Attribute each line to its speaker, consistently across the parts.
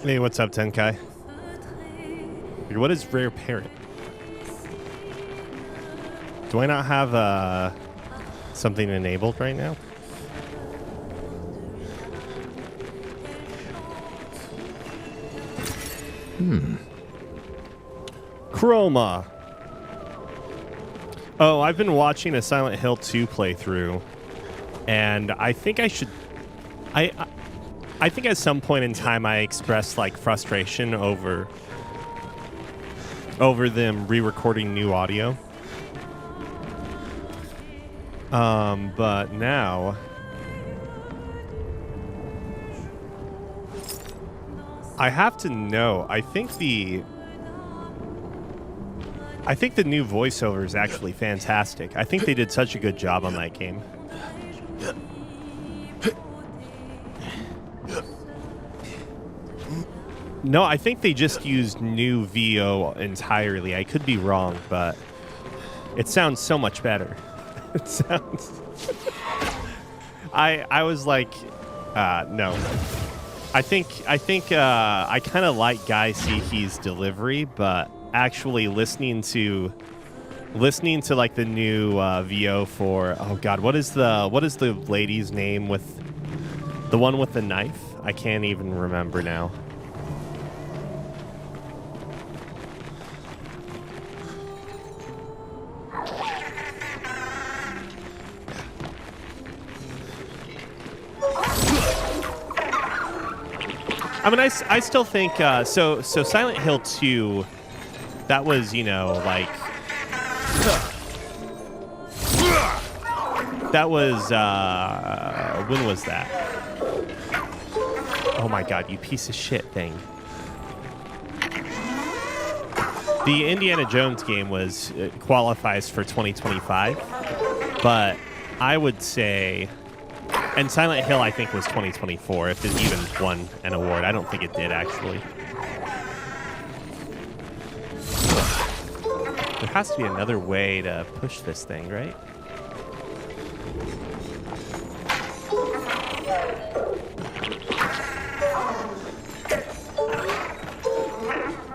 Speaker 1: Hey, what's up, Tenkai? What is rare parent? Do I not have something enabled right now? Chroma. Oh, I've been watching a Silent Hill 2 playthrough, and I think I should... I think at some point in time I expressed like frustration over them re-recording new audio. But now I have to know. I think the new voiceover is actually fantastic. I think they did such a good job on that game. No, I think they just used new VO entirely. I could be wrong, but it sounds so much better. It sounds... I was like, no. I think I kind of like Guy Seeke's delivery, but actually listening to like the new VO for, oh god, what is the lady's name with the one with the knife? I can't even remember now. I mean, I still think so Silent Hill 2, that was, you know, like that was when was that? Oh my god, you piece of shit thing. The Indiana Jones game was qualifies for 2025, but I would say, and Silent Hill, I think, was 2024, if it even won an award. I don't think it did, actually. There has to be another way to push this thing, right?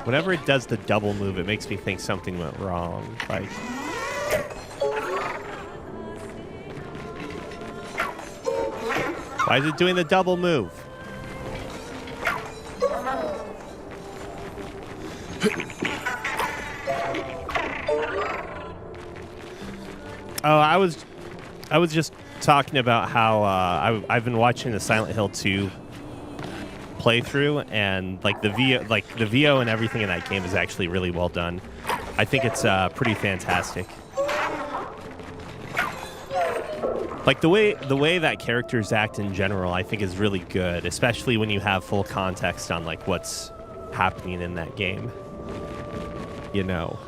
Speaker 1: Whenever it does the double move, it makes me think something went wrong. Like... Why is it doing the double move? Oh, I was just talking about how I've been watching the Silent Hill 2 playthrough, and like the VO and everything in that game is actually really well done. I think it's pretty fantastic. Like the way that characters act in general, I think is really good, especially when you have full context on like what's happening in that game. You know,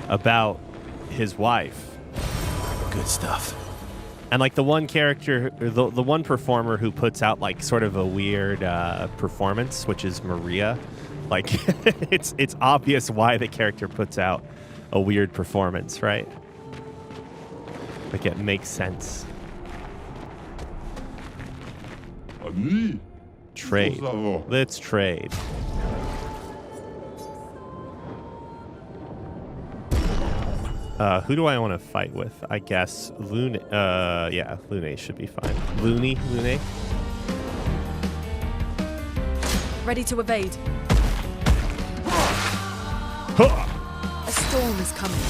Speaker 1: about his wife.
Speaker 2: Good stuff.
Speaker 1: And like the one character, the one performer who puts out like sort of a weird performance, which is Maria. Like it's obvious why the character puts out a weird performance, right? Like it makes sense. Trade. Let's trade. Who do I want to fight with? I guess Lune. Yeah, Lune should be fine. Lune.
Speaker 3: Ready to evade. A storm is coming.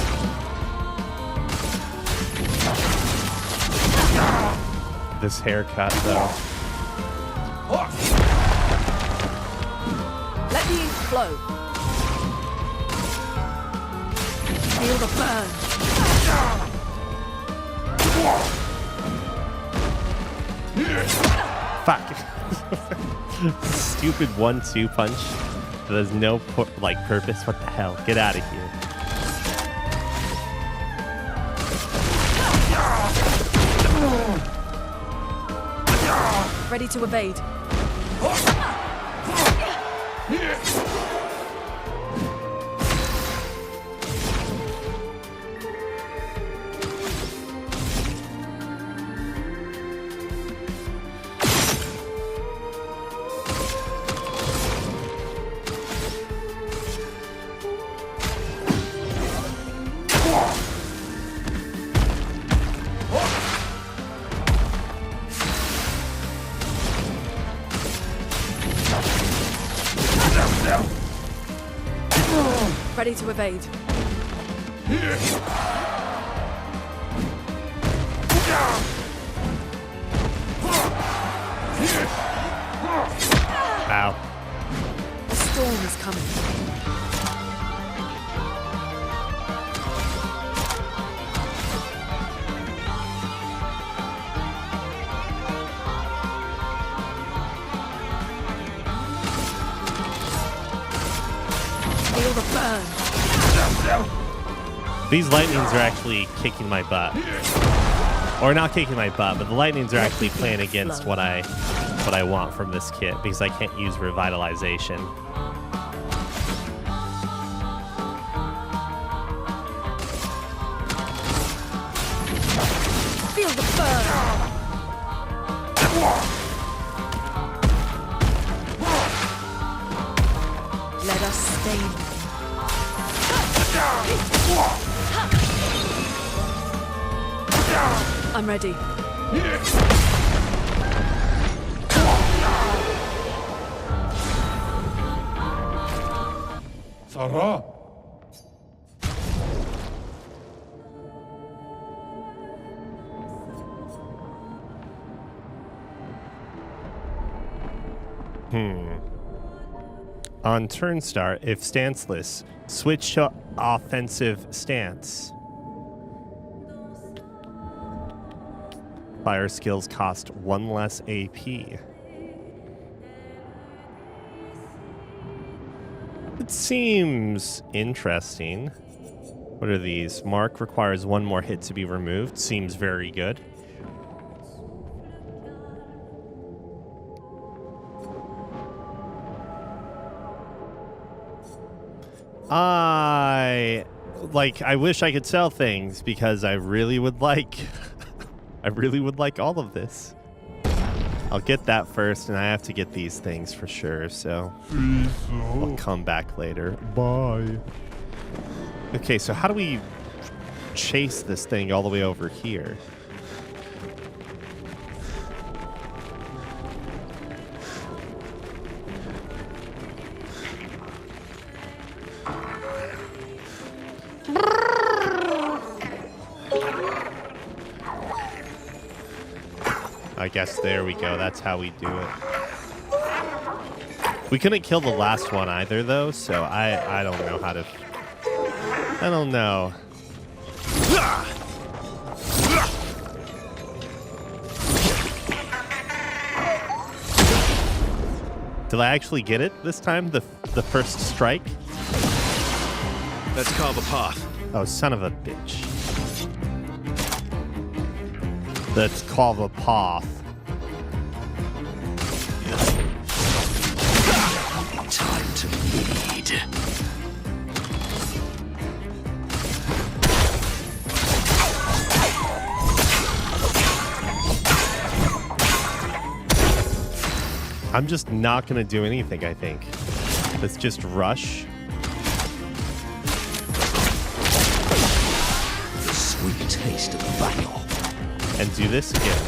Speaker 1: This haircut, though.
Speaker 3: Let the ink flow. Feel the burn.
Speaker 1: Fuck. Stupid 1-2 punch. There's no purpose. What the hell? Get out of here.
Speaker 3: Ready to evade. Ready to evade.
Speaker 1: Ow.
Speaker 3: A storm is coming. Feel the burn.
Speaker 1: These lightnings are actually kicking my butt. Or not kicking my butt, but the lightnings are actually playing against what I want from this kit because I can't use revitalization.
Speaker 3: Feel the burn. Let us stain them. I'm ready.
Speaker 2: Sarah.
Speaker 1: On turn start, if stanceless, switch to offensive stance. Fire skills cost 1 less AP. It seems interesting. What are these? Mark requires 1 more hit to be removed. Seems very good. I wish I could sell things because I really would like I really would like all of this. I'll get that first and I have to get these things for sure, so I'll come back later. Bye. Okay, so how do we chase this thing all the way over here? I guess there we go. That's how we do it. We couldn't kill the last one either, though, so I don't know how to... I don't know. Did I actually get it this time? The first strike?
Speaker 2: Let's carve a path.
Speaker 1: Oh, son of a bitch. Let's carve a path.
Speaker 2: Time to bleed.
Speaker 1: I'm just not going to do anything, I think. Let's just rush.
Speaker 2: The sweet taste of battle.
Speaker 1: And do this again.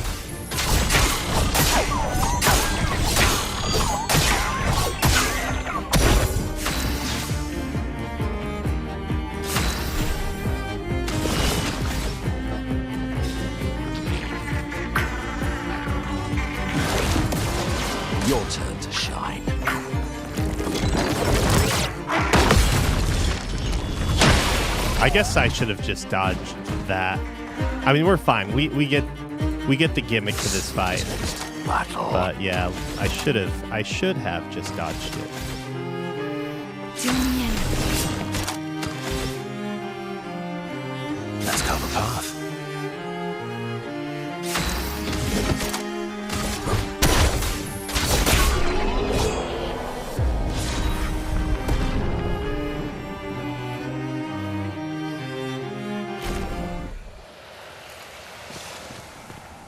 Speaker 2: Your turn to shine.
Speaker 1: I guess I should have just dodged that. I mean, we're fine. We get the gimmick to this fight.
Speaker 2: Battle.
Speaker 1: But yeah, I should have just dodged it.
Speaker 2: Let's carve a path.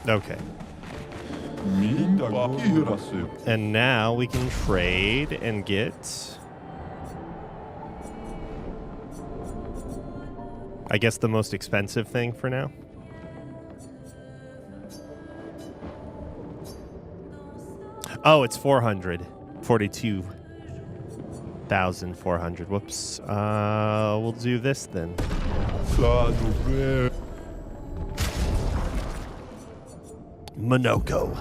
Speaker 1: Okay. And now we can trade and get, I guess, the most expensive thing for now. Oh, it's 442. 1,400. Whoops. We'll do this then. Monoko.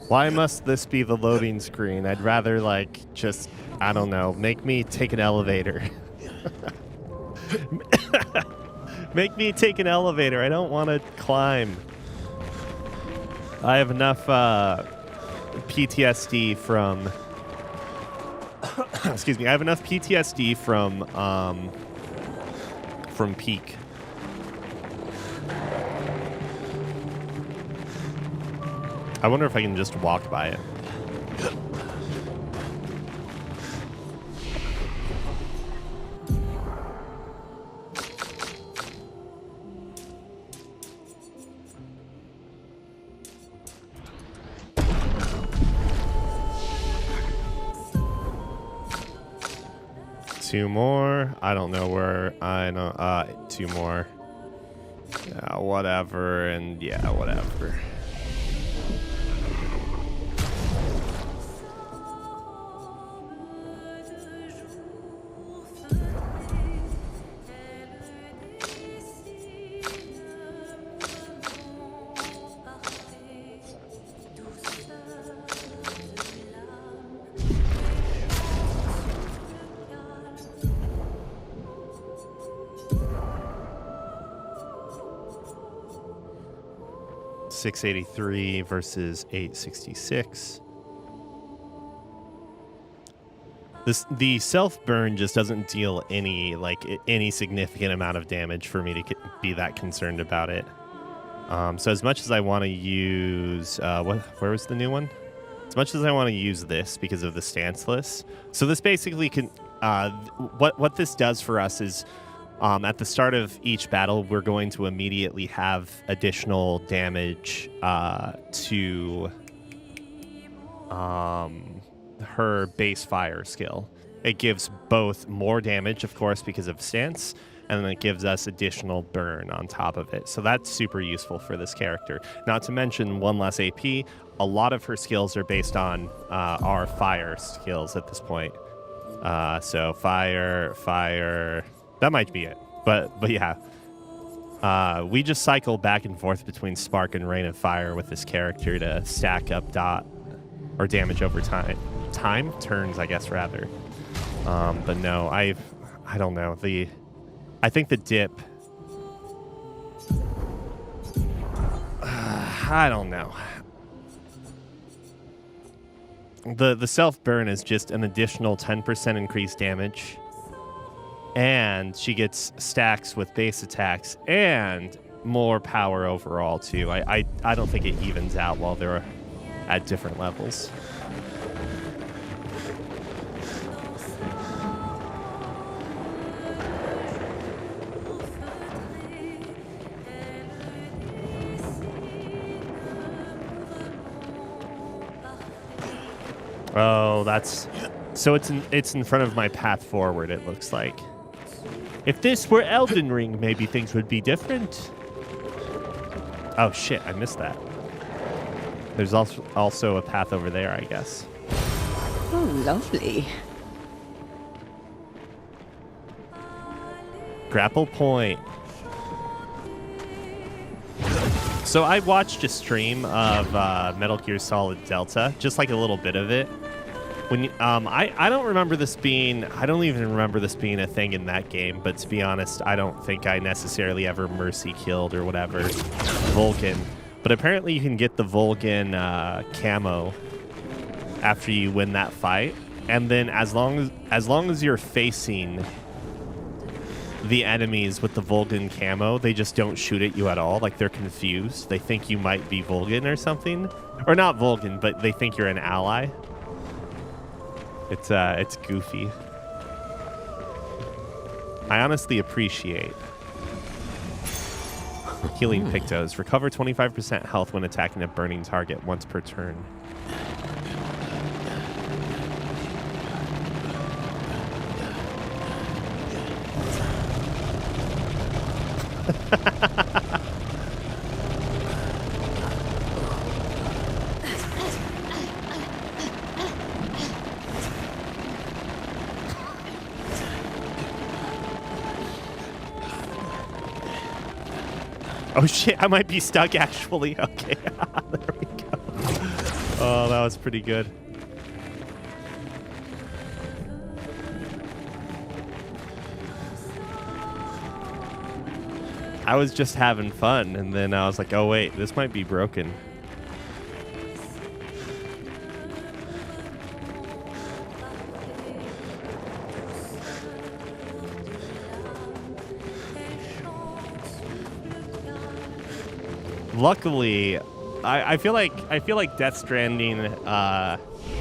Speaker 1: Why must this be the loading screen? I'd rather, like, just, I don't know, make me take an elevator. Make me take an elevator. I don't want to climb. I have enough PTSD from... excuse me. I have enough PTSD from Peak. I wonder if I can just walk by it. Two more. I don't know where. I know. Two more. Yeah, whatever. And yeah, whatever. $683 versus $866. The self burn just doesn't deal any significant amount of damage for me to be that concerned about it. So as much as I want to use where was the new one? As much as I want to use this because of the stanceless. So this basically can what this does for us is at the start of each battle, we're going to immediately have additional damage to her base fire skill. It gives both more damage, of course, because of stance, and then it gives us additional burn on top of it. So that's super useful for this character. Not to mention one less AP. A lot of her skills are based on our fire skills at this point. So fire... That might be it, but yeah. We just cycle back and forth between Spark and Rain of Fire with this character to stack up dot or damage over time. Turns, I guess, rather. But no, I don't know. I think the dip... I don't know. The self-burn is just an additional 10% increased damage. And she gets stacks with base attacks and more power overall, too. I don't think it evens out while they're at different levels. Oh, that's... So it's in front of my path forward, it looks like. If this were Elden Ring, maybe things would be different. Oh, shit, I missed that. There's also a path over there, I guess.
Speaker 4: Oh, lovely.
Speaker 1: Grapple point. So I watched a stream of Metal Gear Solid Delta, just like a little bit of it. When I don't remember this being, I don't even remember this being a thing in that game, but to be honest, I don't think I necessarily ever mercy killed or whatever Vulcan. But apparently you can get the Vulcan camo after you win that fight. and then as long as you're facing the enemies with the Vulcan camo, they just don't shoot at you at all. Like, they're confused. They think you might be Vulcan or something. Or not Vulcan, but they think you're an ally. It's goofy. I honestly appreciate healing Pictos. Recover 25% health when attacking a burning target once per turn. Oh shit, I might be stuck actually. Okay, there we go. Oh, that was pretty good. I was just having fun, and then I was like, oh wait, this might be broken. Luckily, I feel like Death Stranding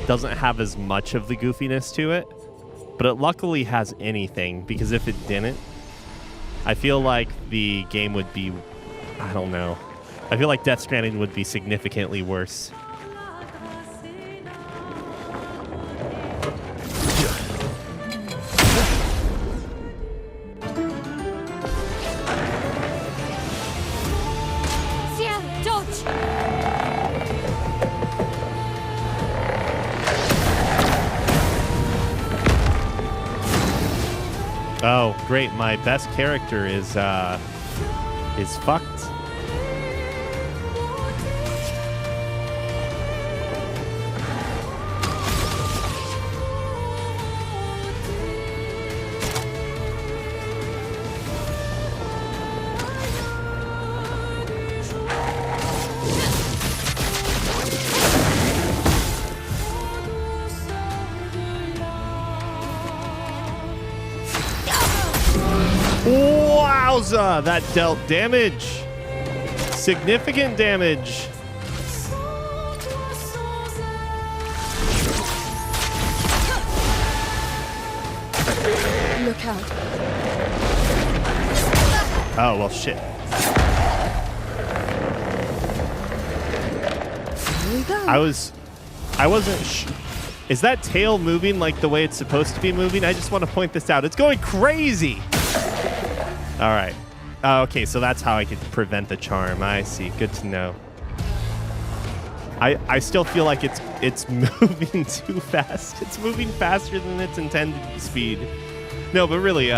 Speaker 1: doesn't have as much of the goofiness to it, but it luckily has anything, because if it didn't, I feel like the game would be, I don't know. I feel like Death Stranding would be significantly worse. Oh, great. My best character is fucked. Wowza! That dealt damage. Significant damage.
Speaker 3: Look out.
Speaker 1: Oh, well, shit.
Speaker 3: Here we go.
Speaker 1: I wasn't Is that tail moving like the way it's supposed to be moving? I just want to point this out. It's going crazy. All right. Okay, so that's how I could prevent the charm. I see. Good to know. I still feel like it's moving too fast. It's moving faster than its intended speed. No, but really,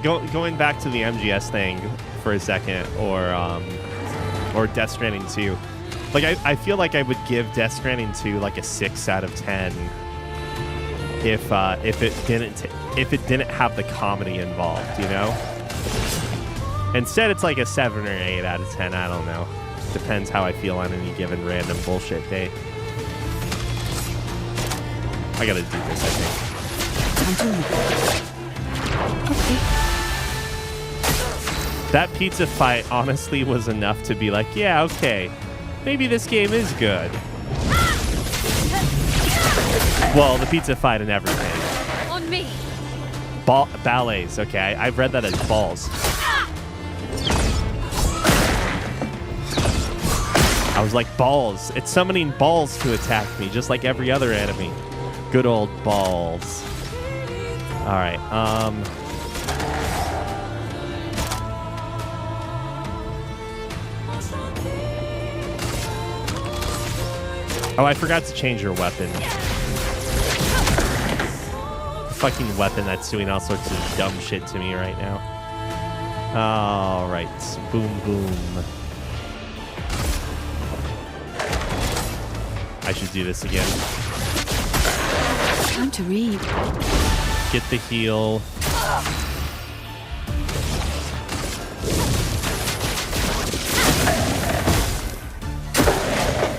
Speaker 1: going back to the MGS thing for a second, or Death Stranding 2. Like, I feel like I would give Death Stranding 2 like a 6 out of 10 if it didn't have the comedy involved, you know? Instead, it's like a 7 or 8 out of 10. I don't know. Depends how I feel on any given random bullshit day. I gotta do this, I think.
Speaker 4: Okay.
Speaker 1: That pizza fight honestly was enough to be like, yeah, okay. Maybe this game is good. Well, the pizza fight and everything.
Speaker 3: On me.
Speaker 1: Ballets, okay. I've read that as balls. I was like, balls. It's summoning balls to attack me, just like every other enemy. Good old balls. All right. Oh, I forgot to change your weapon. The fucking weapon that's doing all sorts of dumb shit to me right now. All right. Boom, boom. I should do this again.
Speaker 4: Time to read.
Speaker 1: Get the heal.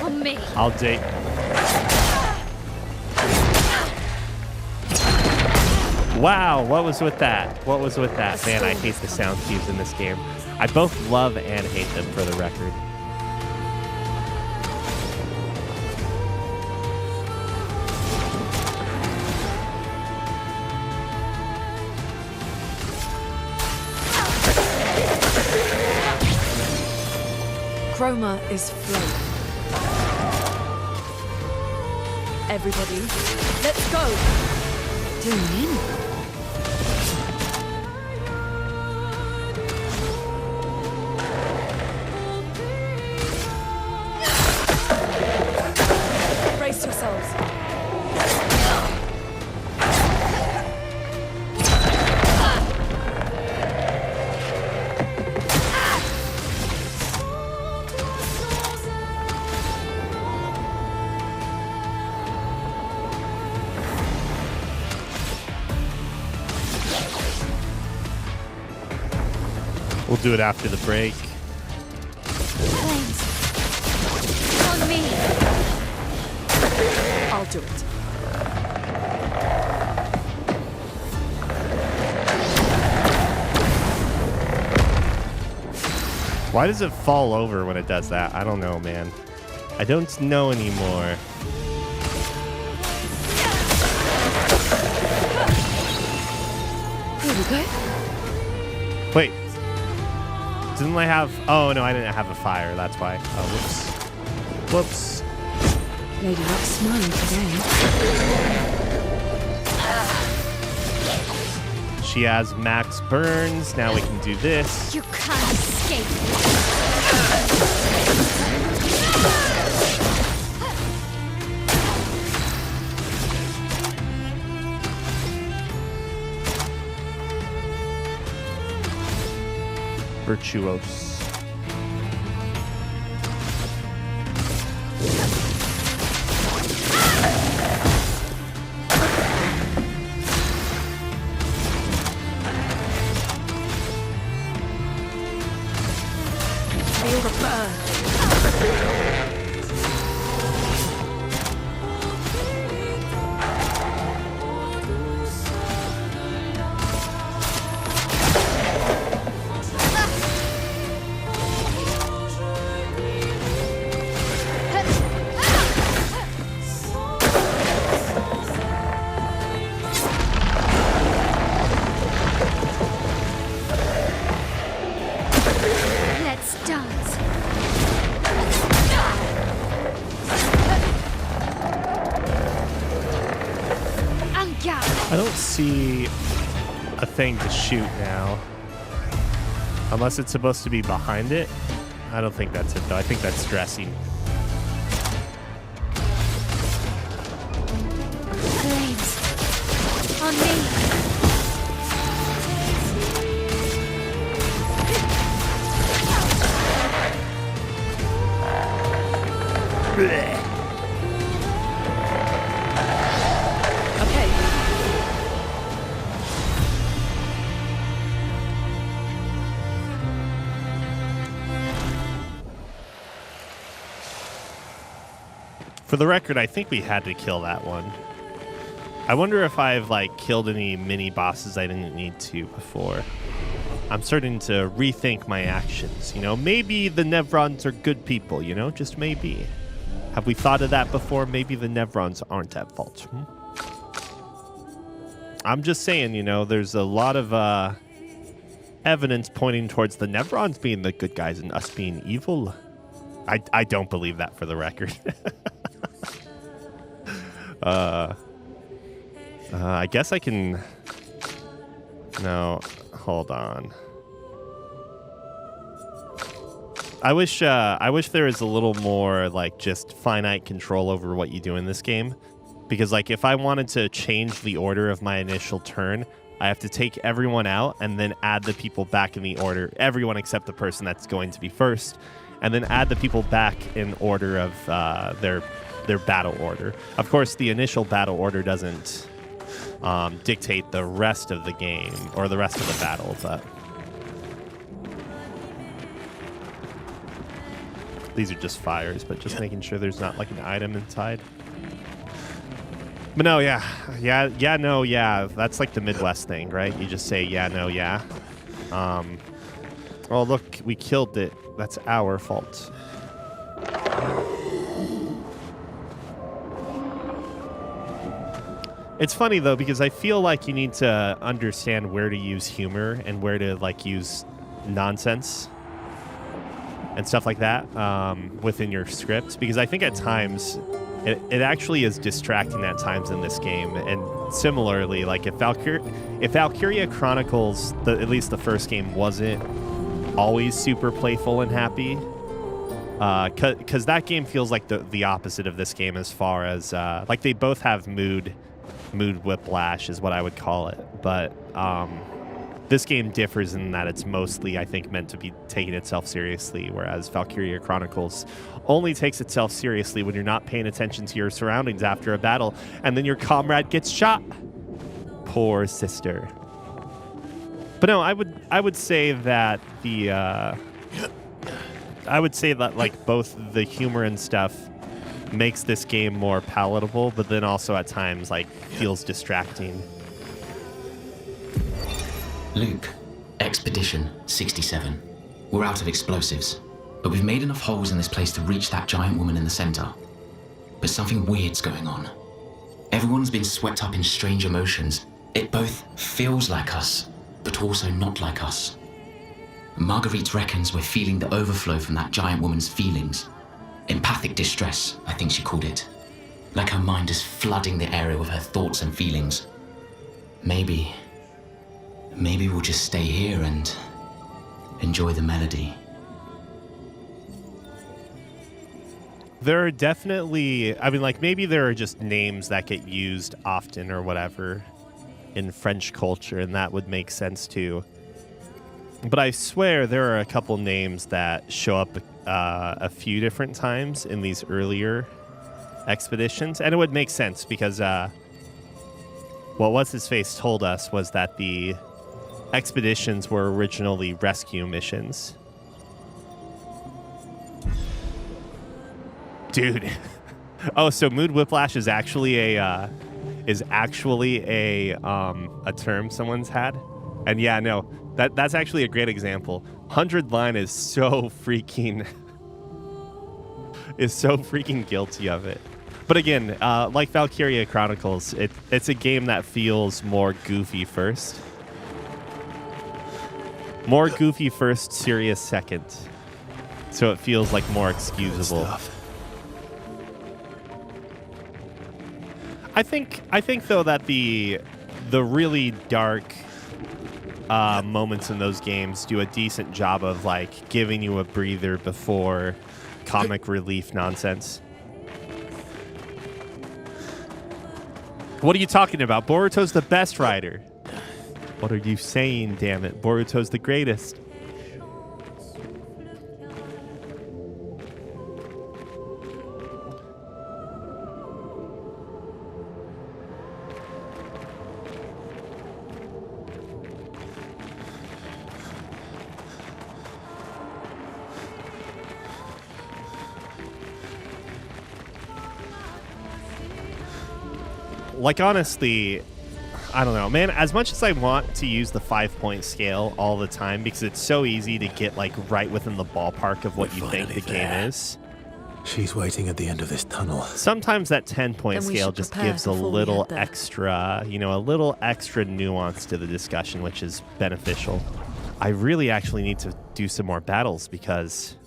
Speaker 3: On me.
Speaker 1: I'll take. Wow, what was with that? What was with that? Man, I hate the sound cues in this game. I both love and hate them, for the record.
Speaker 3: Chroma is flowing. Everybody, let's go!
Speaker 4: Do you mean?
Speaker 3: Brace yourselves.
Speaker 1: We'll do it after the break.
Speaker 4: Flames. On me.
Speaker 3: I'll do it.
Speaker 1: Why does it fall over when it does that? I don't know, man. I don't know anymore.
Speaker 4: Here we go.
Speaker 1: Wait. Didn't I have... Oh, no, I didn't have a fire. That's why. Oh, whoops. Whoops.
Speaker 4: Lady Luck's smiling today.
Speaker 1: She has max burns. Now we can do this.
Speaker 4: You can't escape.
Speaker 1: Virtuose.
Speaker 3: Feel the burn.
Speaker 4: Let's dance.
Speaker 1: I don't see a thing to shoot now. Unless it's supposed to be behind it. I don't think that's it, though. I think that's dressing.
Speaker 4: Flames. On me.
Speaker 3: Okay.
Speaker 1: For the record, I think we had to kill that one. I wonder if I've like killed any mini bosses I didn't need to before. I'm starting to rethink my actions. You know, maybe the Nevrons are good people, you know, just maybe. Have we thought of that before? Maybe the Nevrons aren't at fault. I'm just saying, you know, there's a lot of evidence pointing towards the Nevrons being the good guys and us being evil. I don't believe that, for the record. I guess I can... No, hold on. I wish there was a little more, like, just finite control over what you do in this game. Because, like, if I wanted to change the order of my initial turn, I have to take everyone out and then add the people back in the order. Everyone except the person that's going to be first. And then add the people back in order of their battle order. Of course, the initial battle order doesn't dictate the rest of the game or the rest of the battle, but these are just fires, but just making sure there's not like an item inside. But no, yeah, no, yeah. That's like the Midwest thing, right? You just say yeah, no, yeah. Oh, look, we killed it. That's our fault. It's funny though, because I feel like you need to understand where to use humor and where to like use nonsense and stuff like that within your script, because I think at times it actually is distracting at times in this game. And similarly, like if Valkyria Chronicles, at least the first game, wasn't always super playful and happy, because that game feels like the opposite of this game as far as like they both have mood whiplash is what I would call it, but this game differs in that it's mostly, I think, meant to be taking itself seriously, whereas Valkyria Chronicles only takes itself seriously when you're not paying attention to your surroundings after a battle, and then your comrade gets shot. Poor sister. But no, I would say that like both the humor and stuff makes this game more palatable, but then also at times like feels distracting.
Speaker 5: Luke, Expedition 67. We're out of explosives, but we've made enough holes in this place to reach that giant woman in the center. But something weird's going on. Everyone's been swept up in strange emotions. It both feels like us, but also not like us. Marguerite reckons we're feeling the overflow from that giant woman's feelings. Empathic distress, I think she called it. Like her mind is flooding the area with her thoughts and feelings. Maybe we'll just stay here and enjoy the melody.
Speaker 1: There are definitely, I mean, like maybe there are just names that get used often or whatever in French culture, and that would make sense too. But I swear there are a couple names that show up a few different times in these earlier expeditions, and it would make sense because what What's-His-Face told us was that the expeditions were originally rescue missions. Dude. Oh, so mood whiplash is actually a term someone's had? And yeah, no, that's actually a great example. 100 Line is so freaking guilty of it. But again, like Valkyria Chronicles, it's a game that feels more goofy first. More goofy first, serious second. So it feels like more excusable. I think though that the really dark moments in those games do a decent job of like giving you a breather before comic relief nonsense. What are you talking about? Boruto's the best rider. What are you saying, damn it? Boruto's the greatest. Like, honestly, I don't know, man. As much as I want to use the 5-point scale all the time because it's so easy to get, like, right within the ballpark of what you think the game is.
Speaker 2: She's waiting at the end of this tunnel.
Speaker 1: Sometimes that 10-point
Speaker 3: Then we
Speaker 1: scale
Speaker 3: should
Speaker 1: just
Speaker 3: prepare
Speaker 1: gives a
Speaker 3: before we
Speaker 1: little
Speaker 3: head there.
Speaker 1: extra, a little extra nuance to the discussion, which is beneficial. I really actually need to do some more battles because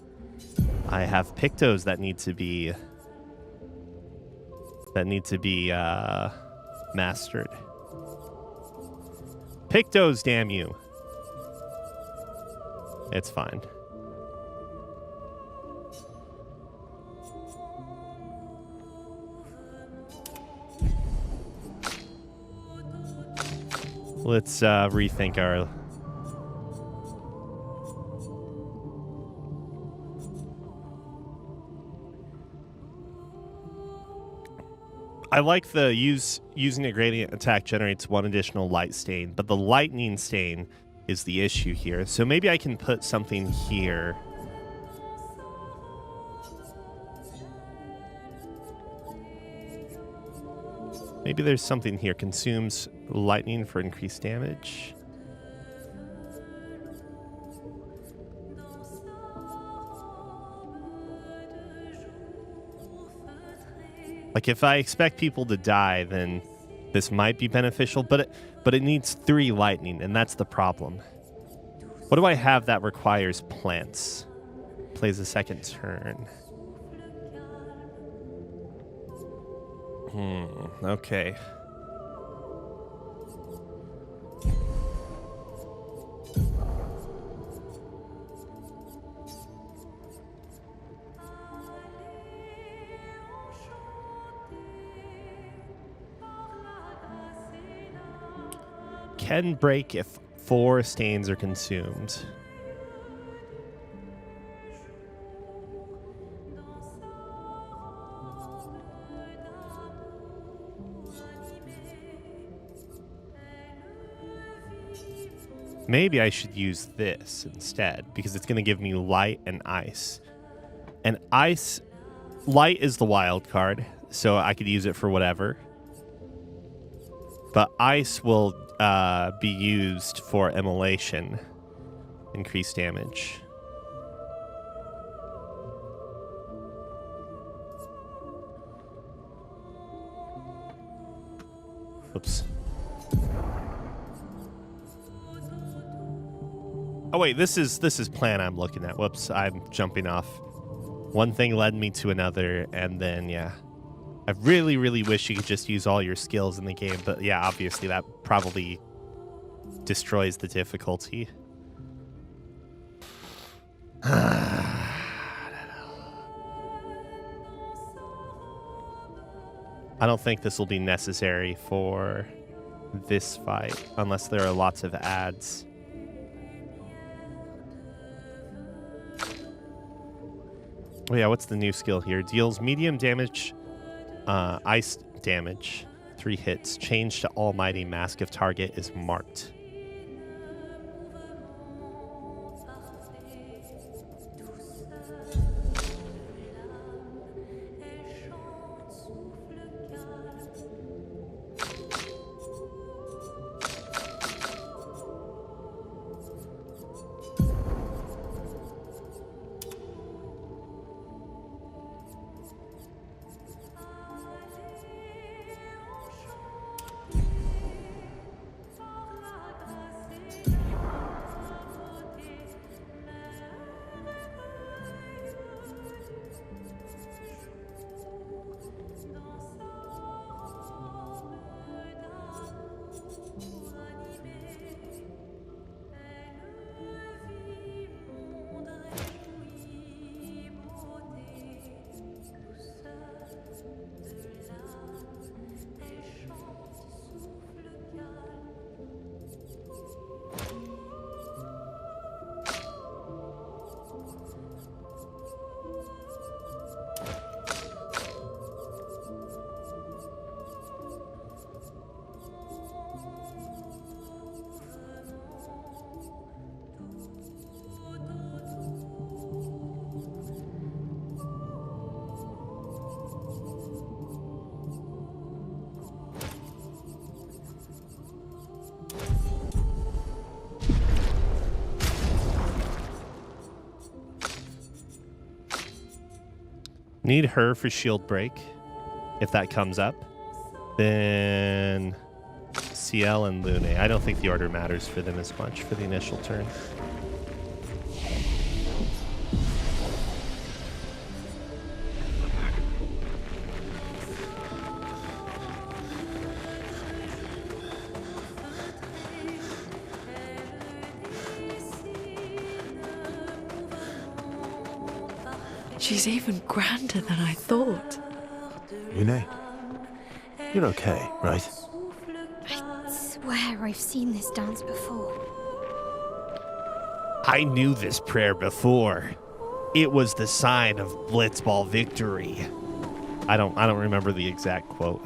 Speaker 1: I have Pictos that need to be mastered. Pictos, damn you. It's fine. Let's rethink our... I like the using a gradient attack generates one additional light stain, but the lightning stain is the issue here. So maybe I can put something here. Maybe there's something here. Consumes lightning for increased damage. Like, if I expect people to die, then this might be beneficial, but it needs 3 lightning, and that's the problem. What do I have that requires plants? Plays a second turn. Okay. Can break if 4 stains are consumed. Maybe I should use this instead, because it's going to give me light and ice. And light is the wild card, so I could use it for whatever. But ice will be used for immolation, increased damage. Oops. Oh wait, this is plan I'm looking at. Whoops, I'm jumping off. One thing led me to another, and then yeah. I really, really wish you could just use all your skills in the game, but yeah, obviously that probably destroys the difficulty. I don't think this will be necessary for this fight, unless there are lots of ads. Oh yeah, what's the new skill here? Deals medium damage, ice damage, 3 hits. Change to Almighty. Mask if target is marked. Need her for shield break, if that comes up. Then CL and Lune. I don't think the order matters for them as much for the initial turn.
Speaker 3: She's even grander than I thought.
Speaker 2: Lune, you're okay, right?
Speaker 4: I swear I've seen this dance before.
Speaker 1: I knew this prayer before. It was the sign of Blitzball victory. I don't remember the exact quote.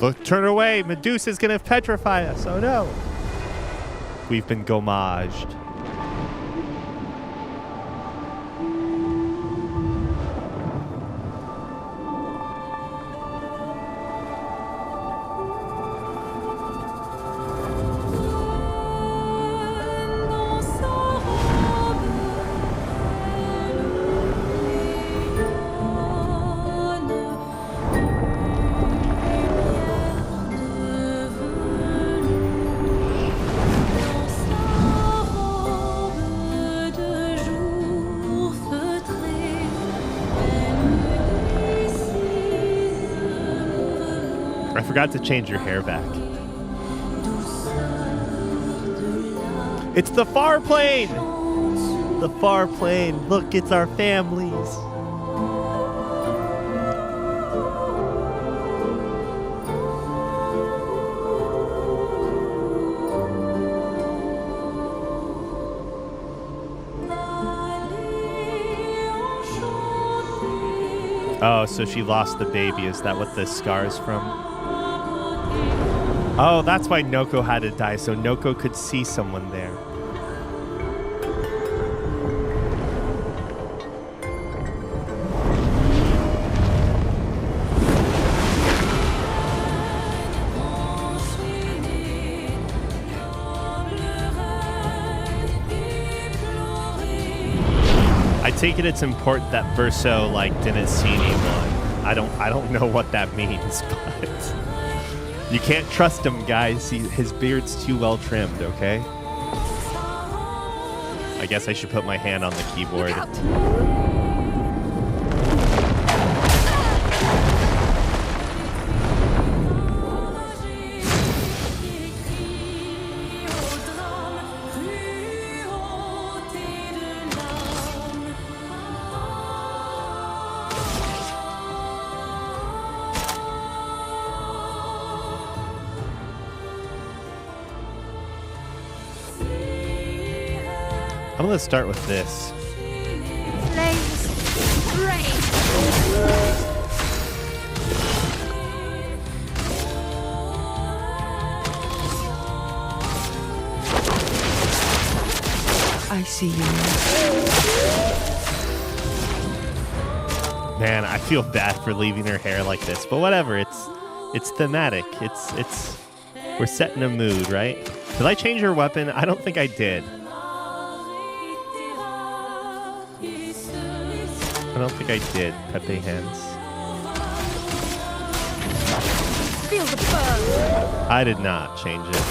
Speaker 1: Look, turn away. Medusa's gonna petrify us. Oh no. We've been gomaged. I forgot to change your hair back. It's the far plane! The far plane. Look, it's our families. Oh, so she lost the baby. Is that what the scar's from? Oh, that's why Noko had to die, so Noko could see someone there. I take it it's important that Verso didn't see anyone. I don't know what that means, but you can't trust him, guys. His beard's too well trimmed, okay? I guess I should put my hand on the keyboard. I'm gonna start with this.
Speaker 4: Flames, rain.
Speaker 3: I see you.
Speaker 1: Man, I feel bad for leaving her hair like this, but whatever. It's thematic. It's we're setting a mood, right? Did I change her weapon? I don't think I did. I don't think I did. Pepe hands.
Speaker 4: Feel the burn.
Speaker 1: I did not change it.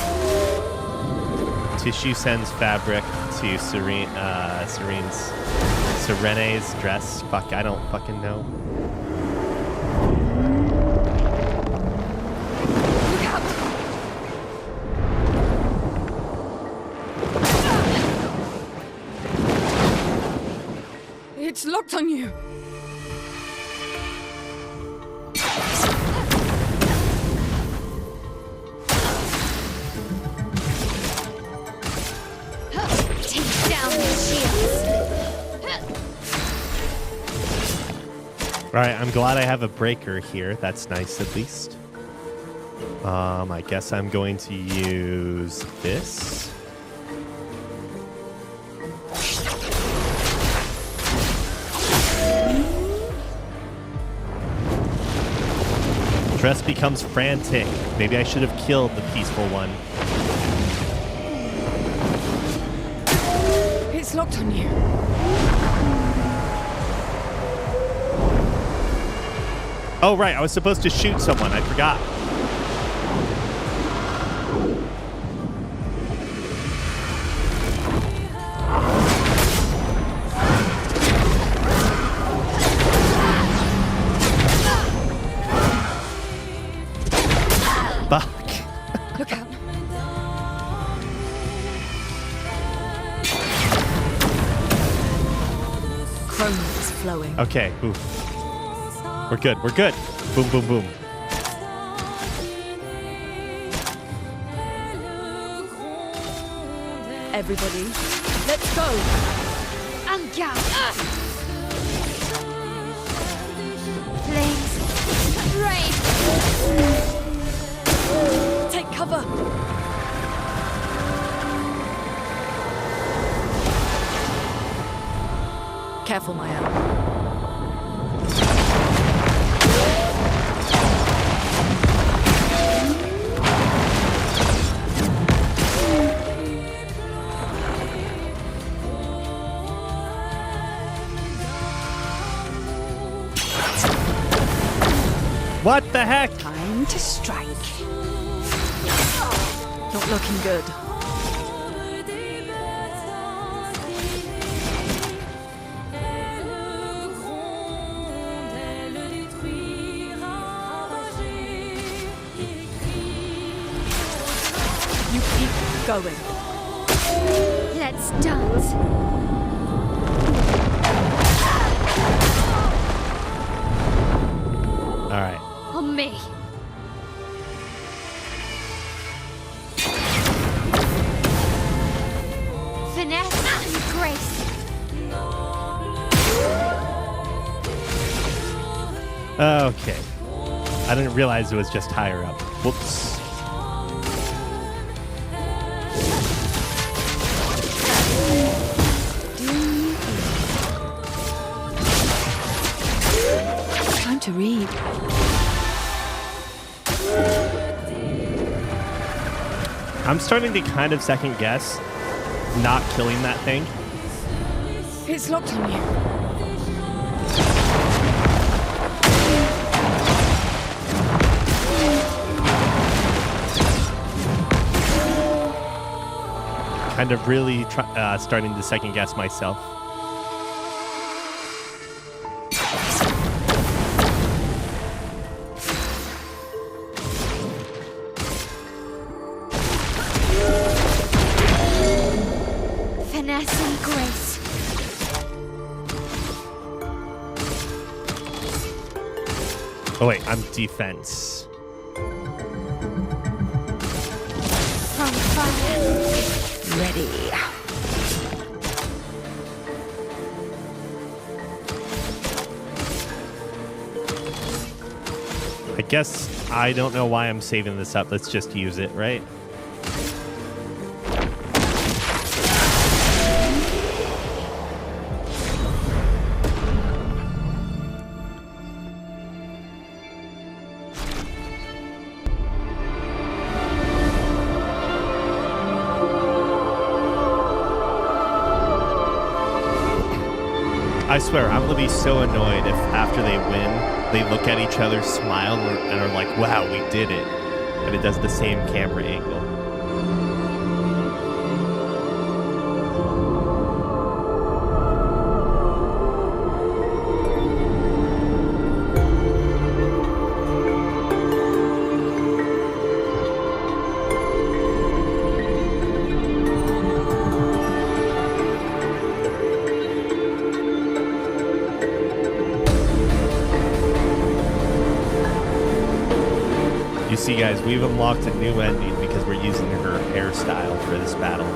Speaker 1: Tissue sends fabric to Serene's dress. Fuck, I don't fucking know.
Speaker 4: Look out. It's locked on you. Take down the shields.
Speaker 1: Alright, I'm glad I have a breaker here. That's nice at least. I guess I'm going to use this. Dress becomes frantic. Maybe I should have killed the peaceful one.
Speaker 3: It's locked on you.
Speaker 1: Oh, right. I was supposed to shoot someone. I forgot. Fuck.
Speaker 3: Look out. Chrome is flowing.
Speaker 1: Okay. Ooh. We're good. We're good. Boom, boom, boom.
Speaker 3: Everybody, let's go.
Speaker 4: Anga. Flames, rain.
Speaker 3: cover! Careful, Maya.
Speaker 1: What the heck?
Speaker 3: Time to strike. Not looking good. You keep going.
Speaker 4: Let's dance.
Speaker 1: All right.
Speaker 4: On me. Finesse and grace.
Speaker 1: Okay. I didn't realize it was just higher up. Whoops.
Speaker 3: Time to read.
Speaker 1: I'm starting to kind of second guess not killing that thing.
Speaker 3: It's locked on you.
Speaker 1: Kind of really starting to second guess myself.
Speaker 4: Finesse and grace.
Speaker 1: Oh wait, I'm defense.
Speaker 4: From fire.
Speaker 3: Ready.
Speaker 1: I guess I don't know why I'm saving this up. Let's just use it, right? I swear, I'm gonna be so annoyed if after they win, they look at each other, smile, and are like, wow, we did it. But it does the same camera angle. You see, guys, we've unlocked a new ending because we're using her hairstyle for this battle.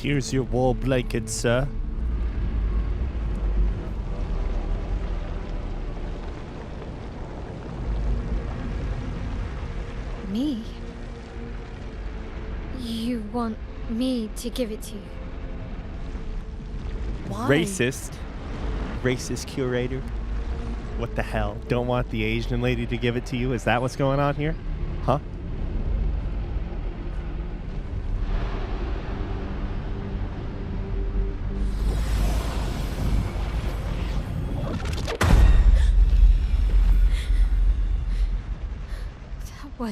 Speaker 1: Here's your wool blanket, sir.
Speaker 4: You want me to give it to you?
Speaker 3: Why?
Speaker 1: Racist curator. What the hell? Don't want the Asian lady to give it to you? Is that what's going on here? Huh?
Speaker 4: I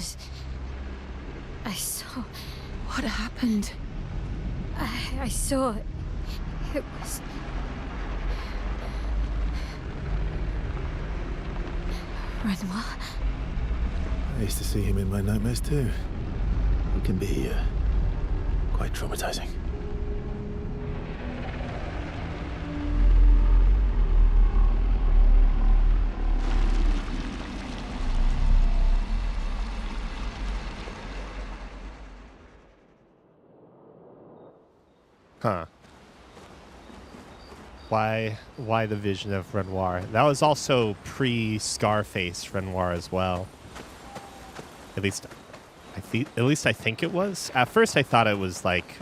Speaker 4: saw.
Speaker 3: What happened?
Speaker 4: I saw. It was.
Speaker 3: Renoir?
Speaker 2: I used to see him in my nightmares too. It can be quite traumatizing.
Speaker 1: Huh. Why the vision of Renoir? That was also pre-Scarface Renoir as well. At least I think it was. At first I thought it was like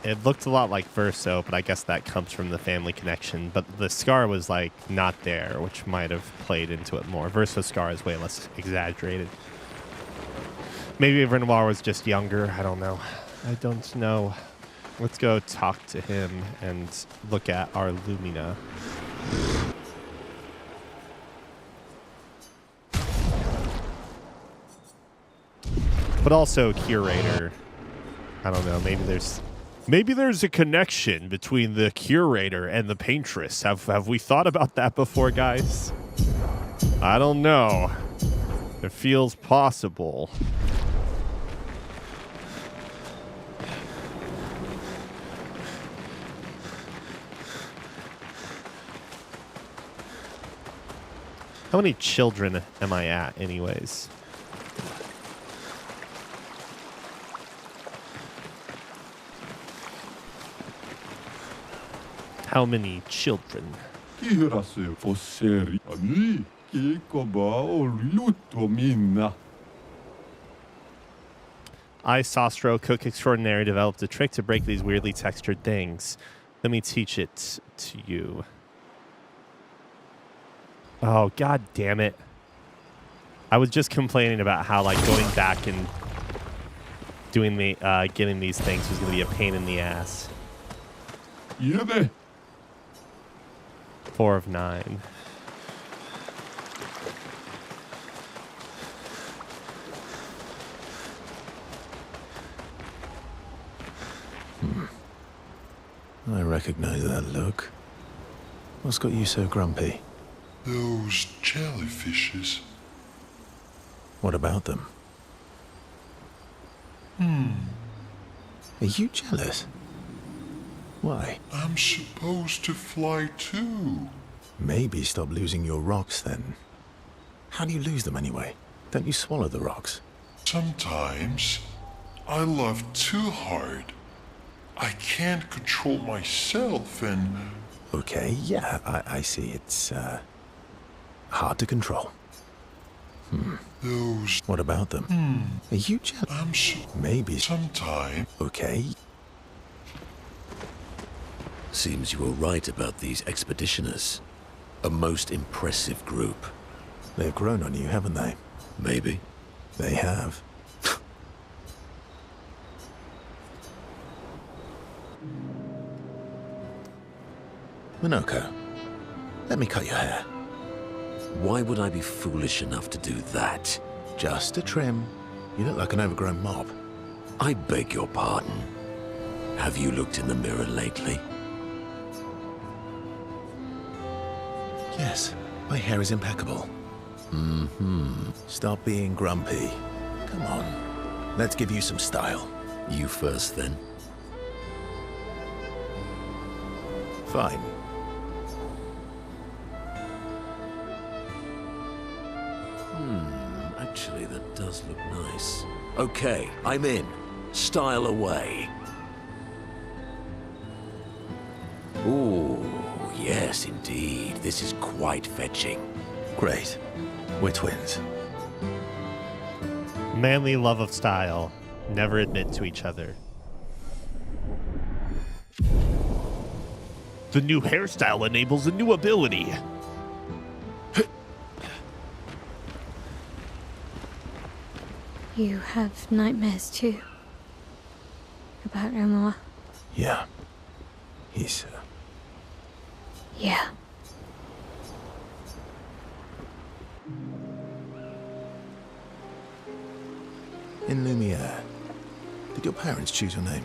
Speaker 1: it looked a lot like Verso, but I guess that comes from the family connection. But the scar was like not there, which might have played into it more. Verso scar is way less exaggerated. Maybe Renoir was just younger. I don't know. Let's go talk to him and look at our Lumina. But also curator. I don't know. Maybe there's a connection between the curator and the paintress. Have we thought about that before, guys? I don't know. It feels possible. How many children am I at, anyways? How many children? I, Sostro, cook extraordinary, developed a trick to break these weirdly textured things. Let me teach it to you. Oh, god damn it. I was just complaining about how, like, going back and doing the, getting these things was going to be a pain in the ass. 4 of 9.
Speaker 2: I recognize that look. What's got you so grumpy?
Speaker 6: Those jellyfishes.
Speaker 2: What about them? Are you jealous? Why?
Speaker 6: I'm supposed to fly too.
Speaker 2: Maybe stop losing your rocks then. How do you lose them anyway? Don't you swallow the rocks?
Speaker 6: Sometimes I love too hard. I can't control myself and...
Speaker 2: Okay, yeah, I see. It's hard to control.
Speaker 6: Those...
Speaker 2: What about them? Are you jealous? Maybe.
Speaker 6: Sometime.
Speaker 2: Okay.
Speaker 7: Seems you were right about these expeditioners. A most impressive group.
Speaker 2: They've grown on you, haven't they?
Speaker 7: Maybe.
Speaker 2: They have. Minoko, let me cut your hair.
Speaker 7: Why would I be foolish enough to do that?
Speaker 2: Just a trim. You look like an overgrown mob.
Speaker 7: I beg your pardon. Have you looked in the mirror lately?
Speaker 2: Yes, my hair is impeccable. Stop being grumpy. Come on, let's give you some style.
Speaker 7: You first, then.
Speaker 2: Fine.
Speaker 7: Actually, that does look nice. Okay, I'm in. Style away. Ooh, yes, indeed. This is quite fetching.
Speaker 2: Great. We're twins.
Speaker 1: Manly love of style. Never admit to each other. The new hairstyle enables a new ability.
Speaker 4: You have nightmares too? About Omar?
Speaker 2: Yeah. He's...
Speaker 4: Yeah.
Speaker 2: in Lumiere. Did your parents choose your name?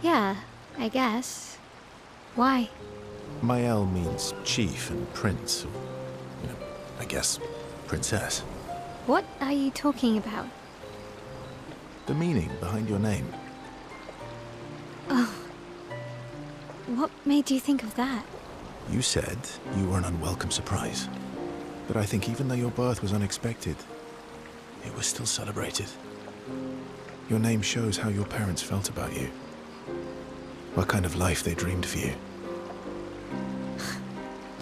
Speaker 4: Yeah, I guess. Why?
Speaker 2: Mael means chief and prince, or, I guess, princess.
Speaker 4: What are you talking about?
Speaker 2: The meaning behind your name.
Speaker 4: Oh. What made you think of that?
Speaker 2: You said you were an unwelcome surprise. But I think even though your birth was unexpected, it was still celebrated. Your name shows how your parents felt about you. What kind of life they dreamed for you.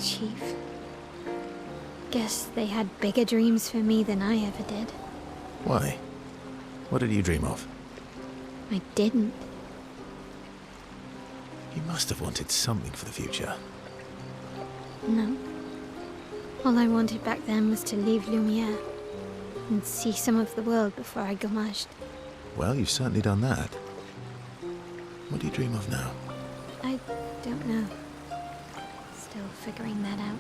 Speaker 4: Chief. Guess they had bigger dreams for me than I ever did.
Speaker 2: Why? What did you dream of?
Speaker 4: I didn't.
Speaker 2: You must have wanted something for the future.
Speaker 4: No. All I wanted back then was to leave Lumiere and see some of the world before I gommaged.
Speaker 2: Well, you've certainly done that. What do you dream of now?
Speaker 4: I don't know. Still figuring that out.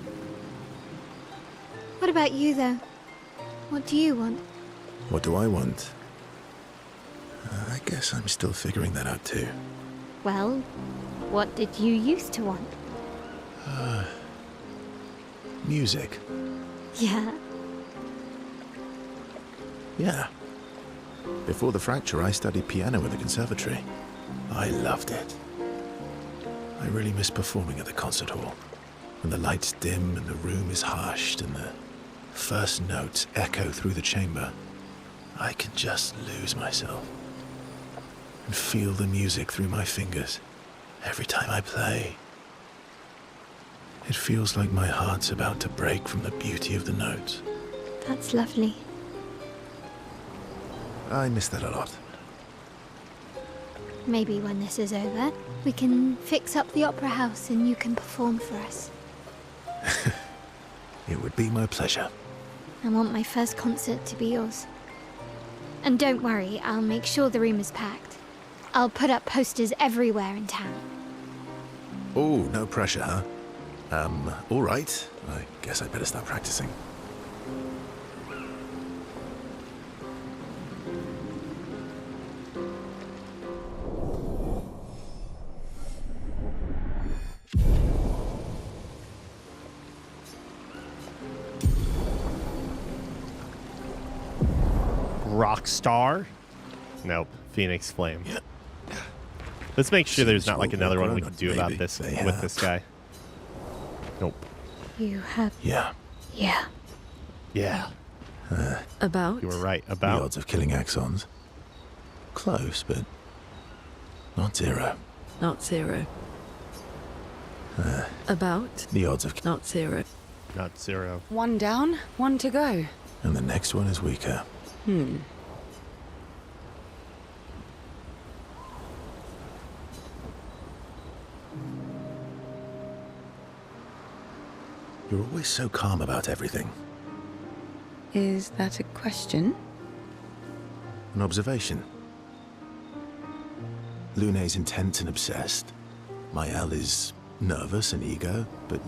Speaker 4: What about you, though? What do you want?
Speaker 2: What do I want? I guess I'm still figuring that out too.
Speaker 4: Well, what did you used to want?
Speaker 2: Music.
Speaker 4: Yeah.
Speaker 2: Yeah. Before the fracture, I studied piano at the conservatory. I loved it. I really miss performing at the concert hall. When the lights dim and the room is hushed and the first notes echo through the chamber, I can just lose myself and feel the music through my fingers every time I play. It feels like my heart's about to break from the beauty of the notes.
Speaker 4: That's lovely.
Speaker 2: I miss that a lot.
Speaker 4: Maybe when this is over, we can fix up the opera house and you can perform for us.
Speaker 2: It would be my pleasure.
Speaker 4: I want my first concert to be yours. And don't worry, I'll make sure the room is packed. I'll put up posters everywhere in town.
Speaker 2: Oh, no pressure, huh? All right. I guess I'd better start practicing.
Speaker 1: Rockstar? Nope. Phoenix Flame. Let's make sure there's not like another one we can do about this with this guy. Nope.
Speaker 4: You have...
Speaker 2: Yeah.
Speaker 4: Yeah.
Speaker 1: Yeah.
Speaker 3: About?
Speaker 1: You were right.
Speaker 2: The
Speaker 1: About.
Speaker 2: odds of killing axons. Close, but not zero.
Speaker 3: Not zero. About?
Speaker 2: The odds of...
Speaker 3: Not zero.
Speaker 1: Not zero.
Speaker 8: One down, one to go.
Speaker 2: And the next one is weaker. You're always so calm about everything.
Speaker 8: Is that a question?
Speaker 2: An observation. Lune's intense and obsessed. Mael is nervous and eager, but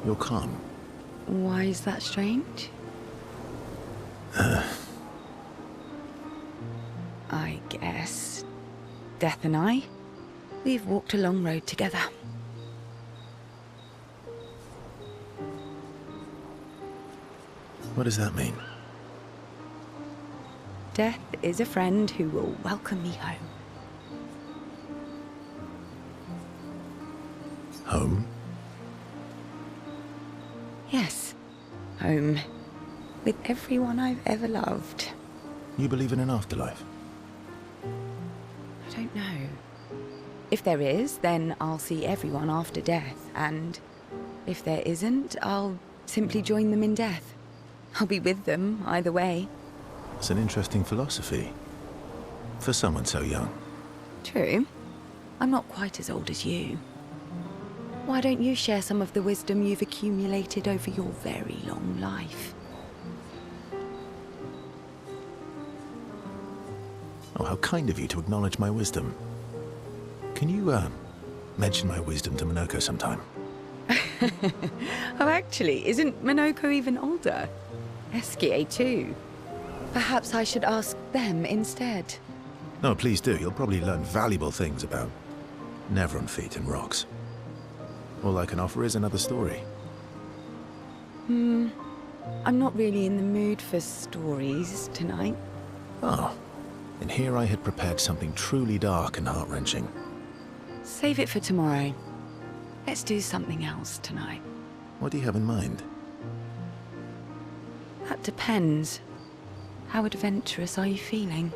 Speaker 2: you're calm.
Speaker 8: Why is that strange? I guess Death and I, we've walked a long road together.
Speaker 2: What does that mean?
Speaker 8: Death is a friend who will welcome me home.
Speaker 2: Home?
Speaker 8: Yes, home. With everyone I've ever loved.
Speaker 2: You believe in an afterlife?
Speaker 8: I don't know. If there is, then I'll see everyone after death, and if there isn't, I'll simply join them in death. I'll be with them either way.
Speaker 2: It's an interesting philosophy. For someone so young.
Speaker 8: True. I'm not quite as old as you. Why don't you share some of the wisdom you've accumulated over your very long life?
Speaker 2: Oh, how kind of you to acknowledge my wisdom. Can you, mention my wisdom to Minoko sometime?
Speaker 8: Oh, actually, isn't Minoko even older? Eskie too. Perhaps I should ask them instead.
Speaker 2: No, please do. You'll probably learn valuable things about Nevron feet and rocks. All I can offer is another story.
Speaker 8: I'm not really in the mood for stories tonight.
Speaker 2: Oh, and here I had prepared something truly dark and heart-wrenching.
Speaker 8: Save it for tomorrow. Let's do something else tonight.
Speaker 2: What do you have in mind?
Speaker 8: That depends. How adventurous are you feeling?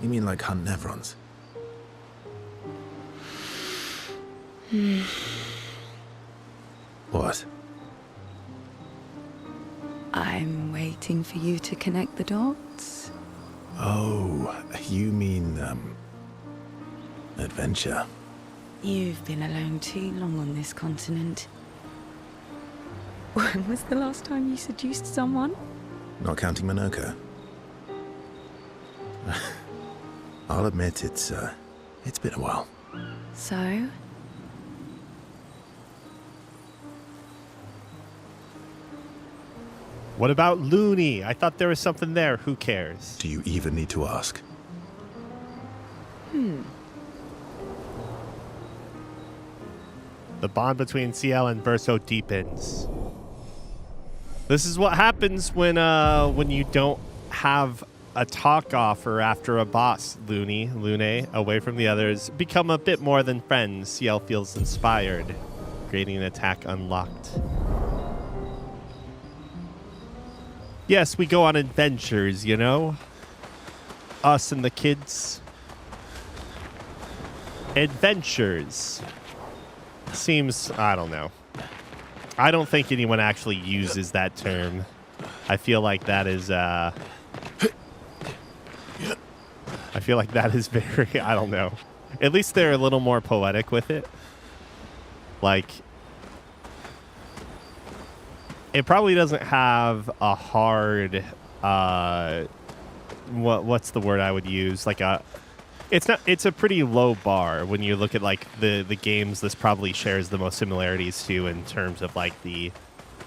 Speaker 2: You mean like hunt Nevrons? What?
Speaker 8: I'm waiting for you to connect the dots.
Speaker 2: Oh, you mean, adventure.
Speaker 8: You've been alone too long on this continent. When was the last time you seduced someone?
Speaker 2: Not counting Minoko. I'll admit it's been a while.
Speaker 8: So?
Speaker 1: What about Looney? I thought there was something there. Who cares?
Speaker 2: Do you even need to ask?
Speaker 1: The bond between CL and Verso deepens. This is what happens when you don't have a talk offer after a boss, Lune, away from the others. Become a bit more than friends. CL feels inspired. Creating an attack unlocked. Yes, we go on adventures, you know? Us and the kids. Adventures. Seems, I don't know. I don't think anyone actually uses that term. I feel like that is, very, I don't know. At least they're a little more poetic with it. Like, it probably doesn't have a hard, what's the word I would use? Like it's a pretty low bar when you look at like the games this probably shares the most similarities to in terms of like the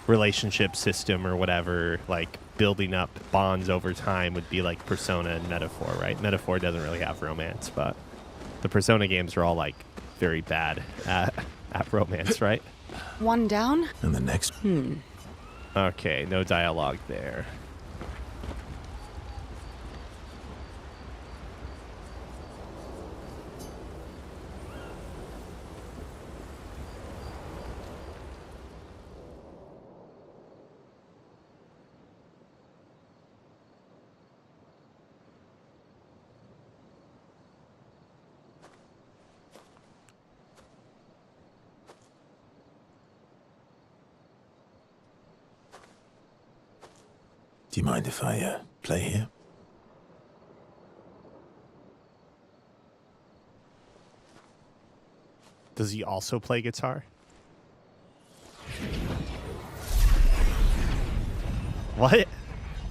Speaker 1: relationship system or whatever, like building up bonds over time would be like Persona and Metaphor, right? Metaphor doesn't really have romance, but the Persona games are all like very bad at romance, right?
Speaker 8: One down?
Speaker 2: And the next...
Speaker 1: Okay, no dialogue there.
Speaker 2: Do you mind if I, play here?
Speaker 1: Does he also play guitar? What?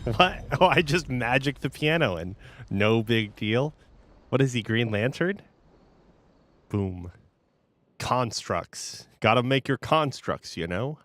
Speaker 1: What? Oh, I just magicked the piano and no big deal. What is he, Green Lantern? Boom. Constructs. Gotta make your constructs, you know?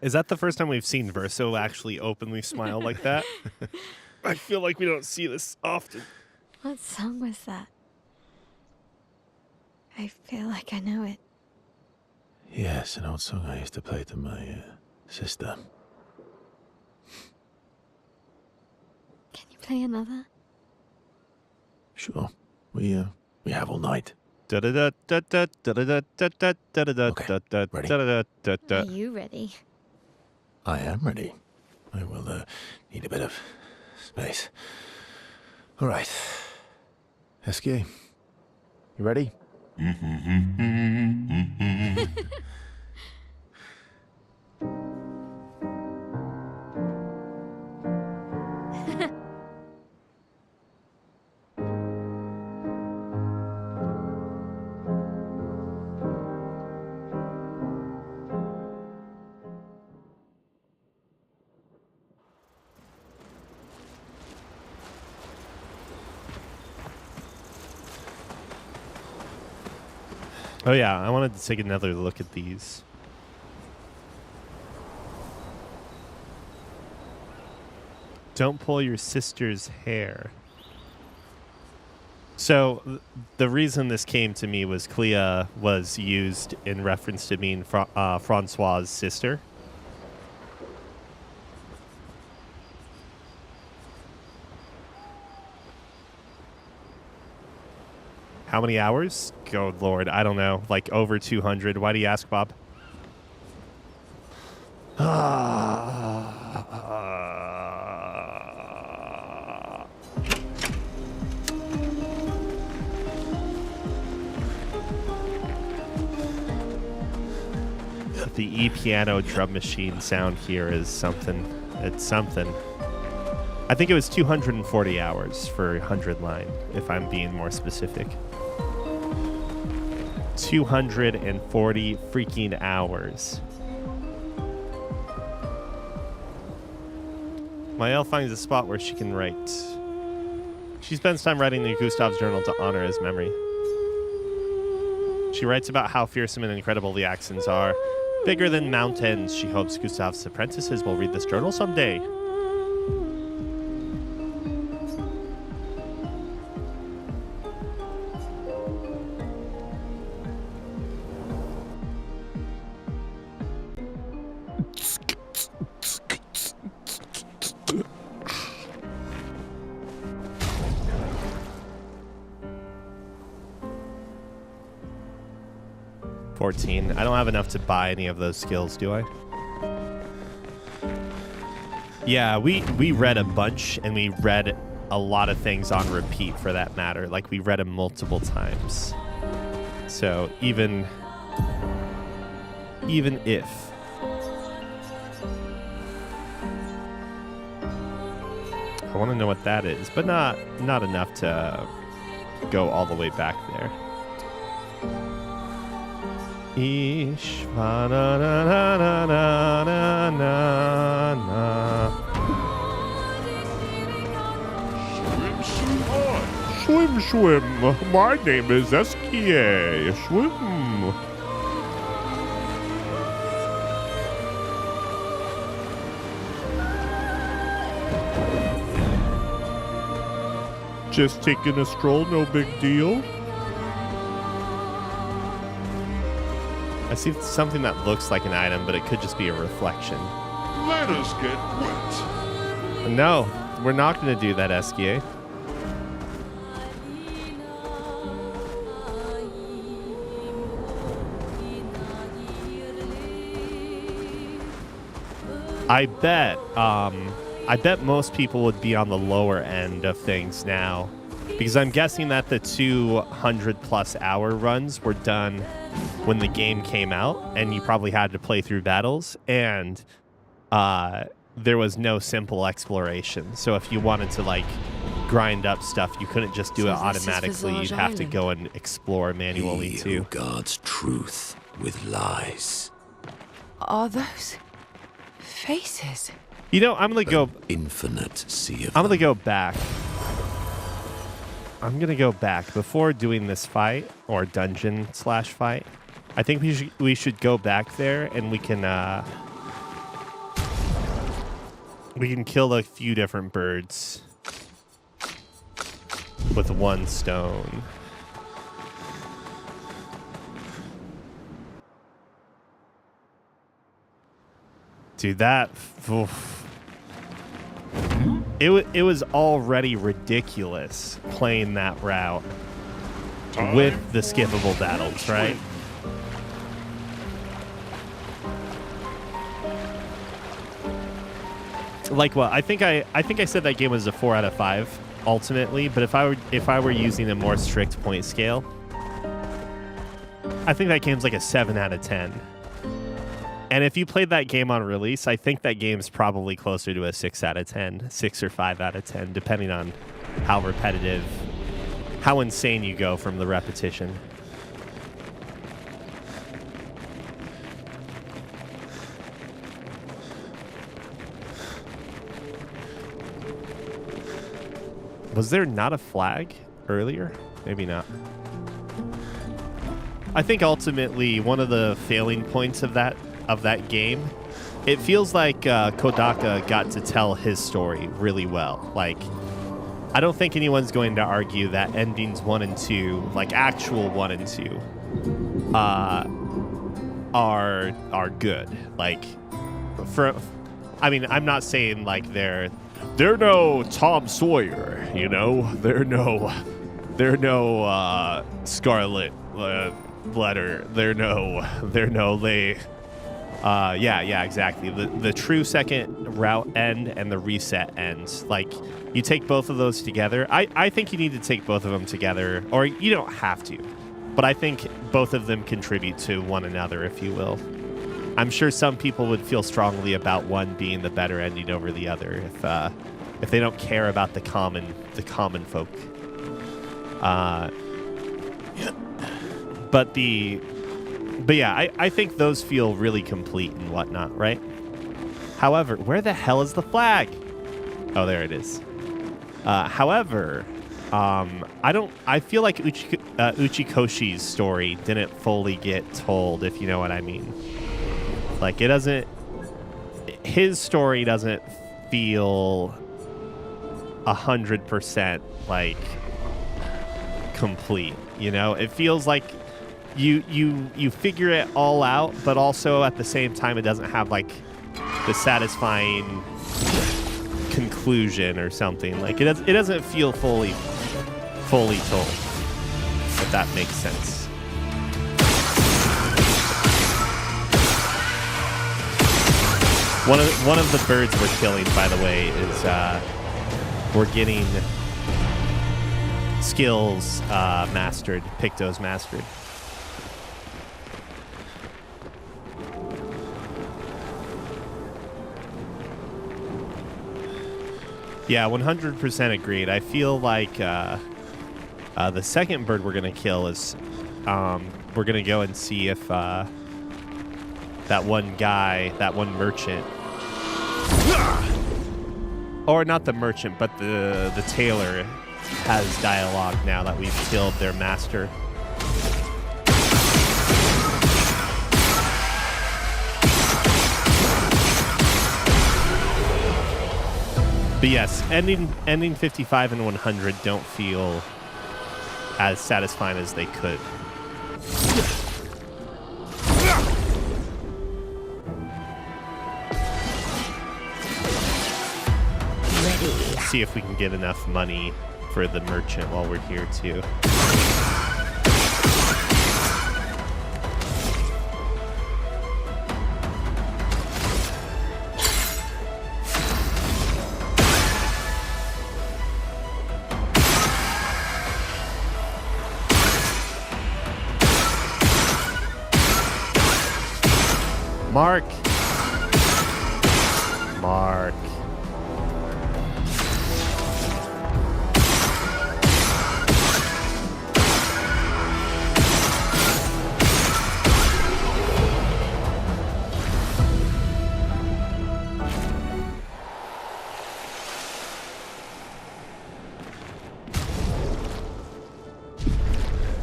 Speaker 1: Is that the first time we've seen Verso actually openly smile like that? I feel like we don't see this often.
Speaker 4: What song was that? I feel like I know it.
Speaker 2: Yes, an old song I used to play to my sister.
Speaker 4: Can you play another?
Speaker 2: Sure. We have all night.
Speaker 4: Are you ready?
Speaker 2: I am ready. I will need a bit of space. All right. SK, you ready?
Speaker 1: Oh yeah, I wanted to take another look at these. Don't pull your sister's hair. So the reason this came to me was Clea was used in reference to being Francois' sister. How many hours? Good Lord, I don't know. Like over 200. Why do you ask, Bob? The E-piano drum machine sound here is something. It's something. I think it was 240 hours for 100 line, if I'm being more specific. 240 freaking hours. Maëlle finds a spot where she can write. She spends time writing the Gustav's journal to honor his memory. She writes about how fearsome and incredible the accents are. Bigger than mountains. She hopes Gustav's apprentices will read this journal someday. I don't have enough to buy any of those skills, do I? Yeah, we read a bunch, and we read a lot of things on repeat for that matter. Like, we read them multiple times. So even if... I want to know what that is, but not enough to go all the way back there. Ish, na na na na na na na. Swim, swim. My name is Eskie. Swim. Just taking a stroll, no big deal. I see something that looks like an item, but it could just be a reflection.
Speaker 6: Let us get wet.
Speaker 1: No, we're not going to do that, Eskie. I bet most people would be on the lower end of things now, because I'm guessing that the 200 plus hour runs were done when the game came out, and you probably had to play through battles, and there was no simple exploration. So if you wanted to like grind up stuff, you couldn't just do it automatically. You'd have to go and explore manually
Speaker 7: He
Speaker 1: too.
Speaker 7: who guards truth with lies.
Speaker 8: Are those faces?
Speaker 1: You know, I'm gonna go.
Speaker 7: Infinite sea of
Speaker 1: I'm gonna
Speaker 7: them.
Speaker 1: go back. I'm gonna go back before doing this fight or dungeon / fight. I think we should go back there, and we can We can kill a few different birds with one stone. Dude, that... Oof. It was already ridiculous playing that route with the skippable battles, right? Like what? I think I said that game was a 4 out of 5 ultimately, but if I were using a more strict point scale, I think that game's like a 7 out of 10. And if you played that game on release, I think that game's probably closer to a 6 out of 10, 6 or 5 out of 10, depending on how repetitive, how insane you go from the repetition. Was there not a flag earlier? Maybe not. I think ultimately one of the failing points of that game, it feels like Kodaka got to tell his story really well. Like, I don't think anyone's going to argue that endings 1 and 2, like actual 1 and 2, are good. Like, I mean, I'm not saying like they're no Tom Sawyer, you know. They're no Scarlet Letter. They're no Lay. Yeah, exactly. The true second route end and the reset end. Like, you take both of those together. I think you need to take both of them together, or you don't have to, but I think both of them contribute to one another, if you will. I'm sure some people would feel strongly about one being the better ending over the other if they don't care about the common folk. But yeah, I think those feel really complete and whatnot, right? However, where the hell is the flag? Oh, there it is. However, I feel like Uchikoshi's story didn't fully get told, if you know what I mean. Like, his story doesn't feel 100% like complete, you know? It feels like you figure it all out, but also at the same time it doesn't have like the satisfying conclusion or something. Like, it doesn't feel fully told, if that makes sense. One of the birds we're killing, by the way, is we're getting skills mastered, Pictos mastered. Yeah, 100% agreed. I feel like the second bird we're going to kill is we're going to go and see if that one guy, that one merchant, or not the merchant, but the tailor has dialogue now that we've killed their master. But yes, ending 55 and 100 don't feel as satisfying as they could. See if we can get enough money for the merchant while we're here too. Mark.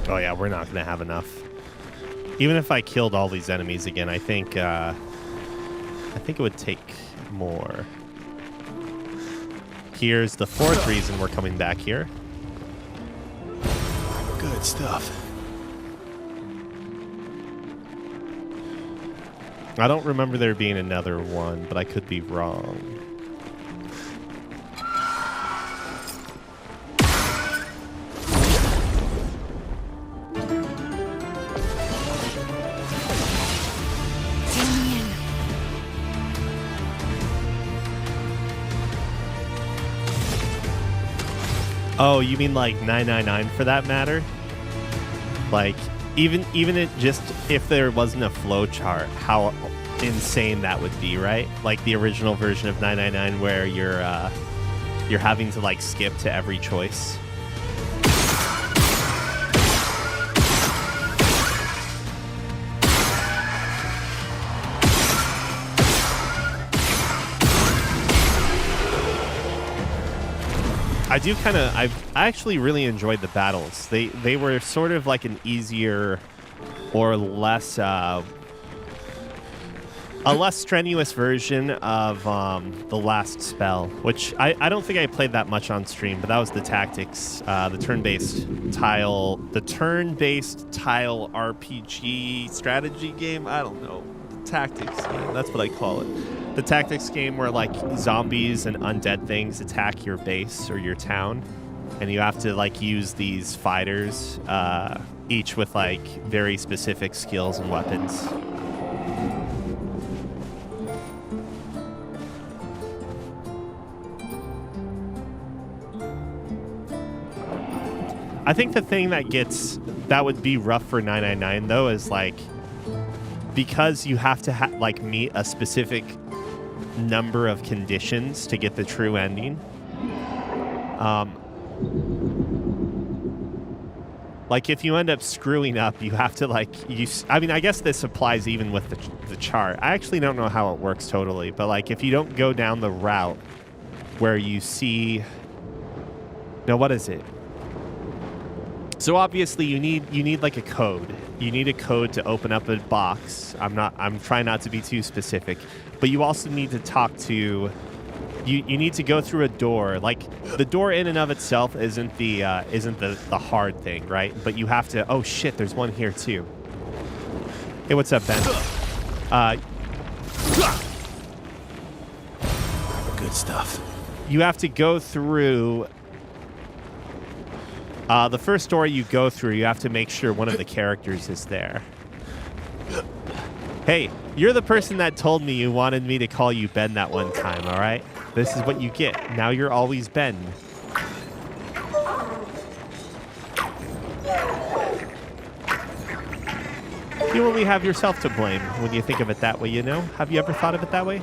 Speaker 1: Oh yeah, we're not gonna have enough. Even if I killed all these enemies again, I think it would take more. here's the fourth reason we're coming back here.
Speaker 2: Good stuff.
Speaker 1: I don't remember there being another one, but I could be wrong. Oh, you mean like 999 for that matter? Like, even it just, if there wasn't a flow chart, how insane that would be, right? Like the original version of 999 where you're having to like skip to every choice. I actually really enjoyed the battles. They were sort of like an easier or less a less strenuous version of the last spell, which I don't think I played that much on stream, but that was the tactics, the turn-based tile RPG strategy game. I don't know, the tactics game. That's what I call it. The tactics game where like zombies and undead things attack your base or your town, and you have to like use these fighters, each with like very specific skills and weapons. I think the thing that would be rough for 999 though is like, because you have to like meet a specific number of conditions to get the true ending. Like if you end up screwing up, you have to like I mean, I guess this applies even with the chart. I actually don't know how it works totally, but like if you don't go down the route where you see, no, what is it? So obviously you need like a code. You need a code to open up a box. I'm trying not to be too specific, but you also need to talk to, you need to go through a door. Like the door in and of itself isn't the hard thing, right? But you have to, oh shit, there's one here too. Hey, what's up, Ben?
Speaker 2: Good stuff.
Speaker 1: You have to go through the first door you go through, you have to make sure one of the characters is there. Hey, you're the person that told me you wanted me to call you Ben that one time, all right? This is what you get. Now you're always Ben. You only have yourself to blame when you think of it that way, you know? Have you ever thought of it that way?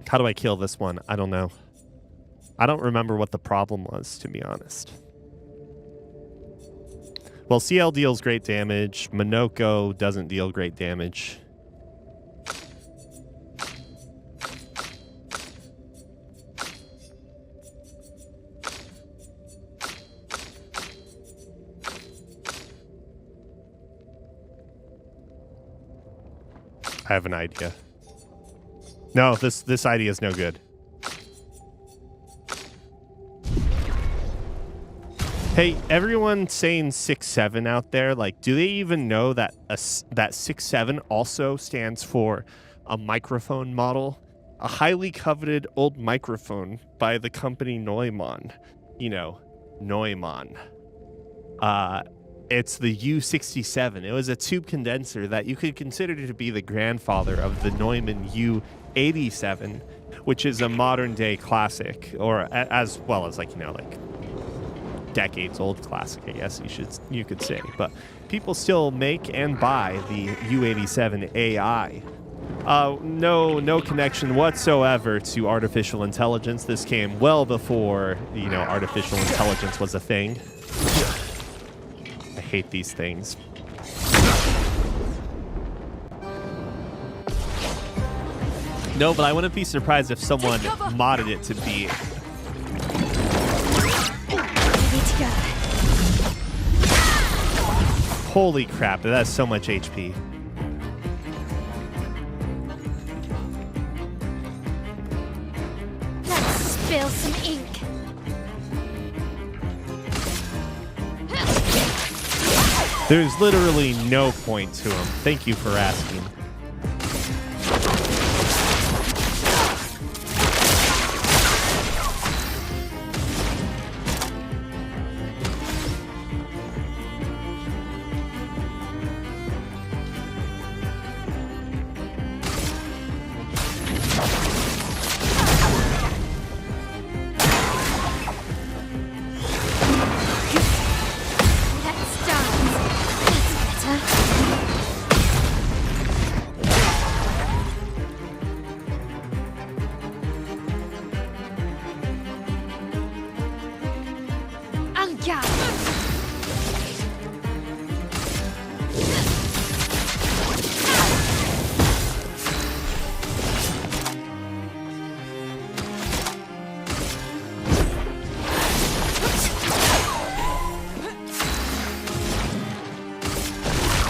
Speaker 1: How do I kill this one? I don't know. I don't remember what the problem was, to be honest. Well, CL deals great damage. Minoko doesn't deal great damage. I have an idea. No, this idea is no good. Hey, everyone saying 6-7 out there, like, do they even know that that 6-7 also stands for a microphone model? A highly coveted old microphone by the company Neumann. You know, Neumann. It's the U67. It was a tube condenser that you could consider to be the grandfather of the Neumann U87, which is a modern day classic, or as well as like, you know, like decades old classic, I guess you could say. But people still make and buy the U87 AI. No connection whatsoever to artificial intelligence. This came well before, you know, artificial intelligence was a thing. I hate these things. No, but I wouldn't be surprised if someone modded it to be.
Speaker 4: Ready to go.
Speaker 1: Holy crap, that has so much HP. There's literally no point to him. Thank you for asking.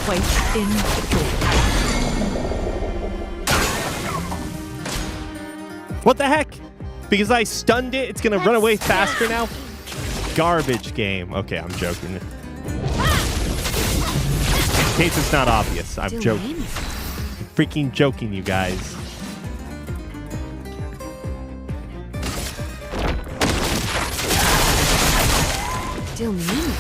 Speaker 3: Wait in the door.
Speaker 1: What the heck? Because I stunned it, it's gonna run away faster now? Garbage game. Okay, I'm joking. In case it's not obvious, I'm joking. I'm freaking joking, you guys.
Speaker 3: Still mean.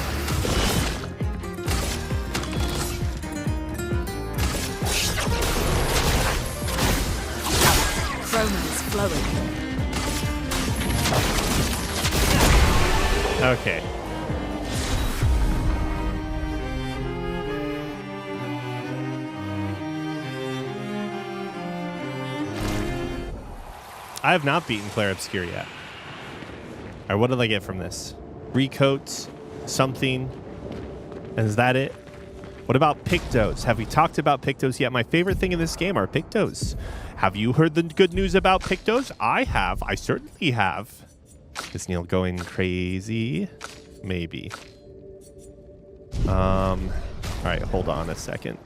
Speaker 3: Romance flowing.
Speaker 1: Okay. I have not beaten Clair Obscure yet. All right, what did I get from this? Recoats, something. And is that it? What about Pictos? Have we talked about Pictos yet? My favorite thing in this game are Pictos. Have you heard the good news about Pictos? I have. I certainly have. Is Neil going crazy? Maybe. All right, hold on a second.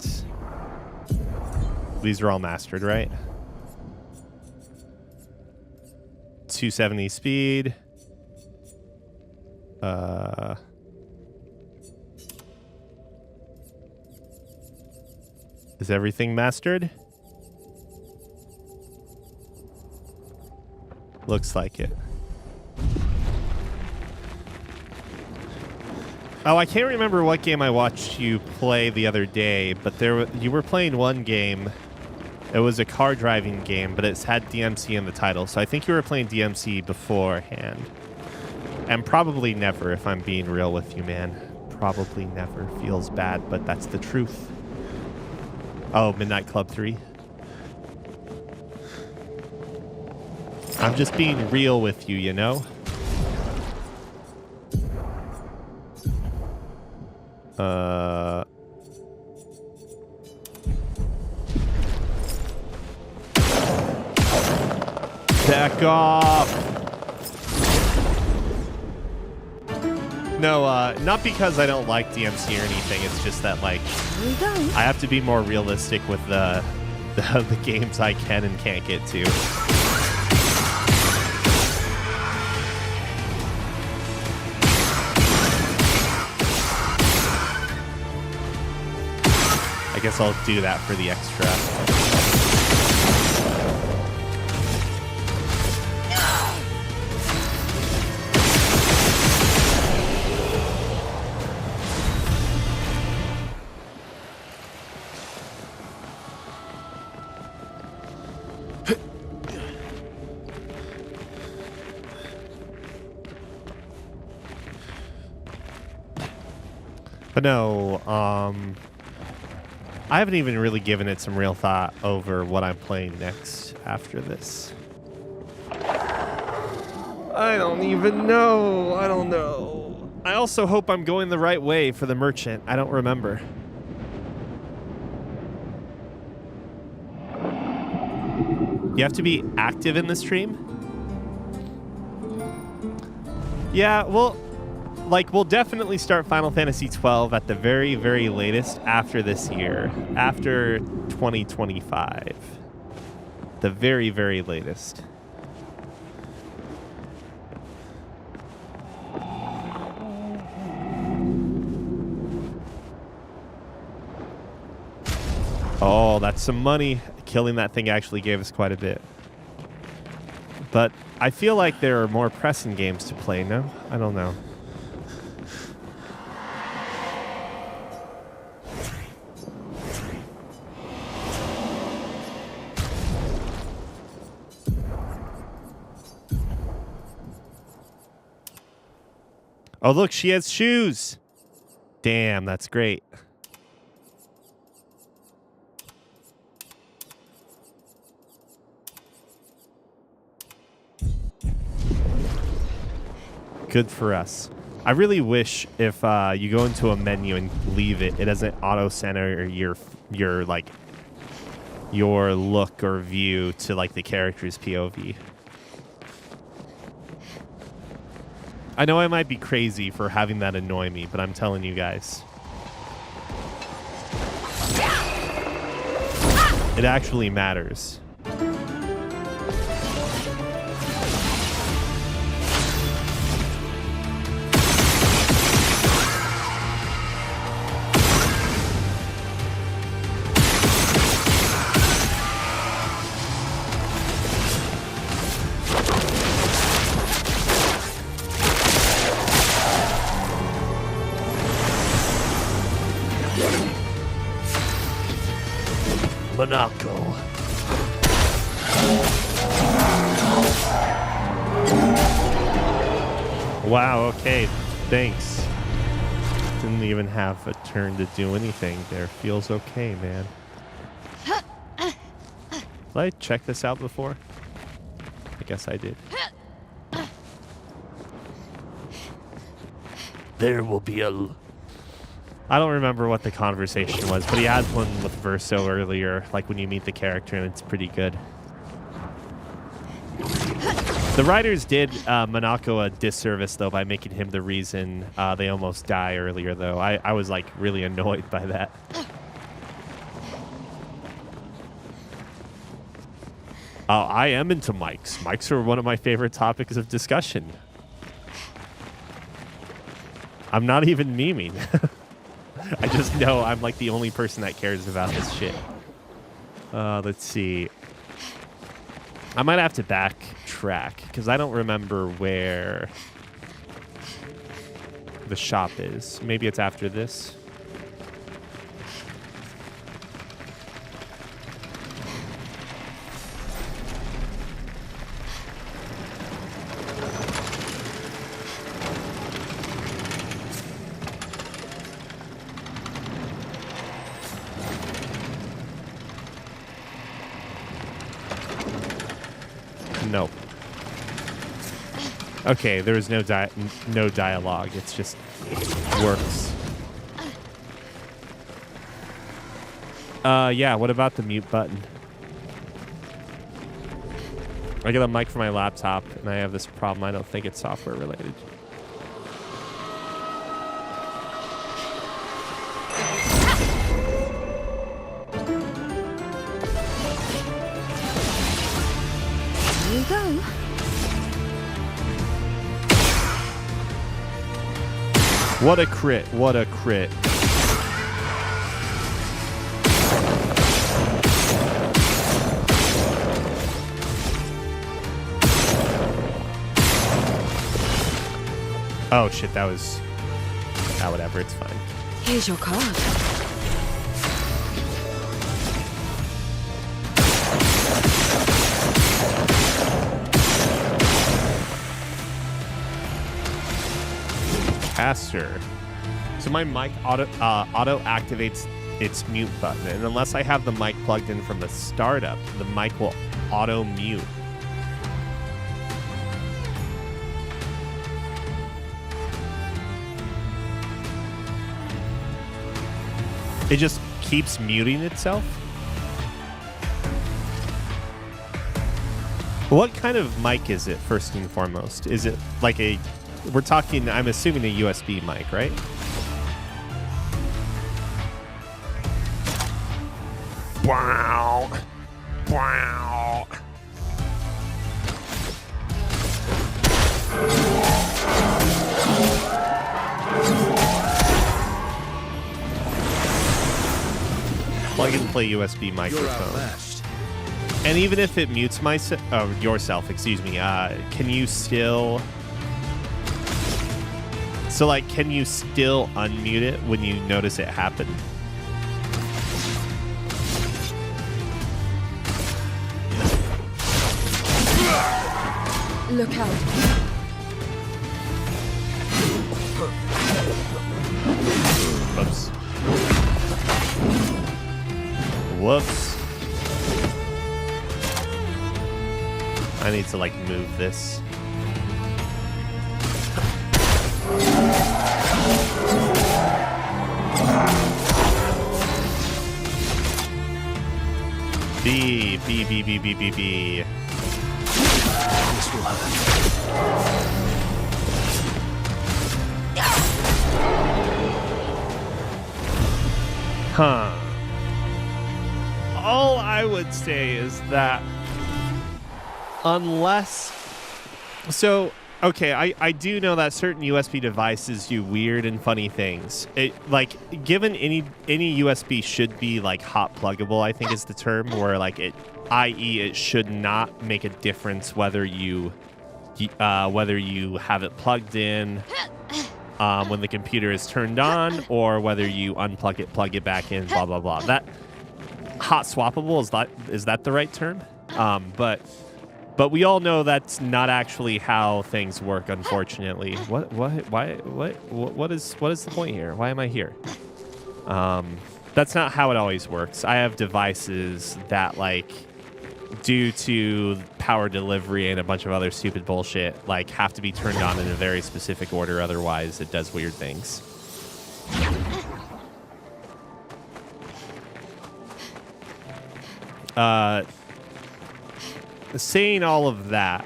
Speaker 1: These are all mastered, right? 270 speed. Is everything mastered? Looks like it. Oh, I can't remember what game I watched you play the other day, but you were playing one game. It was a car driving game, but it's had DMC in the title, so I think you were playing DMC beforehand. And probably never, if I'm being real with you, man. Probably never. Feels bad, but that's the truth. Oh, Midnight Club 3. I'm just being real with you, you know? Back off! No, not because I don't like DMC or anything. It's just that, like, I have to be more realistic with the games I can and can't get to. I guess I'll do that for the extra. But no, I haven't even really given it some real thought over what I'm playing next after this. I don't even know. I don't know. I also hope I'm going the right way for the merchant. I don't remember. You have to be active in the stream? Yeah, well, like, we'll definitely start Final Fantasy XII at the very, very latest after this year, after 2025. The very, very latest. Oh, that's some money. Killing that thing actually gave us quite a bit. But I feel like there are more pressing games to play, no? I don't know. Oh, look, she has shoes. Damn, that's great. Good for us. I really wish if you go into a menu and leave it, it doesn't auto center your like your look or view to like the character's POV. I know I might be crazy for having that annoy me, but I'm telling you guys. It actually matters.
Speaker 6: Monaco.
Speaker 1: Wow, okay. Thanks. Didn't even have a turn to do anything there. Feels okay, man. Did I check this out before? I guess I did.
Speaker 6: There will be a...
Speaker 1: I don't remember what the conversation was, but he had one with Verso earlier, like when you meet the character, and it's pretty good. The writers did Monaco a disservice, though, by making him the reason they almost die earlier, though. I was, like, really annoyed by that. I am into mics. Mics are one of my favorite topics of discussion. I'm not even memeing. I just know I'm like the only person that cares about this shit. Let's see. I might have to backtrack because I don't remember where the shop is. Maybe it's after this. No. Okay, there was no dialogue. It's just works. Yeah, what about the mute button? I get a mic for my laptop, and I have this problem. I don't think it's software related.
Speaker 8: Here you go.
Speaker 1: What a crit. What a crit. Oh shit, that was... whatever, it's fine.
Speaker 8: Here's your card.
Speaker 1: Caster. So my mic auto activates its mute button, and unless I have the mic plugged in from the startup, the mic will auto mute. It just keeps muting itself. What kind of mic is it, first and foremost? Is it like a... We're talking, I'm assuming a USB mic, right? Wow. Wow. plug-and-play USB microphone. And even if it mutes yourself, excuse me, can you still... So, like, can you still unmute it when you notice it happen?
Speaker 8: Look out.
Speaker 1: Whoops. Whoops. I need to, like, move this. B.
Speaker 2: This will hurt.
Speaker 1: Huh. All I would say is that unless... So, okay, I do know that certain USB devices do weird and funny things. Like, given any USB should be, like, hot pluggable, I think is the term, where, like, i.e. it should not make a difference whether you have it plugged in when the computer is turned on, or whether you unplug it, plug it back in, blah, blah, blah. That hot swappable, is that the right term? But we all know that's not actually how things work, unfortunately. What is the point here? Why am I here? That's not how it always works. I have devices that, like, due to power delivery and a bunch of other stupid bullshit, like, have to be turned on in a very specific order, otherwise it does weird things. Saying all of that,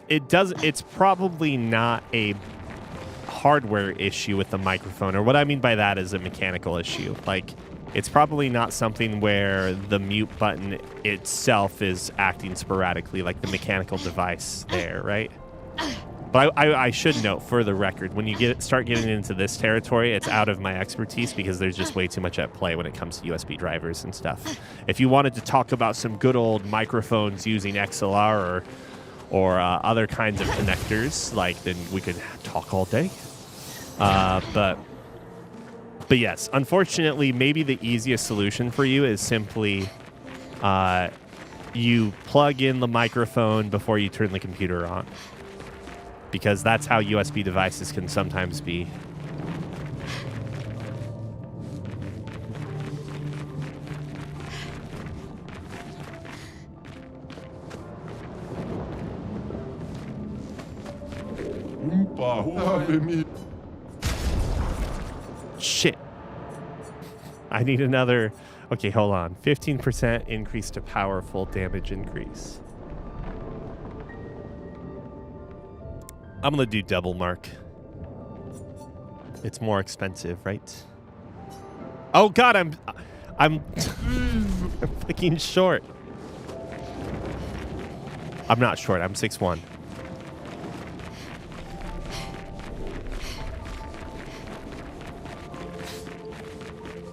Speaker 1: it's probably not a hardware issue with the microphone, or what I mean by that is a mechanical issue. Like, it's probably not something where the mute button itself is acting sporadically, like the mechanical device there, right? But I should note, for the record, when you start getting into this territory, it's out of my expertise because there's just way too much at play when it comes to USB drivers and stuff. If you wanted to talk about some good old microphones using XLR or other kinds of connectors, like, then we could talk all day. But yes, unfortunately, maybe the easiest solution for you is simply you plug in the microphone before you turn the computer on. Because that's how USB devices can sometimes be. Shit. I need another... Okay, hold on. 15% increase to powerful damage increase. I'm going to do double mark. It's more expensive, right? Oh, God, I'm fucking short. I'm not short. I'm 6'1".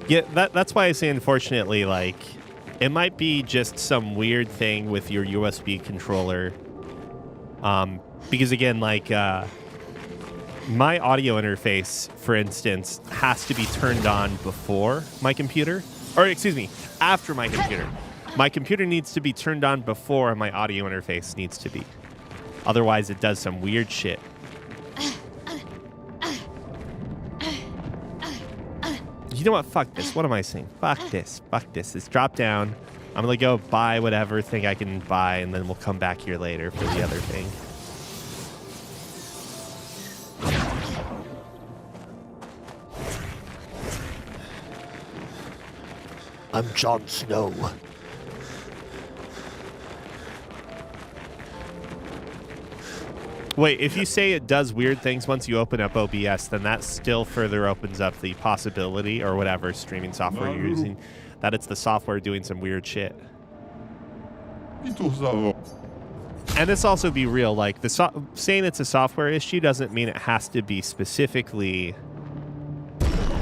Speaker 1: Yeah, that's why I say, unfortunately, like, it might be just some weird thing with your USB controller. Because, again, like, my audio interface, for instance, has to be turned on before my computer. Or, excuse me, after my computer. My computer needs to be turned on before my audio interface needs to be. Otherwise, it does some weird shit. You know what? Fuck this. What am I saying? Fuck this. Fuck this. Let's drop down. I'm going to go buy whatever thing I can buy, and then we'll come back here later for the other thing.
Speaker 6: I'm Jon Snow.
Speaker 1: Wait, if you say it does weird things once you open up OBS, then that still further opens up the possibility, or whatever streaming software you're using, that it's the software doing some weird shit. And let's also be real, like, saying it's a software issue doesn't mean it has to be specifically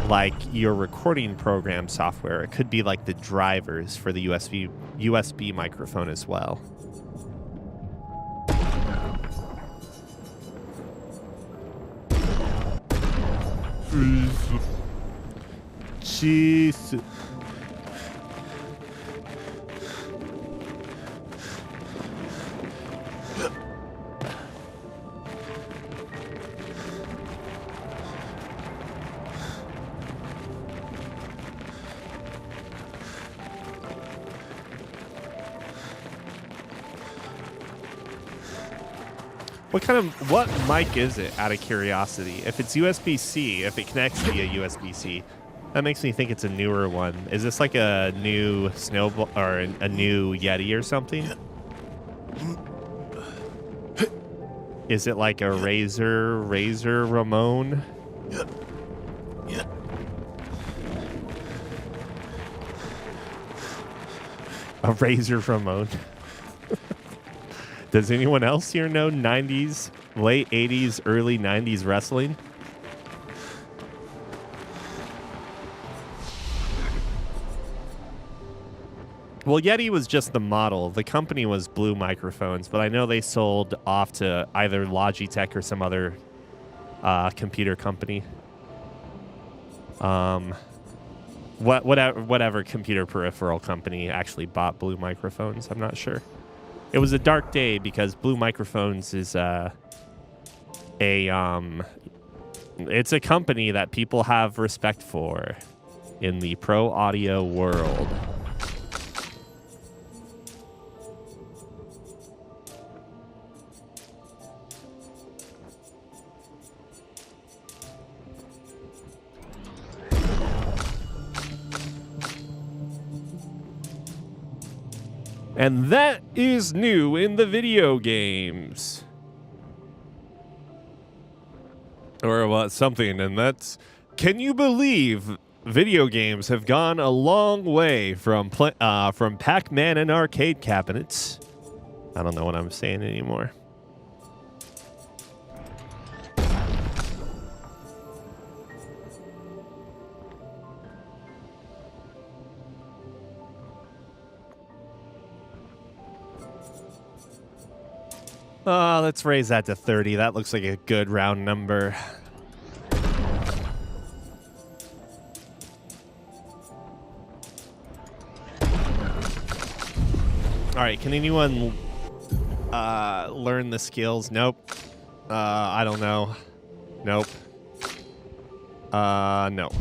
Speaker 1: like your recording program software. It could be like the drivers for the USB microphone as well. Jeez. What mic is it, out of curiosity? If it's USB-C, if it connects via USB-C, that makes me think it's a newer one. Is this like a new Snowball or a new Yeti or something? Is it like a Razer Ramon? A Razer Ramon. Does anyone else here know 90s, late 80s, early 90s wrestling? Well, Yeti was just the model. The company was Blue Microphones, but I know they sold off to either Logitech or some other computer company. Whatever computer peripheral company actually bought Blue Microphones, I'm not sure. It was a dark day because Blue Microphones is it's a company that people have respect for in the pro audio world. And that is new in the video games. Or what, something, and that's... Can you believe video games have gone a long way from Pac-Man and arcade cabinets? I don't know what I'm saying anymore. Let's raise that to 30. That looks like a good round number. All right, can anyone learn the skills? Nope. I don't know. Nope. No.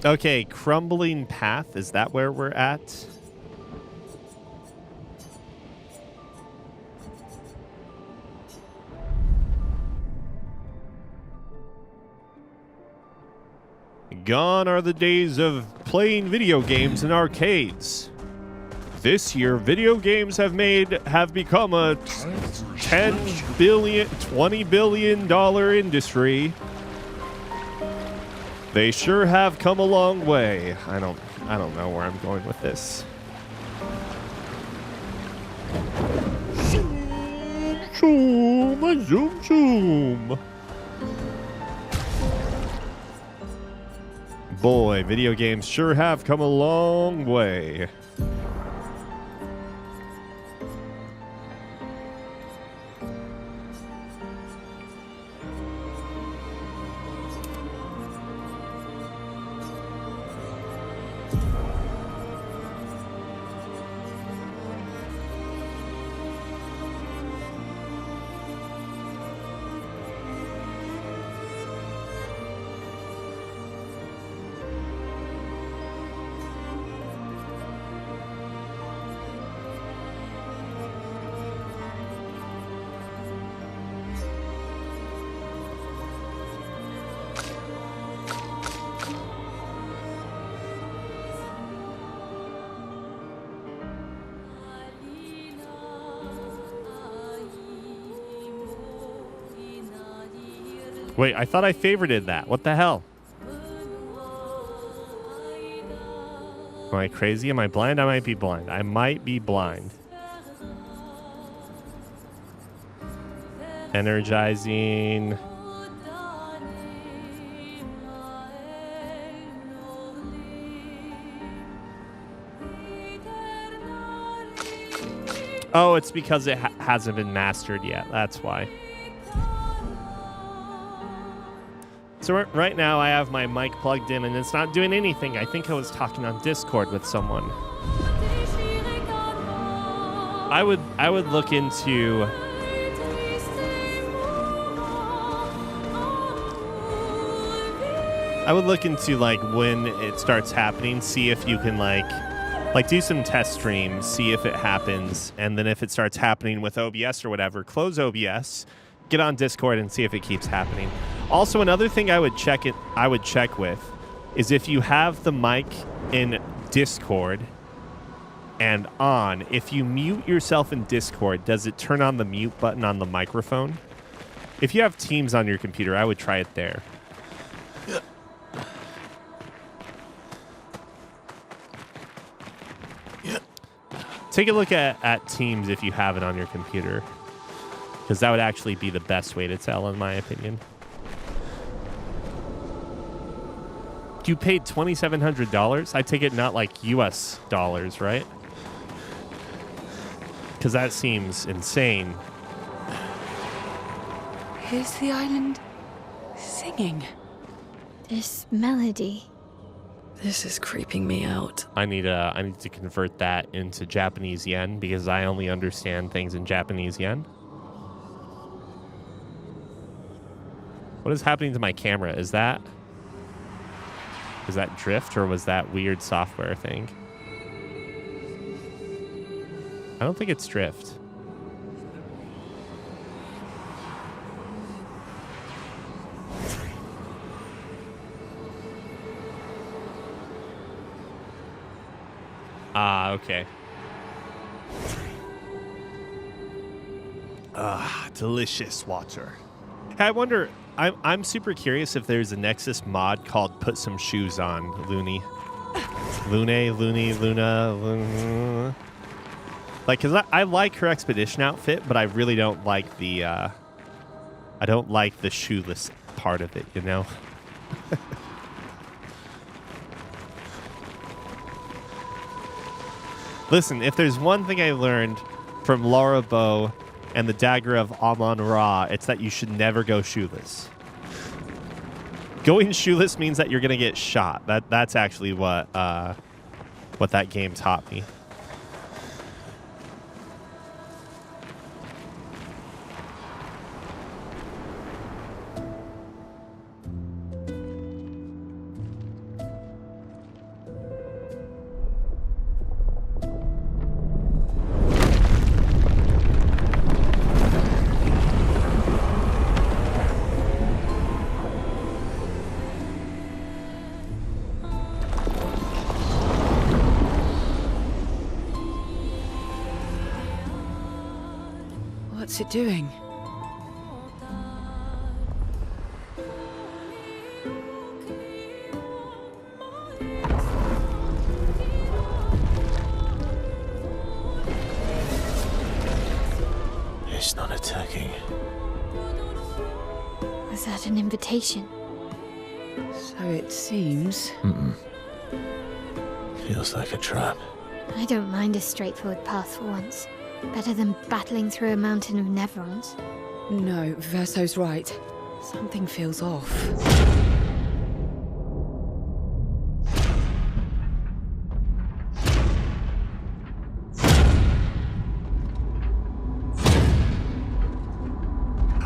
Speaker 1: Okay, crumbling path. Is that where we're at? Gone are the days of playing video games in arcades. This year, video games have become a $10 billion, $20 billion industry. They sure have come a long way. I don't know where I'm going with this. Zoom, zoom, zoom. Boy, video games sure have come a long way. Wait, I thought I favorited that. What the hell? Am I crazy? Am I blind? I might be blind. I might be blind. Energizing. Oh, it's because it hasn't been mastered yet. That's why. So right now I have my mic plugged in and it's not doing anything. I think I was talking on Discord with someone. I would look into like when it starts happening, see if you can like do some test streams, see if it happens, and then if it starts happening with OBS or whatever, close OBS, get on Discord and see if it keeps happening. Also, another thing I would check with is if you have the mic in Discord and on, if you mute yourself in Discord, does it turn on the mute button on the microphone? If you have Teams on your computer, I would try it there. Take a look at Teams if you have it on your computer, because that would actually be the best way to tell, in my opinion. You paid $2,700? I take it not like US dollars, right? Because that seems insane.
Speaker 8: Here's the island singing.
Speaker 4: This melody.
Speaker 3: This is creeping me out.
Speaker 1: I need to convert that into Japanese yen because I only understand things in Japanese yen. What is happening to my camera? Is that drift or was that weird software thing? I don't think it's drift. Ah, okay. Ah, delicious water. Hey, I wonder, I'm super curious if there's a Nexus mod called Put Some Shoes On, Looney. Luna. Like, cause I like her expedition outfit, but I really don't like the, I don't like the shoeless part of it, you know? Listen, if there's one thing I learned from Laura Bow and the Dagger of Amon-Ra, it's that you should never go shoeless. Going shoeless means that you're gonna get shot. That's actually what that game taught me.
Speaker 8: What's it doing?
Speaker 2: It's not attacking.
Speaker 4: Was that an invitation?
Speaker 8: So it seems.
Speaker 2: Feels like a trap.
Speaker 4: I don't mind a straightforward path for once. Better than battling through a mountain of Nevrons.
Speaker 8: No, Verso's right. Something feels off.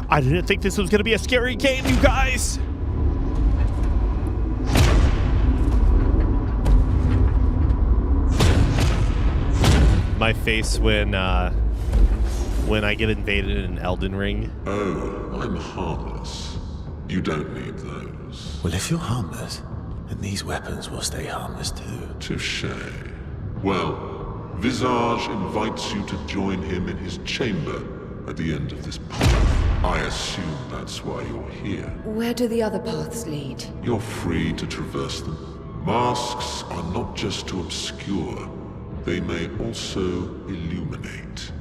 Speaker 1: I didn't think this was gonna be a scary game, you guys! My face when I get invaded in Elden Ring.
Speaker 9: Oh, I'm harmless. You don't need those.
Speaker 2: Well, if you're harmless, then these weapons will stay harmless too.
Speaker 9: Touché. Well, Visage invites you to join him in his chamber at the end of this path. I assume that's why you're here.
Speaker 8: Where do the other paths lead?
Speaker 9: You're free to traverse them. Masks are not just to obscure. They may also illuminate.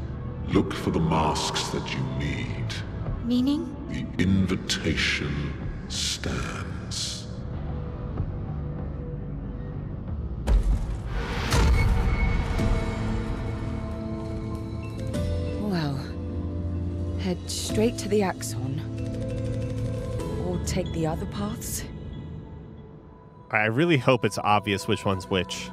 Speaker 9: Look for the masks that you need.
Speaker 4: Meaning?
Speaker 9: The invitation stands.
Speaker 8: straight to the Axon. Or take the other paths.
Speaker 1: I really hope it's obvious which one's which.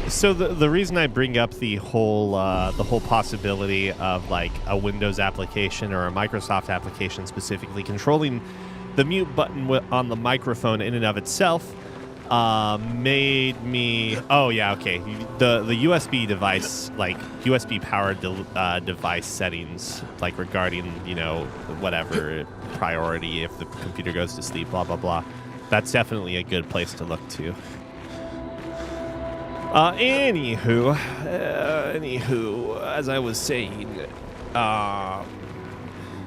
Speaker 1: So the reason I bring up the whole possibility of like a Windows application or a Microsoft application specifically controlling the mute button on the microphone in and of itself made me the USB device, like USB powered device settings, like regarding whatever priority if the computer goes to sleep, blah blah blah. That's definitely a good place to look to. Anywho, as I was saying,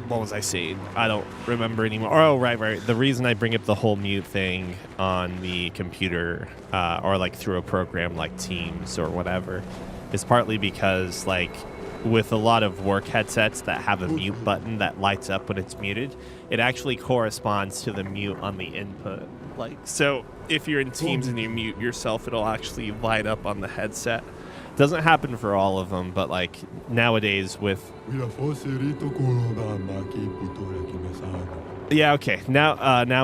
Speaker 1: what was I saying? I don't remember anymore. Oh, right. The reason I bring up the whole mute thing on the computer, or like through a program like Teams or whatever, is partly because like with a lot of work headsets that have a mute button that lights up when it's muted, it actually corresponds to the mute on the input. Like, so if you're in Teams and you mute yourself, it'll actually light up on the headset. Doesn't happen for all of them, but like nowadays with now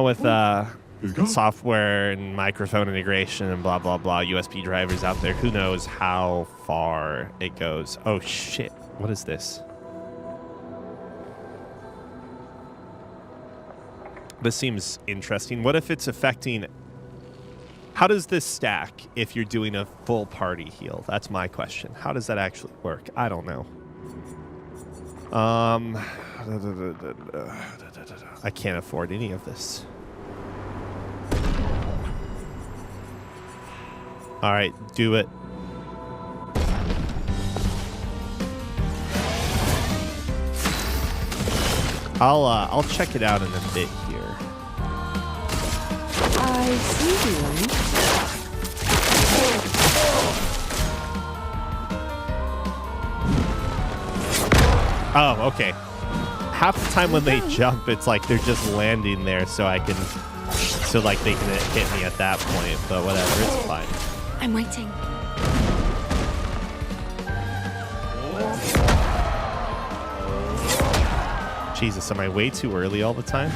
Speaker 1: with software and microphone integration and blah blah blah, USB drivers out there, who knows how far it goes. Oh shit, what is this? This seems interesting. What if it's affecting... How does this stack if you're doing a full party heal? That's my question. How does that actually work? I don't know. I can't afford any of this. All right, do it. I'll check it out in a bit here.
Speaker 8: I see you.
Speaker 1: Oh, okay. Half the time when they jump, it's like they're just landing there, so like they can hit me at that point. But whatever, it's fine.
Speaker 4: I'm waiting.
Speaker 1: Jesus, am I way too early all the time?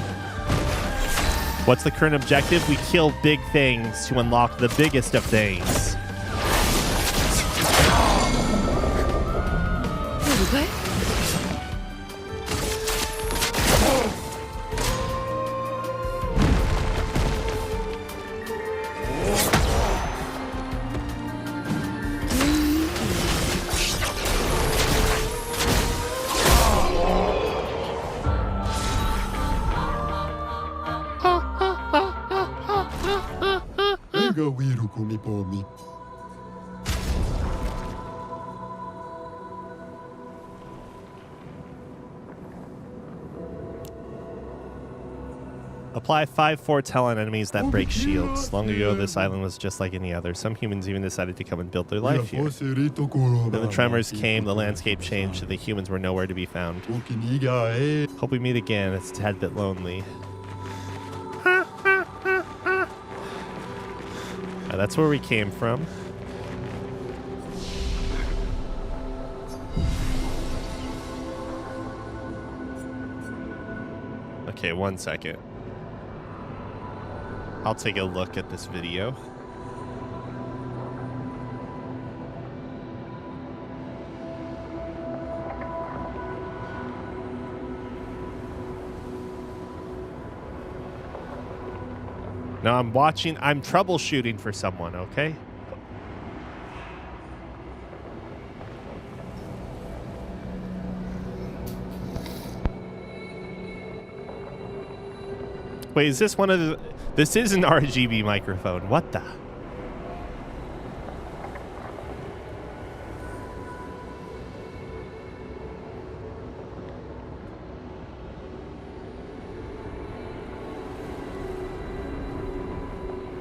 Speaker 1: What's the current objective? We kill big things to unlock the biggest of things.
Speaker 8: What?
Speaker 1: Apply 5 foretell on enemies that break shields. Long ago, this island was just like any other. Some humans even decided to come and build their life here. Then the tremors came, the landscape changed, and the humans were nowhere to be found. Hope we meet again. It's a tad bit lonely. That's where we came from. Okay, 1 second. I'll take a look at this video. Now I'm troubleshooting for someone, okay? Wait, is this one of the... This is an RGB microphone. What the...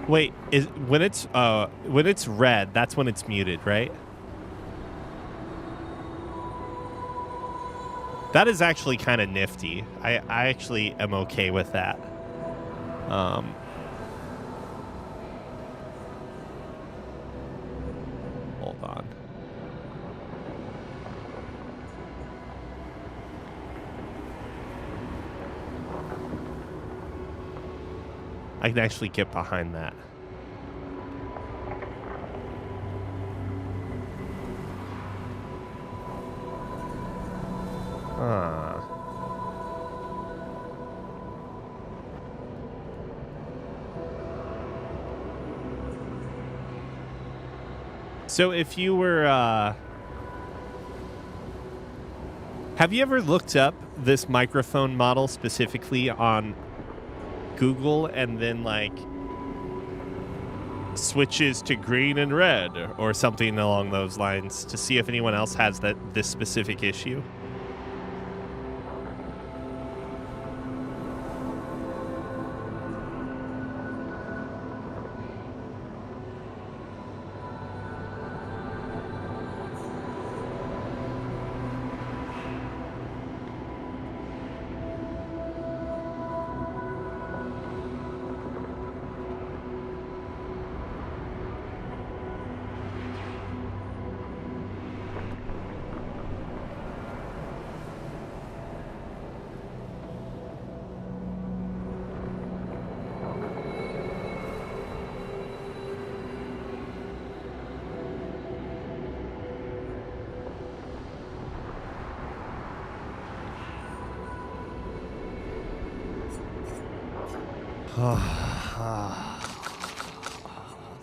Speaker 1: Wait, when it's red, that's when it's muted, right? That is actually kind of nifty. I actually am okay with that. Hold on. I can actually get behind that. So if you were, have you ever looked up this microphone model specifically on Google and then like switches to green and red or something along those lines to see if anyone else has this specific issue?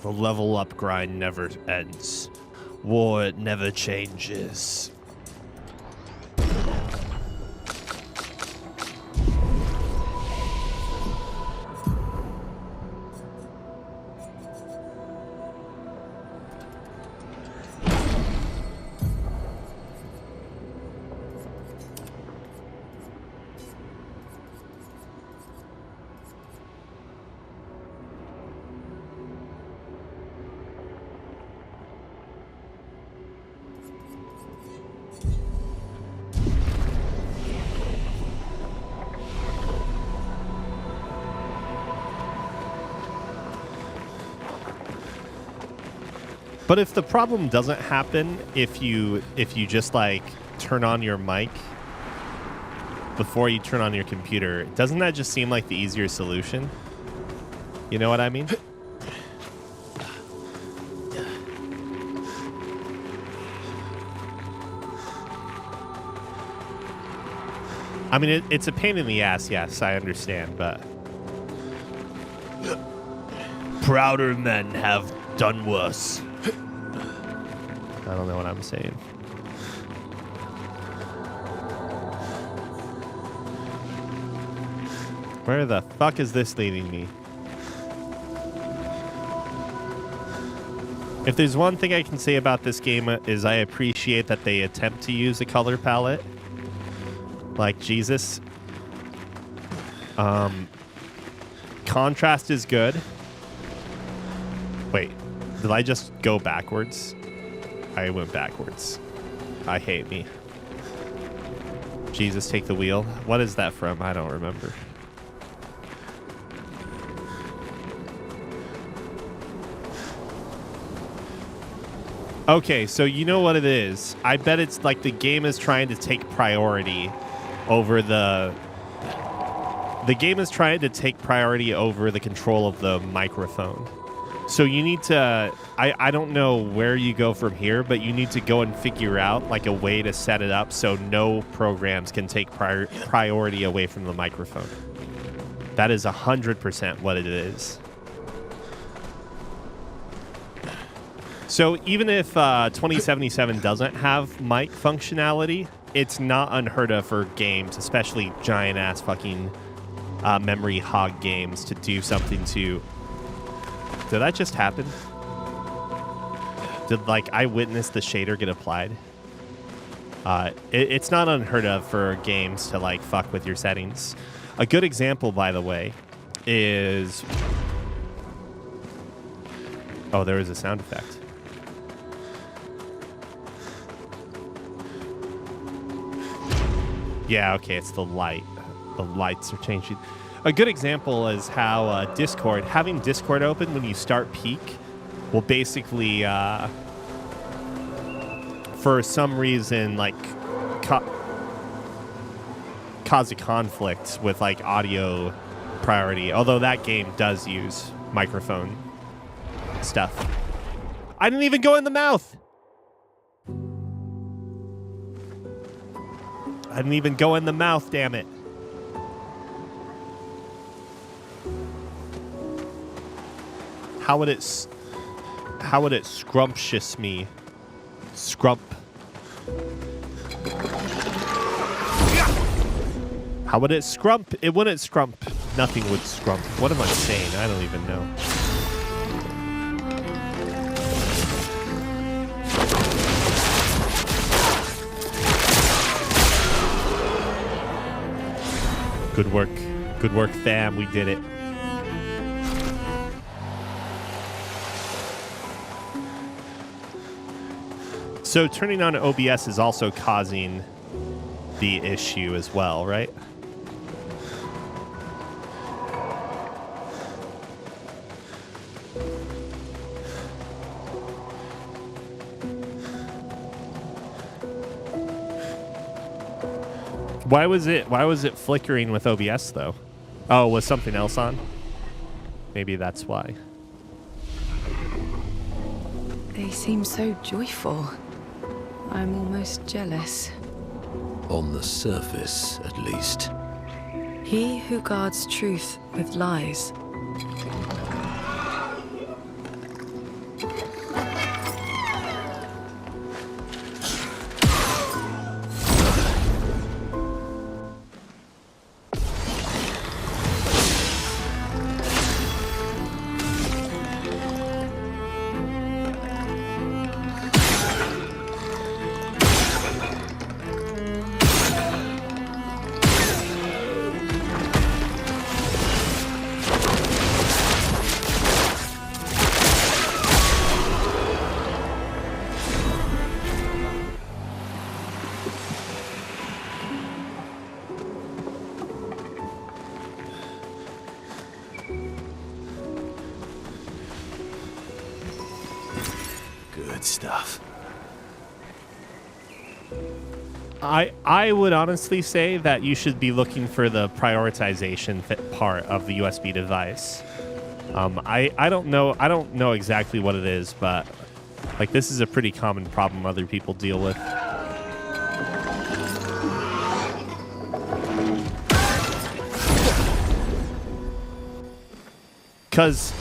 Speaker 1: The level up grind never ends. War, it never changes. But if the problem doesn't happen, if you just like turn on your mic before you turn on your computer, doesn't that just seem like the easier solution? You know what I mean? I mean, it's a pain in the ass, yes, I understand, but prouder men have done worse. I don't know what I'm saying. Where the fuck is this leading me? If there's one thing I can say about this game is I appreciate that they attempt to use a color palette. Like Jesus. Contrast is good. Wait, did I just go backwards? I went backwards. I hate me. Jesus, take the wheel. What is that from? I don't remember. Okay, so you know what it is. I bet it's like the game is trying to take priority over the game is trying to take priority over the control of the microphone. So you need to, I don't know where you go from here, but you need to go and figure out like a way to set it up so no programs can take priority away from the microphone. That is 100% what it is. So even if 2077 doesn't have mic functionality, it's not unheard of for games, especially giant-ass fucking memory hog games, to do something to... Did that just happen? Did, like, I witness the shader get applied? It's not unheard of for games to, like, fuck with your settings. A good example, by the way, is... Oh, there is a sound effect. Yeah, okay, it's the light. The lights are changing. A good example is how Discord, having Discord open when you start peak, will basically, for some reason, like, cause a conflict with, like, audio priority. Although that game does use microphone stuff. I didn't even go in the mouth! I didn't even go in the mouth, damn it. How would it scrumptious me? Scrump. How would it scrump? It wouldn't scrump. Nothing would scrump. What am I saying? I don't even know. Good work. Good work, fam. We did it. So turning on OBS is also causing the issue as well, right? Why was it flickering with OBS though? Oh, was something else on? Maybe that's why.
Speaker 8: They seem so joyful. I'm almost jealous.
Speaker 7: On the surface, at least.
Speaker 8: He who guards truth with lies.
Speaker 2: Good stuff.
Speaker 1: I would honestly say that you should be looking for the prioritization part of the USB device. I don't know exactly what it is, but like this is a pretty common problem other people deal with. Because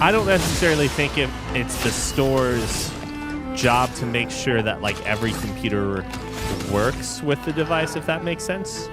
Speaker 1: I don't necessarily think it's the store's job to make sure that like every computer works with the device, if that makes sense.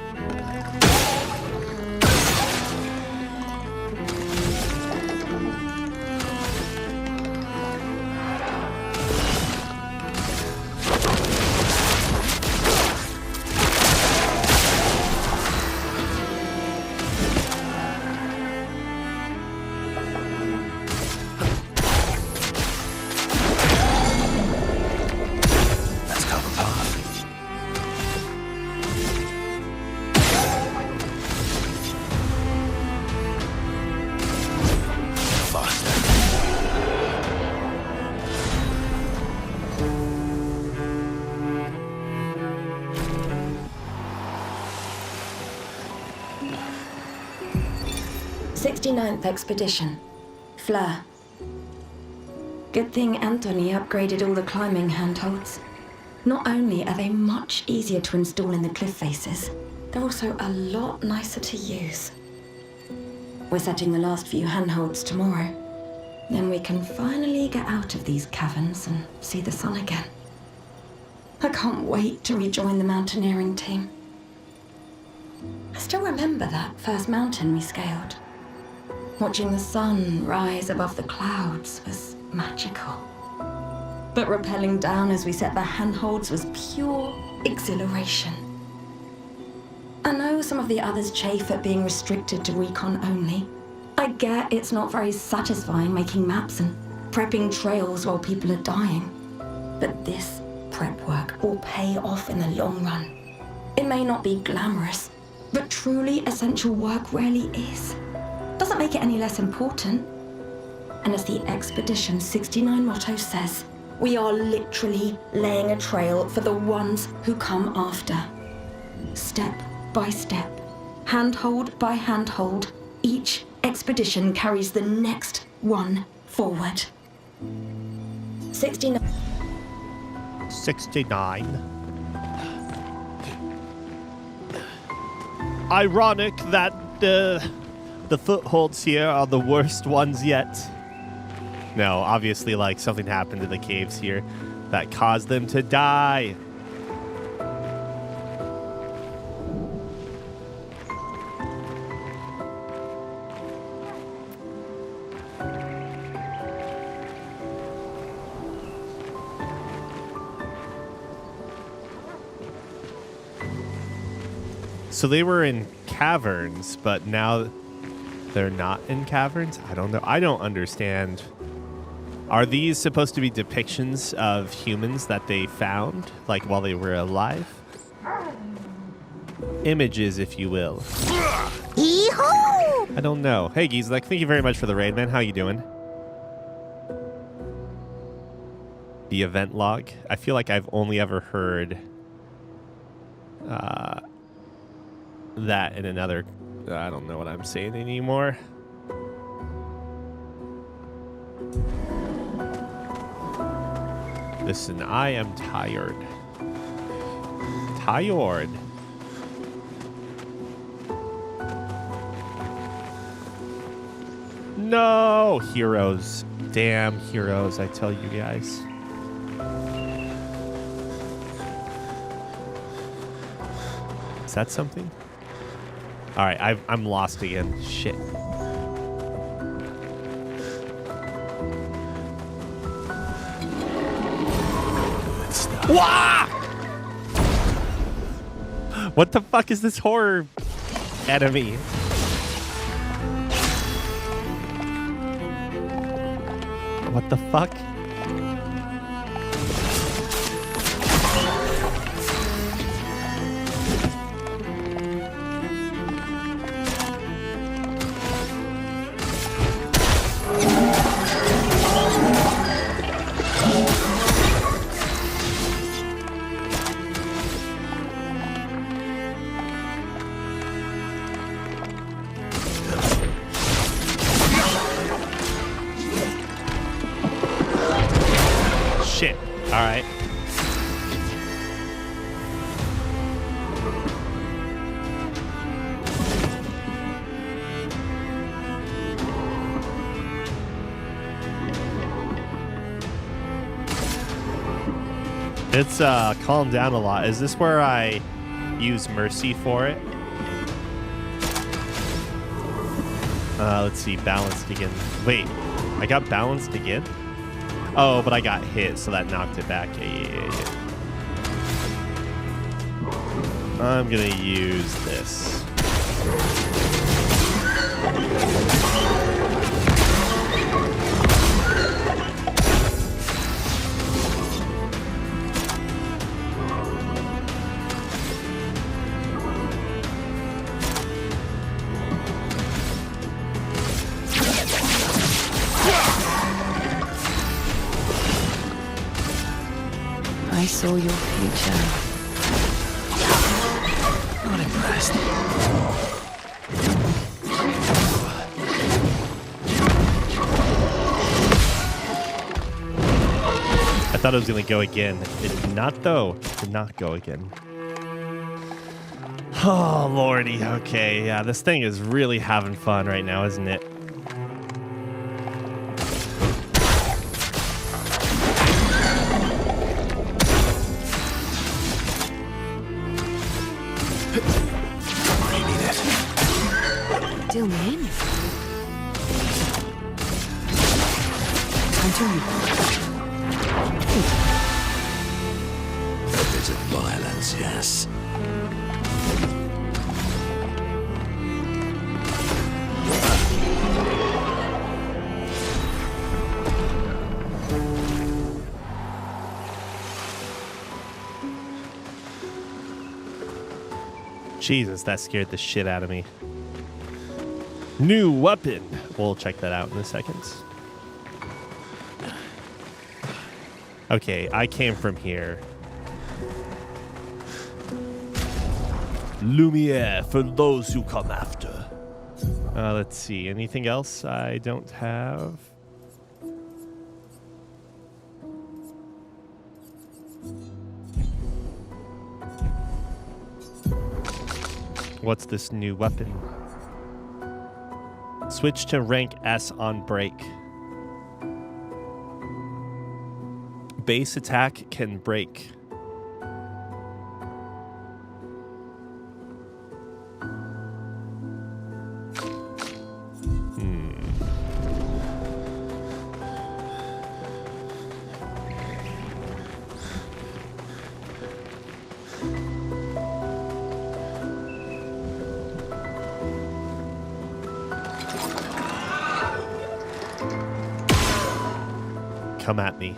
Speaker 2: Faster.
Speaker 10: 69th Expedition. Fleur. Good thing Anthony upgraded all the climbing handholds. Not only are they much easier to install in the cliff faces, they're also a lot nicer to use. We're setting the last few handholds tomorrow. Then we can finally get out of these caverns and see the sun again. I can't wait to rejoin the mountaineering team. I still remember that first mountain we scaled. Watching the sun rise above the clouds was magical. But rappelling down as we set the handholds was pure exhilaration. I know some of the others chafe at being restricted to recon only. I get it's not very satisfying making maps and prepping trails while people are dying. But this prep work will pay off in the long run. It may not be glamorous, but truly essential work rarely is. Doesn't make it any less important. And as the Expedition 69 motto says, we are literally laying a trail for the ones who come after. Step by step, handhold by handhold, each expedition carries the next one forward. 69.
Speaker 1: 69. Ironic that the footholds here are the worst ones yet. No, obviously, like, something happened to the caves here that caused them to die. So they were in caverns, but now they're not in caverns? I don't know. I don't understand. Are these supposed to be depictions of humans that they found, like, while they were alive? Images, if you will. I don't know. Hey, Gizlek, thank you very much for the raid, man. How you doing? The event log. I feel like I've only ever heard that in another... I don't know what I'm saying anymore. Listen, I am tired. Tired. No! Heroes. Damn heroes, I tell you guys. Is that something? Alright, I'm lost again. Shit. Wah! What the fuck is this horror enemy? What the fuck? Shit. All right. It's calmed down a lot. Is this where I use mercy for it? Let's see. Balanced again. Wait, I got balanced again? Oh, but I got hit, so that knocked it back. Yeah. I'm gonna use this.
Speaker 8: I saw your future.
Speaker 2: Not impressed.
Speaker 1: I thought it was gonna go again. It did not, though. It did not go again. Oh, lordy. Okay, yeah, this thing is really having fun right now, isn't it?
Speaker 3: Still in. Time to
Speaker 7: A bit of violence, yes.
Speaker 1: Jesus, that scared the shit out of me. New weapon. We'll check that out in a second. Okay, I came from here. Lumiere for those who come after. Let's see. Anything else I don't have? What's this new weapon? Switch to rank S on break. Base attack can break. Come at me.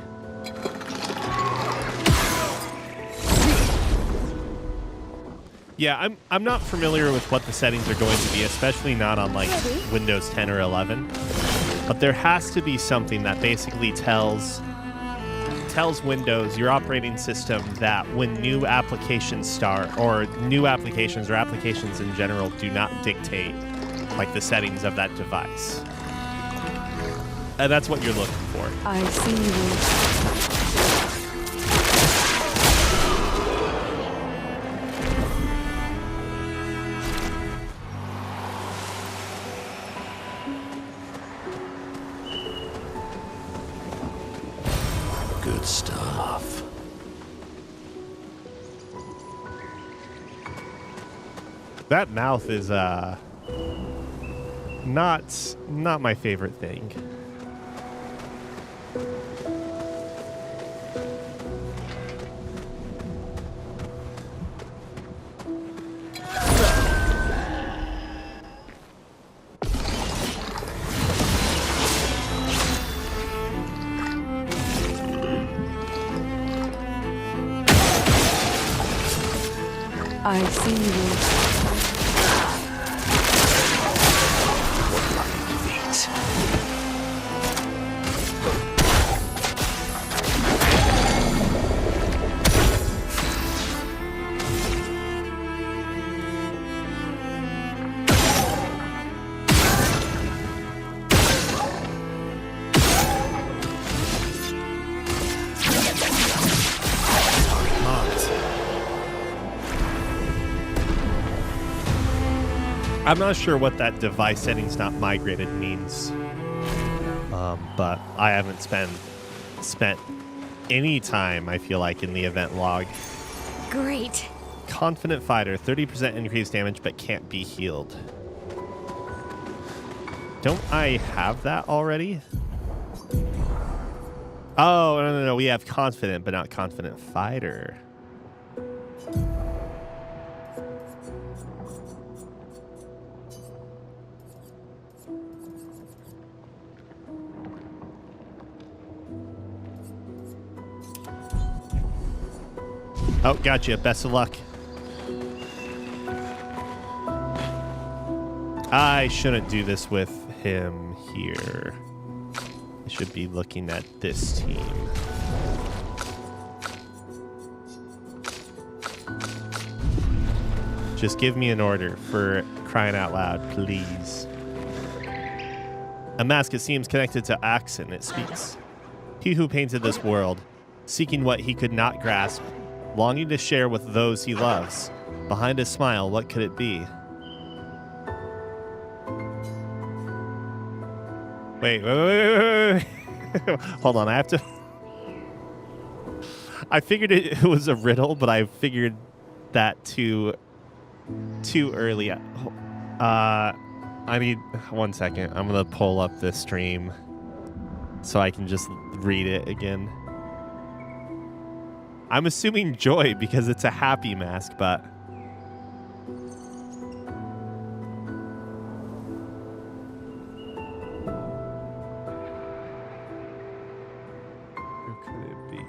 Speaker 1: Yeah, I'm not familiar with what the settings are going to be, especially not on like Windows 10 or 11. But there has to be something that basically tells Windows, your operating system, that when new applications start, or new applications or applications in general do not dictate like the settings of that device. And that's what you're looking for.
Speaker 8: I see you.
Speaker 7: Good stuff.
Speaker 1: That mouth is not my favorite thing.
Speaker 8: I see you.
Speaker 1: I'm not sure what that device settings not migrated means, but I haven't spent any time, I feel like, in the event log.
Speaker 4: Great.
Speaker 1: Confident fighter, 30% increased damage, but can't be healed. Don't I have that already? Oh, no, we have confident, but not confident fighter. Oh, gotcha. Best of luck. I shouldn't do this with him here. I should be looking at this team. Just give me an order, for crying out loud, please. A mask, it seems, connected to Axon. It speaks. He who painted this world, seeking what he could not grasp, longing to share with those he loves. Behind his smile, what could it be? Wait. Hold on, I have to... I figured it was a riddle, but I figured that too early. I need 1 second. I'm going to pull up this stream so I can just read it again. I'm assuming joy because it's a happy mask, but... Who could it be?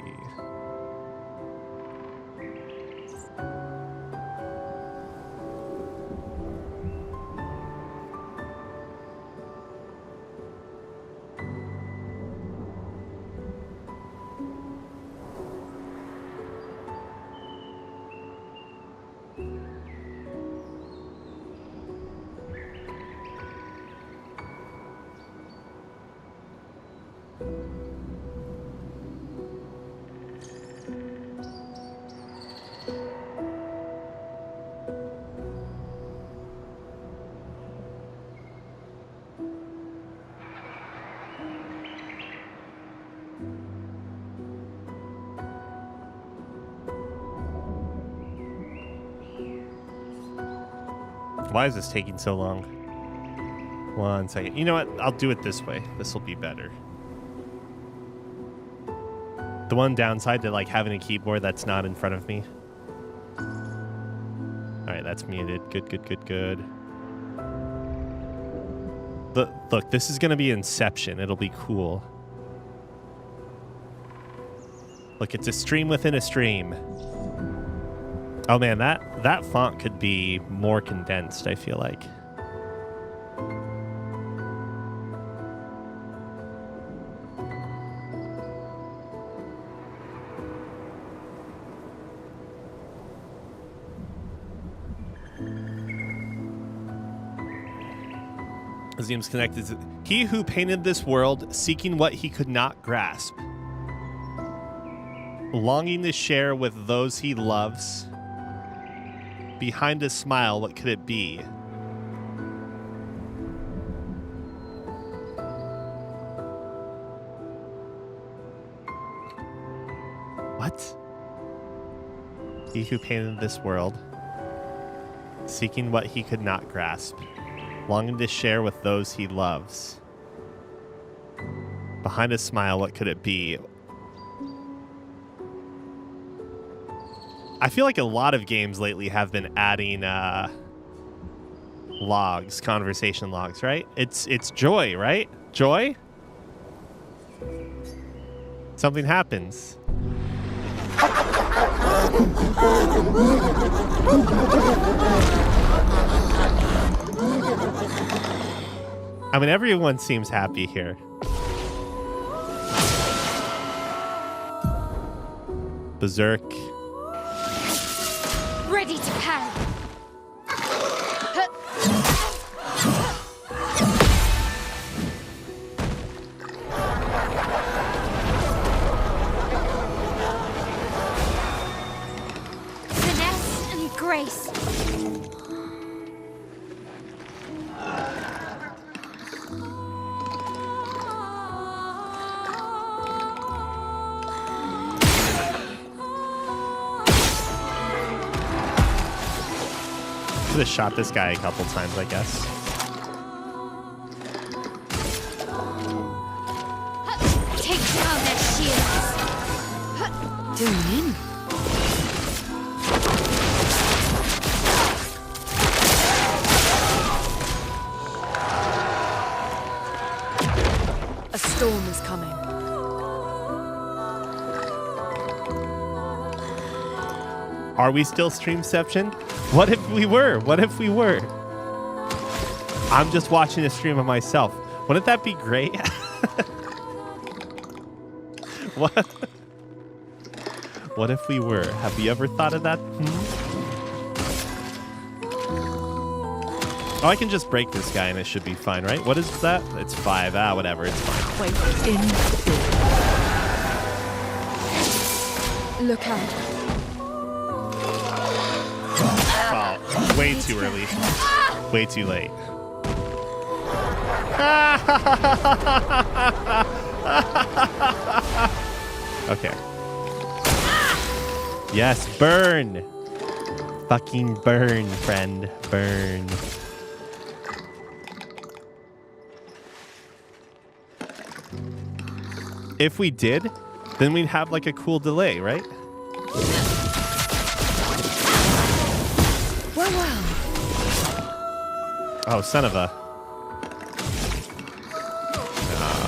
Speaker 1: Why is this taking so long? 1 second. You know what? I'll do it this way. This will be better. The one downside to like having a keyboard that's not in front of me. All right, that's muted. Good, good, good, good. Look, this is gonna be Inception. It'll be cool. Look, it's a stream within a stream. Oh man, that font could be more condensed, I feel like. Azim's connected to he who painted this world, seeking what he could not grasp. Longing to share with those he loves. Behind a smile, what could it be? What? He who painted this world, seeking what he could not grasp. Longing to share with those he loves. Behind a smile, what could it be? I feel like a lot of games lately have been adding logs, conversation logs, right? It's joy, right? Joy? Something happens. I mean, everyone seems happy here. Berserk.
Speaker 4: Ready to parry. Finesse and grace.
Speaker 1: Could have shot this guy a couple times, I guess.
Speaker 4: Take down their shields.
Speaker 3: Doing in. A storm is coming.
Speaker 1: Are we still Streamception? What if we were? What if we were? I'm just watching a stream of myself. Wouldn't that be great? What if we were? Have you ever thought of that? Oh, I can just break this guy and it should be fine, right? What is that? It's 5. Ah, whatever. It's fine.
Speaker 3: Wait, in. Look out.
Speaker 1: Oh, way too early. Way too late. Okay. Yes, burn. Fucking burn, friend. Burn. If we did, then we'd have like a cool delay, right?
Speaker 3: Well.
Speaker 1: Oh, son of a...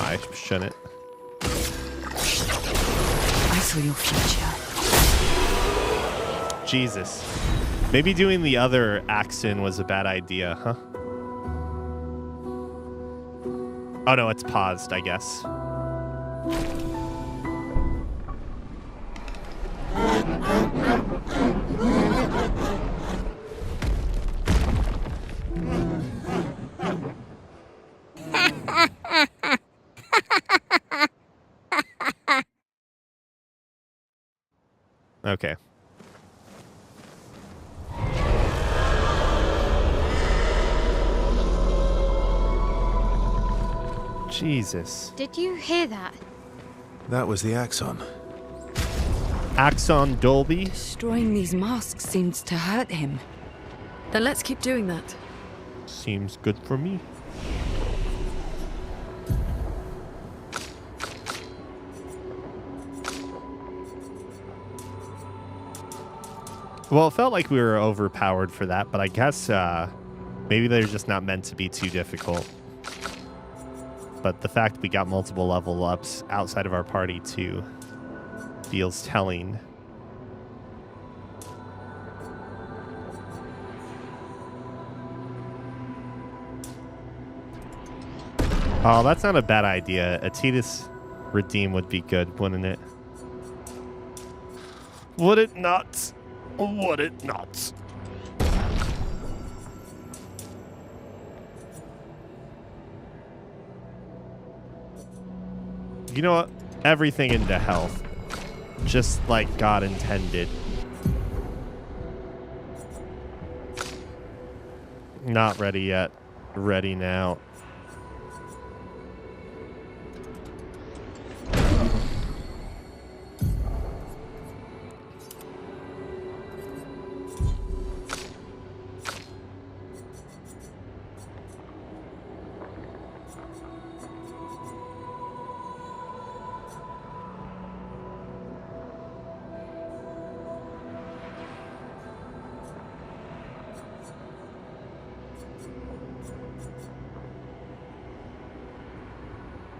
Speaker 1: I shouldn't.
Speaker 3: I saw your future.
Speaker 1: Jesus. Maybe doing the other accent was a bad idea, huh? Oh no, it's paused, I guess. Okay. Jesus.
Speaker 4: Did you hear that?
Speaker 2: That was the Axon.
Speaker 1: Axon Dolby?
Speaker 8: Destroying these masks seems to hurt him.
Speaker 3: Then let's keep doing that.
Speaker 1: Seems good for me. Well, it felt like we were overpowered for that, but I guess maybe they're just not meant to be too difficult. But the fact we got multiple level ups outside of our party too feels telling. Oh, that's not a bad idea. A Tidus Redeem would be good, wouldn't it? Would it not? Would it not? You know what? Everything into health. Just like God intended. Not ready yet. Ready now.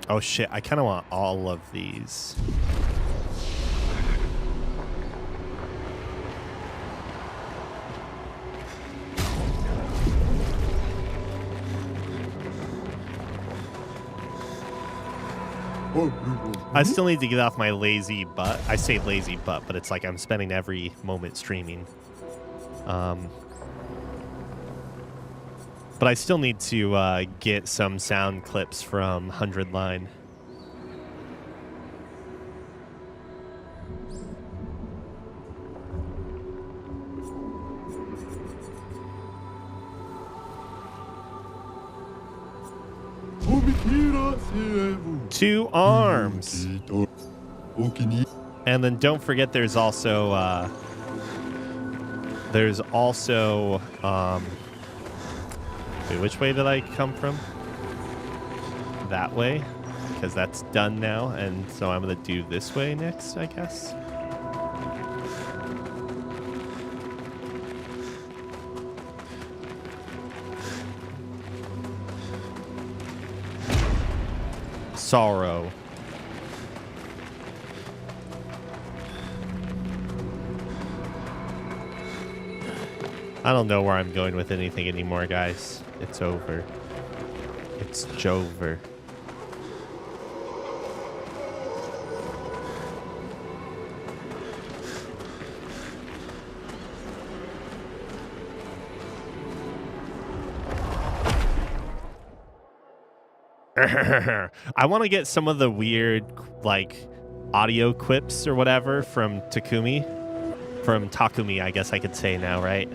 Speaker 1: Oh shit, I kind of want all of these. I still need to get off my lazy butt. I say lazy butt, but it's like I'm spending every moment streaming. But I still need to get some sound clips from 100 Line. Two arms. And then don't forget there's also wait, which way did I come from? That way, because that's done now, and so I'm going to do this way next, I guess. Sorrow. I don't know where I'm going with anything anymore, guys. It's over. It's Jover. I want to get some of the weird, like, audio quips or whatever from Takumi. From Takumi, I guess I could say now, right?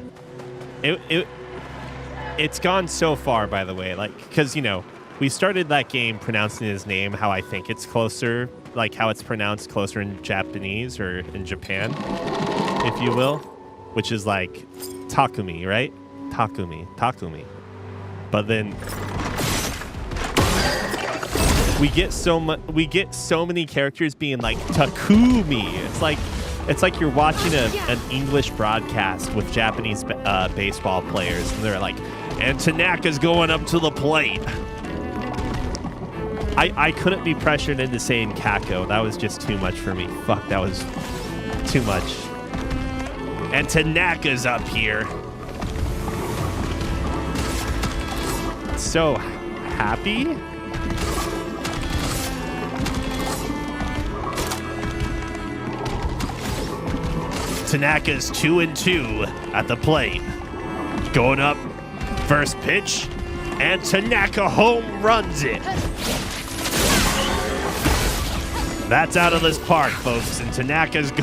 Speaker 1: It's gone so far, by the way, like, because, you know, we started that game pronouncing his name how I think it's closer, like how it's pronounced closer in Japanese or in Japan, if you will, which is like Takumi, right? Takumi. But then we get so many characters being like Takumi. It's like you're watching an English broadcast with Japanese baseball players, and they're like, and Tanaka's going up to the plate. I couldn't be pressured into saying Kako. That was just too much for me. Fuck, that was too much. And Tanaka's up here. So happy. Tanaka's 2-2 at the plate. Going up, first pitch, and Tanaka home runs it. That's out of this park, folks, and Tanaka's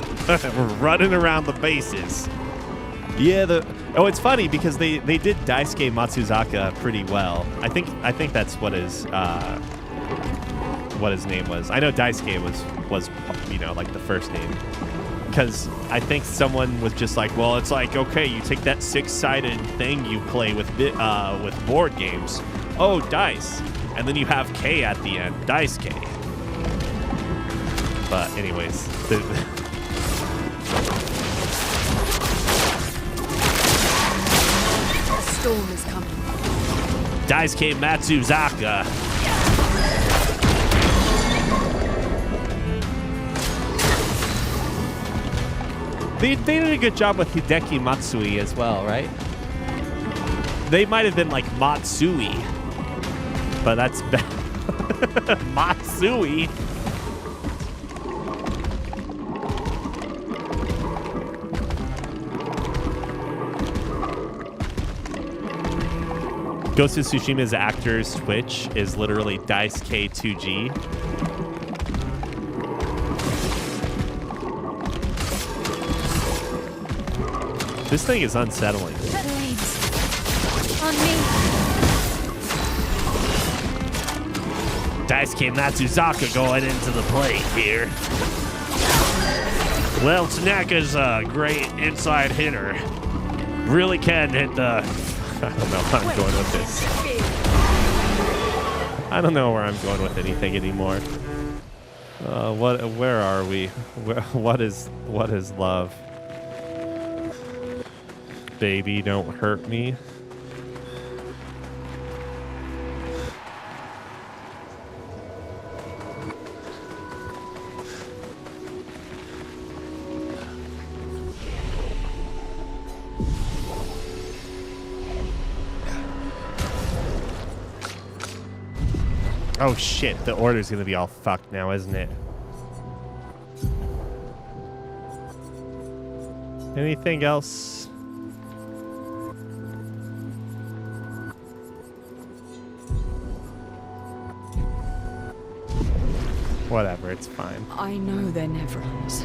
Speaker 1: running around the bases. Yeah, it's funny because they did Daisuke Matsuzaka pretty well. I think that's what his name was. I know Daisuke was like the first name. Because I think someone was just like, well, it's like, okay, you take that 6-sided thing you play with board games. Oh, dice. And then you have K at the end. Dice K. But anyways.
Speaker 3: A storm is coming.
Speaker 1: Daisuke Matsuzaka. They did a good job with Hideki Matsui as well, right? They might have been like Matsui, but that's bad. Matsui. Ghost of Tsushima's actor's Twitch is literally Daisuke2G. This thing is unsettling.
Speaker 4: Blades. On me.
Speaker 1: Daisuke Matsuzaka going into the plate here. Well, Tanaka's a great inside hitter. Really can hit the... I don't know where I'm going with this. I don't know where I'm going with anything anymore. Where are we? What is love? Baby, don't hurt me. Oh shit, the order's gonna be all fucked now, isn't it? Anything else? Whatever, it's fine.
Speaker 8: I know they're Nevrons,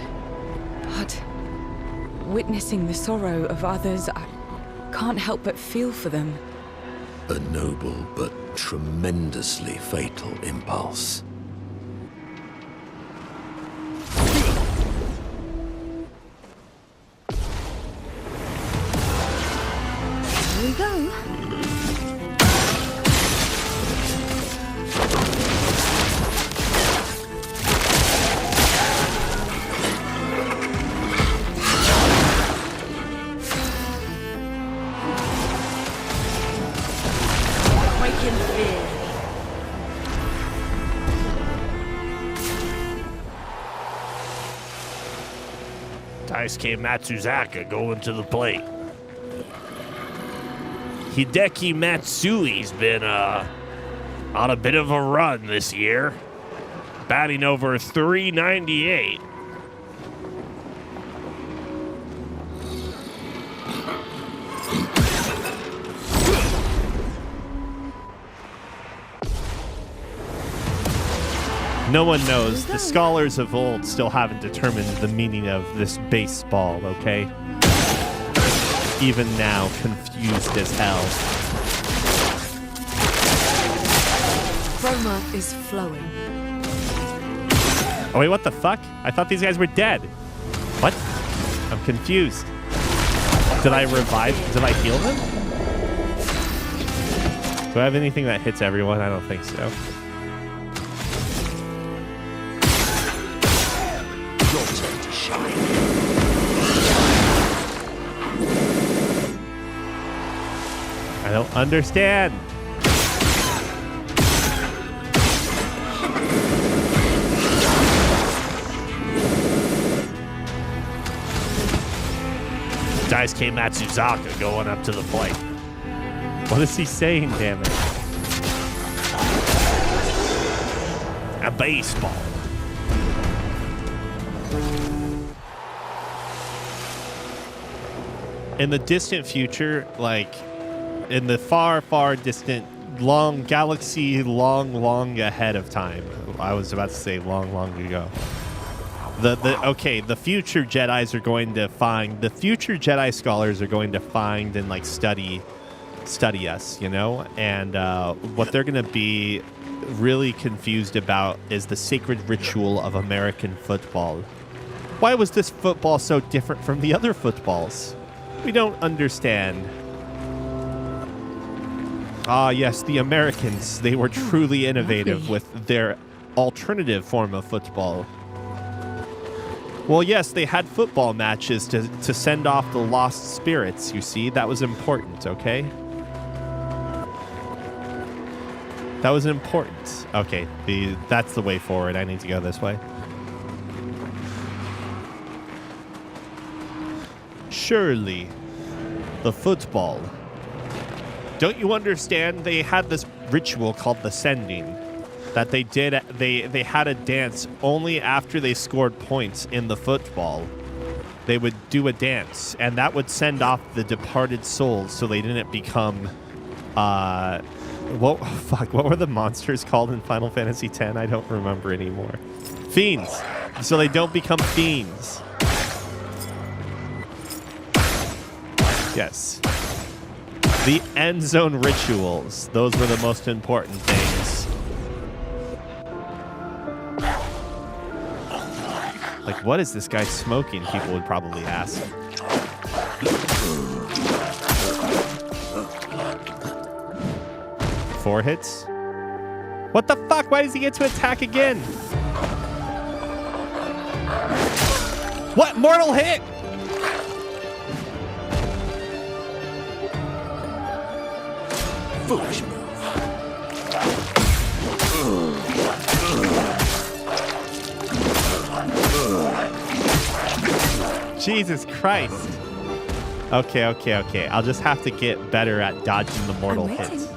Speaker 8: but witnessing the sorrow of others, I can't help but feel for them.
Speaker 7: A noble but tremendously fatal impulse.
Speaker 8: Here we go.
Speaker 1: Daisuke Matsuzaka going to the plate. Hideki Matsui's been on a bit of a run this year, batting over 398. No one knows. The scholars of old still haven't determined the meaning of this baseball, okay? Even now, confused as hell.
Speaker 3: Chroma is flowing.
Speaker 1: Oh wait, what the fuck? I thought these guys were dead. What? I'm confused. Did I revive? Did I heal them? Do I have anything that hits everyone? I don't think so. I don't understand. Daisuke Matsuzaka going up to the plate. What is he saying, damn it? A baseball. In the distant future, like in the far, far distant, long galaxy, long ahead of time. I was about to say long ago. The future Jedis are going to find, the future Jedi scholars are going to find and like study us, you know? And what they're going to be really confused about is the sacred ritual of American football. Why was this football so different from the other footballs? We don't understand. Ah, yes, the Americans. They were truly innovative with their alternative form of football. Well, yes, they had football matches to send off the lost spirits, you see. That was important, okay? That was important. Okay, that's the way forward. I need to go this way. Surely, the football. Don't you understand? They had this ritual called the sending that they did. They had a dance only after they scored points in the football. They would do a dance, and that would send off the departed souls so they didn't become what were the monsters called in Final Fantasy X? I don't remember anymore. Fiends. So they don't become fiends. Yes. The end zone rituals. Those were the most important things. Like, what is this guy smoking? People would probably ask. Four hits? What the fuck? Why does he get to attack again? What? Mortal hit?
Speaker 7: Foolish move.
Speaker 1: Jesus Christ. Okay. I'll just have to get better at dodging the mortal hits.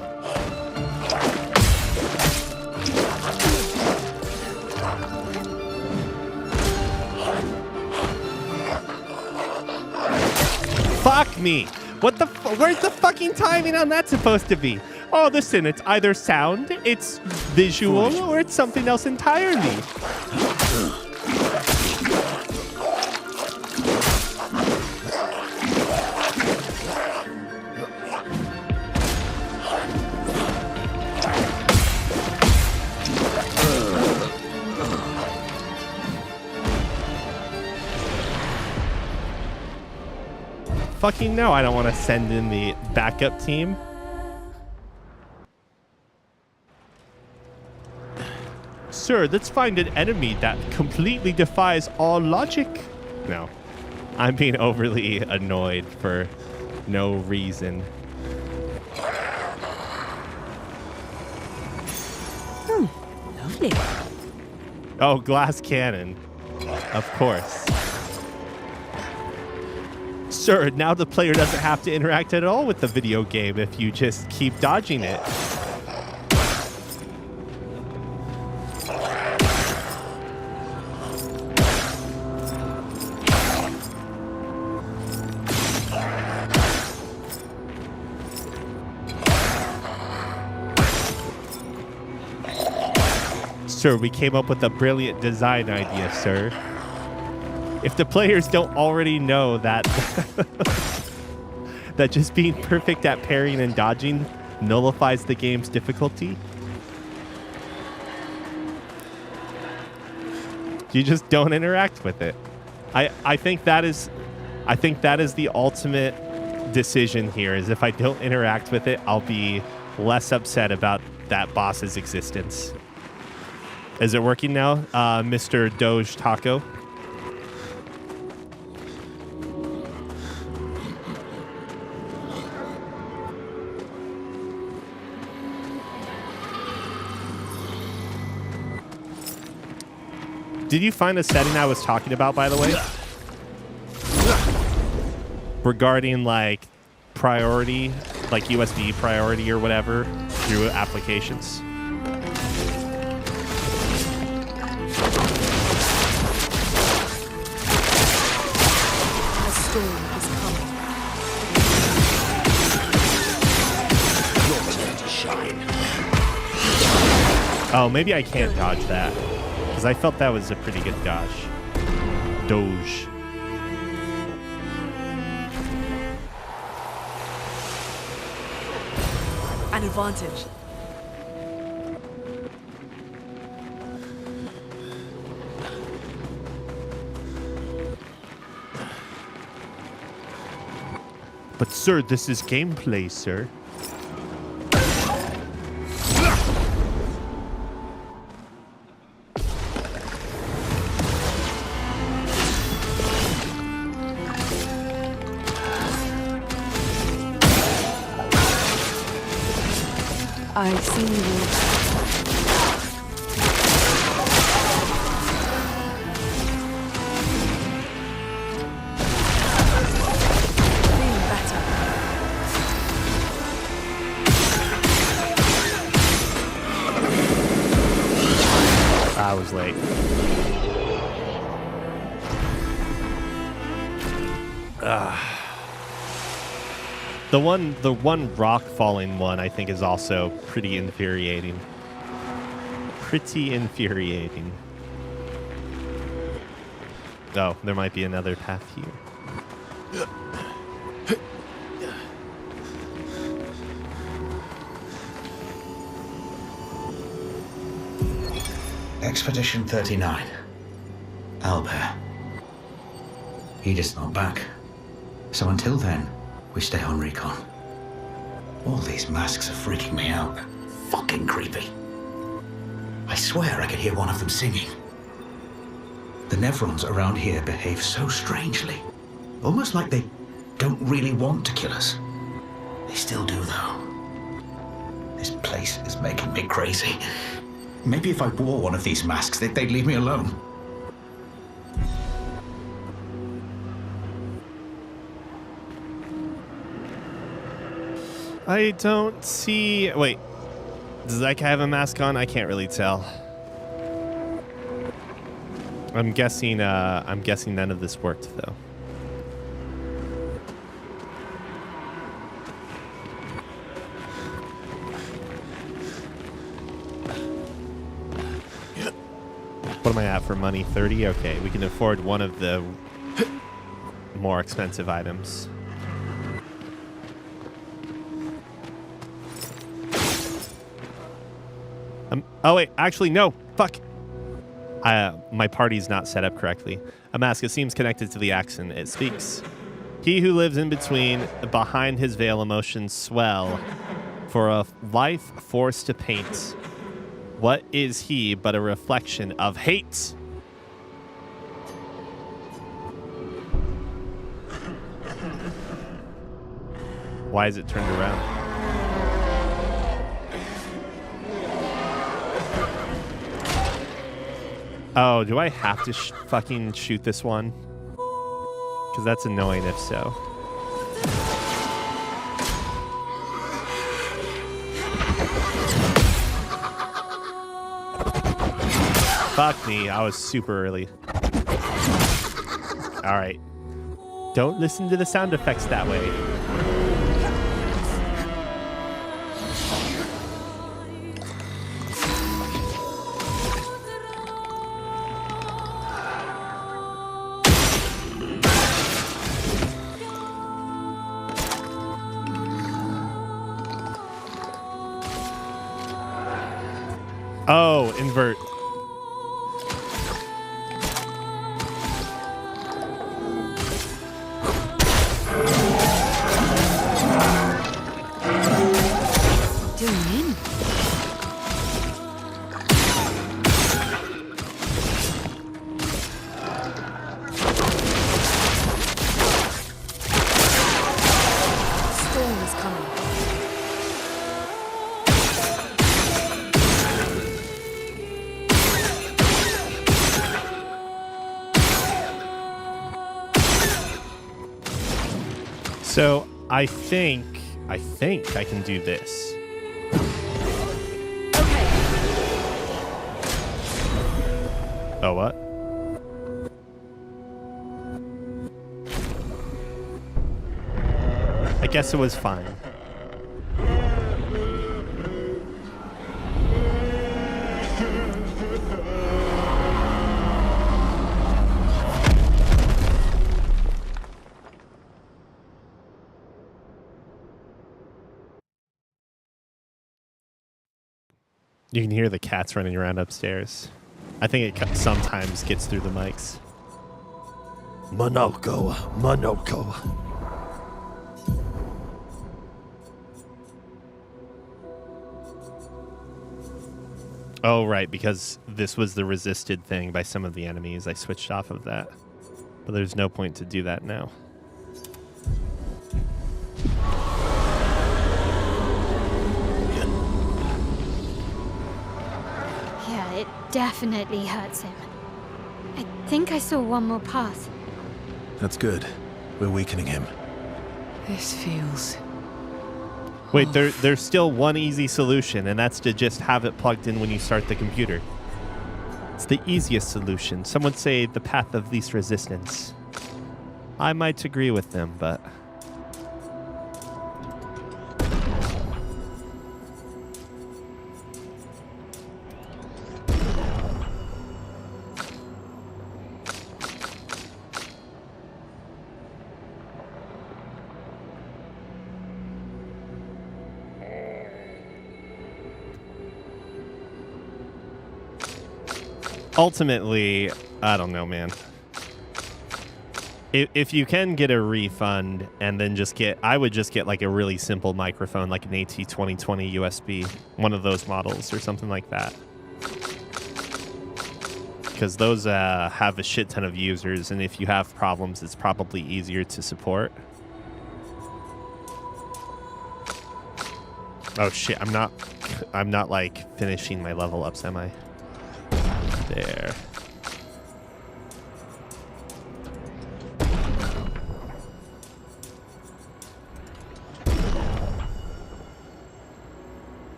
Speaker 1: Fuck me. What the where's the fucking timing on that supposed to be? Oh, listen, it's either sound, it's visual, or it's something else entirely. Fucking no, I don't want to send in the backup team. Sir, let's find an enemy that completely defies all logic. No, I'm being overly annoyed for no reason.
Speaker 8: Lovely.
Speaker 1: Oh, glass cannon. Of course. Sir, now the player doesn't have to interact at all with the video game if you just keep dodging it. Sir, we came up with a brilliant design idea, sir. If the players don't already know that that just being perfect at parrying and dodging nullifies the game's difficulty, you just don't interact with it. I think that is the ultimate decision here, is if I don't interact with it, I'll be less upset about that boss's existence. Is it working now, Mr. Doge Taco? Did you find the setting I was talking about, by the way? Regarding, like, priority, like USB priority or whatever, through applications.
Speaker 3: A storm is coming.
Speaker 7: Your turn to shine.
Speaker 1: Oh, maybe I can't dodge that. Because I felt that was a pretty good dodge. Doge.
Speaker 3: An advantage.
Speaker 1: But sir, this is gameplay, sir.
Speaker 8: I've seen you.
Speaker 1: I was late. The one rock falling one I think is also pretty infuriating. Pretty infuriating. Oh, there might be another path here.
Speaker 11: Expedition 39. Albert. Edith's not back. So until then, we stay on recon. All these masks are freaking me out. Fucking creepy. I swear I could hear one of them singing. The Nevrons around here behave so strangely. Almost like they don't really want to kill us. They still do, though. This place is making me crazy. Maybe if I wore one of these masks, they'd leave me alone.
Speaker 1: I don't see... Wait. Does that guy have a mask on? I can't really tell. I'm guessing none of this worked, though. What am I at for money? 30? Okay, we can afford one of the more expensive items. Oh wait, actually no. Fuck. My party's not set up correctly. A mask, it seems connected to the accent. It speaks. He who lives in between, behind his veil, emotions swell. For a life forced to paint. What is he but a reflection of hate? Why is it turned around? Oh, do I have to fucking shoot this one? Because that's annoying if so. Fuck me, I was super early. Alright. Don't listen to the sound effects that way. Oh, invert. So I think I can do this.
Speaker 8: Okay.
Speaker 1: Oh, what? I guess it was fine. You can hear the cats running around upstairs. I think it sometimes gets through the mics.
Speaker 6: Monoko.
Speaker 1: Oh, right, because this was the resisted thing by some of the enemies. I switched off of that. But there's no point to do that now.
Speaker 4: Yeah, it definitely hurts him. I think I saw one more path.
Speaker 2: That's good. We're weakening him.
Speaker 3: This feels...
Speaker 1: Wait, there's still one easy solution, and that's to just have it plugged in when you start the computer. It's the easiest solution. Some would say the path of least resistance. I might agree with them, but... ultimately, I don't know, man. If you can get a refund and then I would just get like a really simple microphone, like an AT2020 USB, one of those models or something like that. Because those have a shit ton of users, and if you have problems, it's probably easier to support. Oh shit, I'm not like finishing my level ups, am I? There.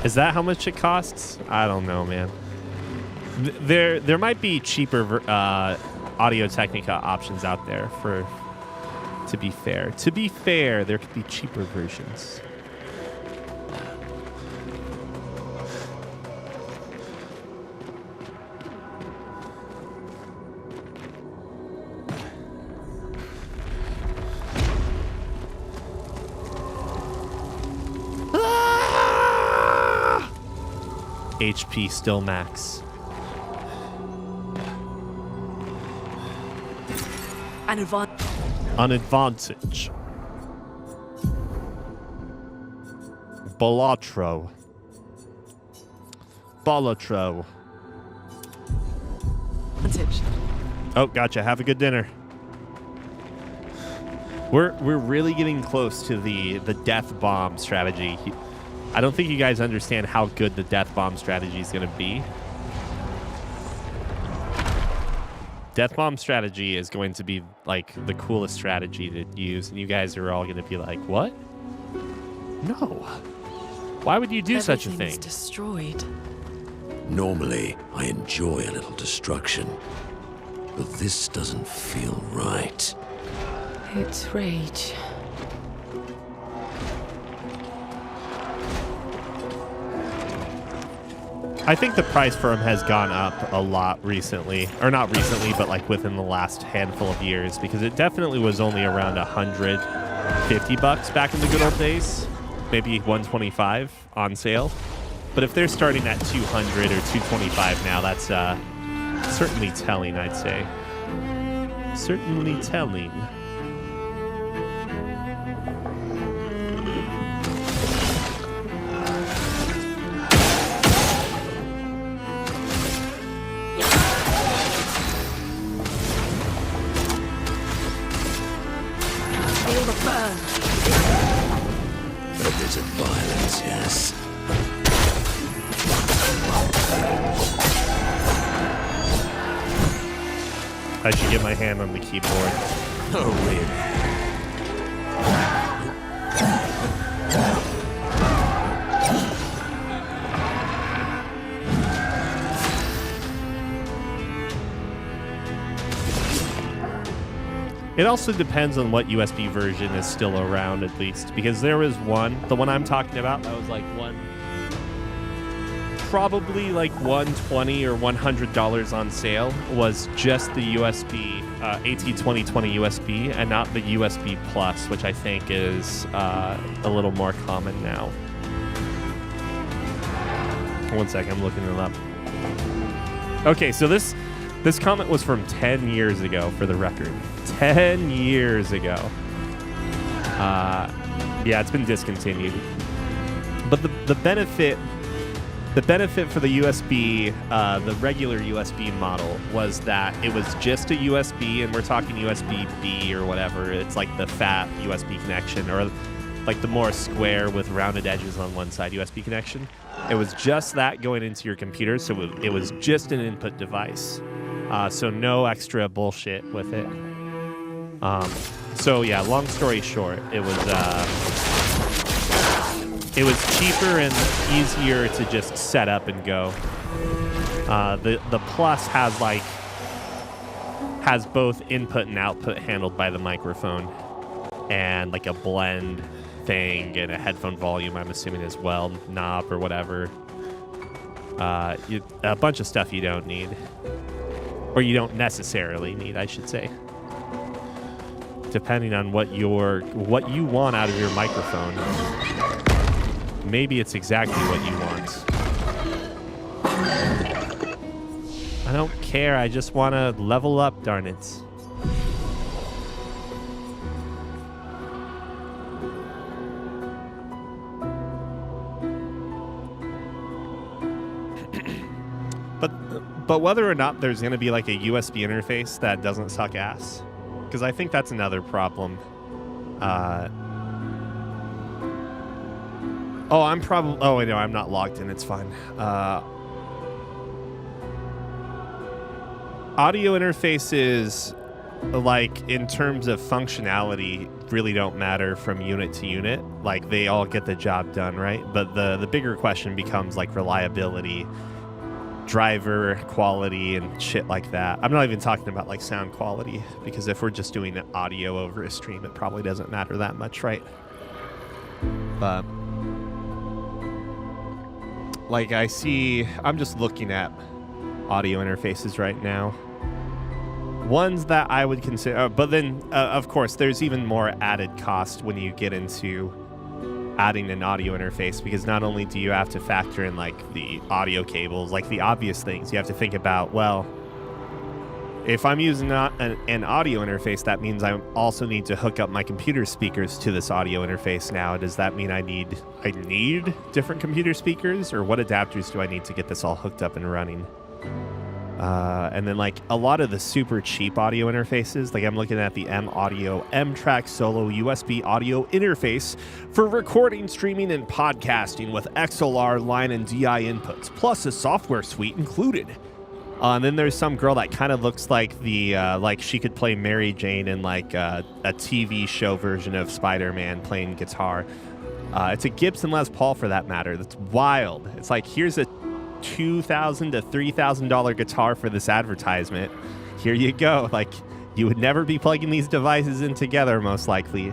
Speaker 1: Is that how much it costs? I don't know, man. There might be cheaper Audio-Technica options out there for. To be fair, there could be cheaper versions. HP still max.
Speaker 3: An
Speaker 1: advantage. Balatro.
Speaker 3: advantage.
Speaker 1: Oh, gotcha. Have a good dinner. We're really getting close to the death bomb strategy. I don't think you guys understand how good the death bomb strategy is going to be. Death bomb strategy is going to be like the coolest strategy to use, and you guys are all going to be like, "What? No. Why would you do such a thing?"
Speaker 3: Everything's destroyed.
Speaker 7: Normally, I enjoy a little destruction, but this doesn't feel right.
Speaker 3: It's rage.
Speaker 1: I think the price for them has gone up a lot recently. Or not recently, but like within the last handful of years, because it definitely was only around $150 back in the good old days. Maybe 125 on sale. But if they're starting at 200 or 225 now, that's certainly telling, I'd say. Certainly telling.
Speaker 3: Feel the burn.
Speaker 7: A bit of violence, yes.
Speaker 1: I should get my hand on the keyboard.
Speaker 7: Oh, really?
Speaker 1: It also depends on what USB version is still around, at least, because there was one, the one I'm talking about, that was like probably like $120 or $100 on sale, was just the USB AT2020 USB and not the USB Plus, which I think is a little more common now. One second, I'm looking it up. Okay, so this comment was from 10 years ago, for the record. 10 years ago. Yeah, it's been discontinued. But the benefit for the USB, the regular USB model, was that it was just a USB, and we're talking USB-B or whatever. It's like the fat USB connection, or like the more square with rounded edges on one side USB connection. It was just that going into your computer, so it was just an input device. So no extra bullshit with it. So yeah, long story short, it was cheaper and easier to just set up and go. The Plus has both input and output handled by the microphone, and like a blend thing and a headphone volume, I'm assuming as well, knob or whatever. A bunch of stuff you don't need, or you don't necessarily need, I should say, depending on what you want out of your microphone. Maybe it's exactly what you want. I don't care. I just want to level up, darn it. But whether or not there's going to be like a USB interface that doesn't suck ass, because I think that's another problem. Oh, wait, no, I'm not logged in. It's fine. Audio interfaces, like, in terms of functionality, really don't matter from unit to unit. Like, they all get the job done, right? But the bigger question becomes, like, reliability, driver quality, and shit like that. I'm not even talking about, like, sound quality, because if we're just doing audio over a stream, it probably doesn't matter that much, right? But like, I'm just looking at audio interfaces right now. Ones that I would consider, but then, of course, there's even more added cost when you get into adding an audio interface, because not only do you have to factor in, like, the audio cables, like the obvious things, you have to think about, well, if I'm using an audio interface, that means I also need to hook up my computer speakers to this audio interface now. Does that mean I need different computer speakers, or what adapters do I need to get this all hooked up and running? And then, like, a lot of the super cheap audio interfaces, like I'm looking at the M-Audio M-Track Solo USB audio interface for recording, streaming, and podcasting with XLR, line, and DI inputs, plus a software suite included. And then there's some girl that kind of looks like like she could play Mary Jane in like a TV show version of Spider-Man playing guitar. It's a Gibson Les Paul, for that matter. That's wild. It's like, here's a $2,000 to $3,000 guitar for this advertisement. Here you go. Like, you would never be plugging these devices in together, most likely.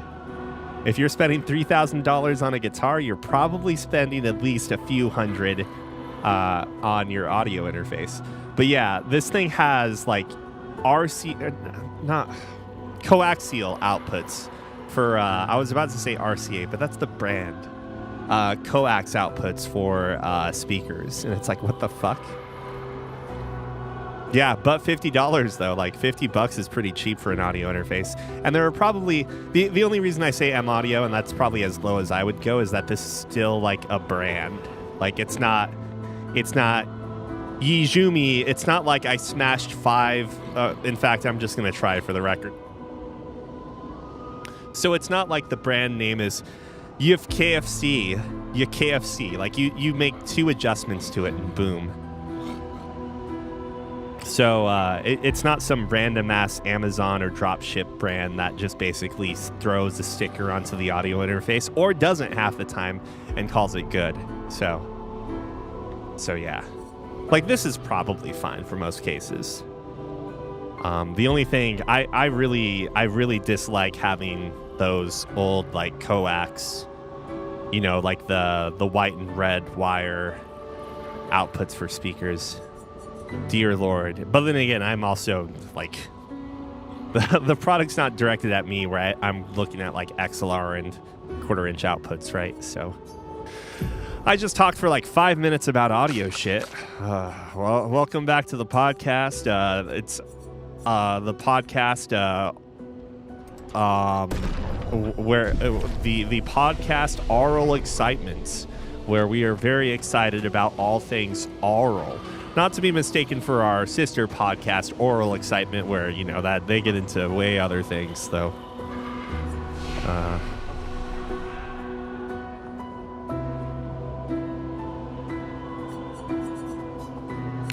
Speaker 1: If you're spending $3,000 on a guitar, you're probably spending at least a few hundred on your audio interface. But yeah, this thing has like coaxial outputs for, I was about to say RCA, but that's the brand. Coax outputs for speakers. And it's like, what the fuck? Yeah, but $50 though, like $50 is pretty cheap for an audio interface. And there are probably, the only reason I say M-Audio, and that's probably as low as I would go, is that this is still like a brand. Like, it's not Yizumi. It's not like I smashed 5. In fact, I'm just going to try for the record. So it's not like the brand name is KFC. Like, you make 2 adjustments to it and boom. So it's not some random ass Amazon or dropship brand that just basically throws a sticker onto the audio interface, or doesn't half the time, and calls it good. So yeah. Like, this is probably fine for most cases. The only thing I really dislike having those old, like, coax, you know, like the white and red wire outputs for speakers. Dear Lord. But then again, I'm also like, the product's not directed at me, right? I'm looking at like XLR and 1/4 inch outputs, right? So I just talked for like 5 minutes about audio shit. Well, welcome back to the podcast. It's the podcast where the podcast Aural Excitements, where we are very excited about all things aural. Not to be mistaken for our sister podcast, Oral Excitement, where, you know, that they get into way other things, though.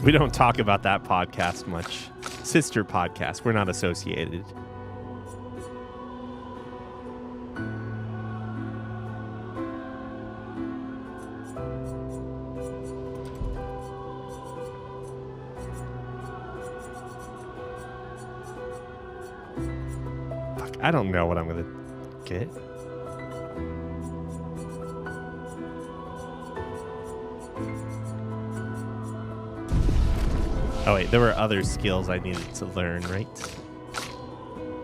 Speaker 1: We don't talk about that podcast much. Sister podcast, we're not associated. I don't know what I'm going to get. Oh, wait. There were other skills I needed to learn, right?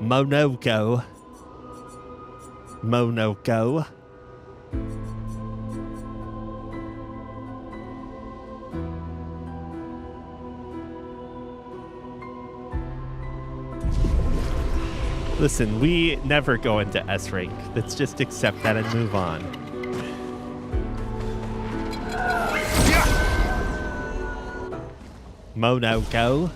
Speaker 1: Monoko. Monoko. Listen, we never go into S rank. Let's just accept that and move on. Monoko.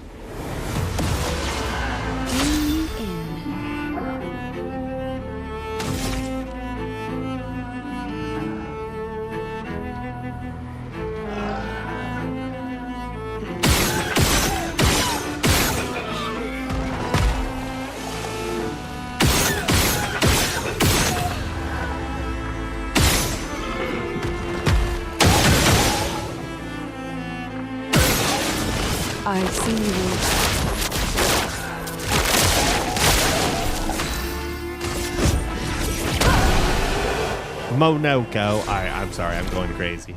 Speaker 8: I see you.
Speaker 1: Monoko. I'm sorry, I'm going crazy.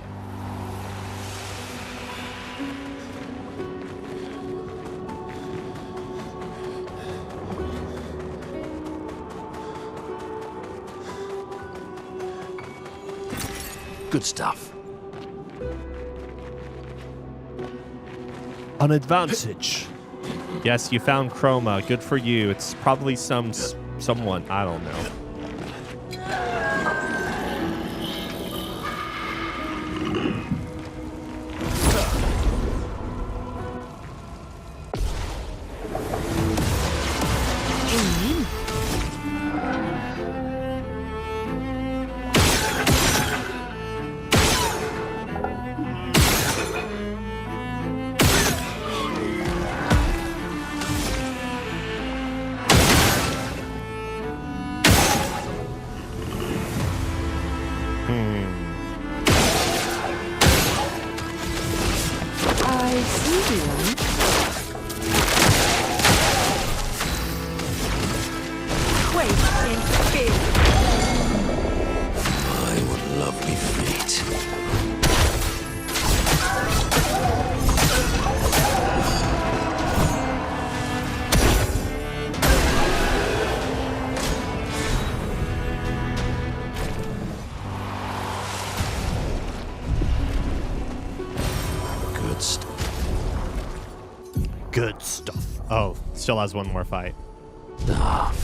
Speaker 7: Good stuff.
Speaker 1: An advantage. Yes, you found Chroma. Good for you. It's probably someone. I don't know. Good stuff. Oh, still has one more fight.
Speaker 7: Stuff.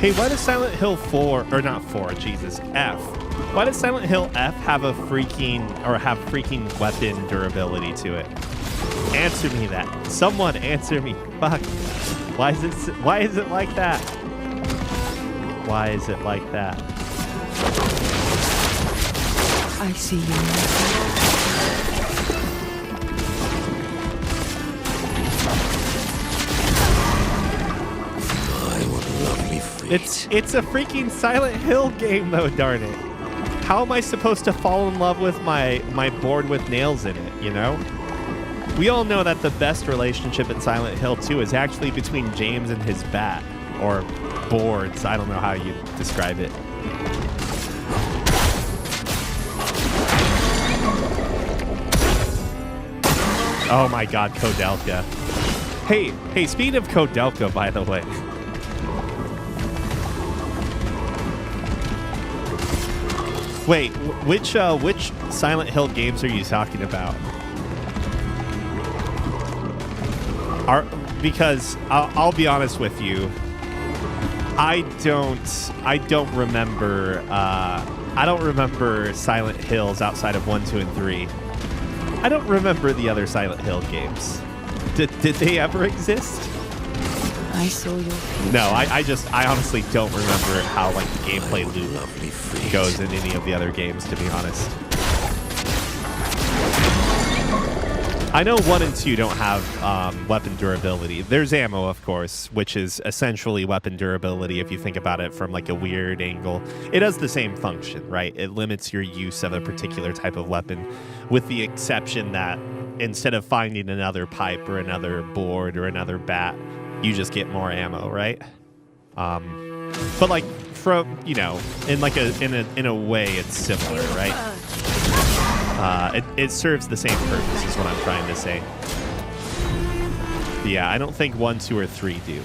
Speaker 1: Hey, why does Silent Hill 4, or not 4, Jesus, F. Why does Silent Hill F have a freaking weapon durability to it? Answer me that. Someone answer me. Fuck. Why is it like that? Why is it like that?
Speaker 8: I see you.
Speaker 1: It's a freaking Silent Hill game, though, darn it. how am I supposed to fall in love with my board with nails in it, you know? We all know that the best relationship in Silent Hill 2 is actually between James and his bat, or boards. I don't know how you describe it. Oh my god, Kodelka. Hey, speaking of Kodelka, by the way. Wait, which Silent Hill games are you talking about? Because I'll be honest with you, I don't remember Silent Hills outside of 1, 2, and 3. I don't remember the other Silent Hill games. Did they ever exist?
Speaker 8: I saw your future.
Speaker 1: No, I honestly don't remember how like the gameplay loop goes in any of the other games, to be honest. I know 1 and 2 don't have weapon durability. There's ammo, of course, which is essentially weapon durability if you think about it from like a weird angle. It does the same function, right? It limits your use of a particular type of weapon, with the exception that instead of finding another pipe or another board or another bat, you just get more ammo, right? But like from, you know, in like in a way it's similar, right? It serves the same purpose is what I'm trying to say. But yeah, I don't think 1, 2, or 3 do.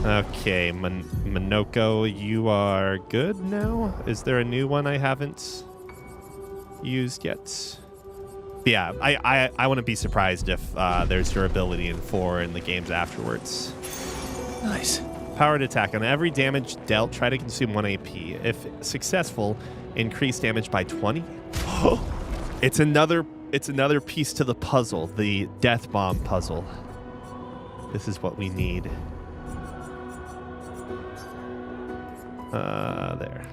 Speaker 1: Okay, Minoko, you are good now? Is there a new one I haven't used yet? Yeah, I wouldn't be surprised if there's durability in 4 in the games afterwards.
Speaker 2: Nice.
Speaker 1: Powered attack. On every damage dealt, try to consume 1 AP. If successful, increase damage by 20. It's another piece to the puzzle, the death bomb puzzle. This is what we need. There.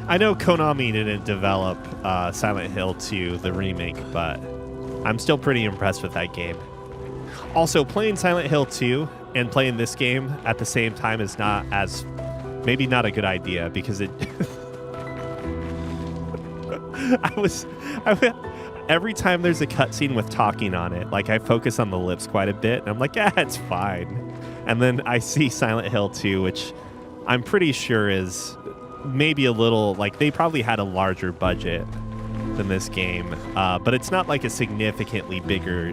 Speaker 1: I know Konami didn't develop Silent Hill 2, the remake, but I'm still pretty impressed with that game. Also, playing Silent Hill 2 and playing this game at the same time is maybe not a good idea, because it... every time there's a cutscene with talking on it, like I focus on the lips quite a bit, and I'm like, yeah, it's fine. And then I see Silent Hill 2, which I'm pretty sure is maybe a little, like, they probably had a larger budget than this game, but it's not like a significantly bigger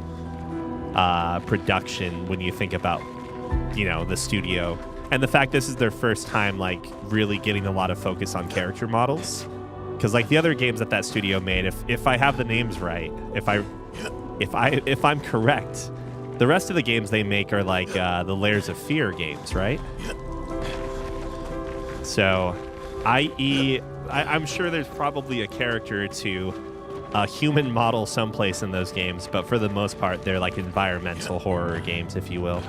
Speaker 1: production when you think about, you know, the studio. And the fact this is their first time, like, really getting a lot of focus on character models. Because, like, the other games that studio made, if I have the names right, if I'm correct, the rest of the games they make are like the Layers of Fear games, right? So, I'm sure there's probably a character or two, a human model someplace in those games, but for the most part, they're like environmental horror games, if you will.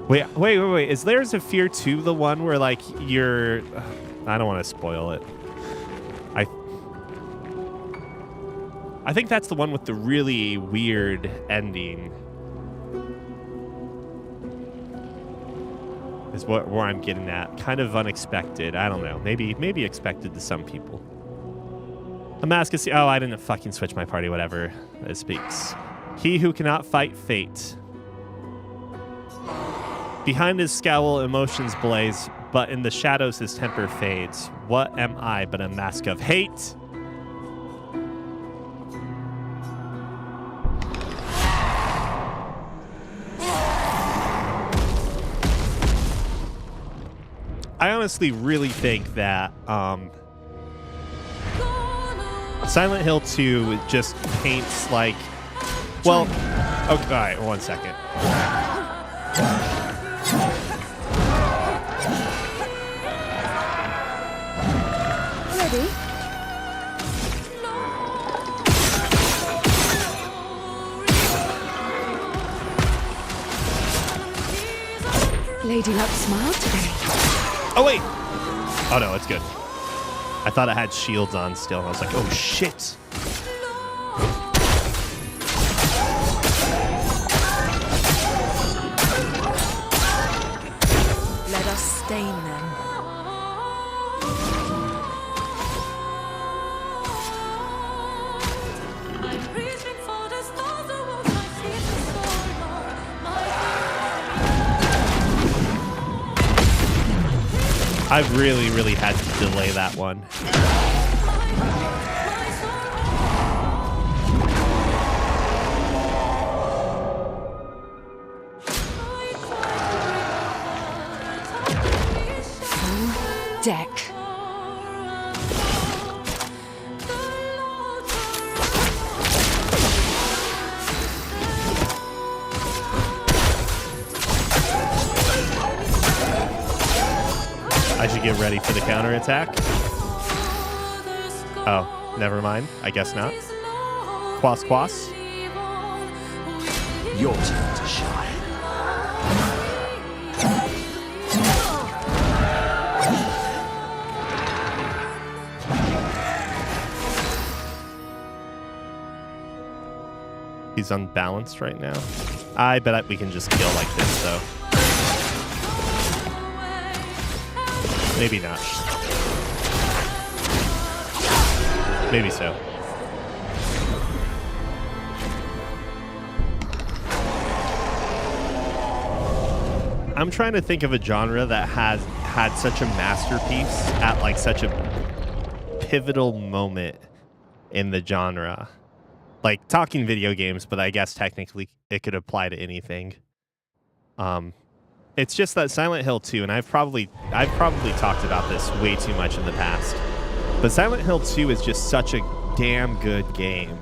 Speaker 1: Wait. Is Layers of Fear 2 the one where, like, you're... I don't want to spoil it. I think that's the one with the really weird ending. Is where I'm getting at. Kind of unexpected. I don't know. Maybe expected to some people. A mask is... Oh, I didn't fucking switch my party. Whatever. It speaks. He who cannot fight fate. Behind his scowl, emotions blaze, but in the shadows his temper fades. What am I but a mask of hate? I honestly really think that Silent Hill 2 just paints like... Well, okay, all right, 1 second.
Speaker 8: Ready? Lady Luck smiled today.
Speaker 1: Oh, wait. Oh, no, it's good. I thought it had shields on still. And I was like, oh, shit.
Speaker 3: Let us stain them.
Speaker 1: I really, really had to delay that one.
Speaker 3: Full deck.
Speaker 1: I should get ready for the counterattack. Oh, never mind. I guess not. Quas quas.
Speaker 7: Your turn to shine.
Speaker 1: He's unbalanced right now. I bet we can just kill like this, though. Maybe not. Maybe so. I'm trying to think of a genre that has had such a masterpiece at like such a pivotal moment in the genre. Like talking video games, but I guess technically it could apply to anything. It's just that Silent Hill 2, and I've probably talked about this way too much in the past, but Silent Hill 2 is just such a damn good game.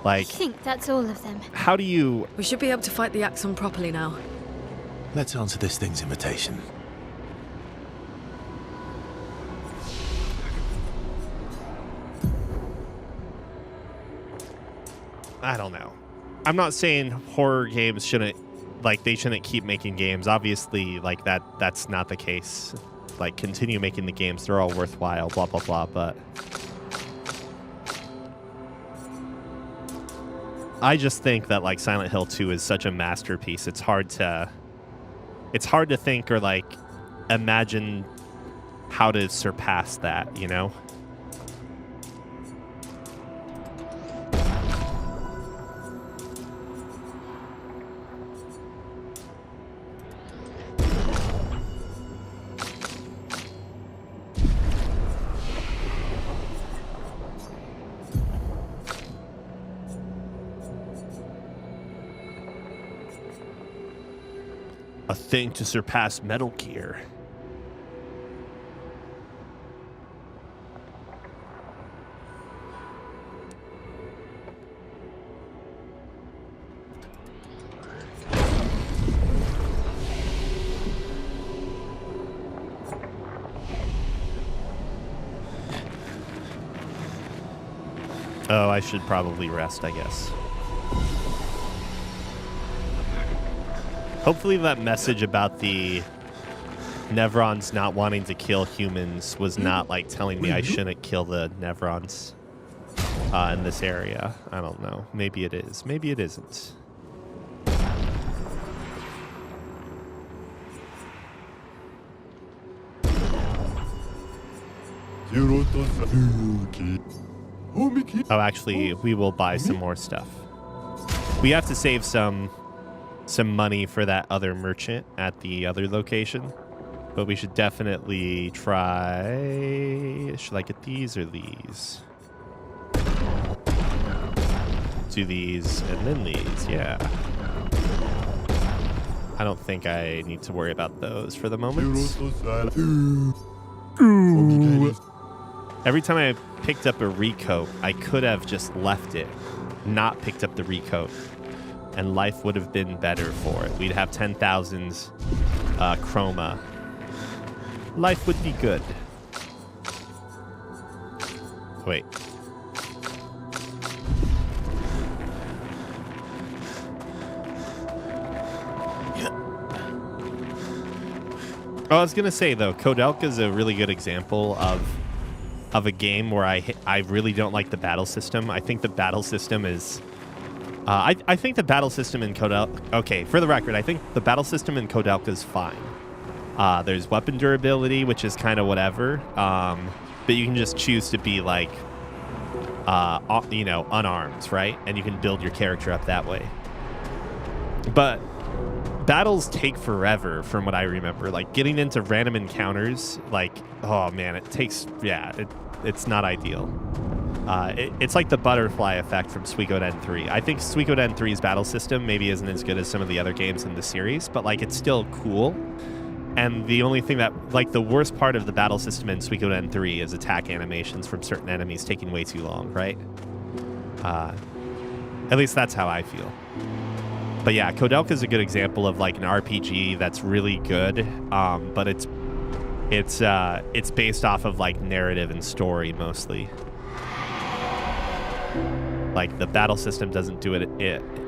Speaker 1: Like,
Speaker 4: I think that's all of them.
Speaker 1: how do you...
Speaker 3: We should be able to fight the Axon properly now.
Speaker 2: Let's answer this thing's invitation.
Speaker 1: I don't know. I'm not saying horror games shouldn't, like, they shouldn't keep making games. Obviously, like, that's not the case. Like, continue making the games. They're all worthwhile, blah, blah, blah, but... I just think that, like, Silent Hill 2 is such a masterpiece. It's hard to think or, like, imagine how to surpass that, you know? A thing to surpass Metal Gear. Oh, I should probably rest, I guess. Hopefully that message about the Nevrons not wanting to kill humans was not like telling me I shouldn't kill the Nevrons in this area. I don't know. Maybe it is. Maybe it isn't. Oh, actually, we will buy some more stuff. We have to save some money for that other merchant at the other location, but we should definitely try... Should I get these or these? Do these and then these, yeah. I don't think I need to worry about those for the moment. Every time I picked up a recoat, I could have just left it, not picked up the recoat, and life would have been better for it. We'd have 10,000 chroma. Life would be good. Wait. I was gonna say though, Kodelka is a really good example of a game where I really don't like the battle system. I think the battle system is I think the battle system in Kodelka... Okay, for the record, I think the battle system in Kodelka is fine. There's weapon durability, which is kind of whatever. But you can just choose to be, like, unarmed, right? And you can build your character up that way. But battles take forever, from what I remember. Like, getting into random encounters, like, oh, man, it takes... Yeah, it's not ideal. It's like the butterfly effect from Suikoden 3. I think Suikoden 3's battle system maybe isn't as good as some of the other games in the series, but like it's still cool. And the only thing that, like, the worst part of the battle system in Suikoden 3 is attack animations from certain enemies taking way too long, right? At least that's how I feel. But yeah, Kodelka is a good example of like an RPG that's really good, but it's based off of like narrative and story mostly. Like, the battle system doesn't do it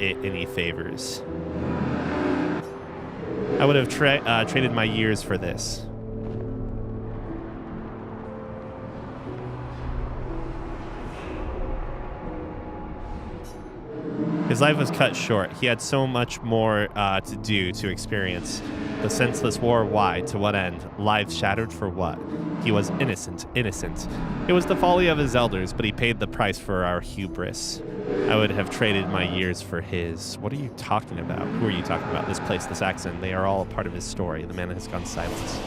Speaker 1: any favors. I would have traded my years for this. His life was cut short. He had so much more to do, to experience. The senseless war, why? To what end? Lives shattered for what? He was innocent. It was the folly of his elders, but he paid the price for our hubris. I would have traded my years for his. What are you talking about? Who are you talking about? This place, this accent. They are all a part of his story. The man has gone silent.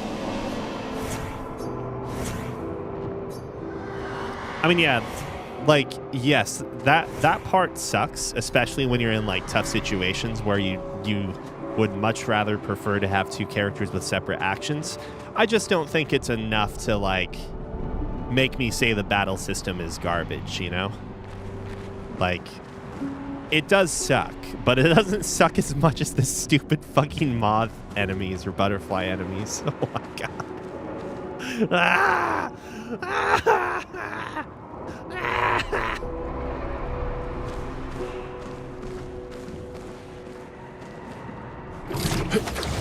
Speaker 1: I mean, yeah, like, yes, that part sucks, especially when you're in like tough situations where you would much rather prefer to have two characters with separate actions. I just don't think it's enough to like make me say the battle system is garbage, you know? Like, it does suck, but it doesn't suck as much as the stupid fucking moth enemies or butterfly enemies. Oh my god. Ah! Ah!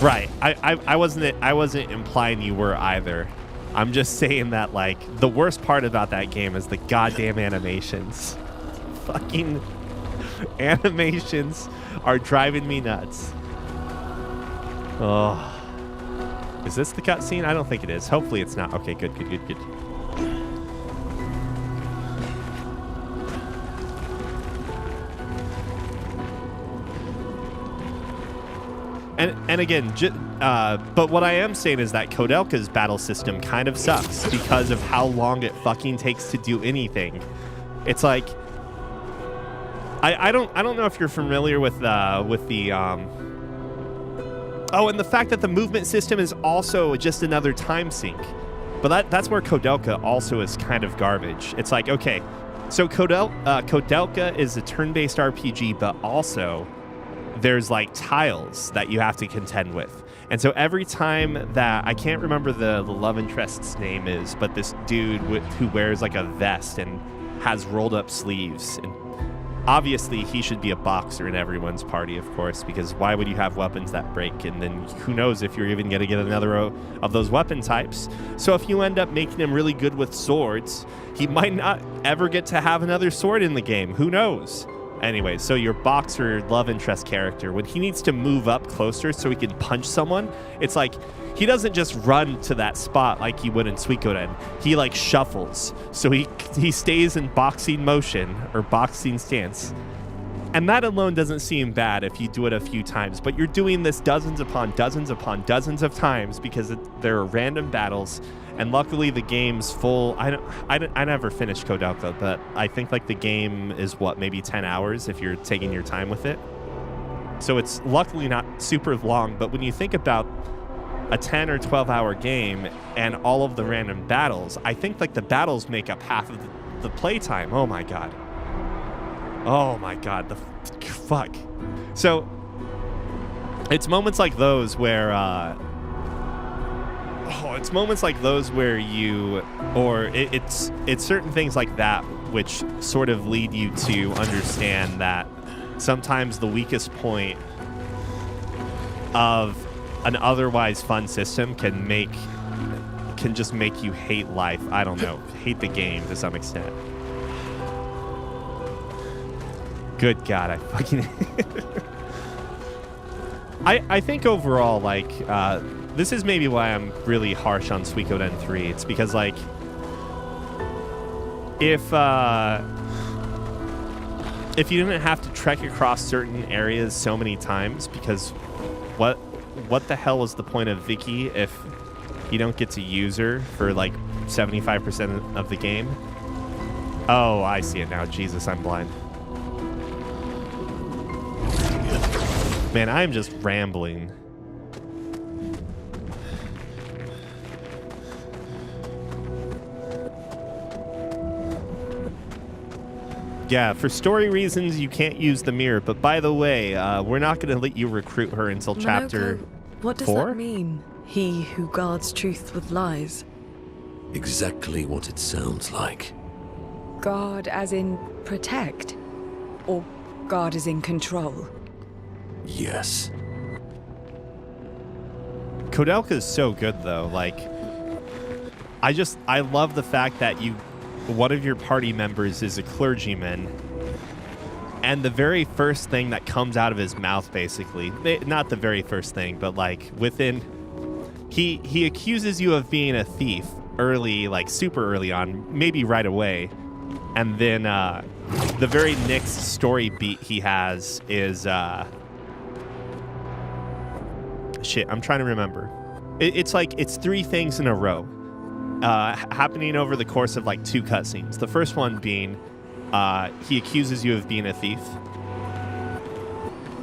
Speaker 1: Right. I wasn't implying you were either. I'm just saying that, like, the worst part about that game is the goddamn animations. Fucking animations are driving me nuts. Oh. Is this the cutscene? I don't think it is. Hopefully it's not. Okay, good. And again, but what I am saying is that Kodelka's battle system kind of sucks because of how long it fucking takes to do anything. It's like, I don't know if you're familiar with the oh, and the fact that the movement system is also just another time sink. But that's where Kodelka also is kind of garbage. It's like, okay, so Kodelka is a turn-based RPG, but also there's like tiles that you have to contend with. And so every time that, I can't remember the love interest's name is, but this dude who wears like a vest and has rolled up sleeves, and obviously he should be a boxer in everyone's party, of course, because why would you have weapons that break? And then who knows if you're even going to get another of those weapon types. So if you end up making him really good with swords, he might not ever get to have another sword in the game. Who knows? Anyway, so your boxer love interest character, when he needs to move up closer so he can punch someone, it's like he doesn't just run to that spot like he would in Suikoden. He like shuffles. So he stays in boxing motion or boxing stance. And that alone doesn't seem bad if you do it a few times, but you're doing this dozens upon dozens upon dozens of times because there are random battles. And luckily the game's full. I never finished Kodelka, but I think like the game is what, maybe 10 hours if you're taking your time with it. So it's luckily not super long, but when you think about a 10 or 12 hour game and all of the random battles, I think like the battles make up half of the playtime. Oh my god. Oh my god, the fuck. So it's moments like those where it's moments like those where you, or it's certain things like that which sort of lead you to understand that sometimes the weakest point of an otherwise fun system can just make you hate life. I don't know, hate the game to some extent. Good God, I fucking... I think overall, like, this is maybe why I'm really harsh on Suikoden 3. It's because, like, if you didn't have to trek across certain areas so many times, because what the hell was the point of Vicky if you don't get to use her for, like, 75% of the game? Oh, I see it now. Jesus, I'm blind. Man, I'm just rambling. Yeah, for story reasons, you can't use the mirror. But by the way, we're not going to let you recruit her until chapter 4.
Speaker 3: What does that mean? He who guards truth with lies.
Speaker 7: Exactly what it sounds like.
Speaker 8: Guard as in protect? Or guard as in control?
Speaker 7: Yes.
Speaker 1: Koudelka's so good, though. Like, I love the fact that one of your party members is a clergyman, and the very first thing that comes out of his mouth, basically, not the very first thing, but like he accuses you of being a thief early, like super early on, maybe right away, and then the very next story beat he has is shit, I'm trying to remember. It's like, it's 3 things in a row happening over the course of like 2 cutscenes. The first one being he accuses you of being a thief.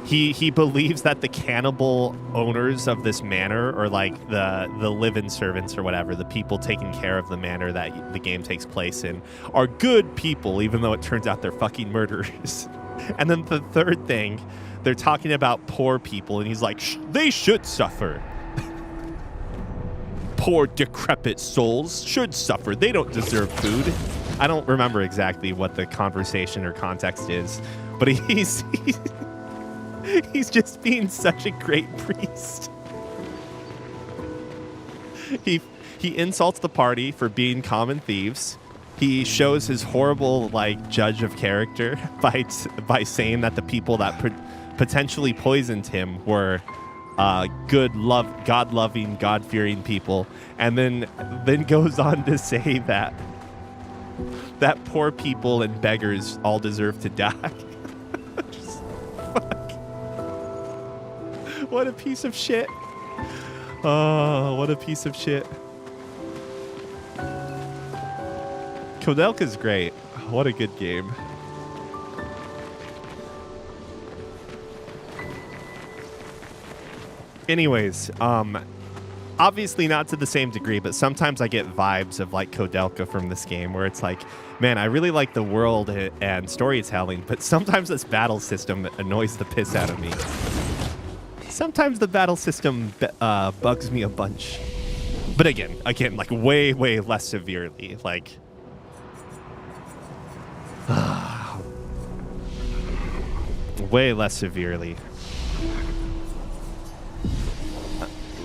Speaker 1: He believes that the cannibal owners of this manor, or like the live-in servants or whatever, the people taking care of the manor that the game takes place in, are good people, even though it turns out they're fucking murderers. And then the third thing, they're talking about poor people, and he's like, they should suffer. Poor decrepit souls should suffer. They don't deserve food. I don't remember exactly what the conversation or context is, but he's just being such a great priest. He insults the party for being common thieves. He shows his horrible, like, judge of character by saying that the people that potentially poisoned him were good, God-loving, God-fearing people, and then goes on to say that poor people and beggars all deserve to die. Just, fuck. What a piece of shit. Oh, what a piece of shit. Koudelka's great. What a good game. Anyways, obviously not to the same degree, but sometimes I get vibes of like Koudelka from this game, where it's like, man, I really like the world and storytelling, but sometimes this battle system annoys the piss out of me. Sometimes the battle system bugs me a bunch. But again, like way, way less severely. Like, way less severely.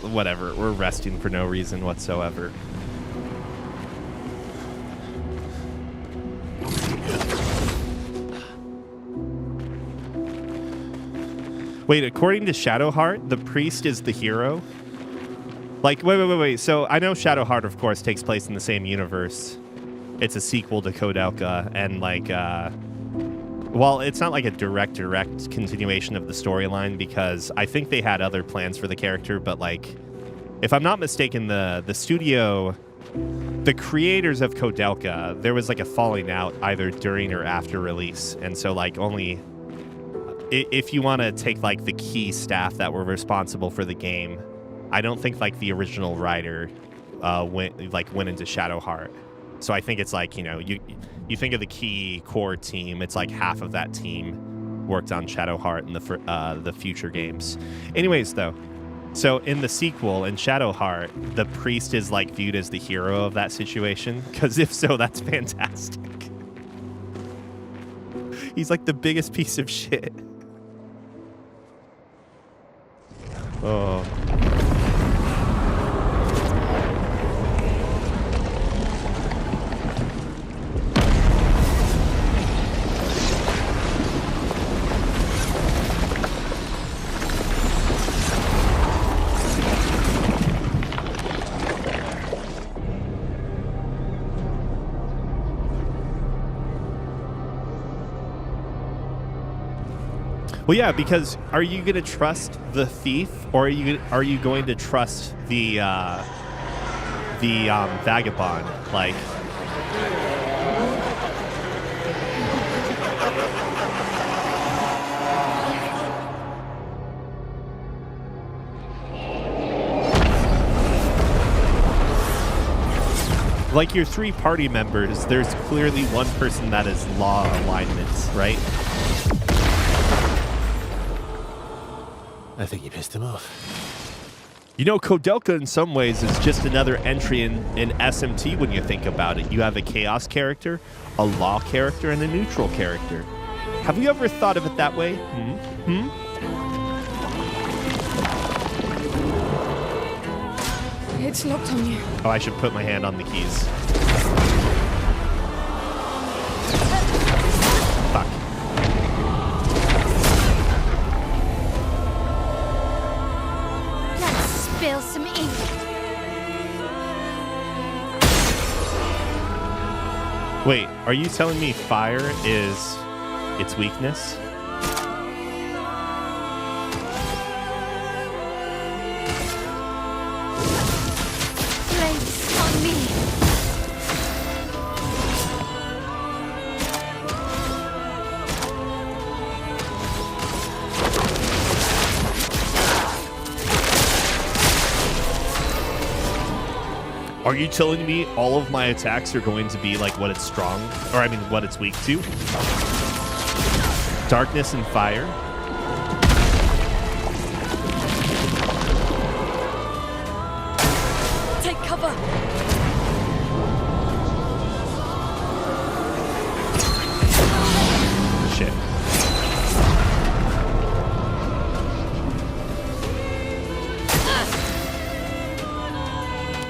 Speaker 1: Whatever, we're resting for no reason whatsoever. Wait, according to Shadowheart, the priest is the hero? Like, wait. So I know Shadowheart, of course, takes place in the same universe. It's a sequel to Koudelka, and like, well, it's not like a direct continuation of the storyline, because I think they had other plans for the character, but like, if I'm not mistaken, the studio, the creators of Koudelka, there was like a falling out either during or after release, and so like only if you want to take like the key staff that were responsible for the game, I don't think like the original writer went into Shadowheart. So I think it's like, you know, you think of the key core team, it's like half of that team worked on Shadowheart and the future games. Anyways, though, so in the sequel, in Shadowheart, the priest is like viewed as the hero of that situation, because if so, that's fantastic. He's like the biggest piece of shit. Oh. Well, yeah, because are you going to trust the thief, or are you going to trust the vagabond? Like, your 3 party members, there's clearly one person that is law alignments, right?
Speaker 2: I think you pissed him off.
Speaker 1: You know, Kodelka in some ways is just another entry in SMT when you think about it. You have a chaos character, a law character, and a neutral character. Have you ever thought of it that way?
Speaker 3: It's locked on you.
Speaker 1: Oh, I should put my hand on the keys. Fuck.
Speaker 4: Let's spill some ink.
Speaker 1: Wait, are you telling me fire is its weakness?
Speaker 4: Place on me.
Speaker 1: Are you telling me all of my attacks are going to be like what it's strong, or I mean what it's weak to? Darkness and fire?
Speaker 3: Take cover.
Speaker 1: Shit.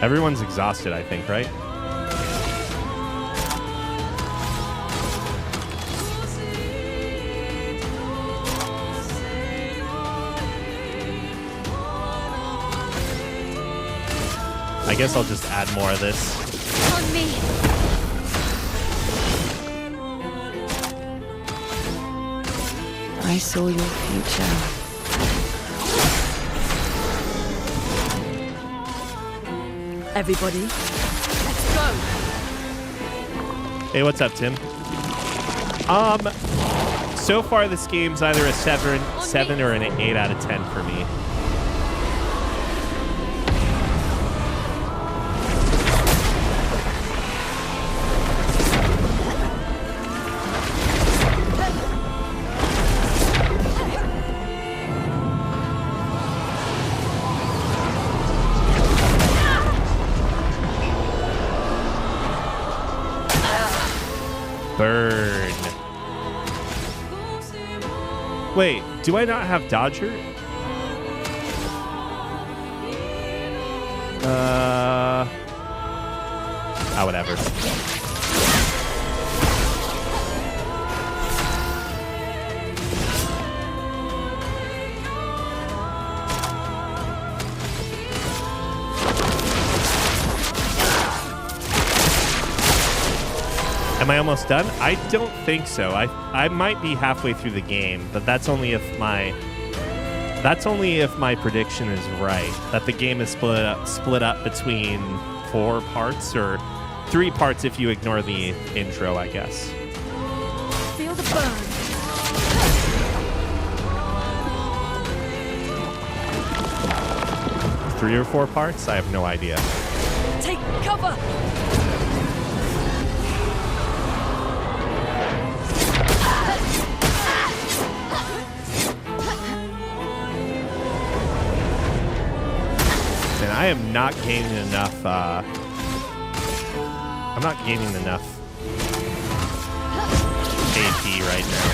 Speaker 1: Everyone's exhausted, I think, right? I guess I'll just add more of this.
Speaker 4: On me.
Speaker 8: I saw your future.
Speaker 3: Everybody, let's go.
Speaker 1: Hey, what's up, Tim? So far this game's either a 7 or an 8 out of 10 for me. Burn. Wait, do I not have Dodger? Whatever. Am I almost done? I don't think so. I might be halfway through the game, but that's only if my prediction is right. That the game is split up between 4 parts, or 3 parts if you ignore the intro, I guess.
Speaker 3: Feel the burn.
Speaker 1: 3 or 4 parts? I have no idea.
Speaker 3: Take cover.
Speaker 1: And I am not gaining enough, I'm not gaining enough AP right now.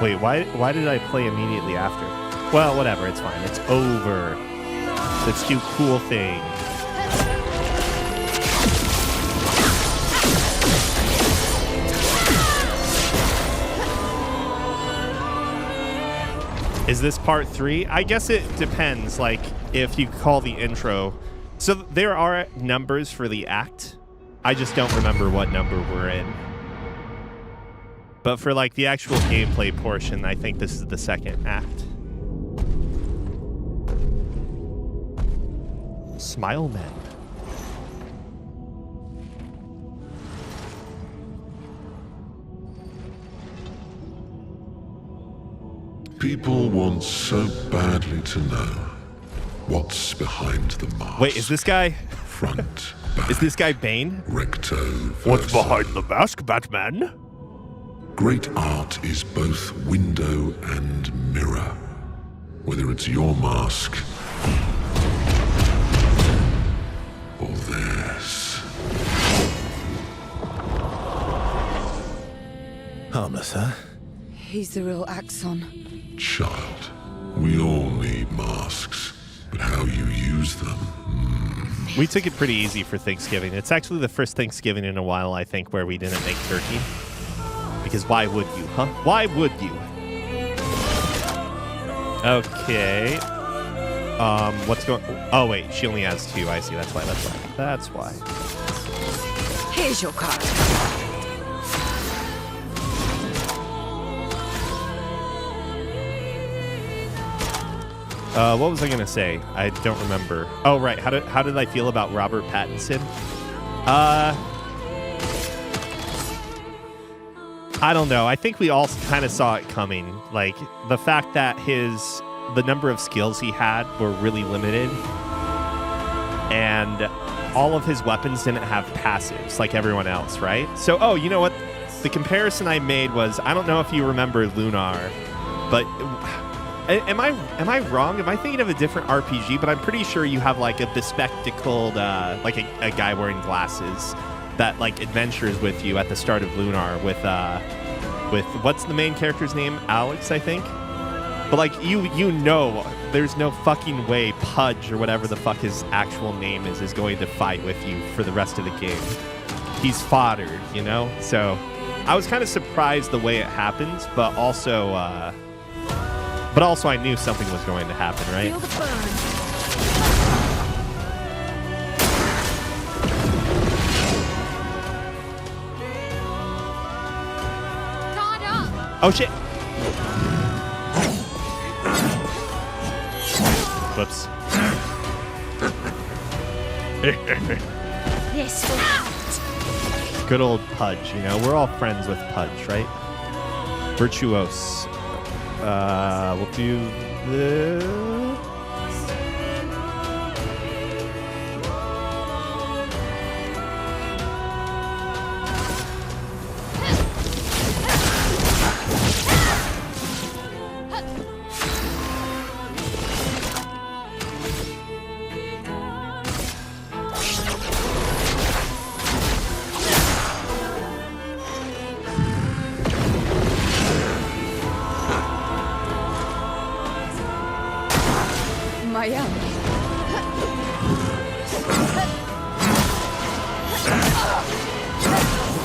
Speaker 1: Wait, why did I play immediately after? Well, whatever, it's fine. It's over. Let's do cool thing. Is this part 3? I guess it depends, like, if you call the intro. So there are numbers for the act, I just don't remember what number we're in. But for like the actual gameplay portion, I think this is the second act. Smile Men.
Speaker 9: People want so badly to know what's behind the mask.
Speaker 1: Wait, is this guy?
Speaker 9: Front, back.
Speaker 1: Is this guy Bane?
Speaker 9: Recto.
Speaker 6: What's
Speaker 9: verso.
Speaker 6: behind the mask, Batman?
Speaker 9: Great art is both window and mirror. Whether it's your mask or theirs.
Speaker 2: Harmless, huh?
Speaker 8: He's the real Axon.
Speaker 9: Child, we all need masks, but how you use them.
Speaker 1: We took it pretty easy for Thanksgiving. It's actually the first Thanksgiving in a while, I think, where we didn't make turkey. Because why would you, huh? Why would you? Okay. What's going... Oh, wait. She only has 2. I see. That's why. That's why.
Speaker 8: Here's your card.
Speaker 1: What was I going to say? I don't remember. Oh, right. How did I feel about Robert Pattinson? I don't know. I think we all kind of saw it coming. Like, the fact that the number of skills he had were really limited. And all of his weapons didn't have passives like everyone else, right? So, oh, you know what? The comparison I made was, I don't know if you remember Lunar, but... Am I wrong? Am I thinking of a different RPG? But I'm pretty sure you have like a bespectacled, like a guy wearing glasses that like adventures with you at the start of Lunar with what's the main character's name? Alex, I think. But like you know, there's no fucking way Pudge or whatever the fuck his actual name is going to fight with you for the rest of the game. He's fodder, you know. So I was kind of surprised the way it happens, but also I knew something was going to happen, right?
Speaker 3: Feel the burn.
Speaker 4: Caught up.
Speaker 1: Oh shit! Whoops.
Speaker 4: This out.
Speaker 1: Good old Pudge, you know? We're all friends with Pudge, right? Virtuose. We'll do this.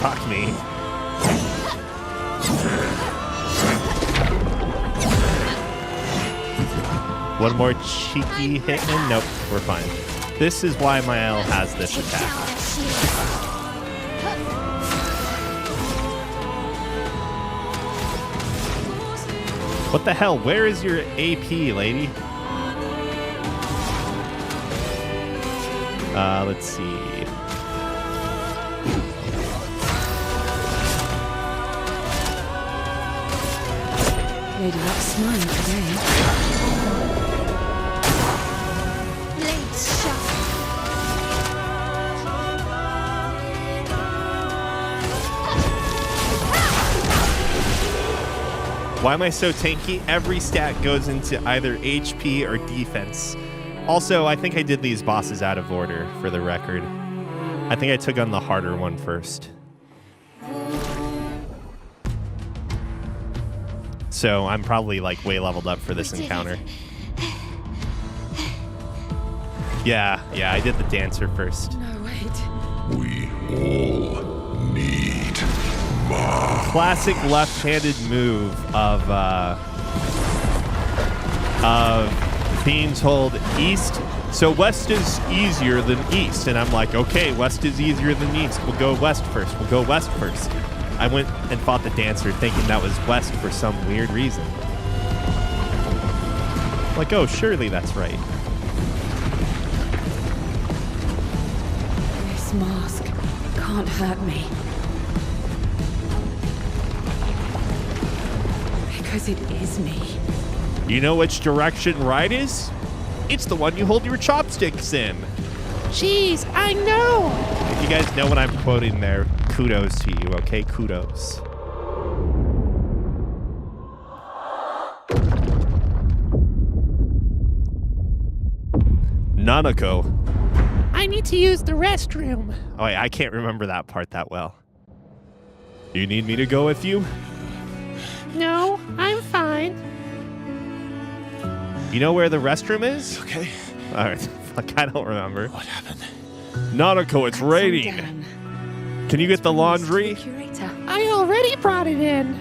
Speaker 1: Fuck me. One more cheeky hit and nope, we're fine. This is why Mael has this attack. What the hell? Where is your AP, lady? Let's see.
Speaker 8: Lady Luck's smiling today.
Speaker 4: Blades sharp.
Speaker 1: Why am I so tanky? Every stat goes into either HP or defense. Also, I think I did these bosses out of order, for the record. I think I took on the harder one first. So I'm probably like way leveled up for this encounter. Yeah, I did the dancer first.
Speaker 8: No, wait.
Speaker 9: We all need masks.
Speaker 1: Classic left-handed move of being told east, so west is easier than east. And I'm like, okay, west is easier than east. We'll go west first. We'll go west first. I went and fought the dancer thinking that was west for some weird reason. Like, oh, surely that's right.
Speaker 8: This mask can't hurt me. Because it is me.
Speaker 1: You know which direction right is? It's the one you hold your chopsticks in. Jeez, I know. If you guys know what I'm quoting there, kudos to you, okay? Kudos. Nanako. I need to use the restroom. Oh, I can't remember that part that well. You need me to go with you? No, I'm fine. You know where the restroom is?
Speaker 2: Okay.
Speaker 1: All right. Fuck, I don't remember.
Speaker 2: What happened?
Speaker 1: Nanako, it's raining. Can you get the laundry?
Speaker 3: I already brought it in.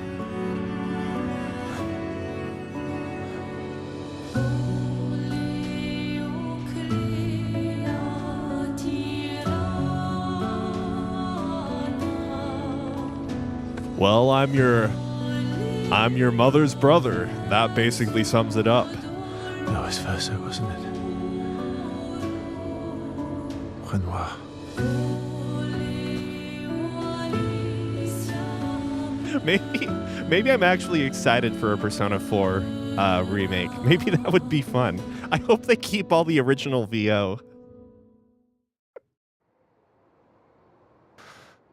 Speaker 1: Well, I'm your mother's brother. That basically sums it up.
Speaker 2: Vice versa, wasn't it? Renoir.
Speaker 1: Maybe I'm actually excited for a Persona 4 remake. Maybe that would be fun. I hope they keep all the original VO.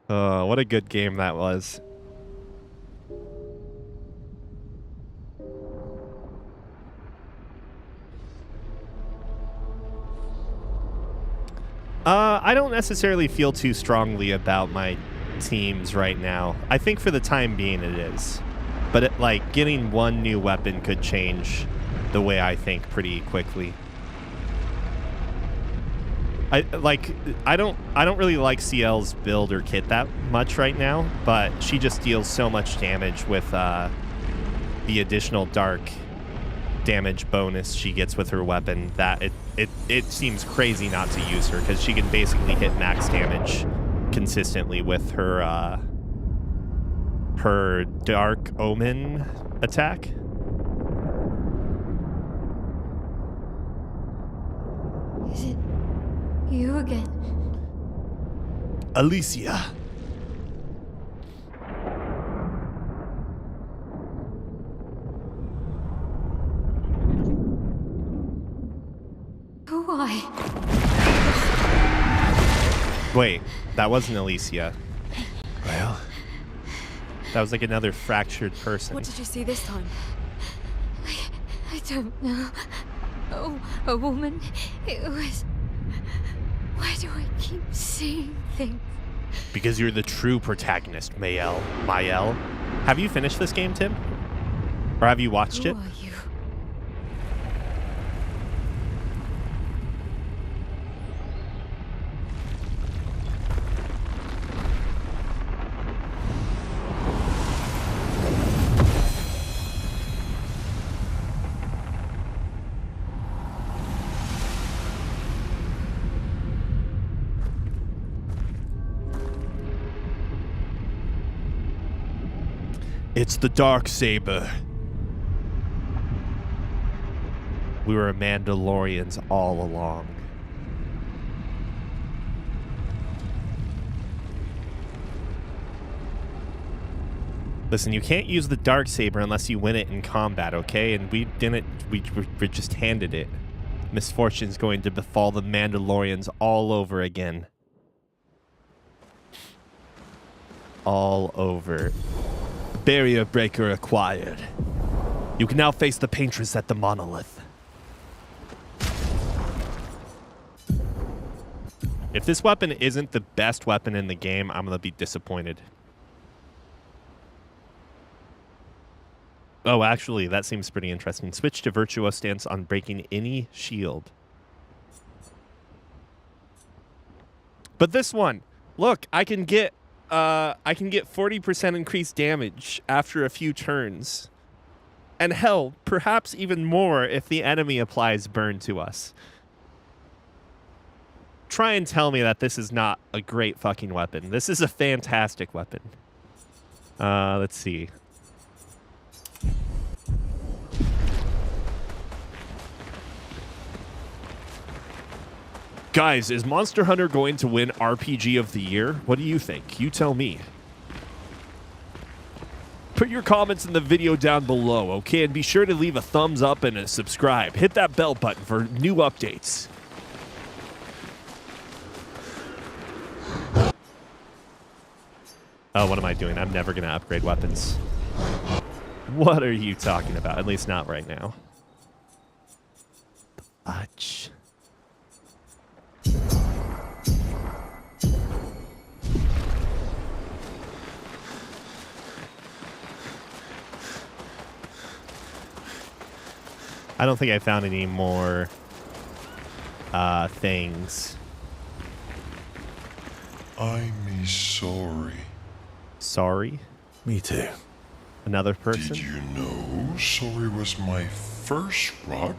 Speaker 1: What a good game that was. I don't necessarily feel too strongly about my teams right now. I think for the time being it is. But getting one new weapon could change the way I think pretty quickly. I don't really like CL's build or kit that much right now, but she just deals so much damage with the additional dark damage bonus she gets with her weapon that it seems crazy not to use her, because she can basically hit max damage consistently with her her Dark Omen attack.
Speaker 4: Is it you again?
Speaker 1: Alicia.
Speaker 4: Why?
Speaker 1: Wait, that wasn't Alicia.
Speaker 2: Well,
Speaker 1: that was like another fractured person.
Speaker 3: What did you see this time?
Speaker 4: I don't know. Oh, a woman. It was... Why do I keep seeing things?
Speaker 1: Because you're the true protagonist, Mael. Have you finished this game, Tim? Or have you watched it?
Speaker 4: Who are you?
Speaker 1: It's the Darksaber. We were Mandalorians all along. Listen, you can't use the Darksaber unless you win it in combat, okay? And we didn't, we just handed it. Misfortune's going to befall the Mandalorians all over again. All over. Barrier breaker acquired. You can now face the Paintress at the Monolith. If this weapon isn't the best weapon in the game, I'm gonna be disappointed. Oh, actually, that seems pretty interesting. Switch to Virtuo stance on breaking any shield. But this one, look, I can get 40% increased damage after a few turns. And hell, perhaps even more if the enemy applies burn to us. Try and tell me that this is not a great fucking weapon. This is a fantastic weapon. Let's see. Guys, is Monster Hunter going to win RPG of the Year? What do you think? You tell me. Put your comments in the video down below, okay? And be sure to leave a thumbs up and a subscribe. Hit that bell button for new updates. Oh, what am I doing? I'm never going to upgrade weapons. What are you talking about? At least not right now. The fudge. I don't think I found any more things.
Speaker 9: I'm sorry.
Speaker 1: Sorry?
Speaker 2: Me too.
Speaker 1: Another person?
Speaker 9: Did you know sorry was my first rock?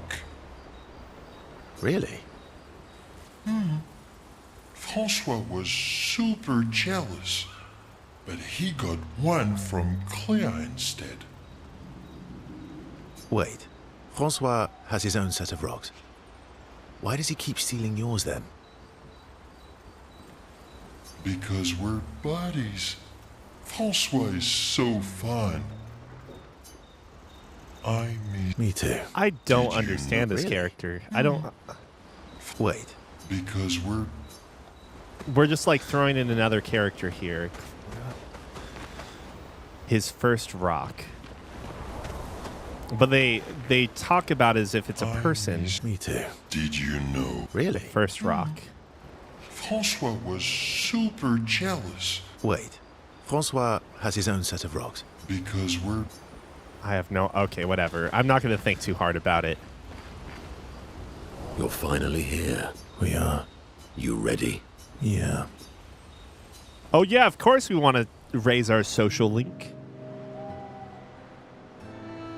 Speaker 2: Really?
Speaker 9: Francois was super jealous, but he got one from Clair instead.
Speaker 2: Wait. Francois has his own set of rocks. Why does he keep stealing yours then?
Speaker 9: Because we're buddies. Francois is so fun.
Speaker 2: Me too.
Speaker 1: I don't understand this character. I don't...
Speaker 2: Wait.
Speaker 9: Because
Speaker 1: We're just like throwing in another character here. His first rock. But they talk about it as if it's a person.
Speaker 2: Me too.
Speaker 9: Did you know?
Speaker 2: Really?
Speaker 1: First rock.
Speaker 9: Francois was super jealous.
Speaker 2: Wait. Francois has his own set of rocks.
Speaker 9: Because
Speaker 1: I have no... Okay, whatever. I'm not going to think too hard about it.
Speaker 7: You're finally here.
Speaker 2: We are.
Speaker 7: You ready?
Speaker 2: Yeah.
Speaker 1: Oh, yeah, of course we want to raise our social link.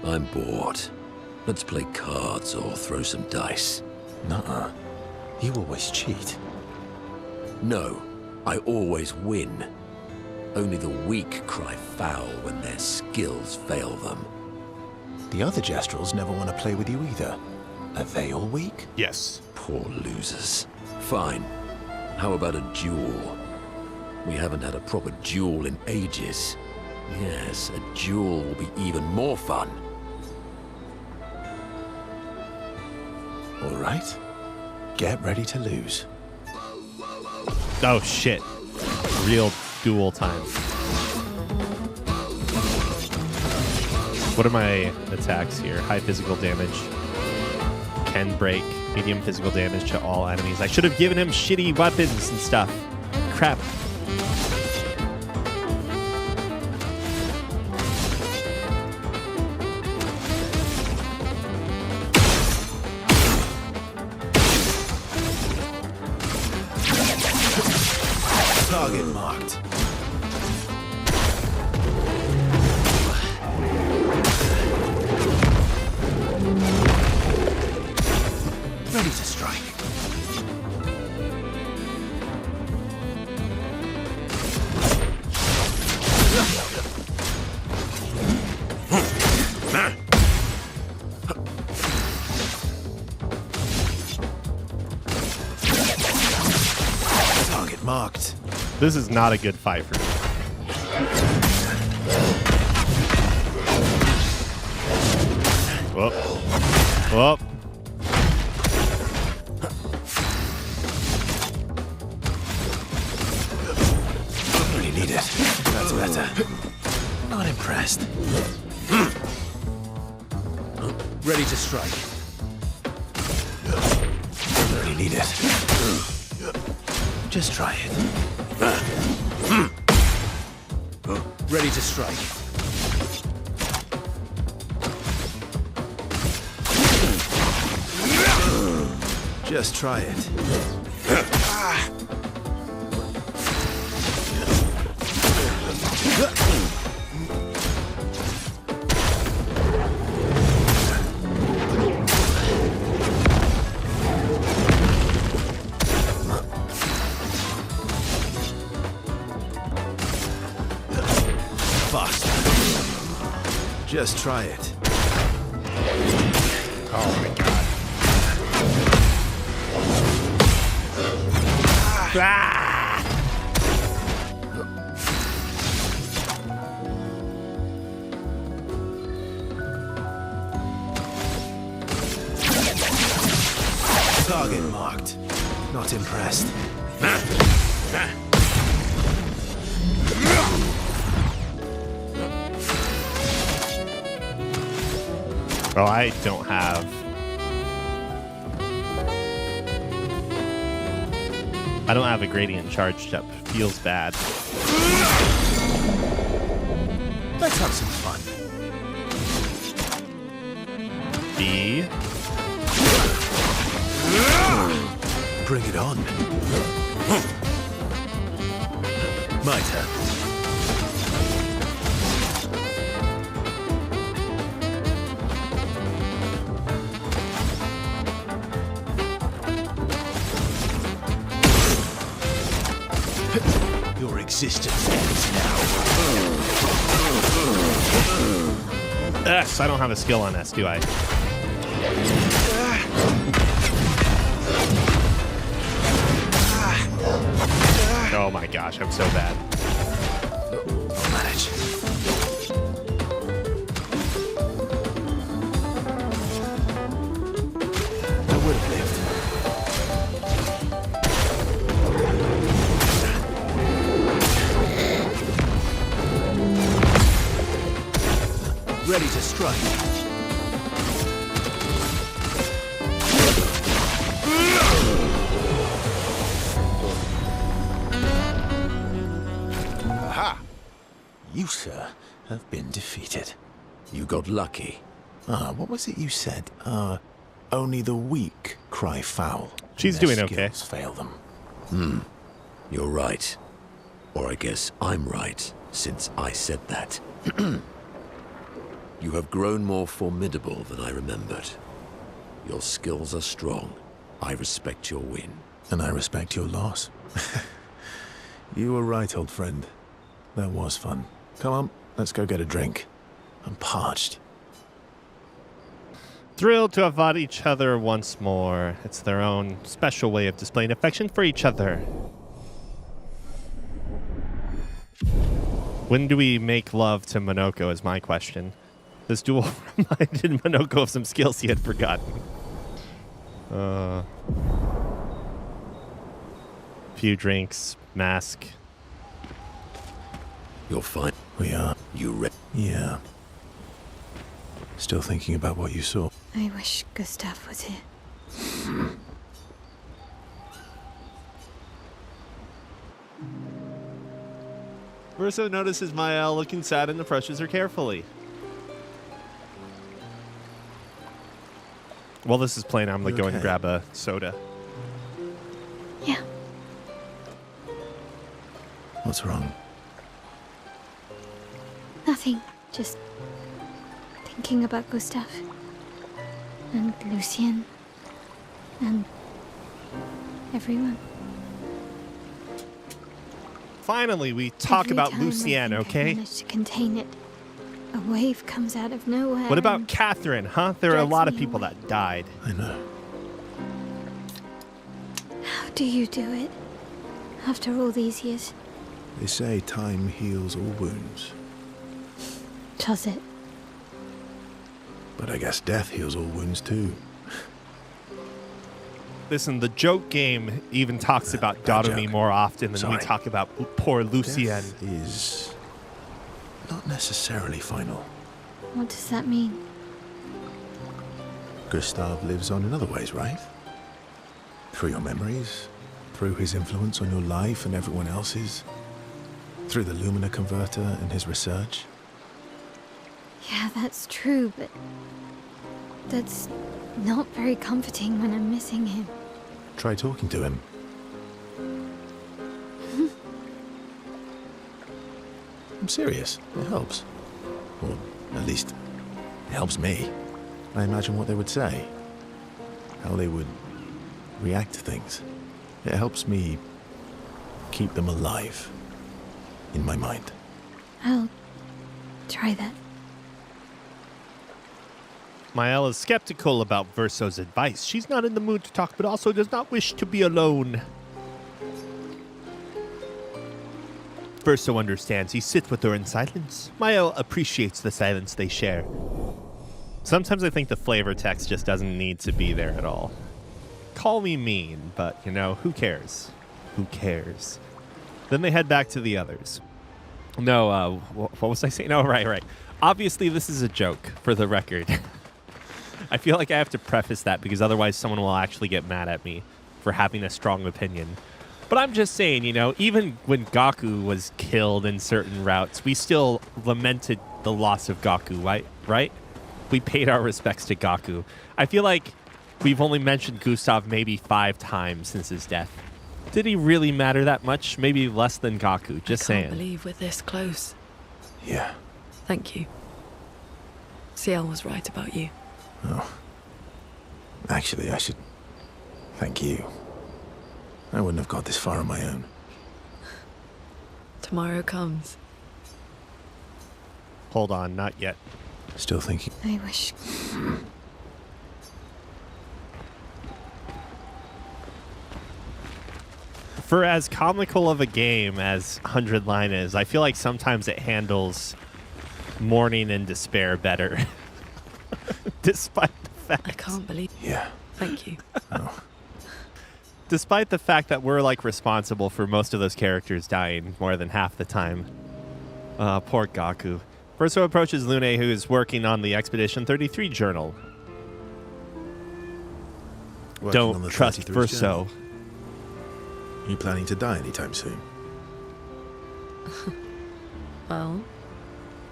Speaker 7: I'm bored. Let's play cards or throw some dice.
Speaker 2: Nuh-uh. You always cheat.
Speaker 7: No, I always win. Only the weak cry foul when their skills fail them.
Speaker 2: The other Jestrels never want to play with you either. Are they all weak?
Speaker 1: Yes.
Speaker 7: Poor losers. Fine. How about a duel? We haven't had a proper duel in ages. Yes, a duel will be even more fun.
Speaker 2: All right. Get ready to lose.
Speaker 1: Oh, shit. Real duel time. What are my attacks here? High physical damage. Can break. Medium physical damage to all enemies. I should have given him shitty weapons and stuff. Crap.
Speaker 2: Target marked. Ready to strike. Target marked.
Speaker 1: This is not a good fight for me. Whoop. Whoop.
Speaker 2: Don't really need it. That's better. Not impressed. Ready to strike. Don't really need it. Just try it. Ready to strike. Just try it. Just try it.
Speaker 1: Oh my god. Ah!
Speaker 2: Target marked. Not impressed.
Speaker 1: Oh, I don't have... I don't have a gradient charged up. Feels bad.
Speaker 2: Let's have some fun.
Speaker 1: B.
Speaker 2: Bring it on. My turn. Your existence ends now.
Speaker 1: S. I don't have a skill on S, do I? Oh my gosh, I'm so bad.
Speaker 2: I'll manage. I would have lived. Ready to strike. Aha! You, sir, have been defeated.
Speaker 7: You got lucky.
Speaker 2: What was it you said? Only the weak cry foul.
Speaker 1: She's
Speaker 2: Their
Speaker 1: doing okay.
Speaker 2: skills fail them.
Speaker 7: You're right. Or I guess I'm right, since I said that. You have grown more formidable than I remembered. Your skills are strong. I respect your win.
Speaker 2: And I respect your loss. You were right, old friend. That was fun. Come on, let's go get a drink. I'm parched.
Speaker 1: Thrilled to have fought each other once more. It's their own special way of displaying affection for each other. When do we make love to Monoko is my question. This duel reminded Monoko of some skills he had forgotten. Few drinks, mask.
Speaker 7: You're fine.
Speaker 2: We are.
Speaker 7: You ready?
Speaker 2: Yeah. Still thinking about what you saw.
Speaker 4: I wish Gustav was here.
Speaker 1: Verso notices Mael looking sad and approaches her carefully. While this is playing, I'm going to go and grab a soda.
Speaker 4: Yeah.
Speaker 2: What's wrong?
Speaker 4: Nothing. Just thinking about Gustav. And Lucien. And everyone.
Speaker 1: Finally, we talk
Speaker 4: Every
Speaker 1: about
Speaker 4: time
Speaker 1: Lucien,
Speaker 4: I think
Speaker 1: okay?
Speaker 4: I managed to contain it. A wave comes out of nowhere.
Speaker 1: What about
Speaker 4: and
Speaker 1: Catherine, huh? There are a
Speaker 4: drags
Speaker 1: lot of
Speaker 4: me
Speaker 1: people
Speaker 4: away.
Speaker 1: that died.
Speaker 2: I know.
Speaker 4: How do you do it? After all these years.
Speaker 2: They say time heals all wounds.
Speaker 4: Does it?
Speaker 2: But I guess death heals all wounds too.
Speaker 1: Listen, the joke game even talks about
Speaker 2: bad
Speaker 1: Darumi
Speaker 2: joke.
Speaker 1: more often than
Speaker 2: Sorry.
Speaker 1: we talk about poor Lucien.
Speaker 2: Death is not necessarily final.
Speaker 4: What does that mean?
Speaker 2: Gustav lives on in other ways, right? Through your memories, through his influence on your life and everyone else's, through the Lumina converter and his research.
Speaker 4: Yeah, that's true, but that's not very comforting when I'm missing him.
Speaker 2: Try talking to him. I'm serious. It helps. Or at least, it helps me. I imagine what they would say. How they would react to things. It helps me keep them alive in my mind.
Speaker 4: I'll try that.
Speaker 1: Mael is skeptical about Verso's advice. She's not in the mood to talk, but also does not wish to be alone. Verso understands. He sits with her in silence. Mael appreciates the silence they share. Sometimes I think the flavor text just doesn't need to be there at all. Call me mean, but, you know, who cares? Who cares? Then they head back to the others. No, what was I saying? Oh, right. Obviously, this is a joke, for the record. I feel like I have to preface that because otherwise someone will actually get mad at me for having a strong opinion. But I'm just saying, you know, even when Gaku was killed in certain routes, we still lamented the loss of Gaku, right? We paid our respects to Gaku. I feel like we've only mentioned Gustav maybe 5 times since his death. Did he really matter that much? Maybe less than Gaku, just saying.
Speaker 3: I can't believe we're this close.
Speaker 2: Yeah.
Speaker 3: Thank you. Ciel was right about you.
Speaker 2: Oh. Actually, I should thank you. I wouldn't have got this far on my own.
Speaker 3: Tomorrow comes.
Speaker 1: Hold on, not yet.
Speaker 2: Still thinking.
Speaker 4: I wish.
Speaker 1: For as comical of a game as 100 Line is, I feel like sometimes it handles mourning and despair better. Despite the fact...
Speaker 3: I can't believe...
Speaker 2: Yeah.
Speaker 3: Thank you.
Speaker 2: Oh.
Speaker 1: Despite the fact that we're, like, responsible for most of those characters dying more than half the time. Poor Gaku. Verso approaches Lune, who is working on the Expedition 33 journal.
Speaker 2: Working on
Speaker 1: Don't
Speaker 2: the
Speaker 1: trust
Speaker 2: 33
Speaker 1: Verso.
Speaker 2: journal. You planning to die anytime soon?
Speaker 3: Well,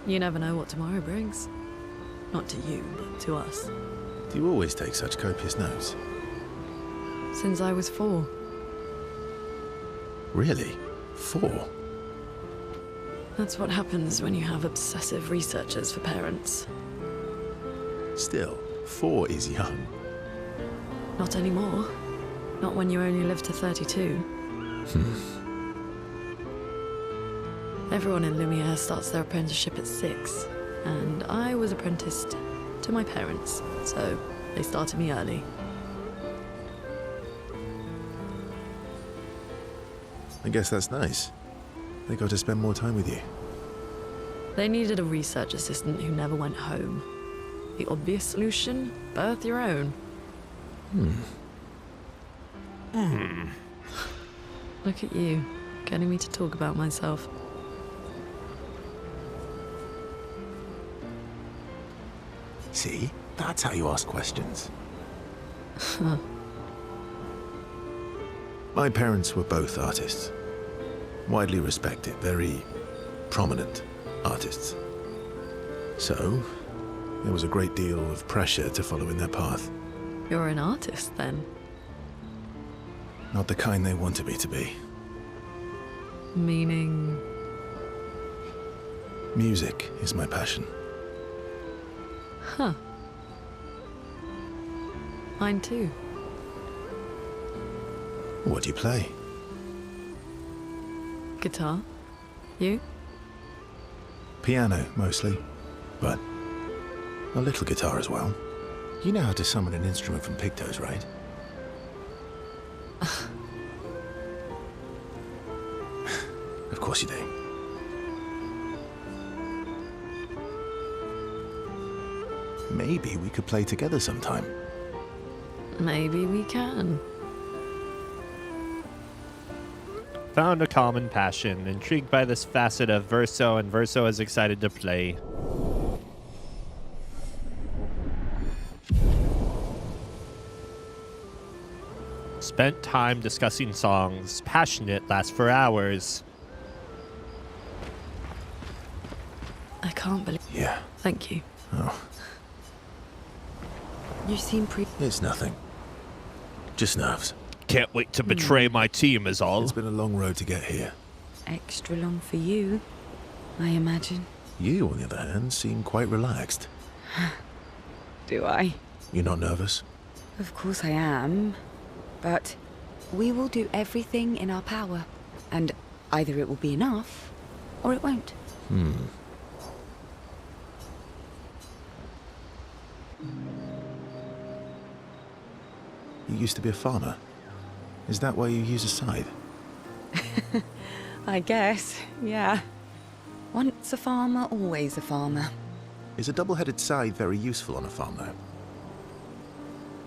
Speaker 3: you never know what tomorrow brings. Not to you, but to us.
Speaker 2: Do you always take such copious notes?
Speaker 3: Since I was 4.
Speaker 2: Really? 4?
Speaker 3: That's what happens when you have obsessive researchers for parents.
Speaker 2: Still, 4 is young.
Speaker 3: Not anymore. Not when you only live to 32. Everyone in Lumiere starts their apprenticeship at 6, and I was apprenticed to my parents, so they started me early.
Speaker 2: I guess that's nice. They got to spend more time with you.
Speaker 3: They needed a research assistant who never went home. The obvious solution? Birth your own. Look at you, getting me to talk about myself.
Speaker 2: See? That's how you ask questions. My parents were both artists. Widely respected, very prominent artists. So, there was a great deal of pressure to follow in their path.
Speaker 3: You're an artist, then?
Speaker 2: Not the kind they wanted me to be.
Speaker 3: Meaning...
Speaker 2: Music is my passion.
Speaker 3: Huh. Mine too.
Speaker 2: What do you play?
Speaker 3: Guitar. You?
Speaker 2: Piano, mostly. But a little guitar as well. You know how to summon an instrument from pigtoes, right? Of course you do. Maybe we could play together sometime.
Speaker 3: Maybe we can.
Speaker 1: Found a common passion, intrigued by this facet of Verso, and Verso is excited to play. Spent time discussing songs. Passionate, lasts for hours.
Speaker 3: I can't believe...
Speaker 2: Yeah.
Speaker 3: Thank you.
Speaker 2: Oh,
Speaker 8: You seem
Speaker 2: it's nothing. Just nerves.
Speaker 1: Can't wait to betray my team is all.
Speaker 2: It's been a long road to get here.
Speaker 8: extra long for you, I imagine.
Speaker 2: You, on the other hand, seem quite relaxed.
Speaker 8: Do I?
Speaker 2: You're not nervous?
Speaker 8: Of course I am. But we will do everything in our power. And either it will be enough, or it won't.
Speaker 2: Hmm. You used to be a farmer. Is that why you use a scythe?
Speaker 8: I guess, yeah. Once a farmer, always a farmer.
Speaker 2: Is a double-headed scythe very useful on a farm, though?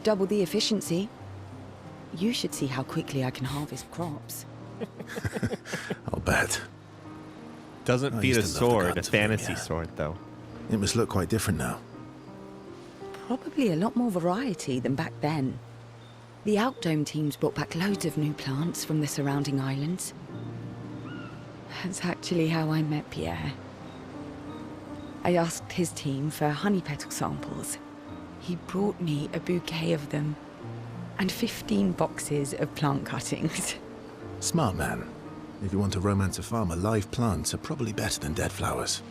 Speaker 8: Double the efficiency. You should see how quickly I can harvest crops.
Speaker 2: I'll bet.
Speaker 1: Doesn't
Speaker 2: I
Speaker 1: beat a
Speaker 2: used to love the
Speaker 1: sword, a
Speaker 2: gardens of
Speaker 1: fantasy
Speaker 2: Lumia.
Speaker 1: sword, though.
Speaker 2: It must look quite different now.
Speaker 8: Probably a lot more variety than back then. The Outdome teams brought back loads of new plants from the surrounding islands. That's actually how I met Pierre. I asked his team for honey petal samples. He brought me a bouquet of them, and 15 boxes of plant cuttings.
Speaker 2: Smart man. If you want to romance a farmer, live plants are probably better than dead flowers.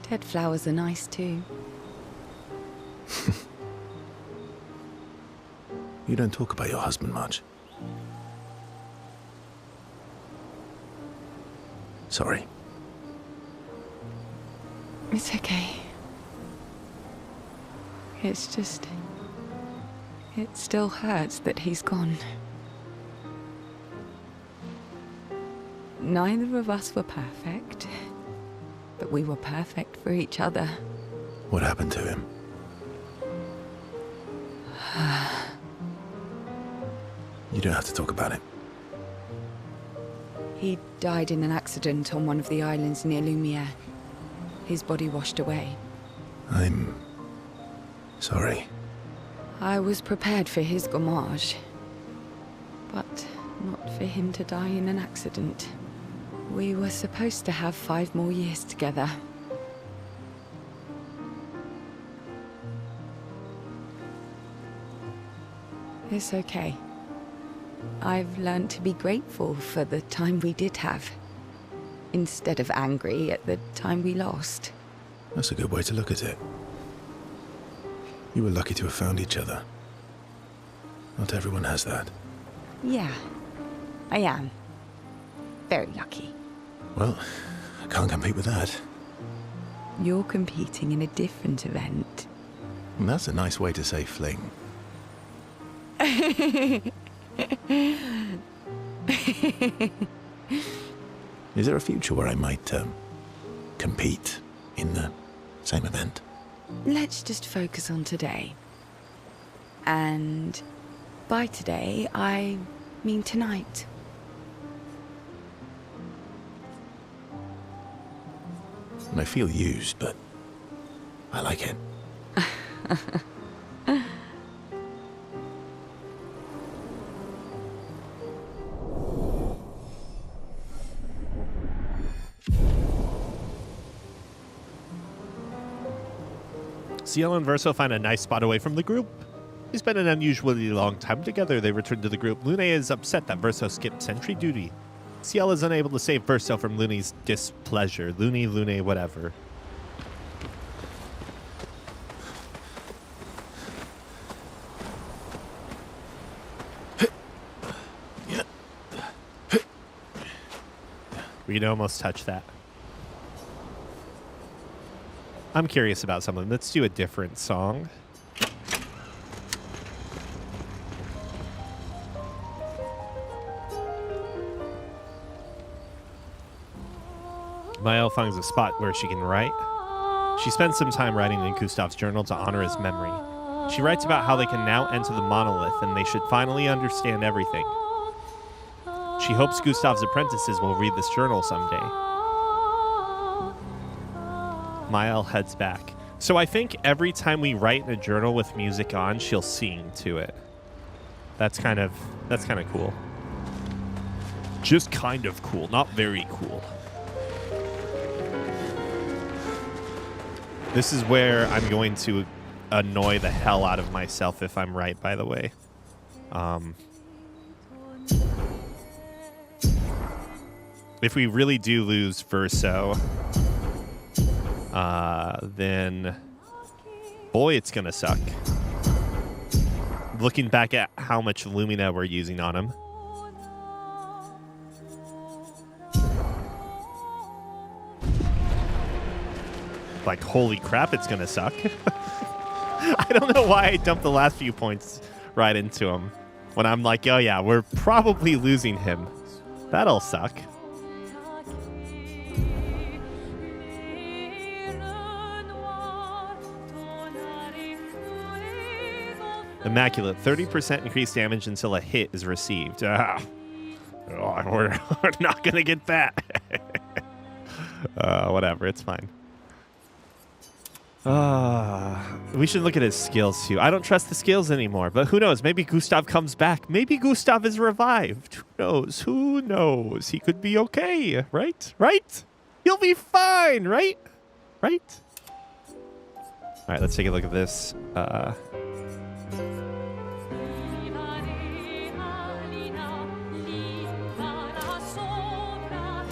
Speaker 8: Dead flowers are nice too.
Speaker 2: You don't talk about your husband much. Sorry.
Speaker 8: It's okay. It's just... it still hurts that he's gone. Neither of us were perfect, but we were perfect for each other.
Speaker 2: What happened to him? You don't have to talk about it.
Speaker 8: He died in an accident on one of the islands near Lumiere. His body washed away.
Speaker 2: I'm... sorry.
Speaker 8: I was prepared for his gommage, but not for him to die in an accident. We were supposed to have 5 more years together. It's okay. I've learned to be grateful for the time we did have, instead of angry at the time we lost.
Speaker 2: That's a good way to look at it. You were lucky to have found each other. Not everyone has that.
Speaker 8: Yeah, I am. Very lucky.
Speaker 2: Well, I can't compete with that.
Speaker 8: You're competing in a different event.
Speaker 2: And that's a nice way to say fling. Is there a future where I might, compete in the same event?
Speaker 8: Let's just focus on today. And by today, I mean tonight.
Speaker 2: And I feel used, but I like it.
Speaker 1: Ciel and Verso find a nice spot away from the group. They spend an unusually long time together. They return to the group. Lune is upset that Verso skipped sentry duty. Ciel is unable to save Verso from Lune's displeasure. Lune, whatever. We'd almost touch that. I'm curious about something. Let's do a different song. Mael finds a spot where she can write. She spends some time writing in Gustav's journal to honor his memory. She writes about how they can now enter the monolith and they should finally understand everything. She hopes Gustav's apprentices will read this journal someday. Mael heads back. So I think every time we write in a journal with music on, she'll sing to it. That's kind of cool. Just kind of cool, not very cool. This is where I'm going to annoy the hell out of myself if I'm right, by the way. If we really do lose Verso, then boy, it's gonna suck. Looking back at how much Lumina we're using on him. Like, holy crap, it's gonna suck. I don't know why I dumped the last few points right into him when I'm like, oh yeah, we're probably losing him. That'll suck. Immaculate, 30% increased damage until a hit is received. Oh, we're not going to get that. Whatever, it's fine. We should look at his skills too. I don't trust the skills anymore, but who knows? Maybe Gustav comes back. Maybe Gustav is revived. Who knows? Who knows? He could be okay, right? Right? He'll be fine, right? Right? All right, let's take a look at this.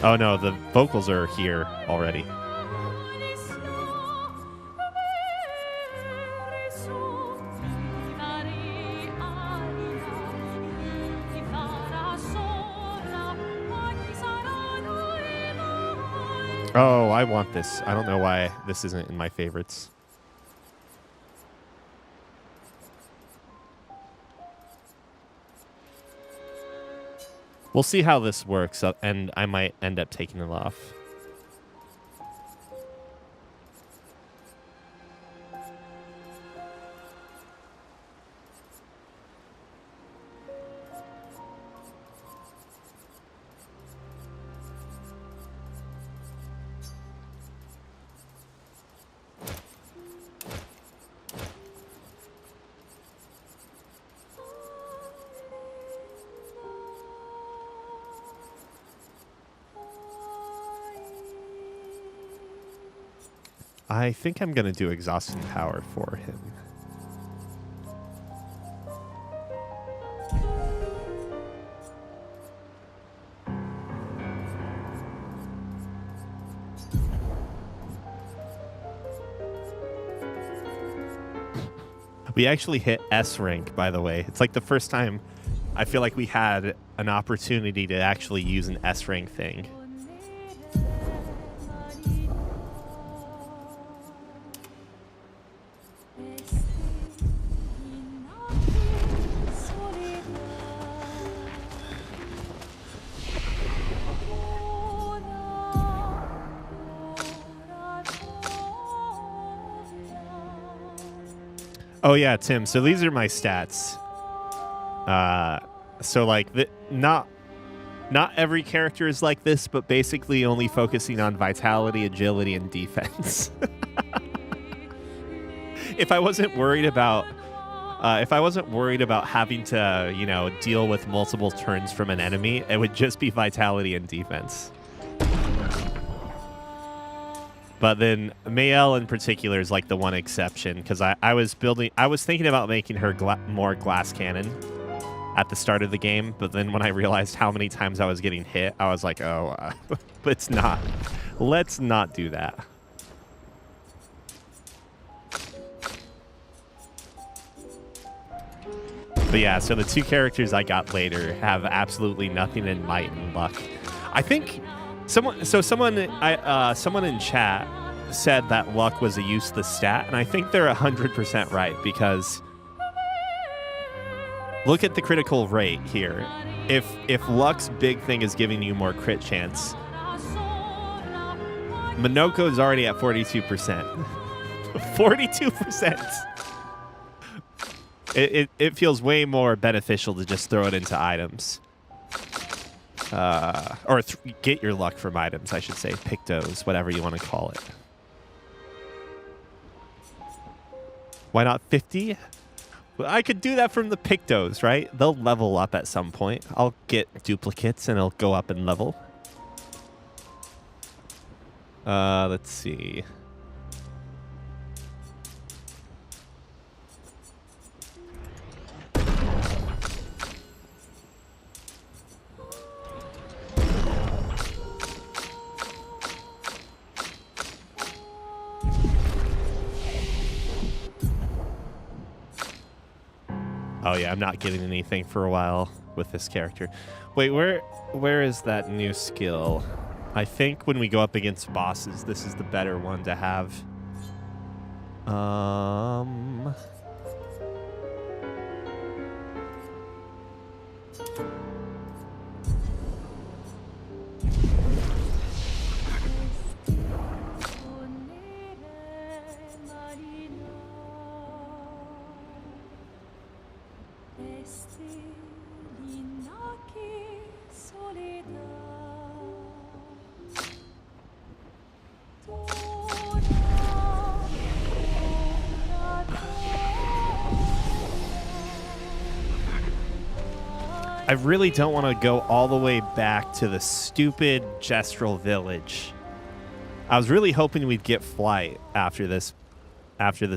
Speaker 1: Oh no, the vocals are here already. Oh, I want this. I don't know why this isn't in my favorites. We'll see how this works, and I might end up taking it off. I think I'm going to do exhausting power for him. We actually hit S rank, by the way. It's like the first time I feel like we had an opportunity to actually use an S rank thing. Oh yeah, Tim. So these are my stats. So like not every character is like this, but basically only focusing on vitality, agility, and defense. If I wasn't worried about having to, you know, deal with multiple turns from an enemy, it would just be vitality and defense. But then Mael in particular is like the one exception, because I was thinking about making her more glass cannon at the start of the game, but then when I realized how many times I was getting hit, I was like, oh, let's not do that. But yeah, so the two characters I got later have absolutely nothing in might and luck. I think someone in chat said that luck was a useless stat, and I think they're 100% right, because look at the critical rate here. If luck's big thing is giving you more crit chance, Minoko's already at 42%. 42%. It feels way more beneficial to just throw it into items. Or get your luck from items, I should say. Pictos, whatever you want to call it. Why not 50? Well, I could do that from the Pictos, right? They'll level up at some point. I'll get duplicates and it'll go up in level. Let's see. Oh yeah, I'm not getting anything for a while with this character. Wait, where is that new skill? I think when we go up against bosses, this is the better one to have. I really don't want to go all the way back to the stupid Gestrel village. I was really hoping we'd get flight after this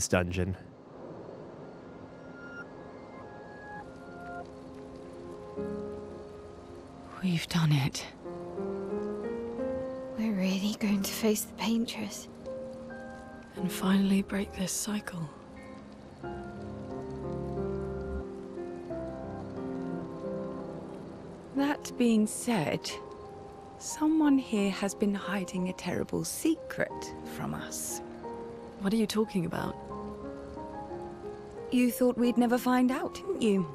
Speaker 1: dungeon.
Speaker 8: We've done it.
Speaker 4: We're really going to face the Paintress.
Speaker 3: And finally break this cycle.
Speaker 8: That being said, someone here has been hiding a terrible secret from us.
Speaker 3: What are you talking about?
Speaker 8: You thought we'd never find out, didn't you?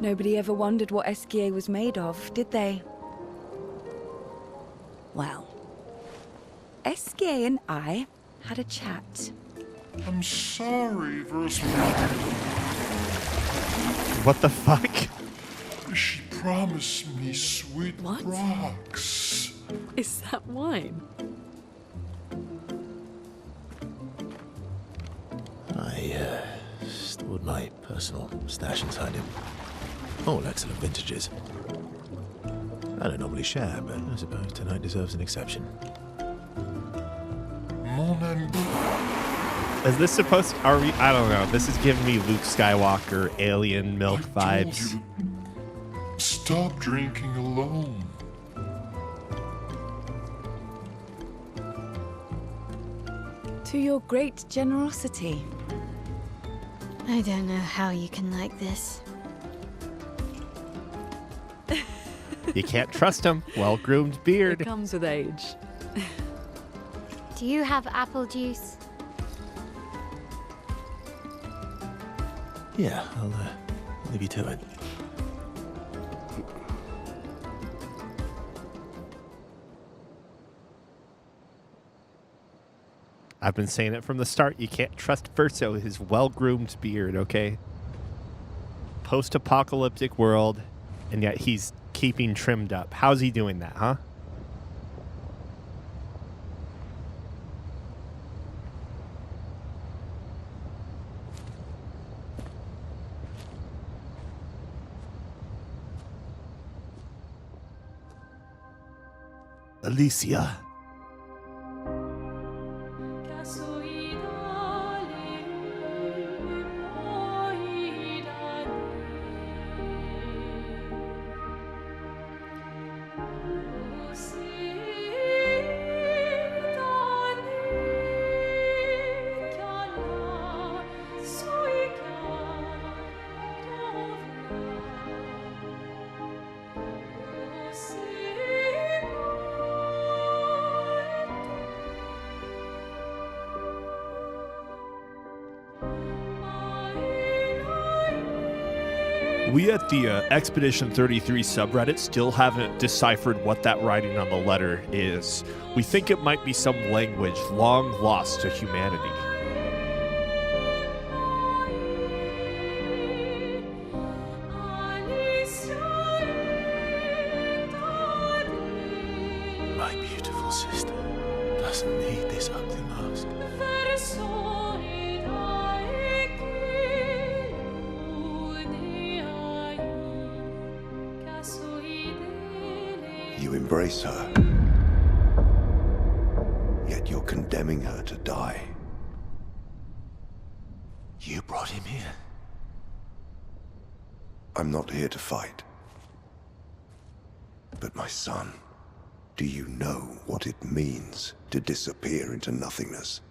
Speaker 8: Nobody ever wondered what Esquier was made of, did they? Well, Esquier and I had a chat.
Speaker 9: I'm sorry, Versman.
Speaker 1: What the fuck?
Speaker 9: She promised me sweet
Speaker 3: What?
Speaker 9: rocks.
Speaker 3: Is that wine?
Speaker 2: I stored my personal stash inside him. All excellent vintages. I don't normally share, but I suppose tonight deserves an exception.
Speaker 9: Mon ami.
Speaker 1: Is this supposed to, are we, I don't know. This is giving me Luke Skywalker alien milk
Speaker 9: I told
Speaker 1: vibes.
Speaker 9: you, stop drinking alone.
Speaker 8: To your great generosity.
Speaker 4: I don't know how you can like this.
Speaker 1: You can't trust him. Well-groomed
Speaker 3: It
Speaker 1: beard.
Speaker 3: comes with age.
Speaker 4: Do you have apple juice?
Speaker 2: Yeah, I'll leave you to it.
Speaker 1: I've been saying it from the start. You can't trust Verso, his well-groomed beard, okay? Post-apocalyptic world, and yet he's keeping trimmed up. How's he doing that, huh? Alicia. We at the Expedition 33 subreddit still haven't deciphered what that writing on the letter is. We think it might be some language long lost to humanity.
Speaker 2: My beautiful sister doesn't need this ugly mask.
Speaker 12: You embrace her, yet you're condemning her to die.
Speaker 2: You brought him here.
Speaker 12: I'm not here to fight. But my son, do you know what it means to disappear into nothingness?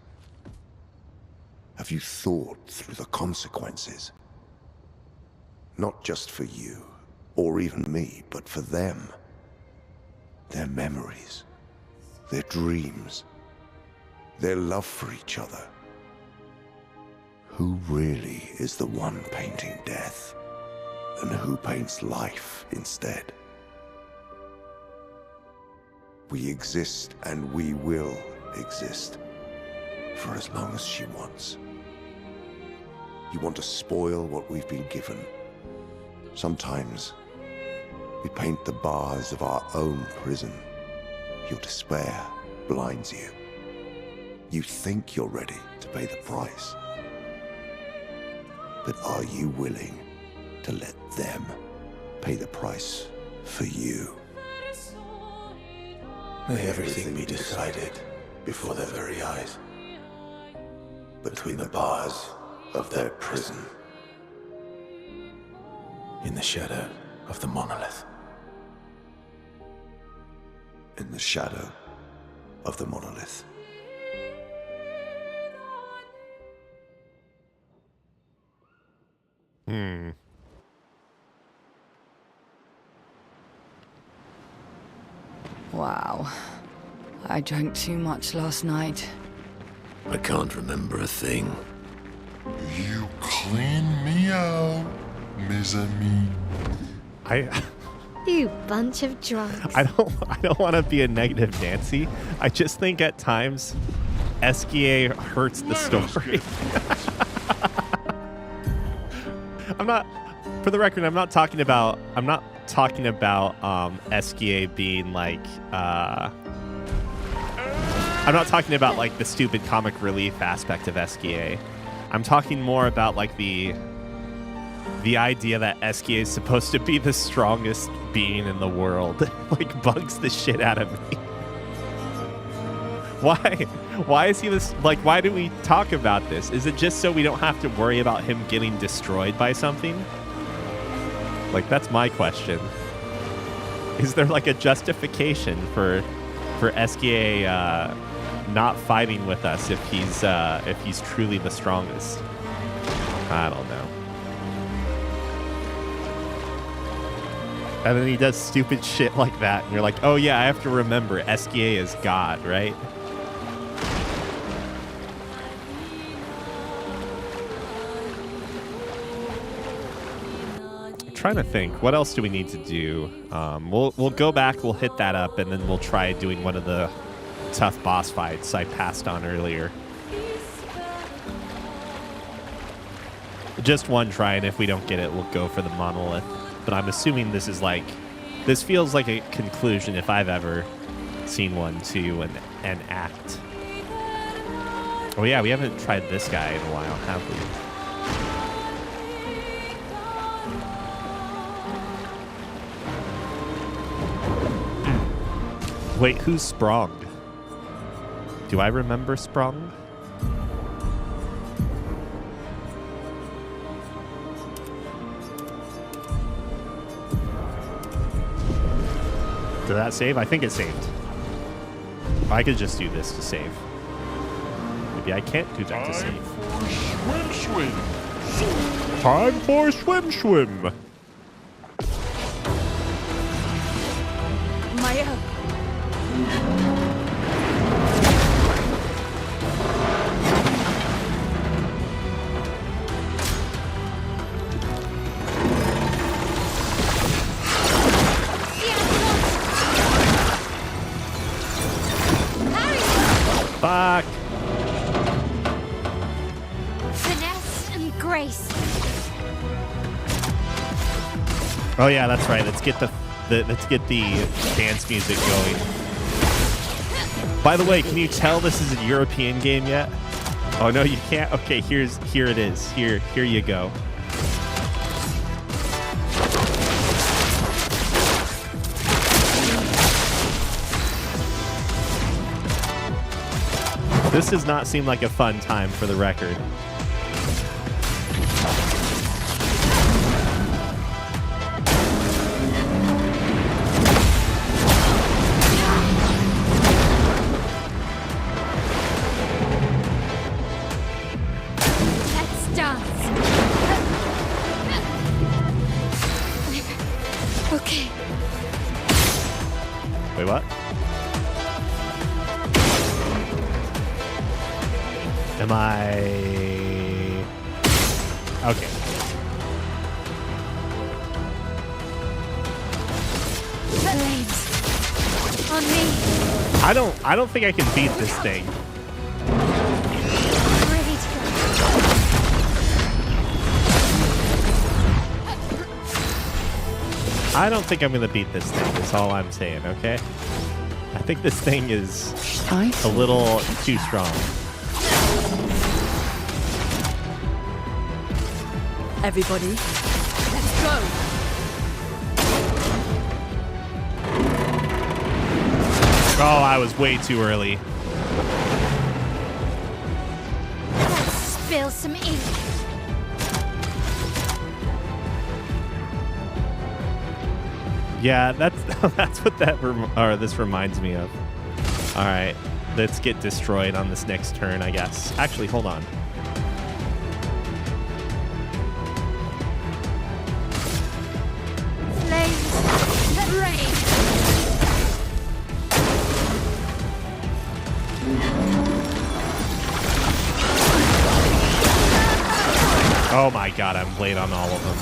Speaker 12: Have you thought through the consequences? Not just for you, or even me, but for them. Their memories, their dreams, their love for each other. Who really is the one painting death? And who paints life instead? We exist and we will exist for as long as she wants. You want to spoil what we've been given. Sometimes we paint the bars of our own prison. Your despair blinds you. You think you're ready to pay the price. But are you willing to let them pay the price for you?
Speaker 2: May everything be decided before their very eyes. Between the bars of their prison. In the shadow of the monolith.
Speaker 12: In the shadow of the monolith.
Speaker 8: Wow. I drank too much last night.
Speaker 7: I can't remember a thing.
Speaker 9: You clean me out, mes amis.
Speaker 4: You bunch of drunks.
Speaker 1: I don't want to be a negative Nancy. I just think at times SKA hurts the story. I'm not, for the record, I'm not talking about SKA being like I'm not talking about like the stupid comic relief aspect of SKA. I'm talking more about like the idea that SKA is supposed to be the strongest being in the world. Like bugs the shit out of me. Why is he this, like, why do we talk about this? Is it just so we don't have to worry about him getting destroyed by something? Like, that's my question. Is there like a justification for SKA not fighting with us if he's truly the strongest? I don't know. And then he does stupid shit like that, and you're like, oh yeah, I have to remember SKA is God, right? I'm trying to think, what else do we need to do? We'll go back, we'll hit that up, and then we'll try doing one of the tough boss fights I passed on earlier. Just one try, and if we don't get it, we'll go for the monolith. But I'm assuming this feels like a conclusion if I've ever seen one to an act. Oh yeah, we haven't tried this guy in a while, have we? Wait, who's Sprung? Do I remember Sprung? Did that save? I think it saved. I could just do this to save. Maybe I can't do that to save.
Speaker 9: Swim.
Speaker 1: Time for swim.
Speaker 8: Maya.
Speaker 1: Fuck.
Speaker 4: Finesse and grace.
Speaker 1: Oh yeah, that's right. Let's get the dance music going. By the way, can you tell this is a European game yet? Oh no, you can't. Okay, here it is. Here you go. This does not seem like a fun time, for the record.
Speaker 4: Let's dance. Okay.
Speaker 1: Wait, what? Am I... Okay.
Speaker 4: Flames. On me.
Speaker 1: I don't think I can beat this thing.
Speaker 4: Ready to go.
Speaker 1: I don't think I'm going to beat this thing. That's all I'm saying, okay? I think this thing is a little too strong.
Speaker 3: Everybody, let's go.
Speaker 1: Oh, I was way too early.
Speaker 4: Let's spill some ink.
Speaker 1: Yeah, that's what this reminds me of. All right, let's get destroyed on this next turn, I guess. Actually, hold on.
Speaker 4: Flames. Let rain.
Speaker 1: Oh my god, I'm late on all of them.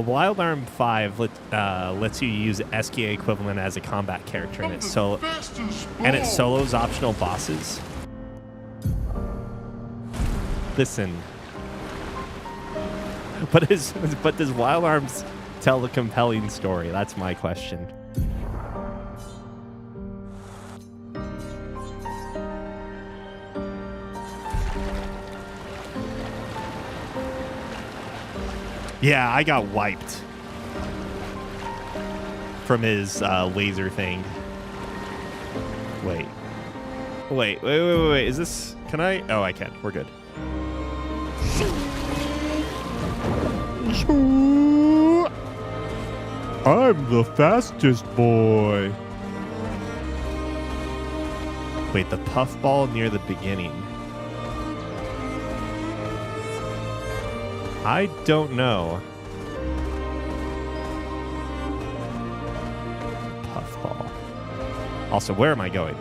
Speaker 1: Wild Arm 5 lets you use SKA equivalent as a combat character, and it solos optional bosses. Listen, but does Wild Arms tell a compelling story? That's my question. Yeah, I got wiped from his laser thing. Wait. Is this... Can I... Oh, I can. We're good. I'm the fastest boy. Wait, the puffball near the beginning. I don't know. Puffball. Also, where am I going?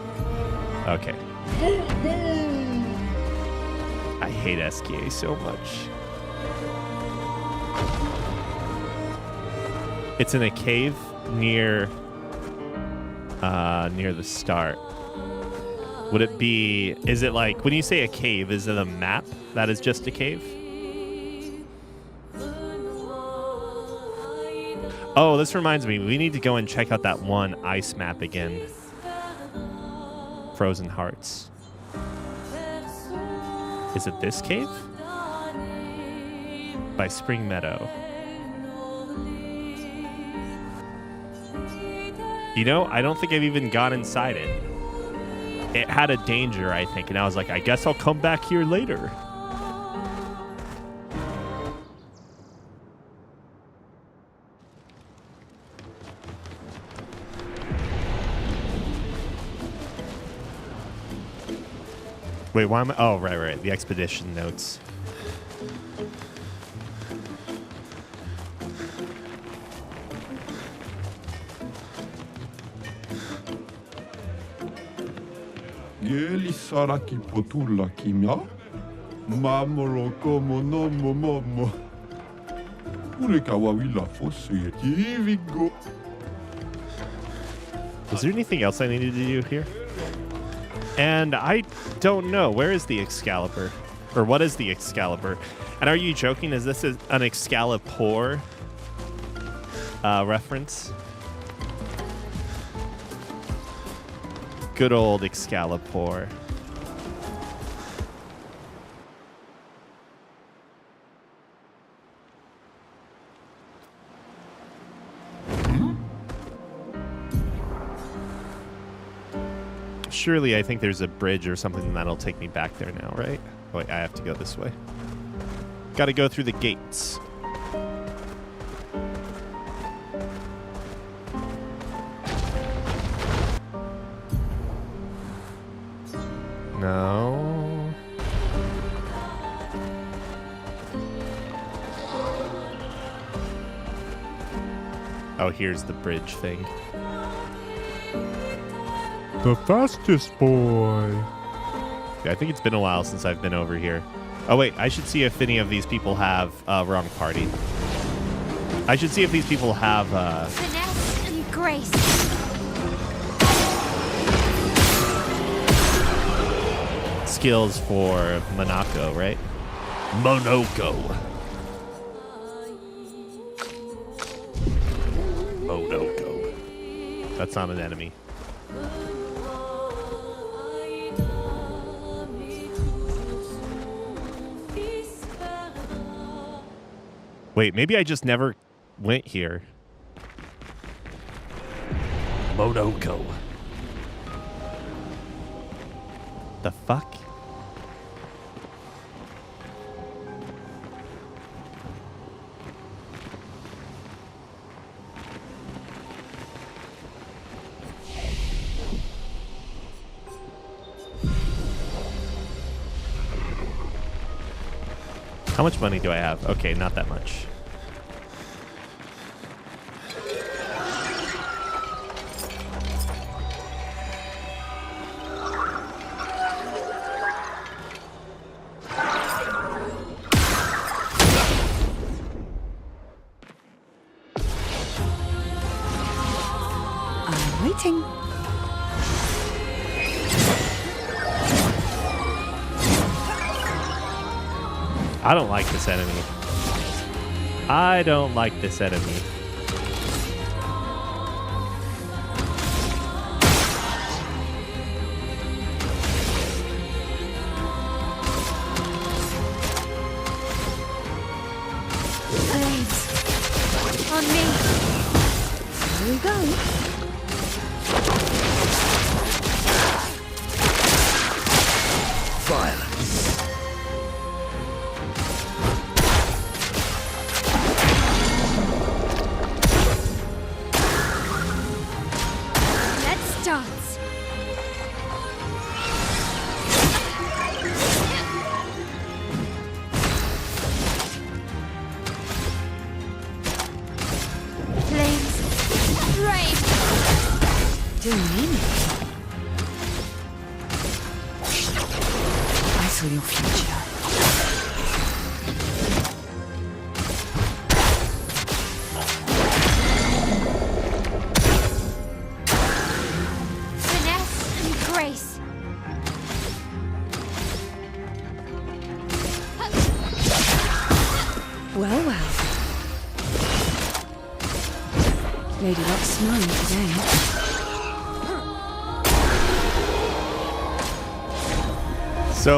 Speaker 1: Okay. I hate SKA so much. It's in a cave near the start. Would it be... Is it like... When you say a cave, is it a map that is just a cave? Oh, this reminds me. We need to go and check out that one ice map again. Frozen Hearts. Is it this cave? By Spring Meadow. You know, I don't think I've even got inside it. It had a danger, I think, and I was like, I guess I'll come back here later. Wait, why am I... Oh, right. The expedition notes.
Speaker 9: Geli saraki potula kimya, mamoro como no momo. Urekawawila fosse tivigo.
Speaker 1: Is there anything else I needed to do here? And I don't know. Where is the Excalibur? Or what is the Excalibur? And are you joking? Is this an Excalibur reference? Good old Excalibur. Surely I think there's a bridge or something that'll take me back there now, right? Oh, wait, I have to go this way. Gotta go through the gates. No. Oh, here's the bridge thing.
Speaker 6: The fastest boy.
Speaker 1: I think it's been a while since I've been over here. Oh, wait. I should see if any of these people have... wrong party. I should see if these people have...
Speaker 4: Finesse and grace.
Speaker 1: skills for Monaco, right?
Speaker 6: Monoko. Monoko.
Speaker 1: That's not an enemy. Wait, maybe I just never went here.
Speaker 6: Monoko.
Speaker 1: The fuck? How much money do I have? Okay, not that much.
Speaker 8: I'm waiting.
Speaker 1: I don't like this enemy. I don't like this enemy.
Speaker 4: Blades. On me.
Speaker 8: Here we go.
Speaker 7: Violence.
Speaker 4: Let's dance. Flames. Rain.
Speaker 8: Do you mean it? I saw your future.
Speaker 4: Finesse and grace.
Speaker 8: Well, well. Lady Luck's smiling today.
Speaker 1: So,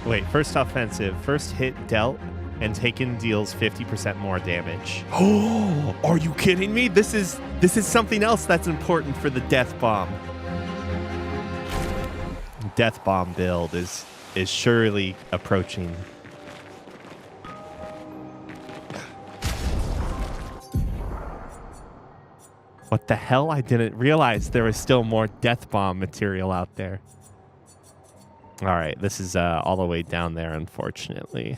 Speaker 1: wait, first offensive. First hit dealt and taken deals 50% more damage. Oh, are you kidding me? This is something else that's important for the death bomb. Death bomb build is surely approaching. What the hell? I didn't realize there was still more death bomb material out there. All right, this is all the way down there, unfortunately.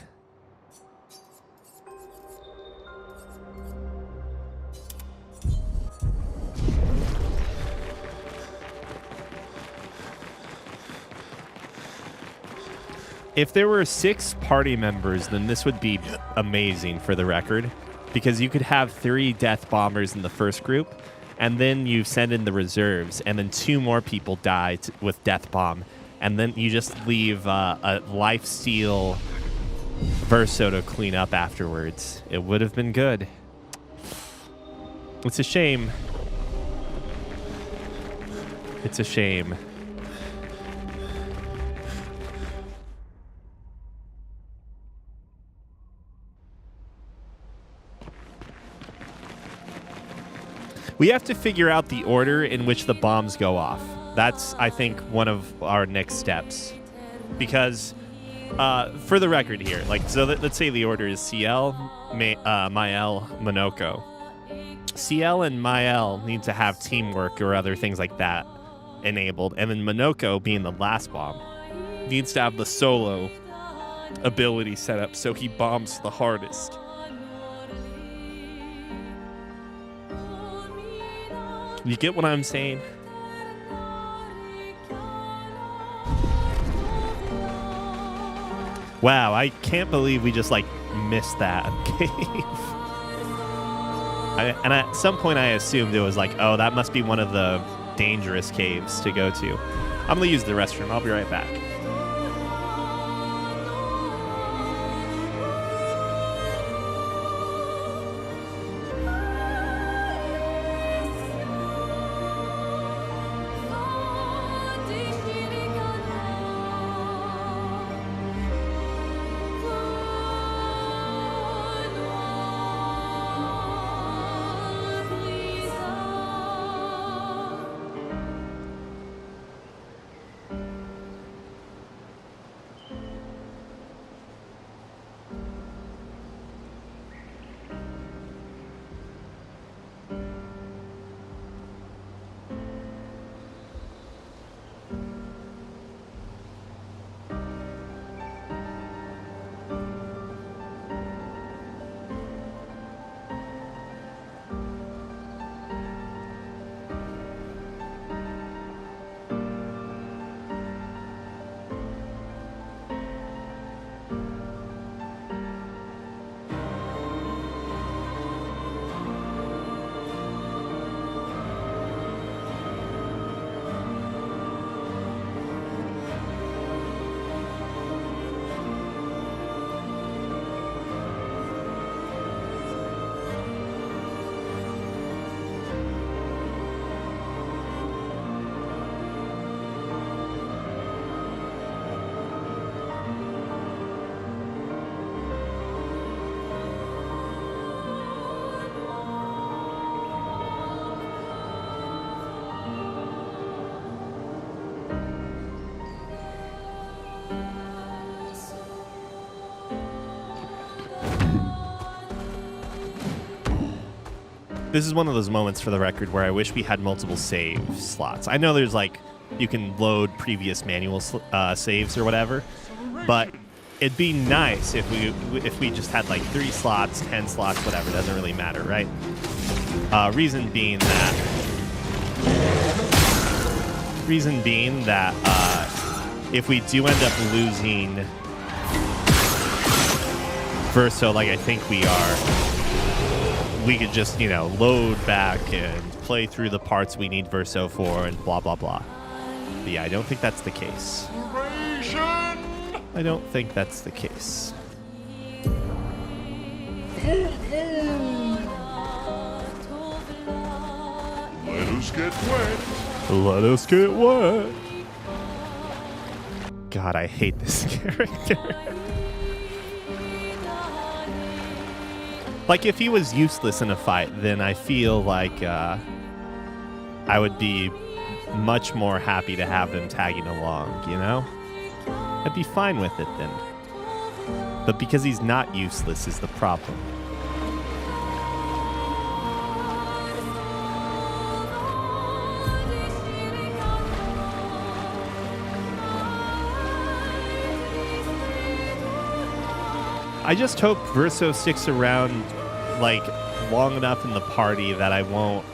Speaker 1: If there were 6 party members, then this would be amazing for the record, because you could have 3 death bombers in the first group, and then you send in the reserves, and then 2 more people die with death bomb, and then you just leave a lifesteal Verso to clean up afterwards. It would have been good. It's a shame. It's a shame. We have to figure out the order in which the bombs go off. That's, I think, one of our next steps. Because, for the record here, like, so let's say the order is CL, Mael, Monoko. CL and Mael need to have teamwork or other things like that enabled. And then Monoko, being the last bomb, needs to have the solo ability set up so he bombs the hardest. You get what I'm saying? Wow, I can't believe we just, like, missed that cave. And at some point I assumed it was like, oh, that must be one of the dangerous caves to go to. I'm going to use the restroom. I'll be right back. This is one of those moments, for the record, where I wish we had multiple save slots. I know there's, like, you can load previous manual saves or whatever, but it'd be nice if we just had, like, 3 slots, 10 slots, whatever. It doesn't really matter, right? Reason being that if we do end up losing Verso, like I think we are, we could just, you know, load back and play through the parts we need Verso for and blah, blah, blah. But yeah, I don't think that's the case. I don't think that's the case.
Speaker 9: Let us get wet.
Speaker 1: Let us get wet. God, I hate this character. Like, if he was useless in a fight, then I feel like I would be much more happy to have him tagging along, you know? I'd be fine with it then. But because he's not useless is the problem. I just hope Verso sticks around, like, long enough in the party that I won't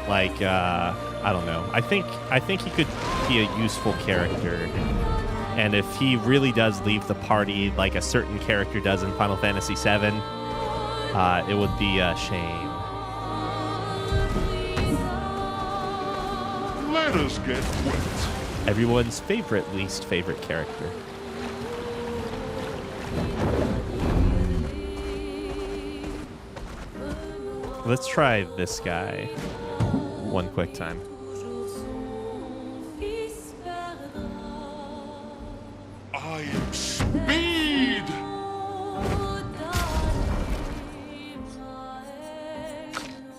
Speaker 1: like, I don't know. I think he could be a useful character, and if he really does leave the party like a certain character does in Final Fantasy VII, it would be a shame.
Speaker 9: Let us get wet.
Speaker 1: Everyone's least favorite character. Let's try this guy one quick time.
Speaker 9: I am speed.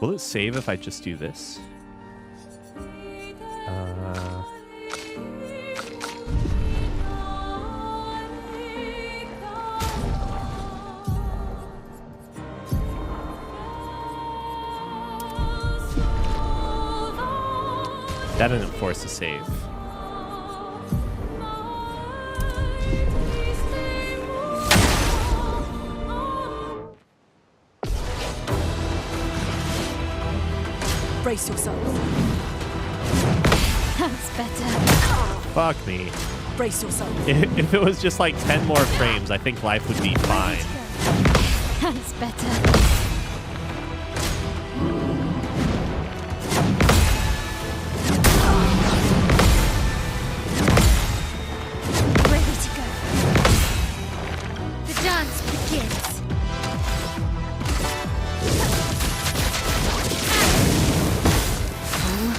Speaker 1: Will it save if I just do this? That didn't force a save.
Speaker 13: Brace yourselves.
Speaker 4: That's better.
Speaker 1: Fuck me.
Speaker 13: Brace yourselves.
Speaker 1: If it was just like 10 more frames, I think life would be fine.
Speaker 4: That's better. Ready to go. The dance begins.
Speaker 8: Full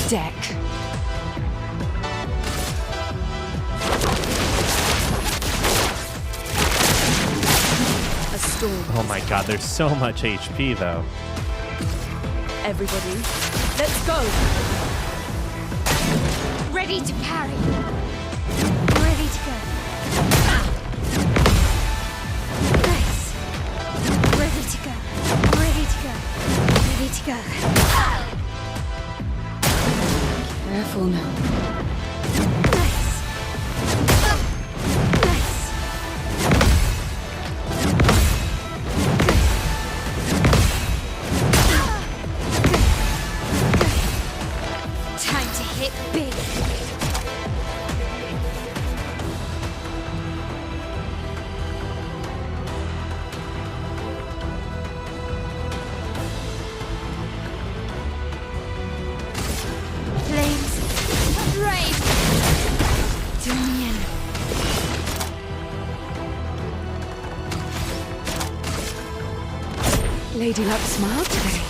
Speaker 8: deck.
Speaker 13: A storm.
Speaker 1: Oh my god, there's so much HP though.
Speaker 13: Everybody, let's go.
Speaker 4: Ready to parry. Ready to go. Nice. Ready to go. Ready to go. Ready to go.
Speaker 8: Careful now.
Speaker 4: Nice. Nice. Time to hit big. Flames, rage, dominion.
Speaker 8: Lady Luck smiled today.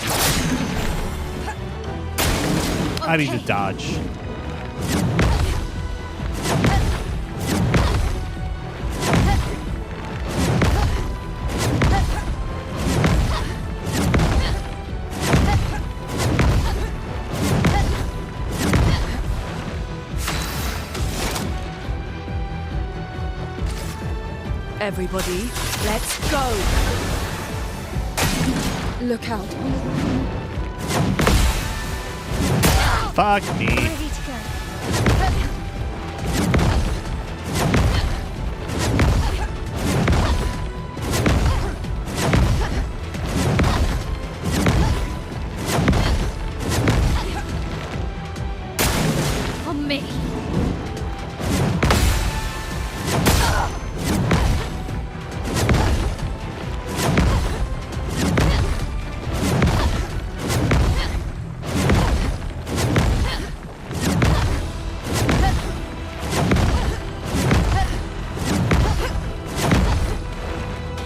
Speaker 1: I need to dodge.
Speaker 13: Everybody, let's go.
Speaker 8: Look out.
Speaker 1: Fuck me.
Speaker 4: Ready to go. On me.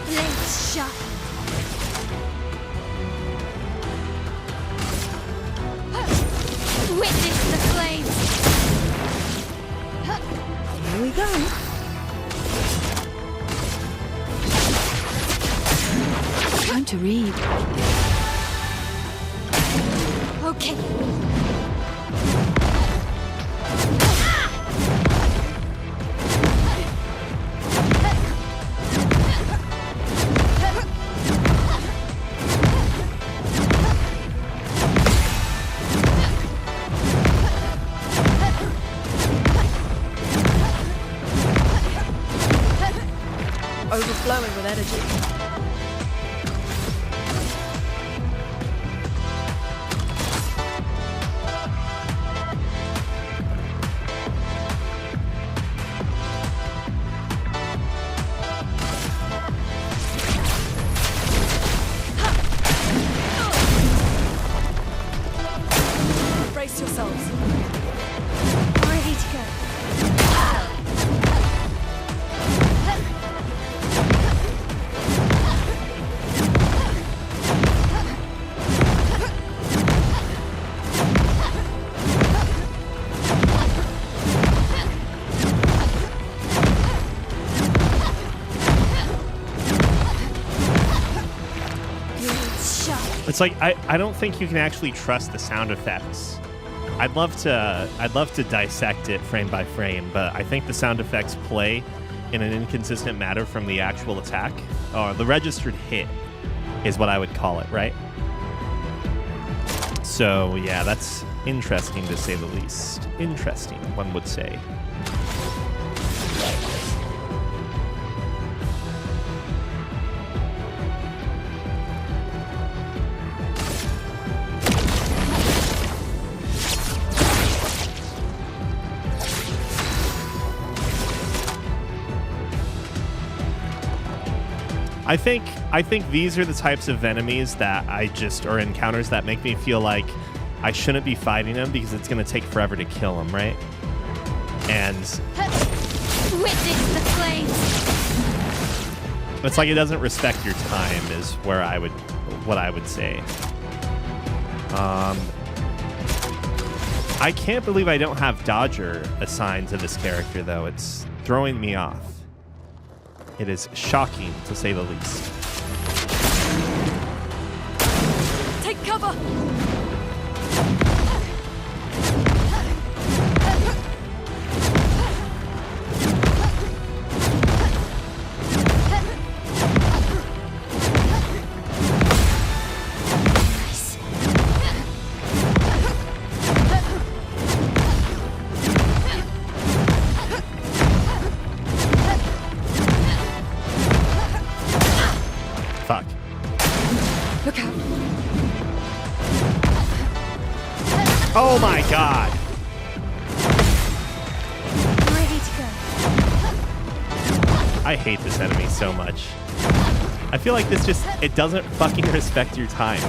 Speaker 4: Blades sharp. Witness the flames.
Speaker 8: Here we go. Time to read.
Speaker 4: Okay.
Speaker 13: Overflowing with energy. Brace yourselves.
Speaker 4: Ready to go. Blades sharp.
Speaker 1: It's like I don't think you can actually trust the sound effects. I'd love to dissect it frame by frame, but I think the sound effects play in an inconsistent manner from the actual attack, or the registered hit is what I would call it, right? So yeah, that's interesting to say the least. Interesting, one would say. I think these are the types of enemies that or encounters that make me feel like I shouldn't be fighting them because it's going to take forever to kill them, right? And
Speaker 4: Witness the flames.
Speaker 1: it's like it doesn't respect your time is what I would say. I can't believe I don't have Dodger assigned to this character though. It's throwing me off. It is shocking, to say the least.
Speaker 13: Take cover!
Speaker 1: Fuck.
Speaker 8: Look out.
Speaker 1: Oh my god.
Speaker 4: Ready to go.
Speaker 1: I hate this enemy so much. I feel like it doesn't fucking respect your time.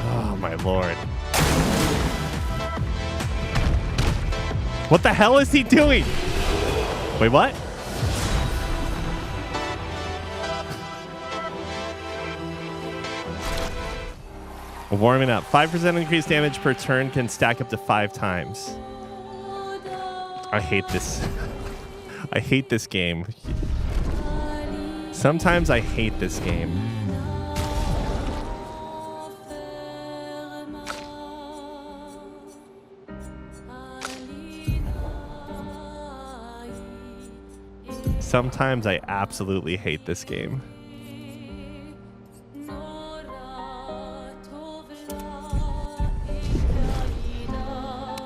Speaker 1: Oh my lord. What the hell is he doing? Wait, what? Warming up. 5% increased damage per turn can stack up to 5 times. I hate this. I hate this game. Sometimes I hate this game. Sometimes I absolutely hate this game.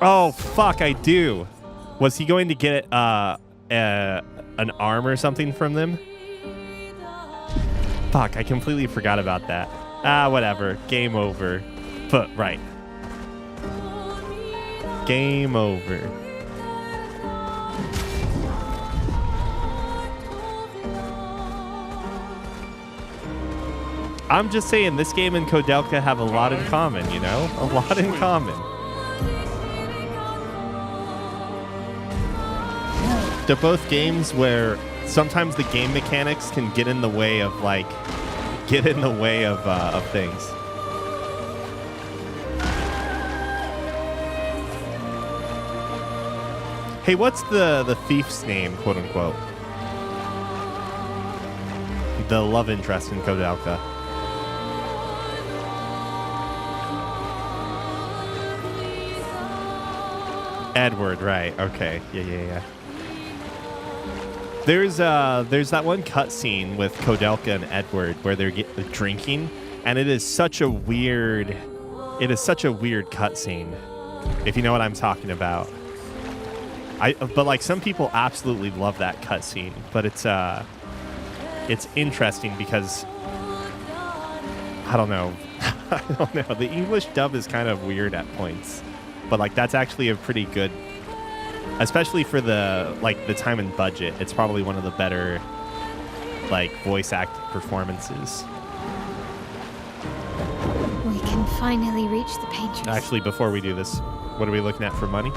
Speaker 1: Oh, fuck, I do. Was he going to get an arm or something from them? Fuck, I completely forgot about that. Ah, whatever. Game over. But, right. Game over. I'm just saying, this game and Koudelka have a lot in common, you know? A lot in common. They're both games where sometimes the game mechanics can get in the way of things. Hey, what's the thief's name, quote unquote? The love interest in Koudelka. Edward, right? Okay, yeah. There's that one cutscene with Koudelka and Edward where they're drinking, and it is such a weird cutscene, if you know what I'm talking about. But like some people absolutely love that cutscene, but it's interesting because I don't know. The English dub is kind of weird at points, but like that's actually a pretty good. Especially for the time and budget, it's probably one of the better voice act performances.
Speaker 4: We can finally reach the painters.
Speaker 1: Actually, before we do this, what are we looking at for money?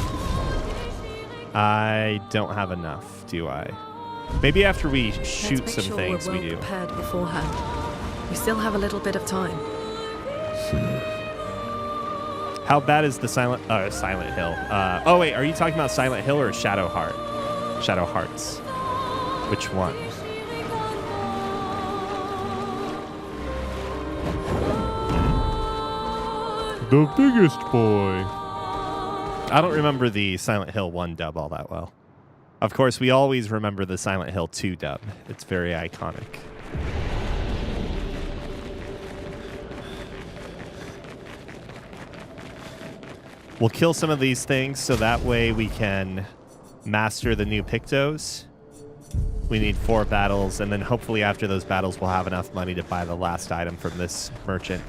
Speaker 1: I don't have enough, do I? Maybe after we shoot some things, we do.
Speaker 13: Prepared beforehand. We still have a little bit of time.
Speaker 1: How bad is the Silent Hill? Oh wait, are you talking about Silent Hill or Shadow Hearts? Which one?
Speaker 6: The biggest boy.
Speaker 1: I don't remember the Silent Hill 1 dub all that well. Of course, we always remember the Silent Hill 2 dub. It's very iconic. We'll kill some of these things so that way we can master the new Pictos. We need 4 battles, and then hopefully after those battles we'll have enough money to buy the last item from this merchant.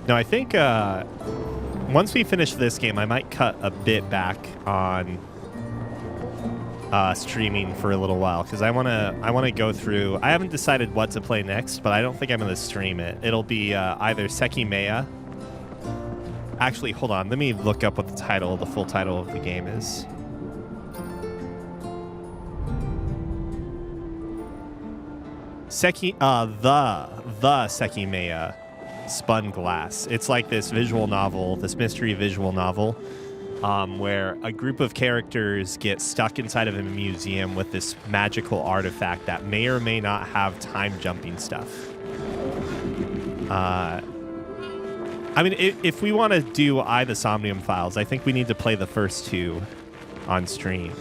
Speaker 1: No, I think once we finish this game, I might cut a bit back on streaming for a little while because I wanna go through. I haven't decided what to play next, but I don't think I'm gonna stream it. It'll be either Sekimeya. Actually, hold on. Let me look up what the full title of the game is. The Sekimeya Spun Glass. It's like this visual novel, this mystery visual novel, where a group of characters get stuck inside of a museum with this magical artifact that may or may not have time jumping stuff. I mean, if we want to do the Somnium Files, I think we need to play the first 2 on stream.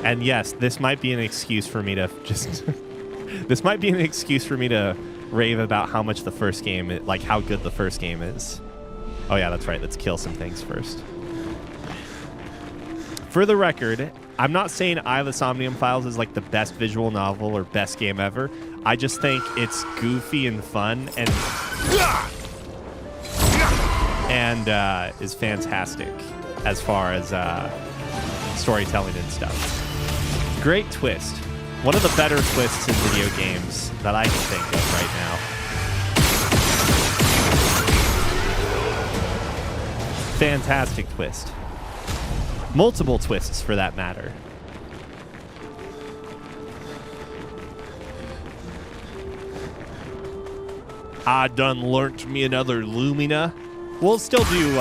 Speaker 1: And yes, this might be an excuse for me to just... this might be an excuse for me to rave about how much the first game, like how good the first game is. Oh yeah, that's right. Let's kill some things first. For the record, I'm not saying the Somnium Files is like the best visual novel or best game ever. I just think it's goofy and fun and is fantastic as far as storytelling and stuff. Great twist. One of the better twists in video games that I can think of right now. Fantastic twist. Multiple twists for that matter. I done learnt me another Lumina. We'll still do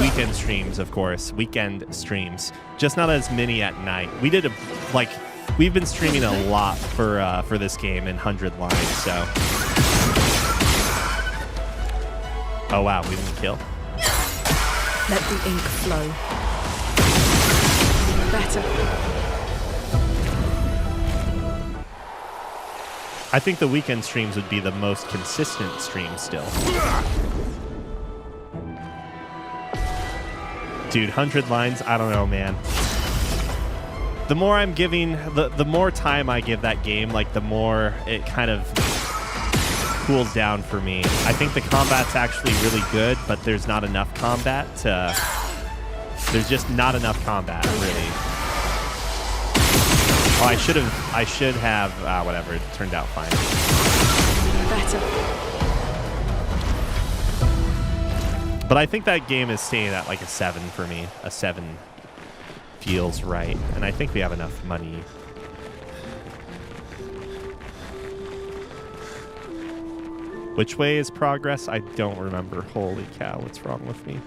Speaker 1: weekend streams, of course. Weekend streams. Just not as many at night. We've been streaming a lot for this game in 100 lines, so. Oh wow, we didn't kill.
Speaker 13: Let the ink flow. Better.
Speaker 1: I think the weekend streams would be the most consistent stream still. Dude, 100 lines, I don't know, man. The more I'm giving, the more time I give that game, like the more it kind of cools down for me. I think the combat's actually really good, but there's not enough combat to... There's just not enough combat, really. Oh, I should have, whatever, it turned out fine.
Speaker 13: Better.
Speaker 1: But I think that game is staying at like a 7 for me. A 7 feels right. And I think we have enough money. Which way is progress? I don't remember. Holy cow, what's wrong with me?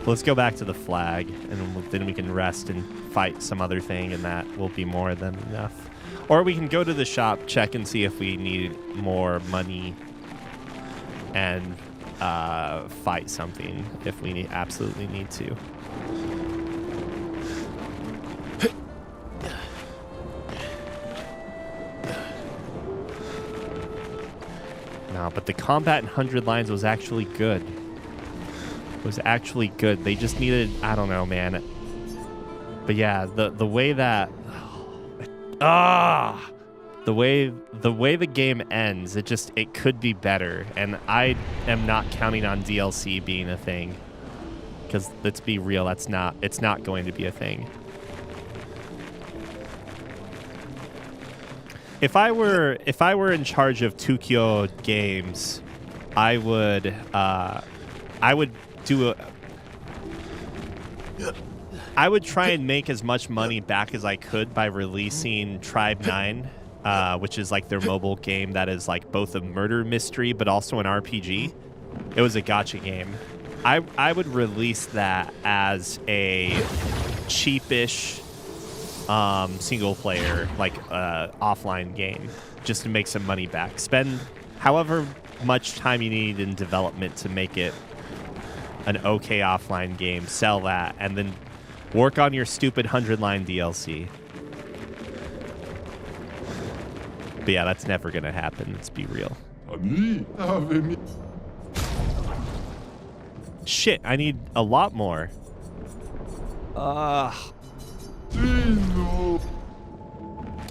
Speaker 1: Let's go back to the flag, and then we can rest and fight some other thing, and that will be more than enough. Or we can go to the shop, check and see if we need more money, and fight something if we absolutely need to. No, but the combat in 100 lines was actually good. It was actually good. They just needed, I don't know, man. But yeah, the way that the way the game ends, it could be better, and I am not counting on DLC being a thing. Because let's be real, it's not going to be a thing. If I were in charge of Tokyo Games, I would try and make as much money back as I could by releasing Tribe 9, which is like their mobile game that is like both a murder mystery but also an RPG. It was a gacha game. I would release that as a cheapish single player, like offline game, just to make some money back. Spend however much time you need in development to make it an okay offline game, sell that, and then work on your stupid 100-line DLC. But yeah, that's never gonna happen. Let's be real. Shit, I need a lot more.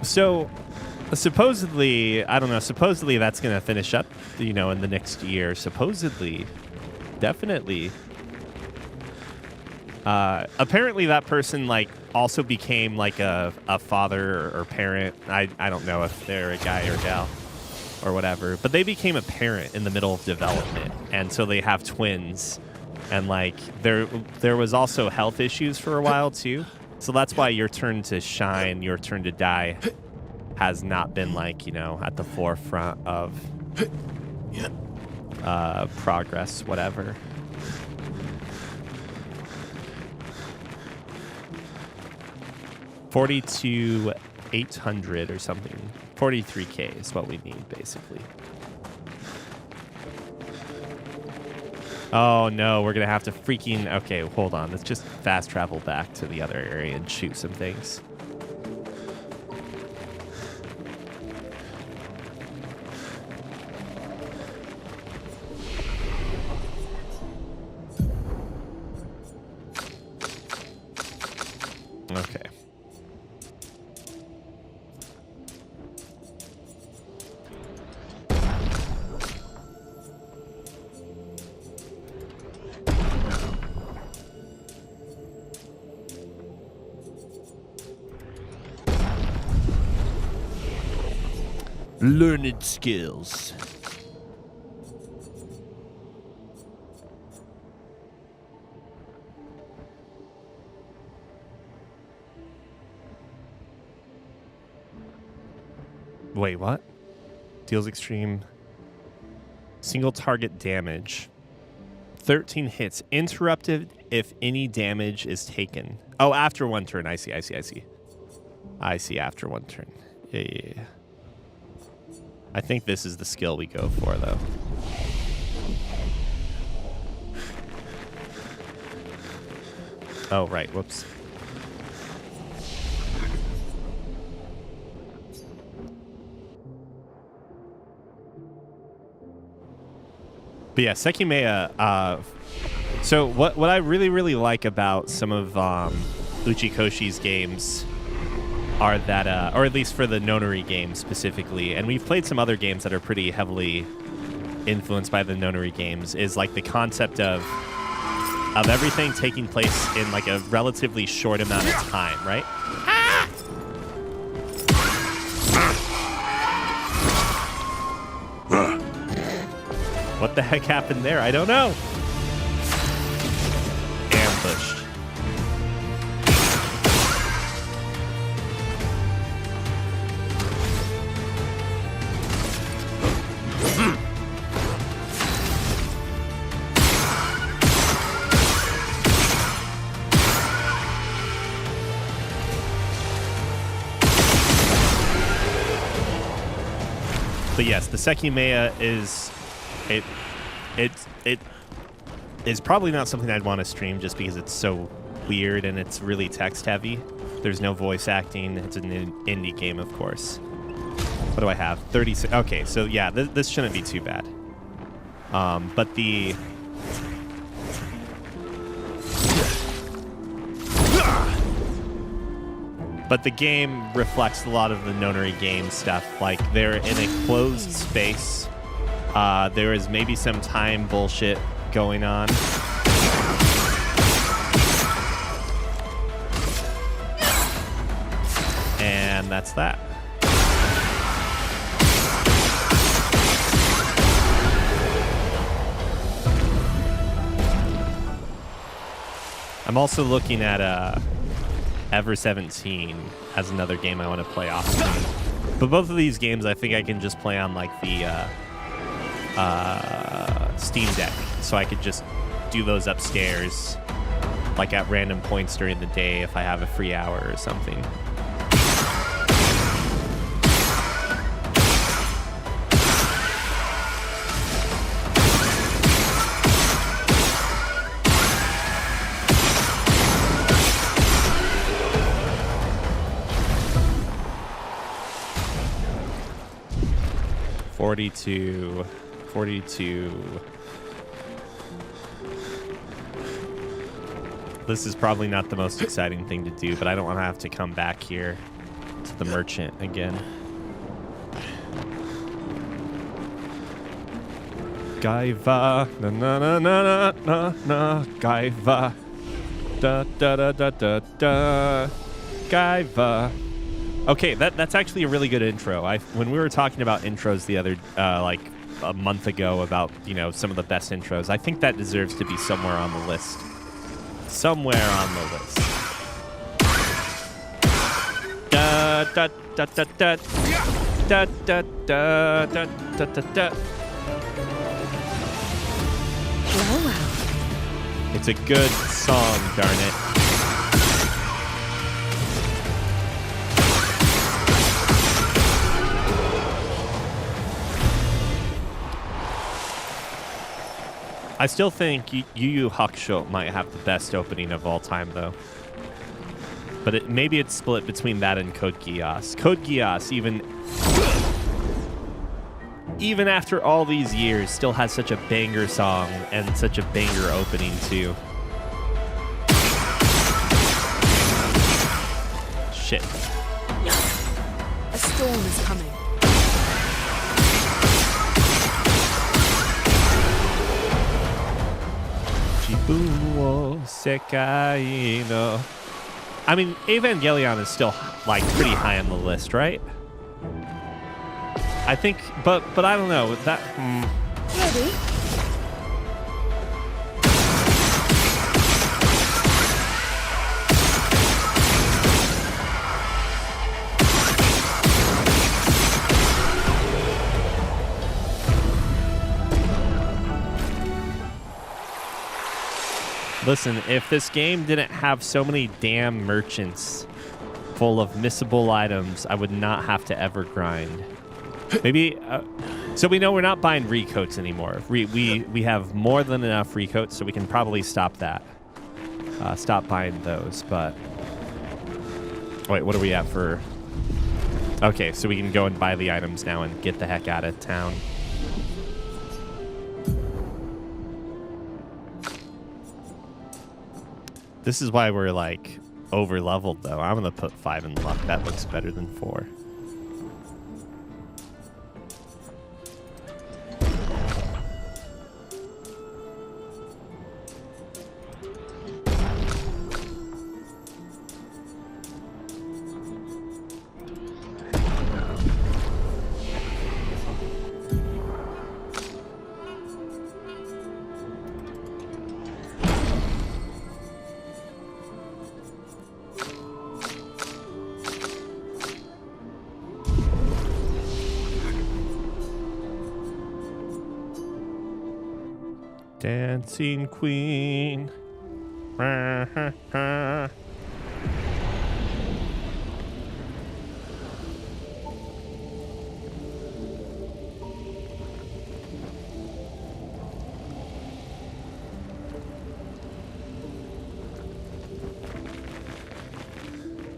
Speaker 1: So, supposedly, I don't know, supposedly that's going to finish up, in the next year. Supposedly. Definitely. Apparently that person, also became, a father or parent. I don't know if they're a guy or gal or whatever. But they became a parent in the middle of development. And so they have twins. And, there was also health issues for a while, too. So that's why your turn to shine, your turn to die has not been, at the forefront of progress, whatever. $42,800 or something. 43K is what we need, basically. Oh, no, we're going to have to freaking... Okay, hold on. Let's just fast travel back to the other area and shoot some things. Okay. Learned skills. Wait, what? Deals extreme single target damage. 13 hits. Interrupted if any damage is taken. Oh, after one turn. I see. I see after one turn. Yeah. I think this is the skill we go for, though. Oh, right. Whoops. But yeah, Sekimea, so what I really, really like about some of Uchikoshi's games are that, or at least for the Nonary games specifically, and we've played some other games that are pretty heavily influenced by the Nonary games, is the concept of everything taking place in a relatively short amount of time, right? What the heck happened there? I don't know. Ambushed. But yes, the Sekimea is... It is probably not something I'd want to stream just because it's so weird and it's really text heavy. There's no voice acting. It's an indie game, of course. What do I have? 36. Okay, so yeah, this shouldn't be too bad. But the... But the game reflects a lot of the Nonary game stuff. They're in a closed space. There is maybe some time bullshit going on. And that's that. I'm also looking at Ever 17 as another game I want to play off screen. But both of these games I think I can just play on the Steam Deck, so I could just do those upstairs at random points during the day if I have a free hour or something. 42. 42. This is probably not the most exciting thing to do, but I don't want to have to come back here to the merchant again. Gaiva, na na na na na na, Gaiva, da da da da da da, Gaiva. Okay, that's actually a really good intro. When we were talking about intros the other like a month ago about, you know, some of the best intros, I think that deserves to be somewhere on the list. Somewhere on the list. Da da da da da da da da da da da da. It's a good song, darn it. I still think Yu Yu Hakusho might have the best opening of all time, though. But maybe it's split between that and Code Geass. Code Geass, even after all these years, still has such a banger song and such a banger opening, too. Shit.
Speaker 13: A storm is coming.
Speaker 1: Jibu Sekai no. I mean, Evangelion is still like pretty high on the list, right? I think, but I don't know that.
Speaker 13: Ready?
Speaker 1: Listen, if this game didn't have so many damn merchants full of missable items, I would not have to ever grind. Maybe, so we know we're not buying recoats anymore. We have more than enough recoats, so we can probably stop that. Stop buying those, but... Wait, what are we at for... Okay, so we can go and buy the items now and get the heck out of town. This is why we're, like, over-leveled, though. I'm going to put 5 in luck. That looks better than 4. Dancing Queen.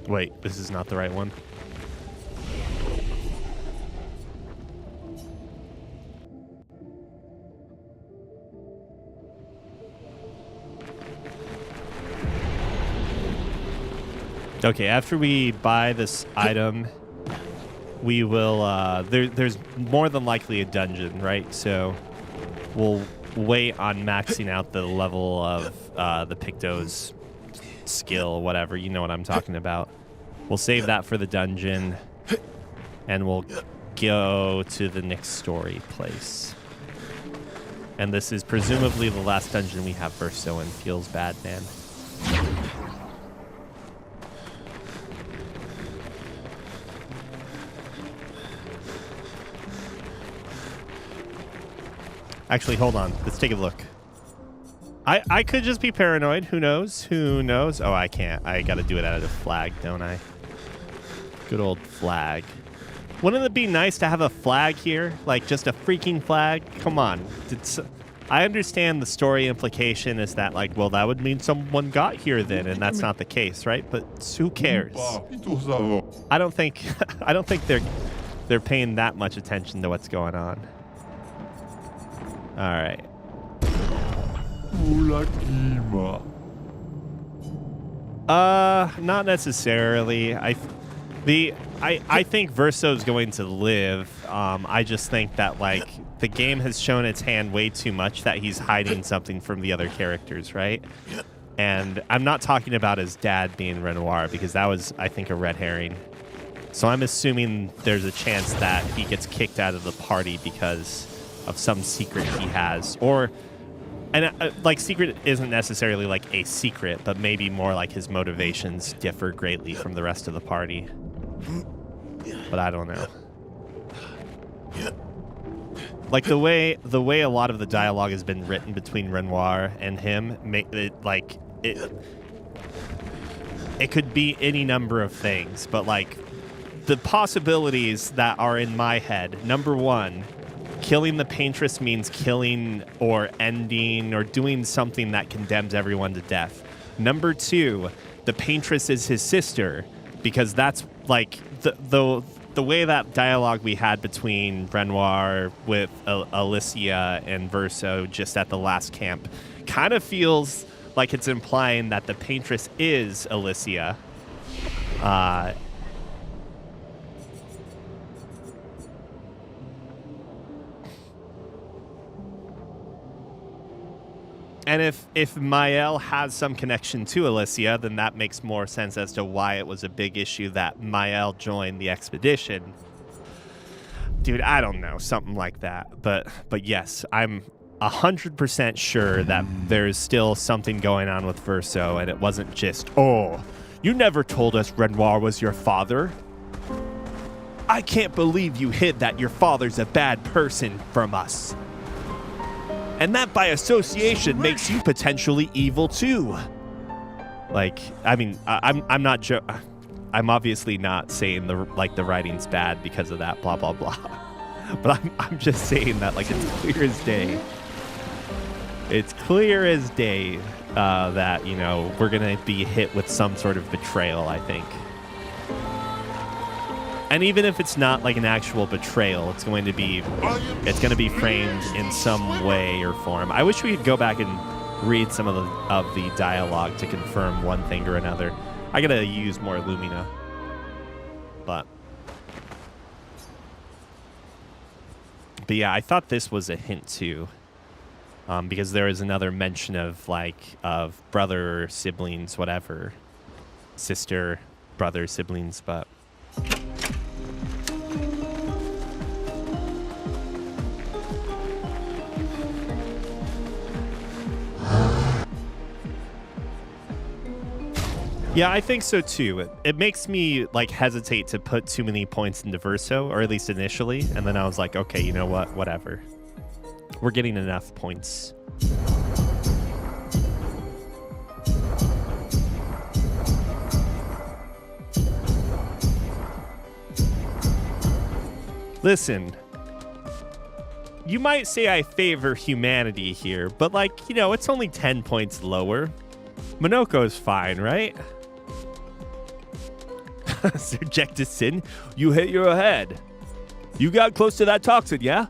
Speaker 1: Wait, this is not the right one. Okay, after we buy this item, we will, there's more than likely a dungeon, right? So we'll wait on maxing out the level of the Picto's skill, whatever, you know what I'm talking about. We'll save that for the dungeon, and we'll go to the next story place. And this is presumably the last dungeon we have for Soen. Feels bad, man. Actually, hold on. Let's take a look. I could just be paranoid. Who knows? Who knows? Oh, I can't. I got to do it out of the flag, don't I? Good old flag. Wouldn't it be nice to have a flag here? Like, just a freaking flag? Come on. I understand the story implication is that, like, well, that would mean someone got here then, and that's not the case, right? But who cares? I don't think they're they're paying that much attention to what's going on. All right. Not necessarily. I think Verso's going to live. I just think that like the game has shown its hand way too much that he's hiding something from the other characters, right? And I'm not talking about his dad being Renoir because that was, I think, a red herring. So I'm assuming there's a chance that he gets kicked out of the party because of some secret he has, like secret isn't necessarily like a secret, but maybe more like his motivations differ greatly from the rest of the party. But I don't know. Like the way a lot of the dialogue has been written between Renoir and him, make it like it could be any number of things, but like the possibilities that are in my head. Number one, killing the Paintress means killing or ending or doing something that condemns everyone to death. Number two, the Paintress is his sister, because that's like the way that dialogue we had between Renoir with Alicia and Verso just at the last camp kind of feels like it's implying that the Paintress is Alicia. And if Mael has some connection to Alicia, then that makes more sense as to why it was a big issue that Mael joined the expedition. Dude, I don't know, something like that. But yes, I'm 100% sure that there's still something going on with Verso, and it wasn't just, oh, you never told us Renoir was your father. I can't believe you hid that your father's a bad person from us. And that by association makes you potentially evil too. Like, I mean, I'm not I'm obviously not saying the writing's bad because of that, blah blah blah. But I'm just saying that like it's clear as day. It's clear as day that, you know, we're gonna be hit with some sort of betrayal, I think. And even if it's not like an actual betrayal, it's going to be framed in some way or form. I wish we could go back and read some of the dialogue to confirm one thing or another. I gotta use more Lumina, but yeah, I thought this was a hint too, because there is another mention of brother, siblings, whatever, sister, brother, siblings, but. Yeah, I think so too. It makes me like hesitate to put too many points into Verso, or at least initially, and then I was like, okay, you know what? Whatever. We're getting enough points. Listen, you might say I favor humanity here, but like, you know, it's only 10 points lower. Minoko's fine, right? Sir Jectison, you hit your head. You got close to that toxin, yeah?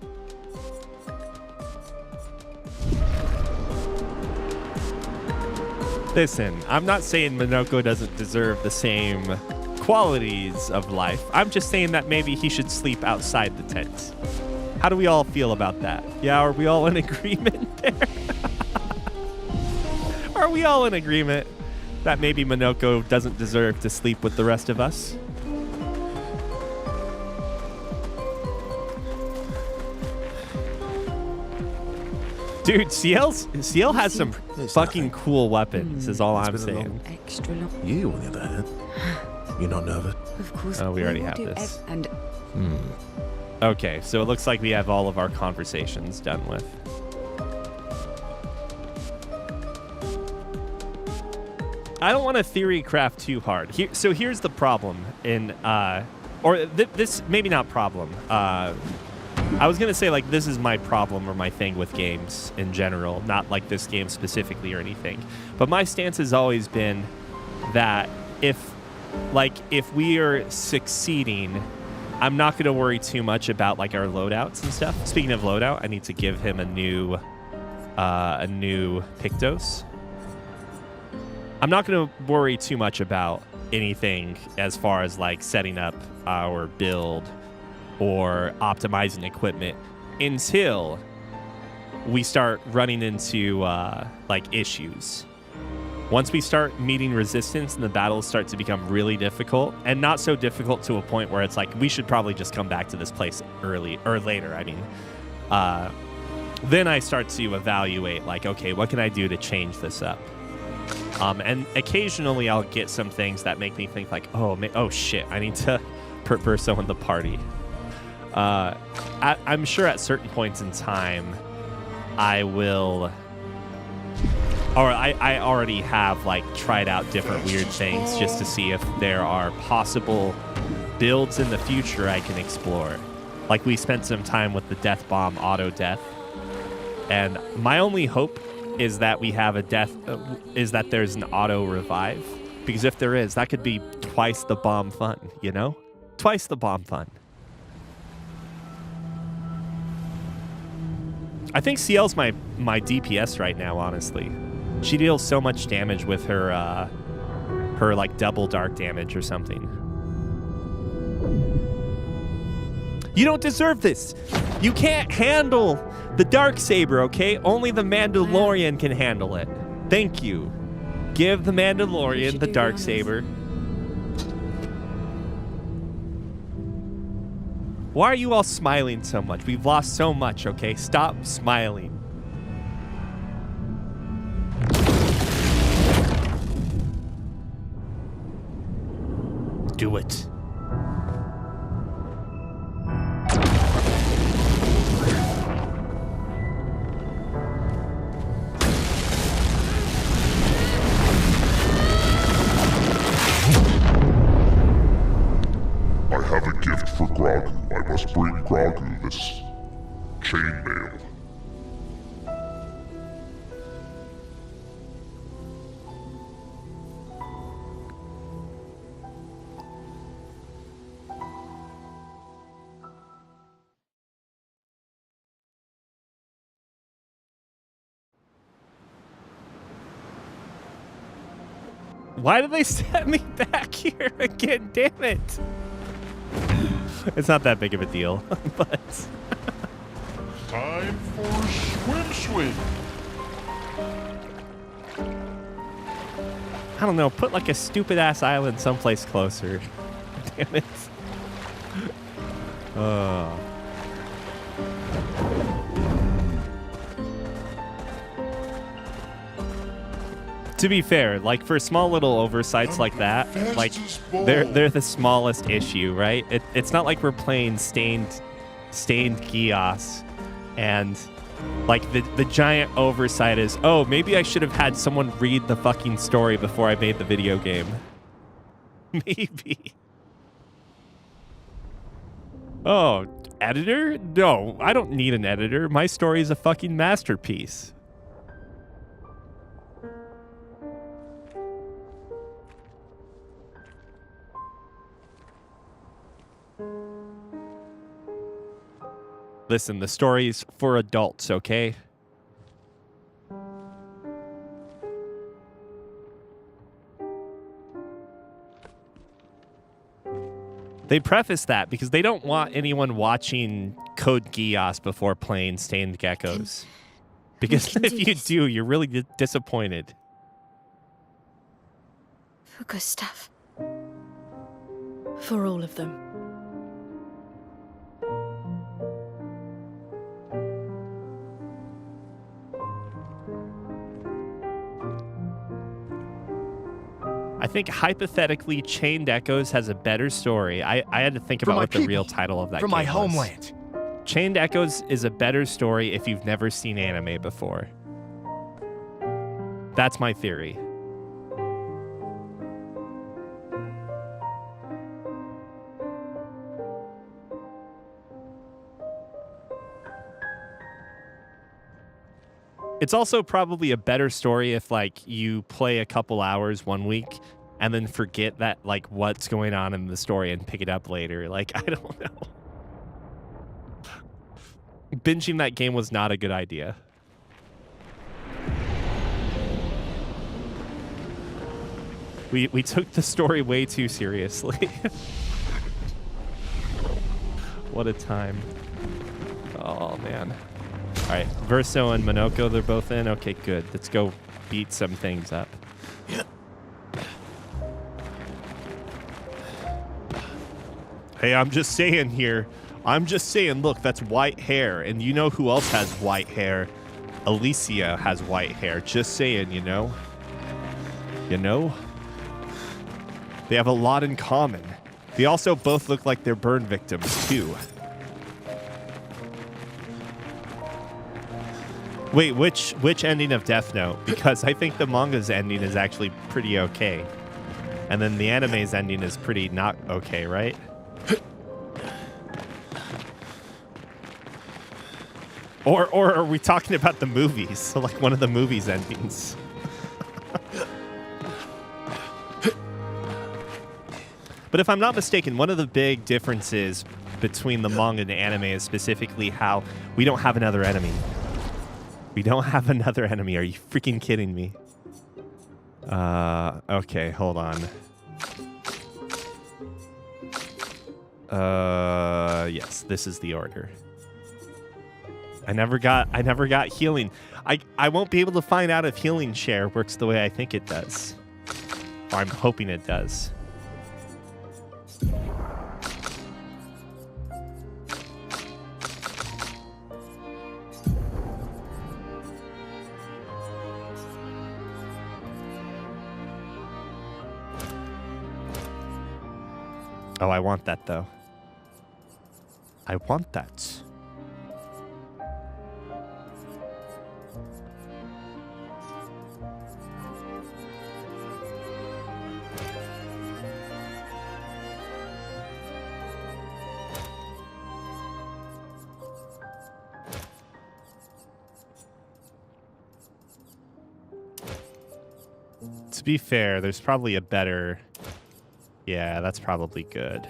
Speaker 1: Listen, I'm not saying Minoko doesn't deserve the same qualities of life. I'm just saying that maybe he should sleep outside the tent. How do we all feel about that? Yeah, are we all in agreement there? Are we all in agreement that maybe Minoko doesn't deserve to sleep with the rest of us? Dude, CL has some fucking cool weapons, is all I'm saying.
Speaker 8: Extra long.
Speaker 2: You, on the other hand, you're not nervous.
Speaker 8: Of course.
Speaker 1: Oh, we already have this. Okay, so it looks like we have all of our conversations done with. I don't want to theory craft too hard. So here's the problem this maybe not problem. I was going to say like this is my problem or my thing with games in general, not like this game specifically or anything. But my stance has always been that if we are succeeding I'm not going to worry too much about like our loadouts and stuff. Speaking of loadout, I need to give him a new Pictos. I'm not going to worry too much about anything as far as like setting up our build or optimizing equipment until we start running into like issues. Once we start meeting resistance and the battles start to become really difficult, and not so difficult to a point where it's like we should probably just come back to this place early or later, I mean, then I start to evaluate like, okay, what can I do to change this up? And occasionally I'll get some things that make me think like, oh shit, I need to put Verso in the party. I'm sure at certain points in time I will, or I already have like tried out different weird things just to see if there are possible builds in the future I can explore. Like we spent some time with the Death Bomb auto death, and my only hope is that we have a death, is that there's an auto revive, because if there is, that could be twice the bomb fun, you know? Twice the bomb fun. I think CL's my DPS right now, honestly. She deals so much damage with her like double dark damage or something. You don't deserve this. You can't handle the Darksaber, okay? Only the Mandalorian can handle it. Thank you. Give the Mandalorian the Darksaber. Why are you all smiling so much? We've lost so much, okay? Stop smiling. Do it.
Speaker 9: I have a gift for Grogu. I must bring Grogu this chainmail.
Speaker 1: Why did they set me back here again? Damn it. It's not that big of a deal, but...
Speaker 9: Time for swim.
Speaker 1: I don't know, put like a stupid-ass island someplace closer. Damn it. Oh. To be fair, like for small little oversights like that, like they're the smallest issue, right? It's not like we're playing stained Geass, and like the giant oversight is, oh, maybe I should have had someone read the fucking story before I made the video game. Maybe. Oh, editor? No, I don't need an editor. My story is a fucking masterpiece. Listen, the story's for adults, okay? They preface that because they don't want anyone watching Code Geass before playing Stained Geckos. Because if you do, you're really disappointed.
Speaker 3: For Gustav. For all of them.
Speaker 1: I think hypothetically, Chained Echoes has a better story. I had to think about what the real title of that game was.
Speaker 14: From my homeland.
Speaker 1: Chained Echoes is a better story if you've never seen anime before. That's my theory. It's also probably a better story if like you play a couple hours one week and then forget that like what's going on in the story and pick it up later. Like, I don't know. Binging that game was not a good idea. We took the story way too seriously. What a time. Oh, man. All right, Verso and Monoko, they're both in. Okay, good. Let's go beat some things up. Hey, I'm just saying here. I'm just saying, look, that's white hair. And you know who else has white hair? Alicia has white hair. Just saying, you know? You know? They have a lot in common. They also both look like they're burn victims, too. Wait, which ending of Death Note? Because I think the manga's ending is actually pretty okay. And then the anime's ending is pretty not okay, right? Or are we talking about the movies? So like one of the movies' endings. But if I'm not mistaken, one of the big differences between the manga and the anime is specifically how we don't have another enemy. We don't have another enemy. Are you freaking kidding me? Okay, hold on. Yes, this is the order. I never got healing. I won't be able to find out if healing share works the way I think it does. Or I'm hoping it does. Oh, I want that, though. I want that. To be fair, there's probably a better... Yeah, that's probably good.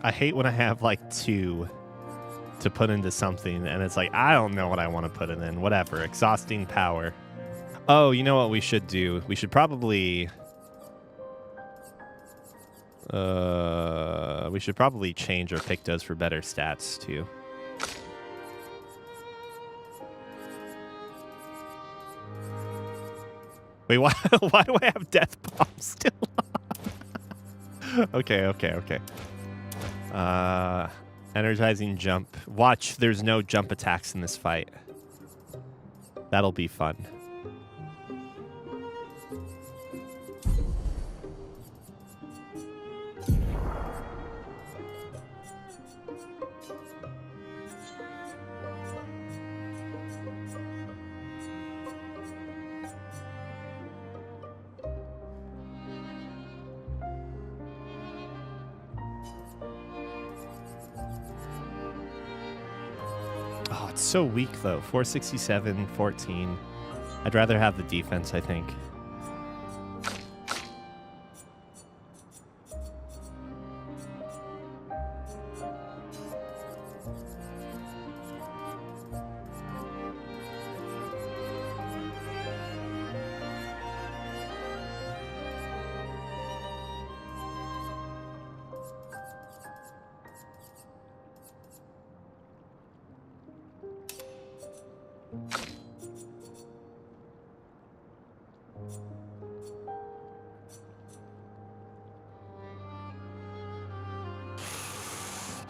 Speaker 1: I hate when I have like 2 to put into something and it's like, I don't know what I want to put it in. Whatever. Exhausting power. Oh, you know what we should do? We should probably... change our Pictos for better stats too. Wait, why do I have death bomb still on? Okay. Energizing jump. Watch, there's no jump attacks in this fight. That'll be fun. Oh, it's so weak, though. 467, 14. I'd rather have the defense, I think.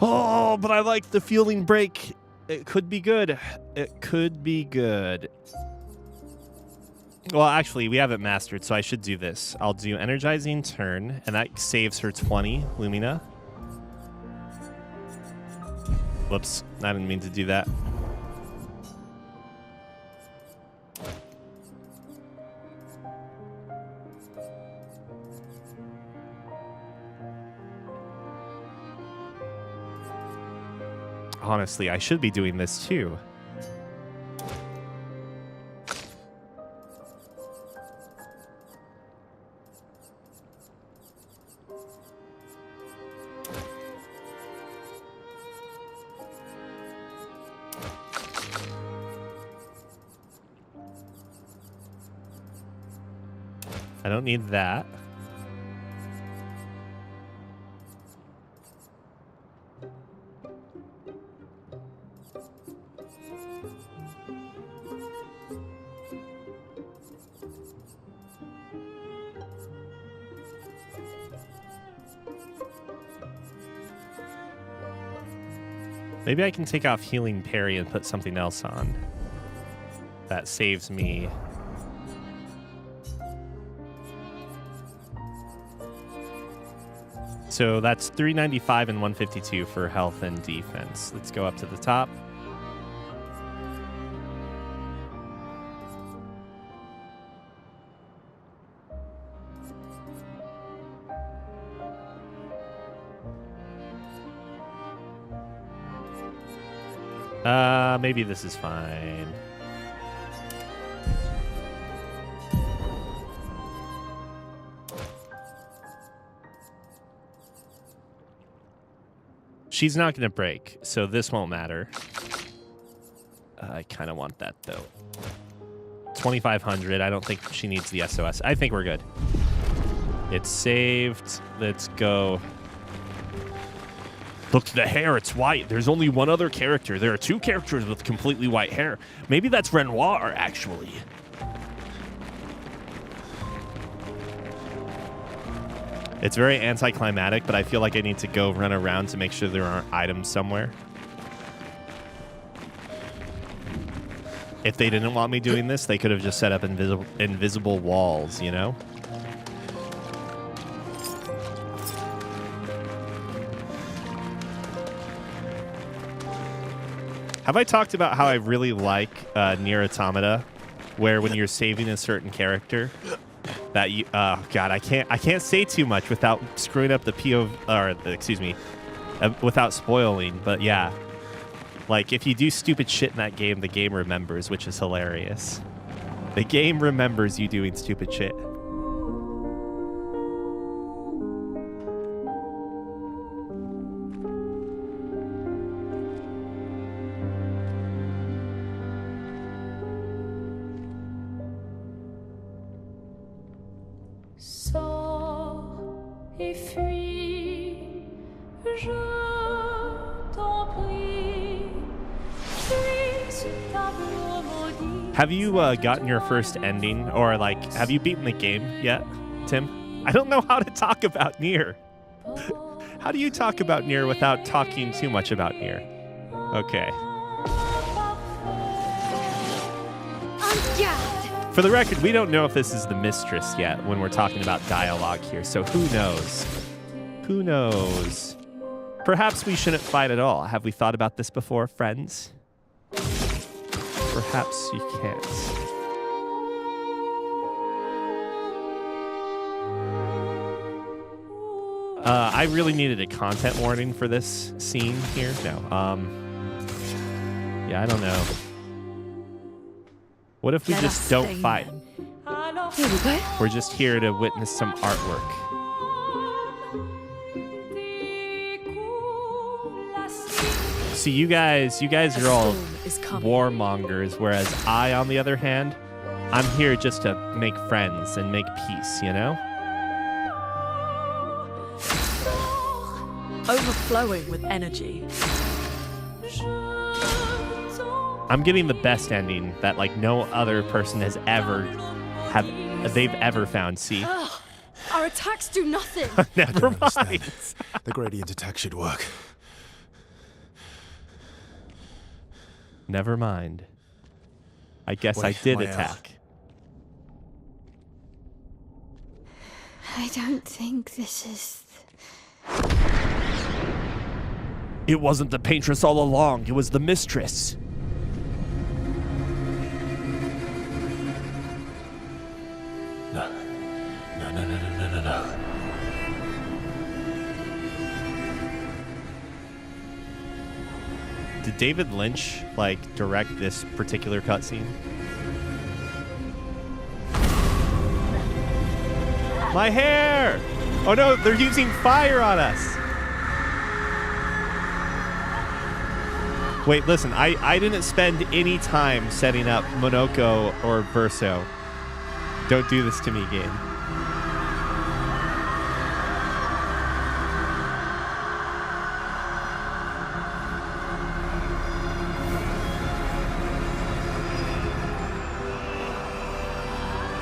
Speaker 1: Oh, but I like the fueling break. It could be good. It could be good. Well, actually, we haven't mastered, so I should do this. I'll do energizing turn, and that saves her 20 Lumina. Whoops, I didn't mean to do that. Honestly, I should be doing this too. I don't need that. Maybe I can take off healing parry and put something else on. That saves me. So that's 395 and 152 for health and defense. Let's go up to the top. Maybe this is fine. She's not going to break, so this won't matter. I kind of want that, though. 2,500. I don't think she needs the SOS. I think we're good. It's saved. Let's go. Look, the hair, it's white. There's only one other character. There are two characters with completely white hair. Maybe that's Renoir, actually. It's very anticlimactic, but I feel like I need to go run around to make sure there aren't items somewhere. If they didn't want me doing this, they could have just set up invisible walls, you know? Have I talked about how I really like Nier Automata, where when you're saving a certain character, that you God, I can't say too much without screwing up the POV, or excuse me, without spoiling. But yeah, like if you do stupid shit in that game, the game remembers, which is hilarious. The game remembers you doing stupid shit. Have you gotten your first ending, or like, have you beaten the game yet, Tim? I don't know how to talk about Nier. How do you talk about Nier without talking too much about Nier? Okay. For the record, we don't know if this is the mistress yet when we're talking about dialogue here, so who knows? Who knows? Perhaps we shouldn't fight at all. Have we thought about this before, friends? Perhaps you can't. I really needed a content warning for this scene here. No. Yeah, I don't know. What if we just don't fight?
Speaker 3: Here we go.
Speaker 1: We're just here to witness some artwork. See, you guys are all warmongers, whereas I, on the other hand, I'm here just to make friends and make peace, you know?
Speaker 3: Overflowing with energy.
Speaker 1: I'm getting the best ending that like no other person has ever they've ever found. See?
Speaker 13: Our attacks do nothing.
Speaker 1: Never mind.
Speaker 2: The gradient attack should work.
Speaker 1: Never mind. I guess I did attack.
Speaker 4: I don't think this is...
Speaker 1: It wasn't the paintress all along. It was the mistress.
Speaker 2: No. No.
Speaker 1: Did David Lynch, like, direct this particular cutscene? My hair! Oh no, they're using fire on us! Wait, listen, I didn't spend any time setting up Monoko or Verso. Don't do this to me, game.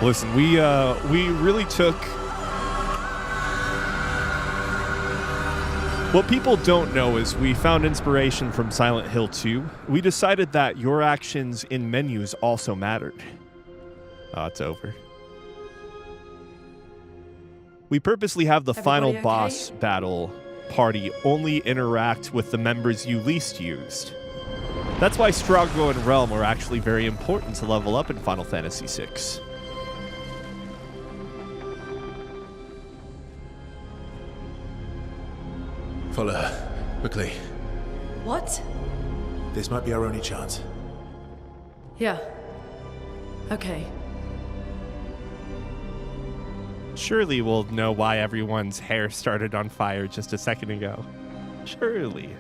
Speaker 1: Listen, we really took... What people don't know is we found inspiration from Silent Hill 2. We decided that your actions in menus also mattered. Oh, it's over. We purposely have the final boss battle party only interact with the members you least used. That's why Strago and Realm are actually very important to level up in Final Fantasy VI.
Speaker 2: Follow her. Quickly.
Speaker 3: What?
Speaker 2: This might be our only chance.
Speaker 3: Yeah. Okay.
Speaker 1: Surely we'll know why everyone's hair started on fire just a second ago. Surely.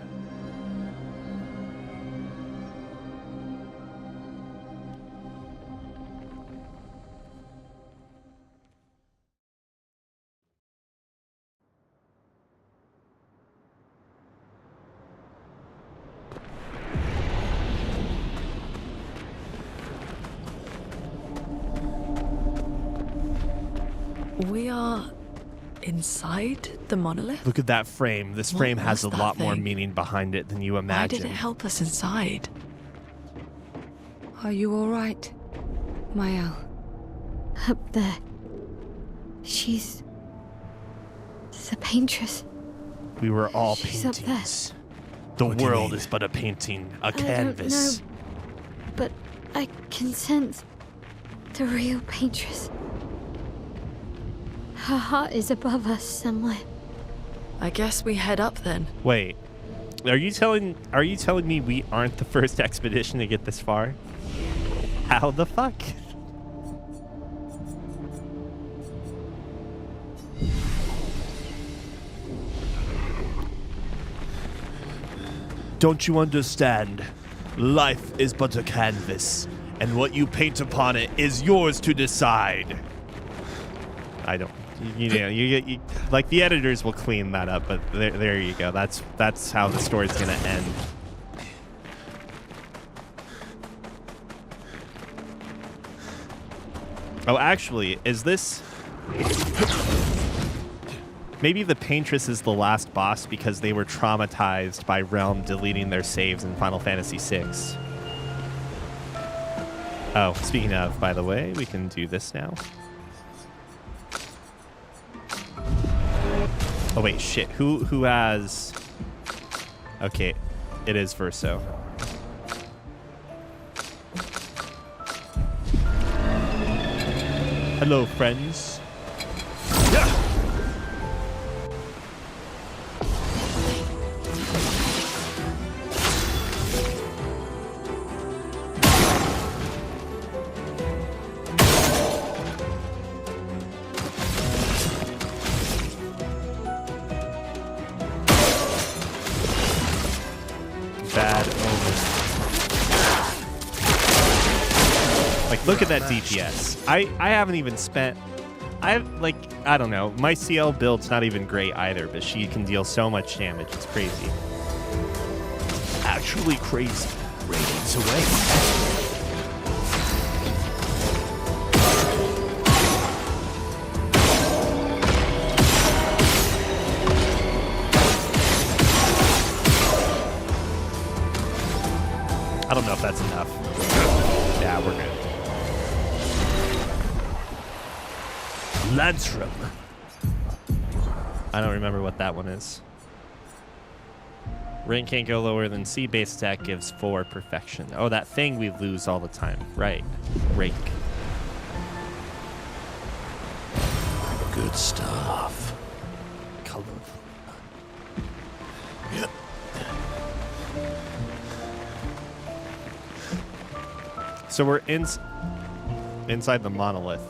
Speaker 3: We are inside the monolith?
Speaker 1: Look at that frame. This frame has a lot more
Speaker 3: thing?
Speaker 1: meaning behind it than you
Speaker 3: Why
Speaker 1: imagine.
Speaker 3: did it help us inside?
Speaker 8: Are you all right, Mael?
Speaker 4: Up there. She's... the paintress.
Speaker 1: We were all
Speaker 4: She's up
Speaker 1: paintings.
Speaker 4: there.
Speaker 1: The
Speaker 2: What do you
Speaker 1: world
Speaker 2: mean?
Speaker 1: is but a painting, a
Speaker 4: I
Speaker 1: canvas.
Speaker 4: don't know, but I can sense the real paintress. Her heart is above us somewhere.
Speaker 3: I guess we head up then.
Speaker 1: Wait. Are you telling me we aren't the first expedition to get this far? How the fuck? Don't you understand? Life is but a canvas, and what you paint upon it is yours to decide. I don't. You like the editors will clean that up, but there you go. That's how the story's gonna end. Oh, actually, is this? Maybe the Paintress is the last boss because they were traumatized by Realm deleting their saves in Final Fantasy VI. Oh, speaking of, by the way, we can do this now. Oh wait, shit. Who has? Okay, it is Verso. Hello, friends. Bad omen. Like, look at that DPS. I haven't even spent... I don't know. My CL build's not even great either, but she can deal so much damage. It's crazy. Actually crazy. Radiance away. I don't know if that's enough. Yeah, we're good. Lance room. I don't remember what that one is. Rank can't go lower than C. Base attack gives 4 perfection. Oh, that thing we lose all the time. Right. Rank.
Speaker 7: Good stuff.
Speaker 1: Color.
Speaker 2: Yep.
Speaker 1: So we're inside the monolith.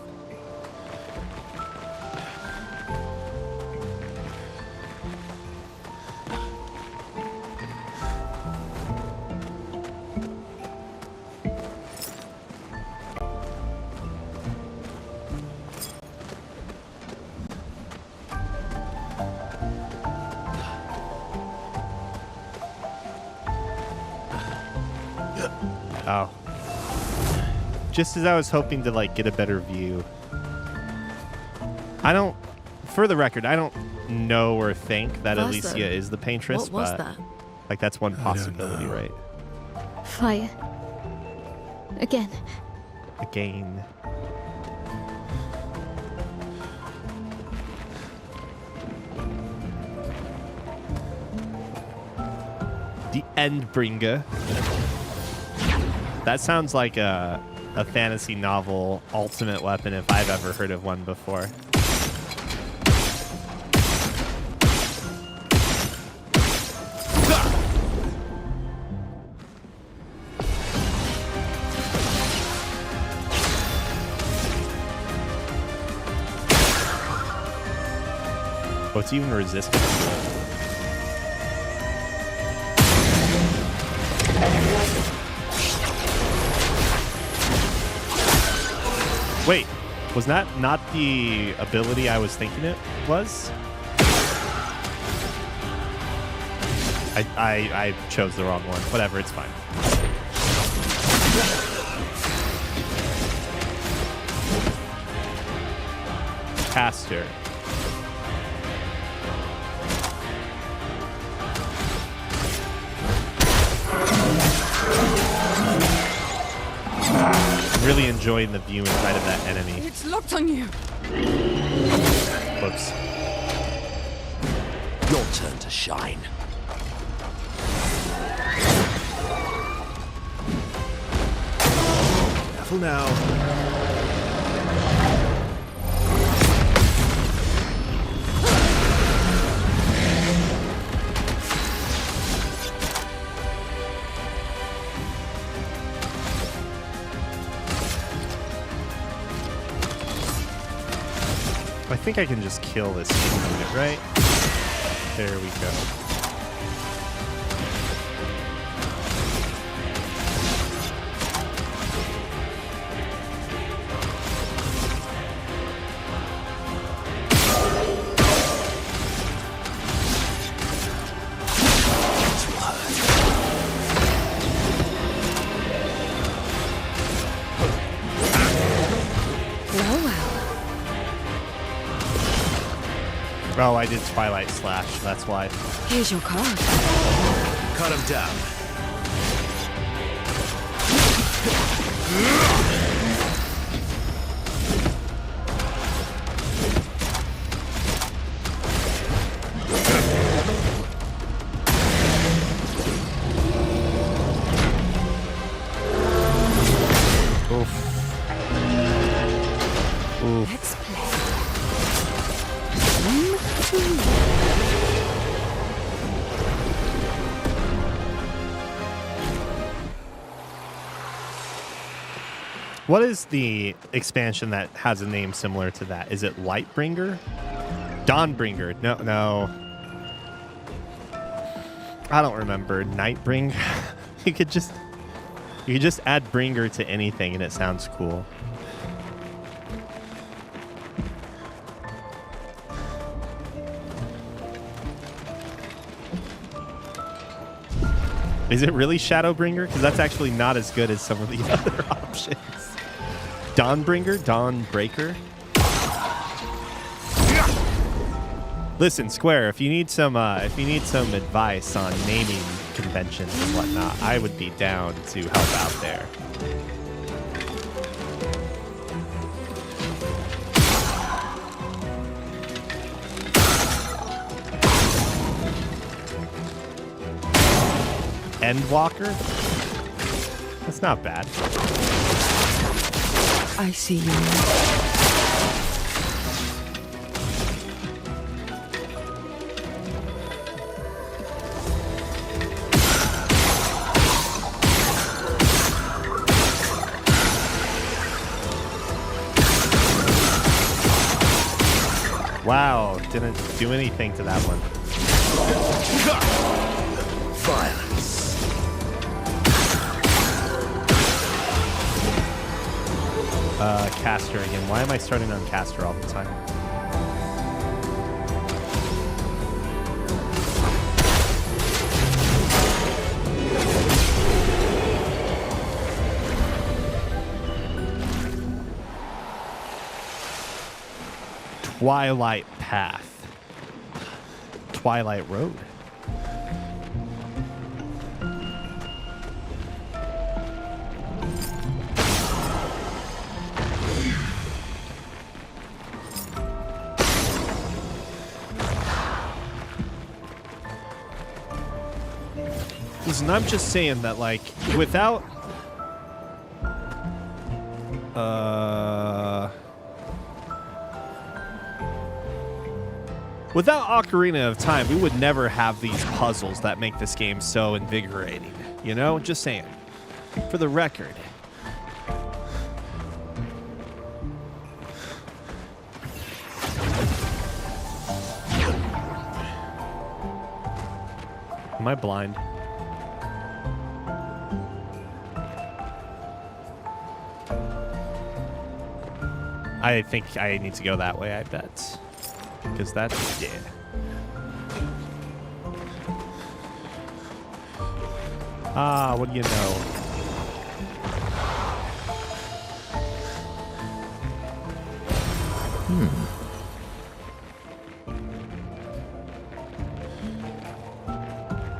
Speaker 1: Oh. Just as I was hoping to like get a better view. I don't, for the record, I don't know or think that
Speaker 3: Verso.
Speaker 1: Alicia is the paintress,
Speaker 3: What was
Speaker 1: but
Speaker 3: that?
Speaker 1: like that's one possibility, right?
Speaker 4: Fire. Again.
Speaker 1: Again. The Endbringer. That sounds like a fantasy novel ultimate weapon if I've ever heard of one before. Oh, it's even resistant. Wait, was that not the ability I was thinking it was? I chose the wrong one. Whatever, it's fine. Caster. Really enjoying the view inside of that enemy.
Speaker 13: It's locked on you.
Speaker 1: Whoops.
Speaker 7: Your turn to shine.
Speaker 2: Careful now.
Speaker 1: I think I can just kill this unit, right? There we go. Oh, I did Twilight Slash, that's why.
Speaker 8: Here's your card.
Speaker 2: Cut him down.
Speaker 8: Let's play.
Speaker 1: What is the expansion that has a name similar to that? Is it Lightbringer? Dawnbringer? No. I don't remember. Nightbringer? You could just add bringer to anything and it sounds cool. Is it really Shadowbringer? Because that's actually not as good as some of the other options. Dawnbringer? Dawnbreaker? Listen, Square, if you need some advice on naming conventions and whatnot, I would be down to help out there. Endwalker. That's not bad.
Speaker 8: I see you now.
Speaker 1: Wow, didn't do anything to that one.
Speaker 7: Violence.
Speaker 1: Caster again. Why am I starting on Caster all the time? Twilight Path. Twilight Road. Listen, I'm just saying that, like, without... Without Ocarina of Time, we would never have these puzzles that make this game so invigorating. You know? Just saying. For the record. Am I blind? I think I need to go that way, I bet. Because that's... yeah. Ah, what do you know?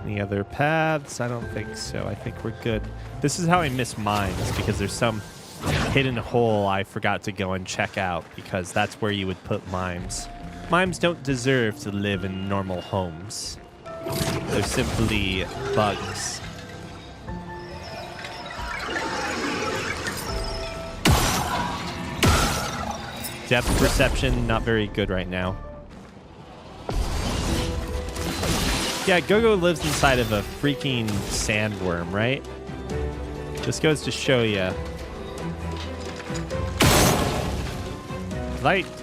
Speaker 1: Any other paths? I don't think so. I think we're good. This is how I miss mines, because there's some hidden hole I forgot to go and check out, because that's where you would put mimes. Mimes don't deserve to live in normal homes. They're simply bugs. Depth perception, not very good right now. Yeah, Go-Go lives inside of a freaking sandworm, right? This goes to show you.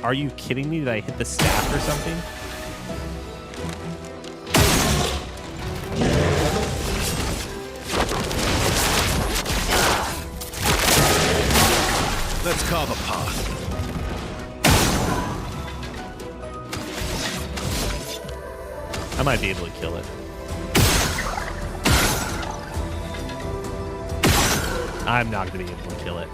Speaker 1: Are you kidding me? Did I hit the staff or something?
Speaker 7: Let's carve a path.
Speaker 1: I might be able to kill it. I'm not going to be able to kill it.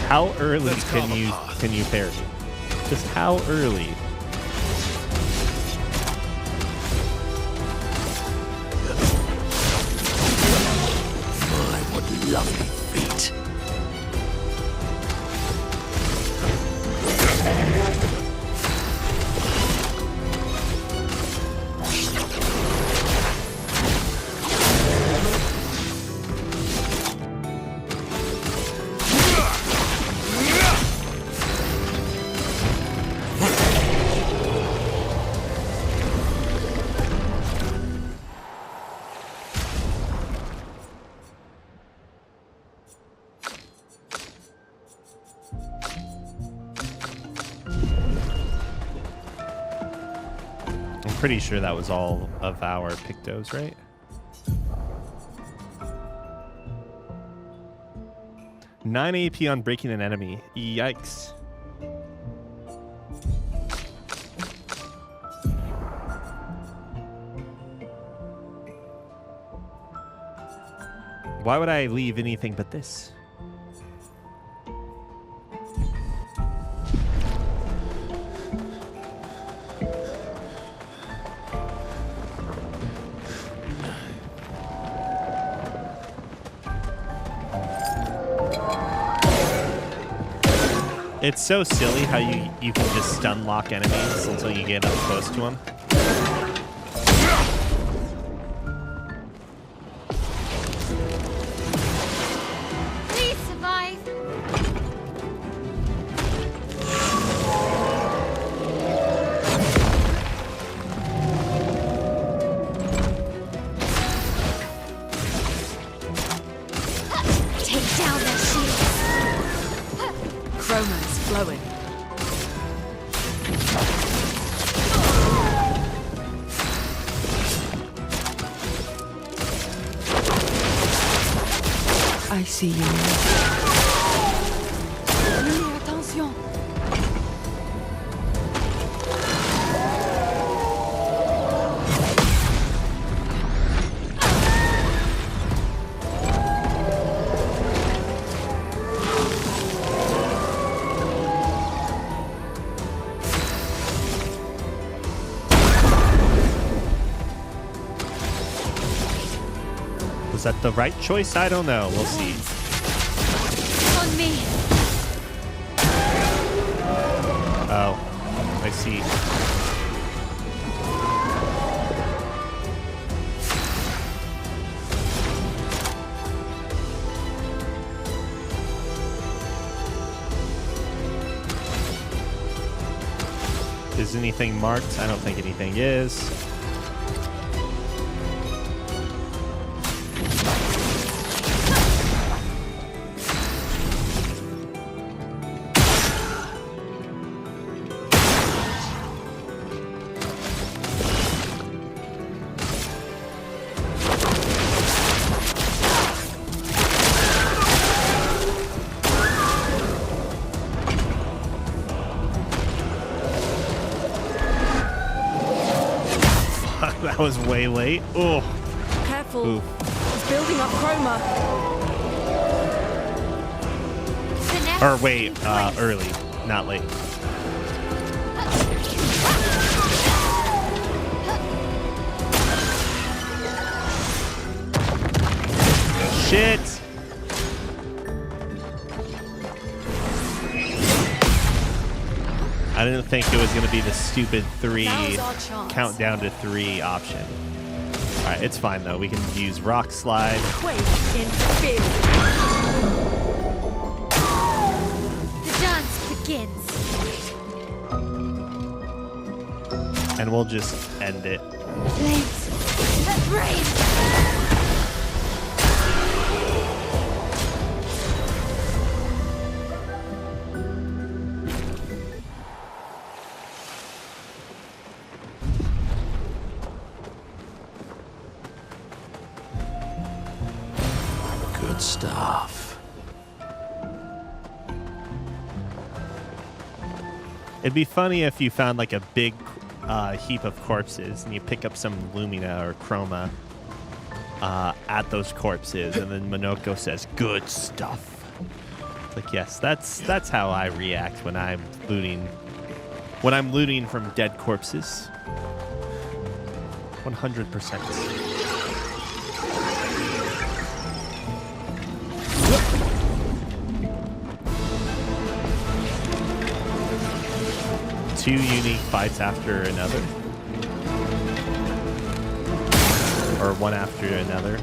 Speaker 1: How early can you parry? Just how early?
Speaker 7: My, what lovely feet.
Speaker 1: Pretty sure that was all of our Pictos, right? $9 AP on breaking an enemy. Yikes. Why would I leave anything but this? It's so silly how you can just stun lock enemies until you get up close to them.
Speaker 4: Please survive. Take down their shields.
Speaker 3: Chroma is flowing.
Speaker 8: I see you.
Speaker 3: Lumiere, attention.
Speaker 1: Was that the right choice? I don't know. We'll see.
Speaker 4: On me.
Speaker 1: Oh, I see. Is anything marked? I don't think anything is. That was way late. Oh.
Speaker 13: Careful.
Speaker 1: Ooh.
Speaker 13: He's building up chroma.
Speaker 1: Or wait, early, not late. Shit. I didn't think it was going to be the stupid countdown to 3 option. All right, it's fine though. We can use rock slide.
Speaker 13: Quake in fear.
Speaker 4: The dance begins.
Speaker 1: And we'll just end it.
Speaker 4: Flames. Brave.
Speaker 7: Good stuff.
Speaker 1: It'd be funny if you found like a big heap of corpses and you pick up some Lumina or Chroma at those corpses, and then Monoko says, "Good stuff." It's like, yes, that's how I react when I'm looting. When I'm looting from dead corpses. 100%. Two unique fights after another, or one after another.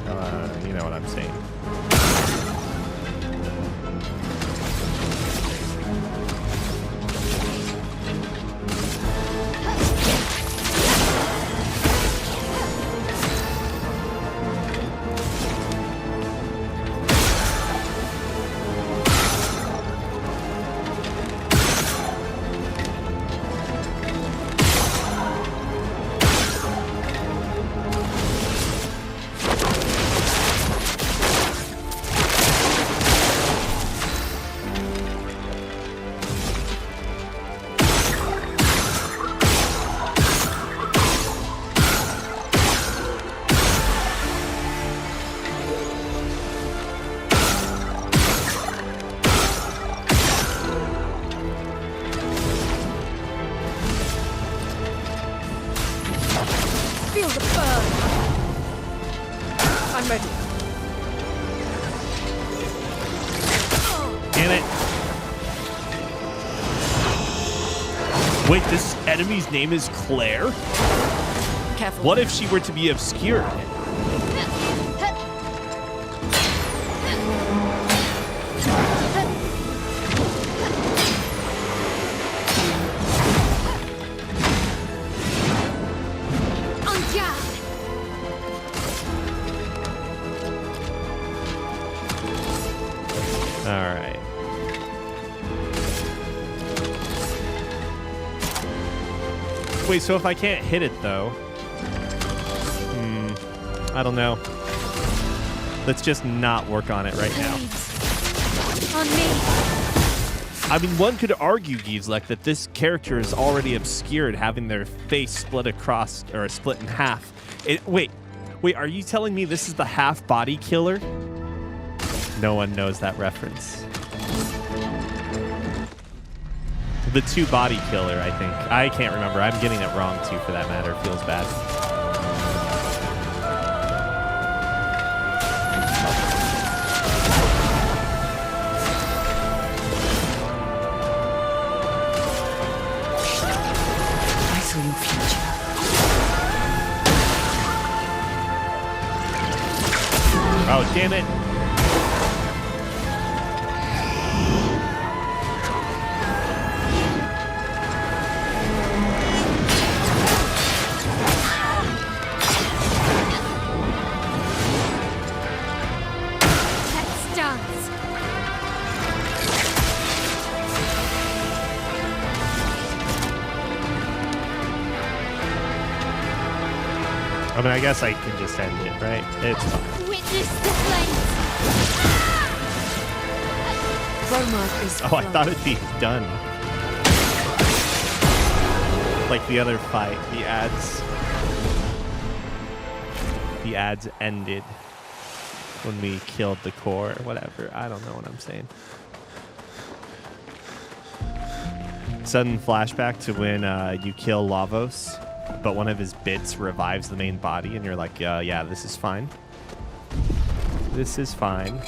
Speaker 1: You know what I'm saying. Wait, this enemy's name is Clair?
Speaker 13: Careful.
Speaker 1: What if she were to be obscured? All right. Wait, so if I can't hit it, though... I don't know. Let's just not work on it right now.
Speaker 4: On me.
Speaker 1: I mean, one could argue, Gievesleck, that this character is already obscured, having their face split across, or split in half. Wait, are you telling me this is the half-body killer? No one knows that reference. The two-body killer, I think. I can't remember. I'm getting it wrong, too, for that matter. It feels bad.
Speaker 8: I saw your future.
Speaker 1: Oh, damn it. I mean, I guess I can just end it, right? It's fine.
Speaker 4: Witness the flames.
Speaker 13: Chroma is
Speaker 1: Oh, I thought it'd be done. Like the other fight, the ads ended when we killed the core or whatever. I don't know what I'm saying. Sudden flashback to when you kill Lavos, but one of his bits revives the main body, and you're like, yeah, this is fine. This is fine.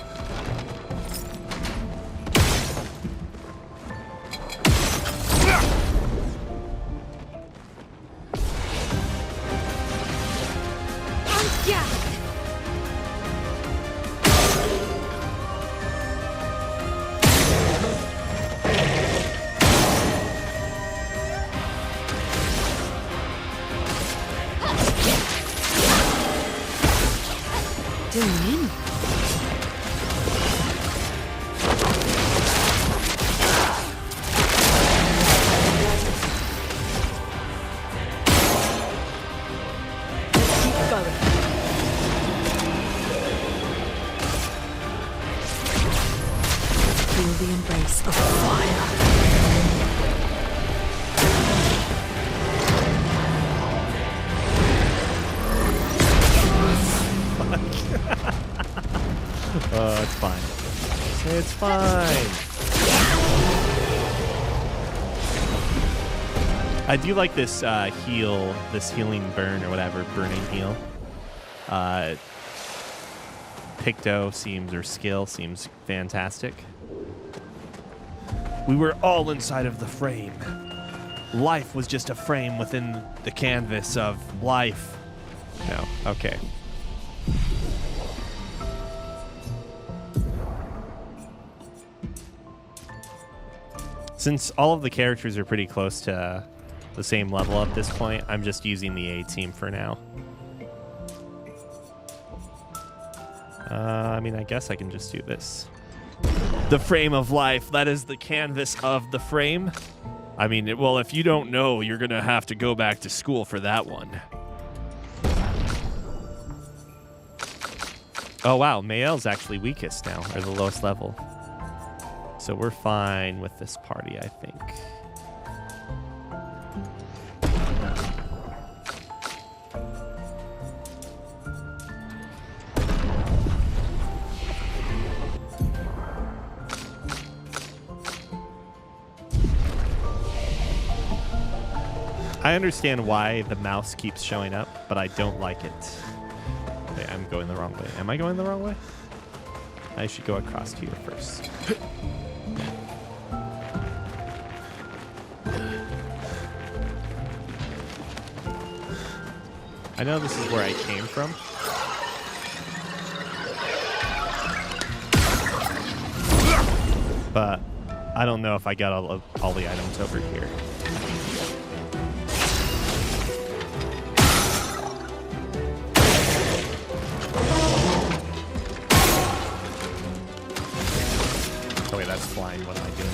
Speaker 1: It's fine. It's fine. I do like this heal, this healing burn or whatever, burning heal. Picto seems, or skill seems fantastic. We were all inside of the frame. Life was just a frame within the canvas of life. No, okay. Since all of the characters are pretty close to the same level at this point, I'm just using the A team for now. I mean, I guess I can just do this. The frame of life, that is the canvas of the frame. I mean, well, if you don't know, you're gonna have to go back to school for that one. Oh wow, Mael's actually weakest now, or the lowest level. So we're fine with this party, I think. I understand why the mouse keeps showing up, but I don't like it. Okay, I'm going the wrong way. Am I going the wrong way? I should go across here first. I know this is where I came from. But I don't know if I got all the items over here. Oh wait, that's flying. What am I doing?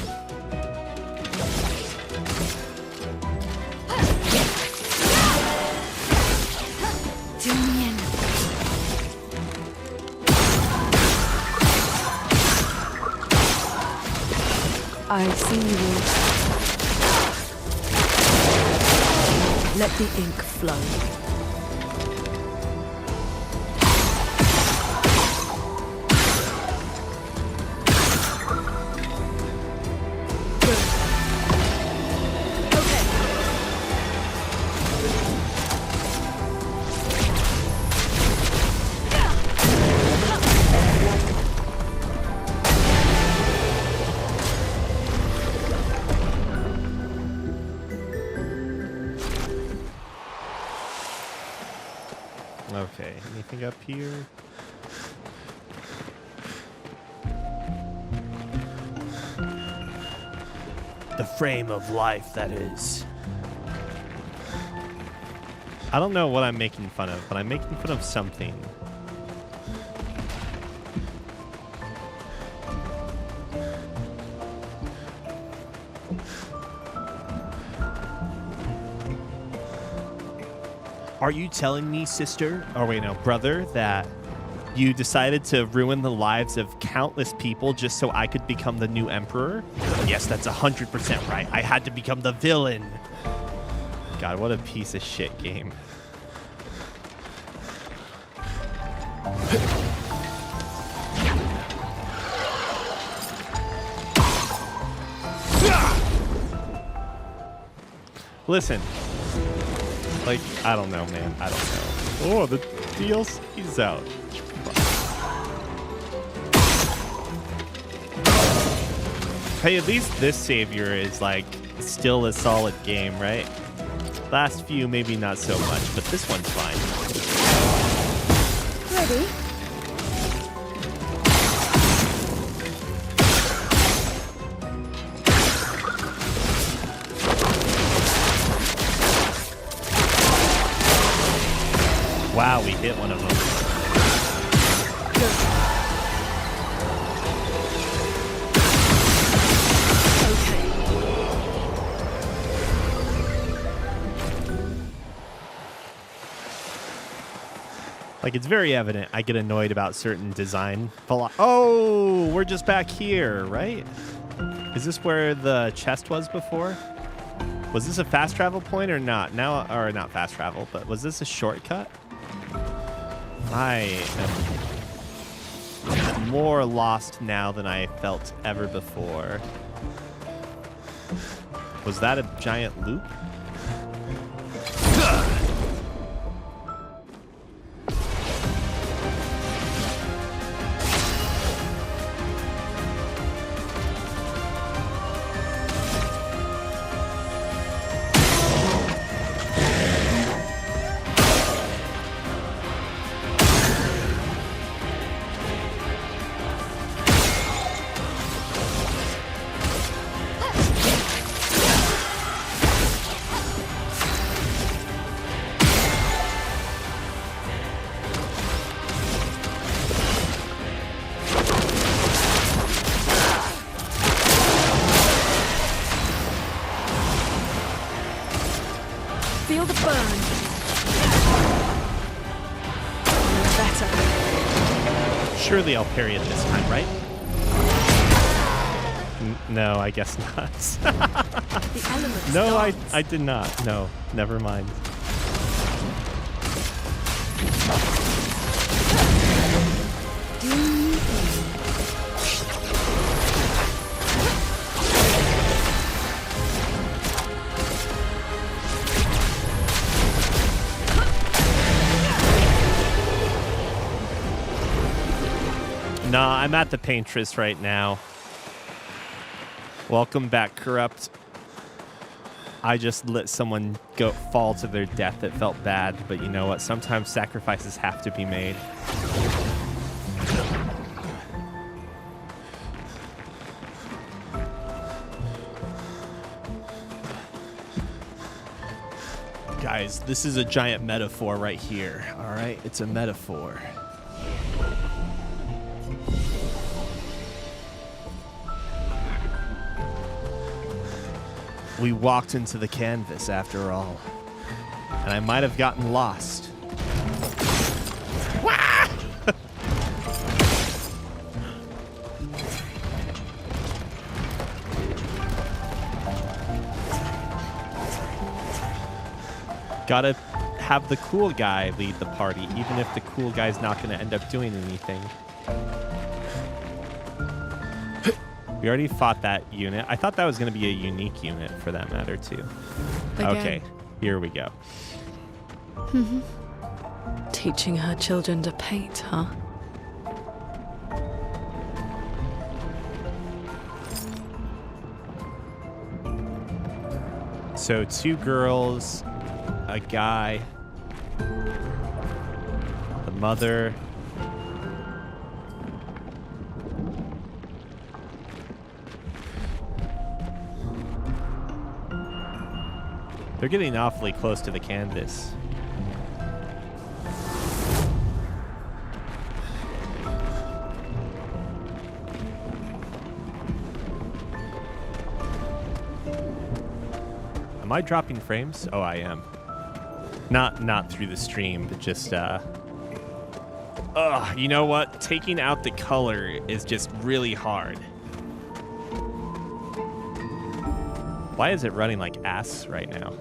Speaker 13: I see you. Let the ink flow.
Speaker 1: Okay, anything up here? The frame of life, that is. I don't know what I'm making fun of, but I'm making fun of something. Are you telling me, sister, or wait, no, brother, that you decided to ruin the lives of countless people just so I could become the new emperor? Yes, that's 100% right. I had to become the villain. God, what a piece of shit game. Listen. Like, I don't know, man. I don't know. Oh, the DLC's out. Hey, at least this Savior is, like, still a solid game, right? Last few, maybe not so much, but this one's fine.
Speaker 13: Ready?
Speaker 1: Wow, we hit one of them. Like, it's very evident I get annoyed about certain design. Oh, we're just back here, right? Is this where the chest was before? Was this a fast travel point or not? Now, or not fast travel, but was this a shortcut? I am more lost now than I felt ever before. Was that a giant loop?
Speaker 13: Feel the burn. Better.
Speaker 1: Surely I'll parry it this time, right? No, I guess not.
Speaker 13: The elements
Speaker 1: No,
Speaker 13: dance.
Speaker 1: I did not. No, never mind. Nah, I'm at the Paintress right now. Welcome back, Corrupt. I just let someone fall to their death. It felt bad, but you know what? Sometimes sacrifices have to be made. Guys, this is a giant metaphor right here, all right? It's a metaphor. We walked into the canvas after all, and I might have gotten lost. Gotta have the cool guy lead the party, even if the cool guy's not gonna end up doing anything. We already fought that unit. I thought that was gonna be a unique unit for that matter too.
Speaker 3: Again.
Speaker 1: Okay, here we go.
Speaker 3: Teaching her children to paint, huh?
Speaker 1: So 2 girls, a guy, the mother. They're getting awfully close to the canvas. Am I dropping frames? Oh, I am. Not through the stream, but just you know what? Taking out the color is just really hard. Why is it running like ass right now?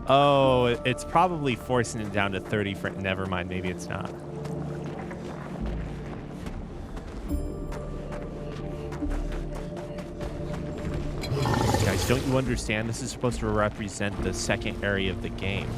Speaker 1: Oh, it's probably forcing it down to 30 frames. Never mind, maybe it's not. Guys, don't you understand? This is supposed to represent the second area of the game.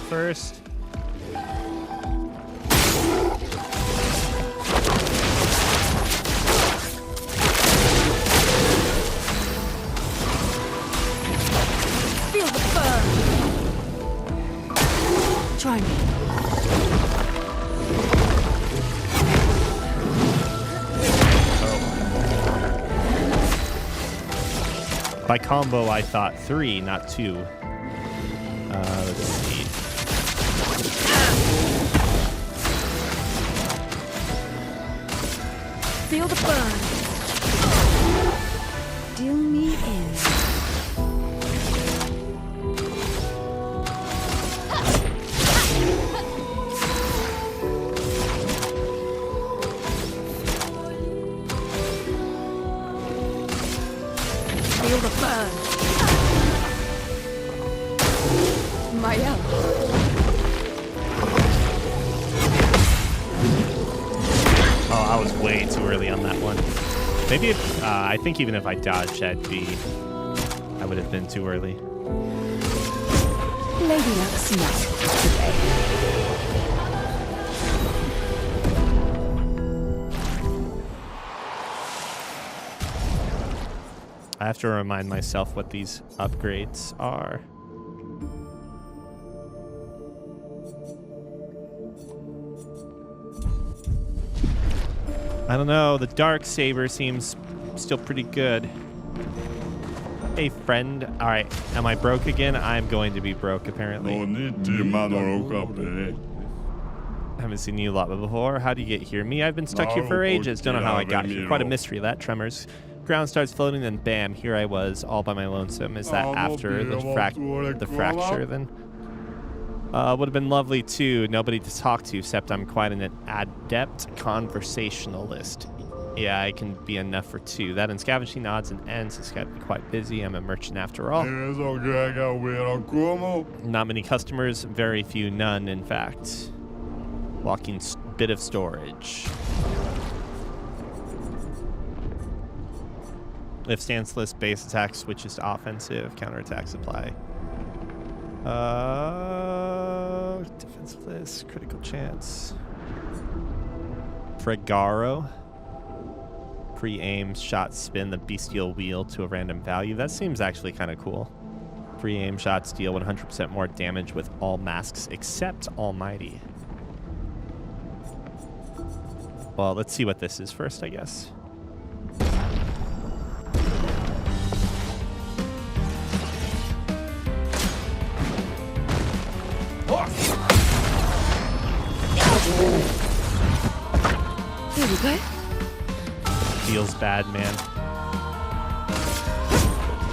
Speaker 1: First.
Speaker 13: Feel the burn. Try me.
Speaker 1: By combo, I thought 3, not 2. Let's see.
Speaker 13: Feel the burn.
Speaker 8: Deal me in.
Speaker 13: Feel the burn.
Speaker 8: Maya.
Speaker 1: Oh, I was way too early on that one. Maybe if, I think even if I dodged, I would have been too early.
Speaker 8: Lady Luck's not today.
Speaker 1: I have to remind myself what these upgrades are. I don't know, the dark saber seems still pretty good. Hey friend, alright, am I broke again? I'm going to be broke apparently. I haven't seen you a lot before. How do you get here? Me? I've been stuck here for ages. Don't know how I got here. Quite a mystery that, Tremors. Ground starts floating, then bam, here I was, all by my lonesome. Is that after the fracture then? Would have been lovely too. Nobody to talk to, except I'm quite an adept conversationalist. Yeah, I can be enough for two. That and scavenging odds and ends has got to be quite busy. I'm a merchant after all. Not many customers, very few, none in fact. Walking bit of storage. If stance list base attack switches to offensive, counterattack supply. Defensive list, critical chance. Fregaro. Pre-aim shot spin the bestial wheel to a random value. That seems actually kind of cool. Pre-aim shots deal 100% more damage with all masks except Almighty. Well, let's see what this is first, I guess.
Speaker 13: Here we go.
Speaker 1: Feels bad, man.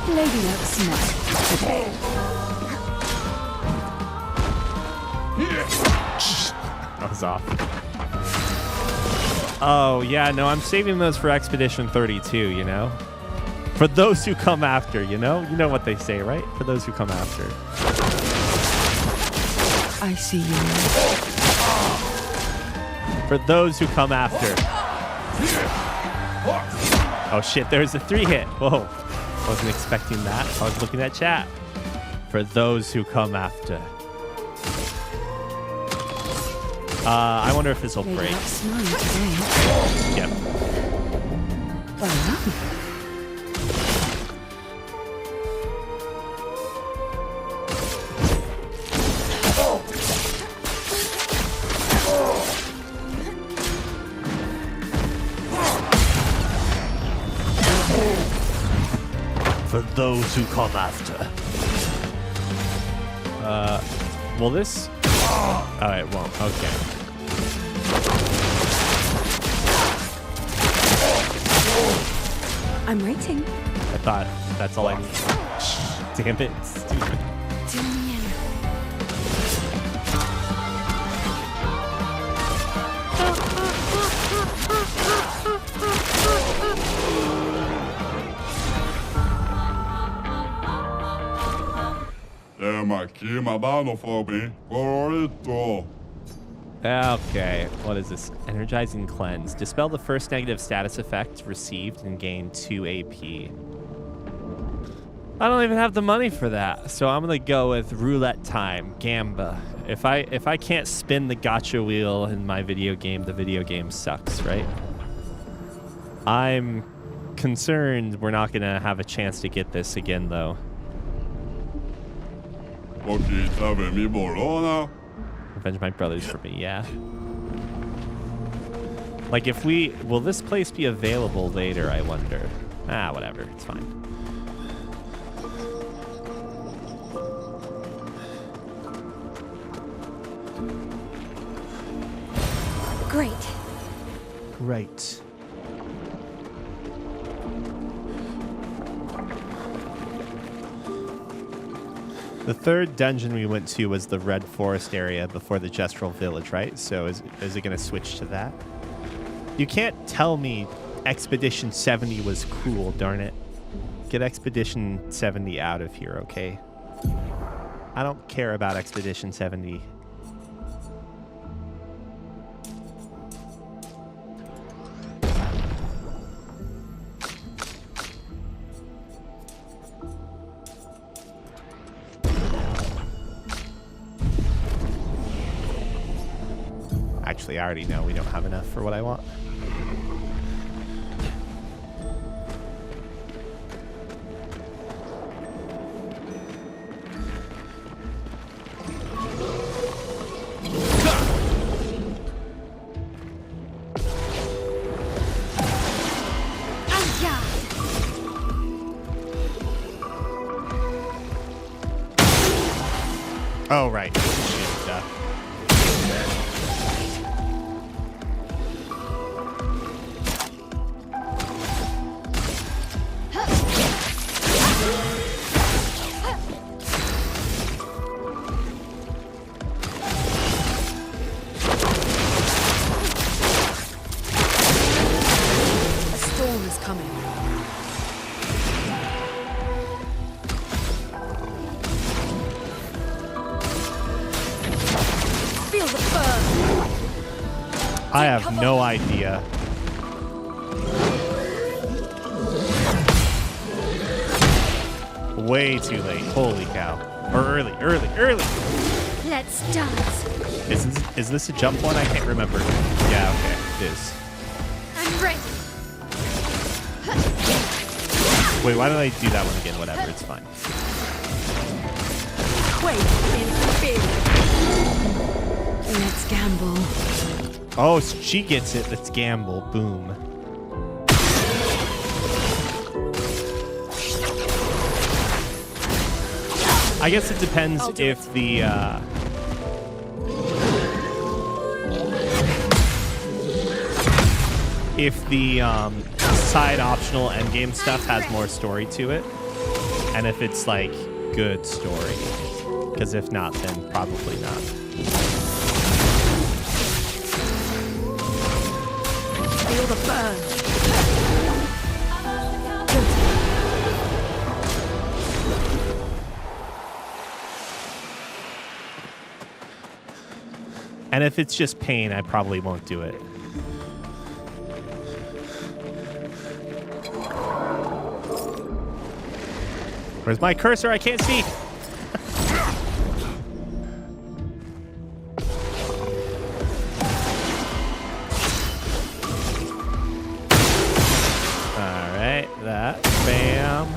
Speaker 13: Lady Luck smart.
Speaker 1: That was off. Oh, yeah, no, I'm saving those for Expedition 32, you know? For those who come after, you know? You know what they say, right? For those who come after.
Speaker 8: I see you.
Speaker 1: For those who come after. Oh shit, there's a 3-hit. Whoa. Wasn't expecting that. I was looking at chat. For those who come after. I wonder if this will break. Yep. For those who come after. Will this? Oh, it won't. Okay.
Speaker 8: I'm waiting.
Speaker 1: I thought that's all I need. Damn it. Stupid. Okay, what is this? Energizing Cleanse. Dispel the first negative status effect received and gain 2 AP. I don't even have the money for that, so I'm gonna go with roulette time, gamba. If I can't spin the gotcha wheel in my video game, the video game sucks, right? I'm concerned we're not gonna have a chance to get this again, though. Avenge my brothers for me, yeah. Like if will this place be available later, I wonder? Ah, whatever, it's fine.
Speaker 4: Great.
Speaker 1: Great. The third dungeon we went to was the Red Forest area before the Gestural Village, right? So is it going to switch to that? You can't tell me Expedition 70 was cool, darn it. Get Expedition 70 out of here, okay? I don't care about Expedition 70. Actually, I already know we don't have enough for what I want. Oh, right. Shit, I have no idea. Way too late. Holy cow. Or early.
Speaker 4: Let's dance.
Speaker 1: Is this a jump one? I can't remember. Yeah, okay. It is.
Speaker 4: I'm ready.
Speaker 1: Wait, why don't I do that one again? Whatever, it's fine.
Speaker 13: Quake is big. Let's gamble.
Speaker 1: Oh, so she gets it. Let's gamble. Boom. I guess it depends if the side optional endgame stuff has more story to it, and if it's like good story. Because if not, then probably not.
Speaker 13: Feel the burn.
Speaker 1: And if it's just pain, I probably won't do it. Where's my cursor? I can't see. All right, that. Bam.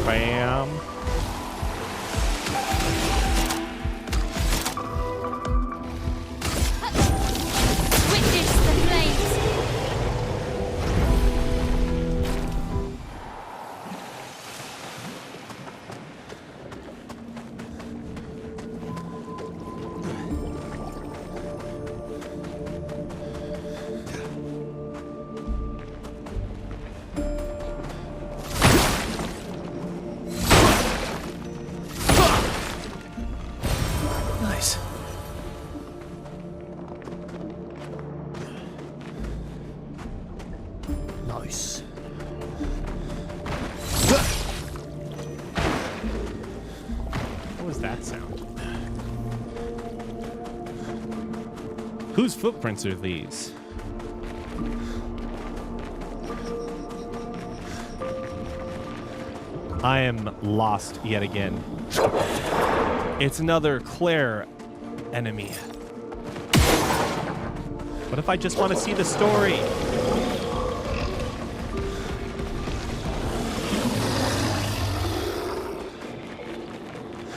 Speaker 1: Bam.
Speaker 4: Witness the flames.
Speaker 2: Nice.
Speaker 1: Nice. What was that sound? Whose footprints are these? I am lost yet again. It's another Clair enemy. What if I just want to see the story?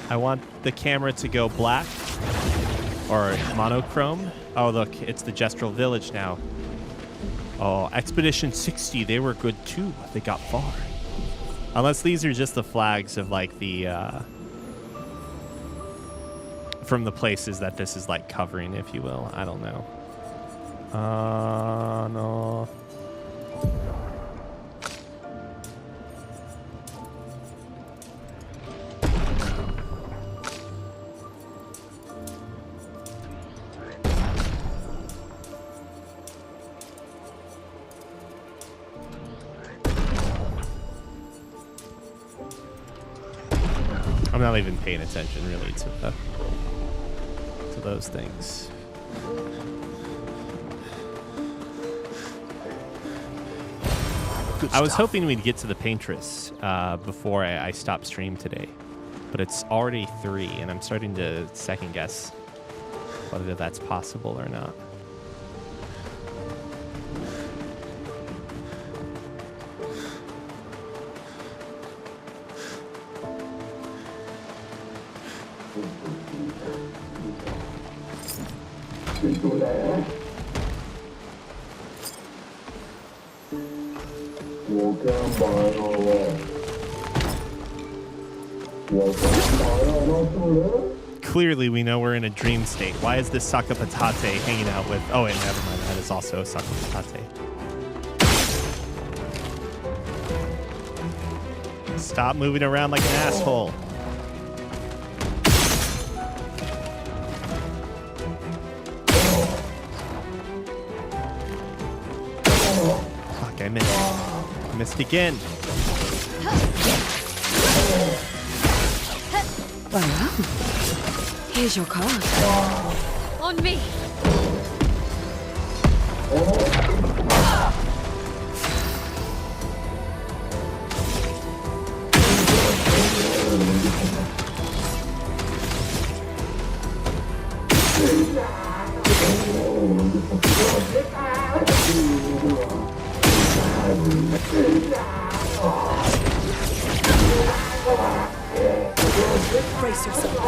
Speaker 1: I want the camera to go black or monochrome. Oh, look, it's the Gestural Village now. Oh, Expedition 60, they were good too. They got far. Unless these are just the flags of like the from the places that this is like covering, if you will. I don't know. No. I'm not even paying attention really to those things. I was hoping we'd get to the Paintress before I stop stream today, but it's already 3, and I'm starting to second guess whether that's possible or not. Clearly, we know we're in a dream state. Why is this Sakapatate hanging out with... Oh, wait, never mind. That is also Sakapatate. Stop moving around like an asshole. Fuck, I missed. I missed again.
Speaker 13: Well, here's your card.
Speaker 4: On me.
Speaker 13: Brace yourself.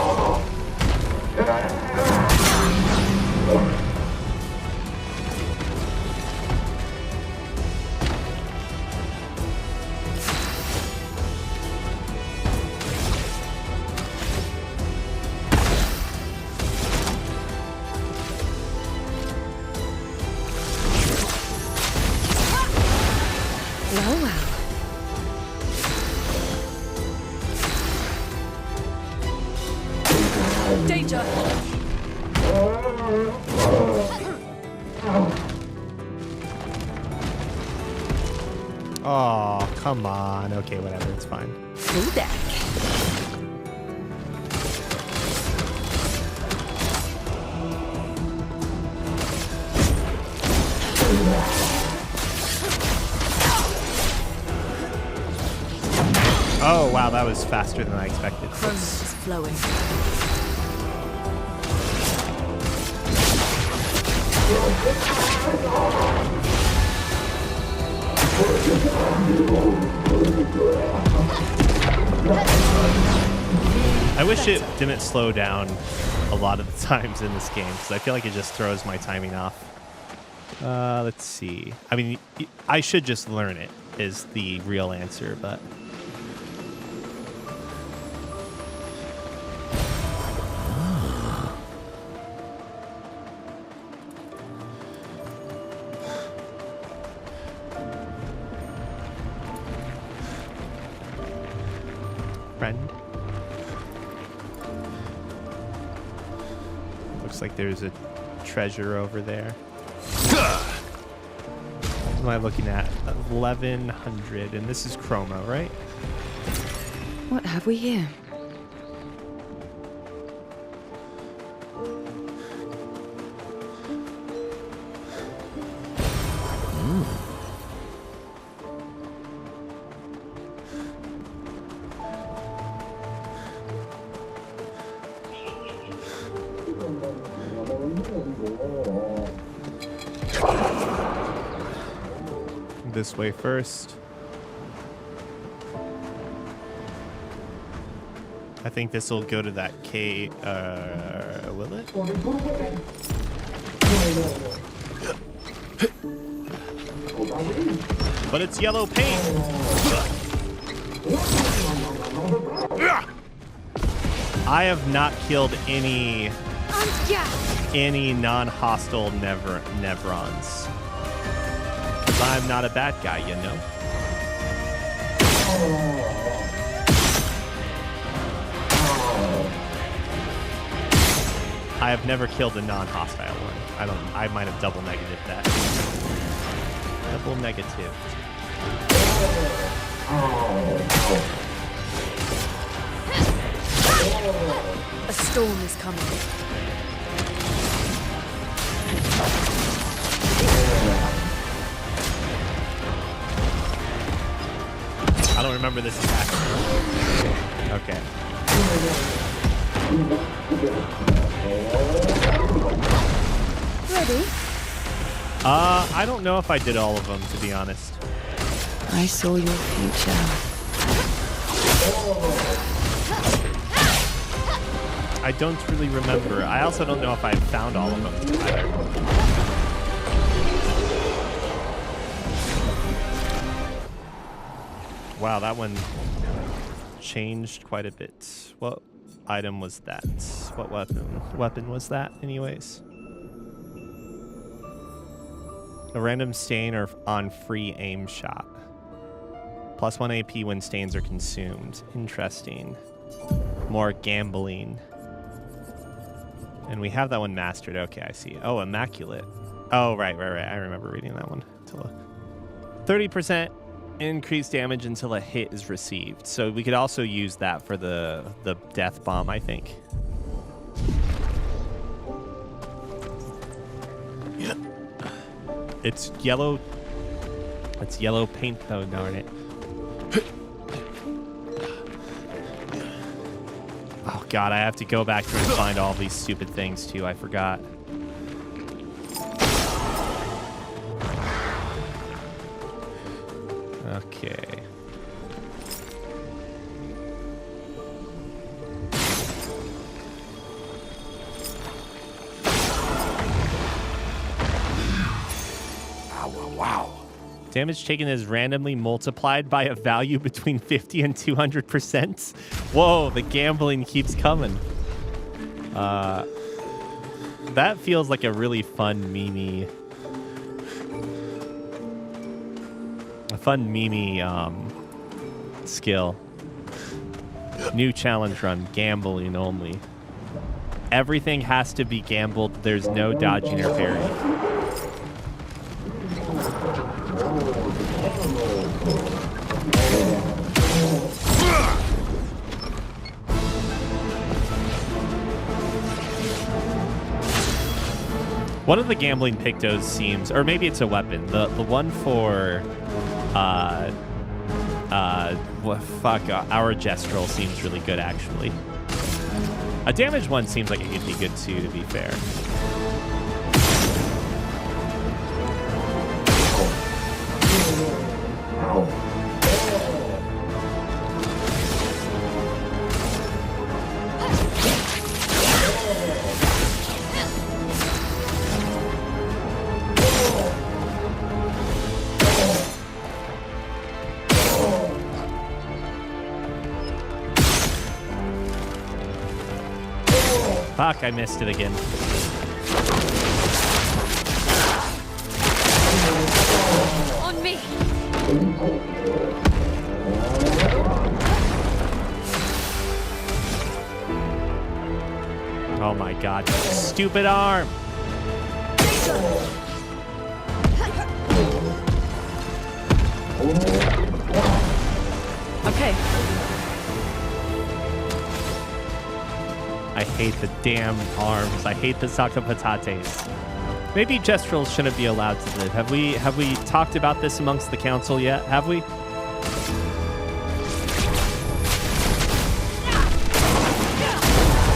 Speaker 8: Well, well.
Speaker 13: Danger!
Speaker 1: Oh, come on. Okay, whatever. It's fine.
Speaker 8: Full deck.
Speaker 1: Oh, wow. That was faster than I expected.
Speaker 13: Chronos is flowing.
Speaker 1: I wish it didn't slow down a lot of the times in this game, because I feel like it just throws my timing off. Let's see. I mean, I should just learn it, is the real answer, but... Friend. Looks like there's a treasure over there. What am I looking at? 1100, and this is Chromo, right?
Speaker 8: What have we here?
Speaker 1: This way first. I think this will go to that cave. Will it? But it's yellow paint. I have not killed any non-hostile Nevrons. I'm not a bad guy, you know? I have never killed a non-hostile one. I might have double negative that. Double negative.
Speaker 13: A storm is coming.
Speaker 1: I don't remember this attack. Okay.
Speaker 8: Ready?
Speaker 1: I don't know if I did all of them, to be honest.
Speaker 8: I saw your future.
Speaker 1: I don't really remember. I also don't know if I found all of them either. Wow, that one changed quite a bit. What item was that? What weapon was that, anyways? A random stain or on free aim shot. +1 AP when stains are consumed. Interesting. More gambling. And we have that one mastered. Okay, I see. Oh, immaculate. Oh, right. I remember reading that one. 30% increased damage until a hit is received. So we could also use that for the death bomb, I think. It's yellow. It's yellow paint, though, darn it. Oh, God, I have to go back through and find all these stupid things, too. I forgot. Okay.
Speaker 12: Wow.
Speaker 1: Damage taken is randomly multiplied by a value between 50 and 200%. Whoa, the gambling keeps coming. That feels like a really fun meme. A fun meme skill. New challenge run, gambling only. Everything has to be gambled. There's no dodging or parrying. One of the gambling pictos seems, or maybe it's a weapon. The one for, our gestural seems really good actually. A damage one seems like it could be good too, to be fair. Fuck, I missed it again.
Speaker 13: On me.
Speaker 1: Oh my god, stupid arm.
Speaker 13: Okay.
Speaker 1: I hate the damn arms. I hate the saka patates. Maybe gestrals shouldn't be allowed to live. Have we talked about this amongst the council yet? Have we?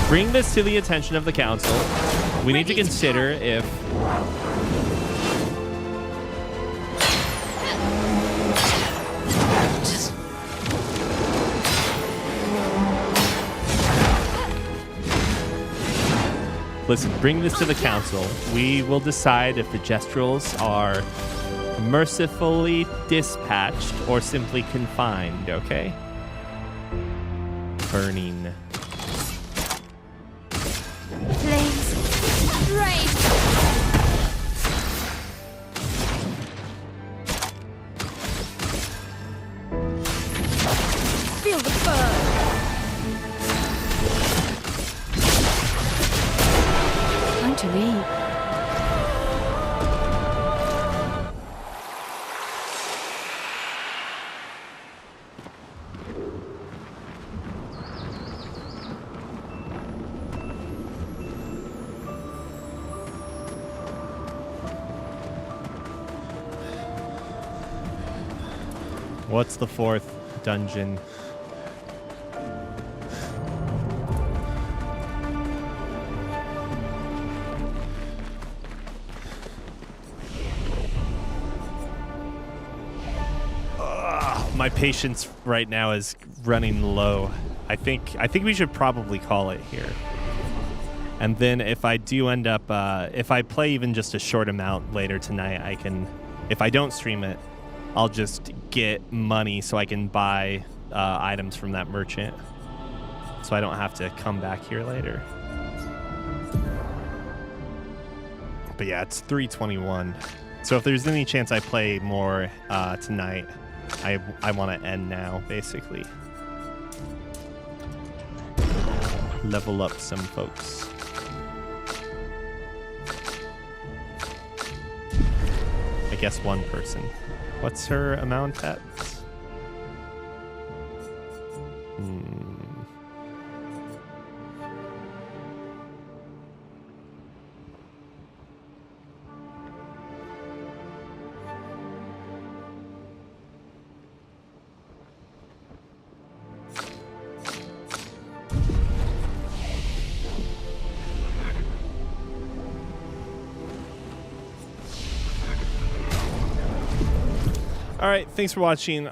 Speaker 1: Bring this to the attention of the council. We need to consider if listen, bring this to the council. We will decide if the gestrals are mercifully dispatched or simply confined, okay? Burning.
Speaker 4: Flames. Rage.
Speaker 13: Feel the burn.
Speaker 8: Time to leave.
Speaker 1: What's the fourth dungeon? My patience right now is running low. I think we should probably call it here. And then if I do end up, if I play even just a short amount later tonight, I can, if I don't stream it, I'll just get money so I can buy items from that merchant. So I don't have to come back here later. But yeah, it's 3:21. So if there's any chance I play more tonight, I want to end now, basically. Level up some folks. I guess one person. What's her amount at? All right, thanks for watching.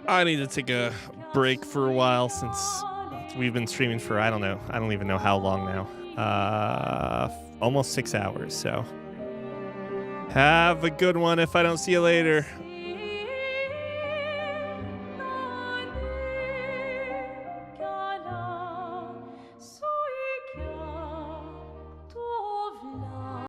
Speaker 1: I need to take a break for a while since we've been streaming for, I don't even know how long now. Almost 6 hours, so have a good one if I don't see you later.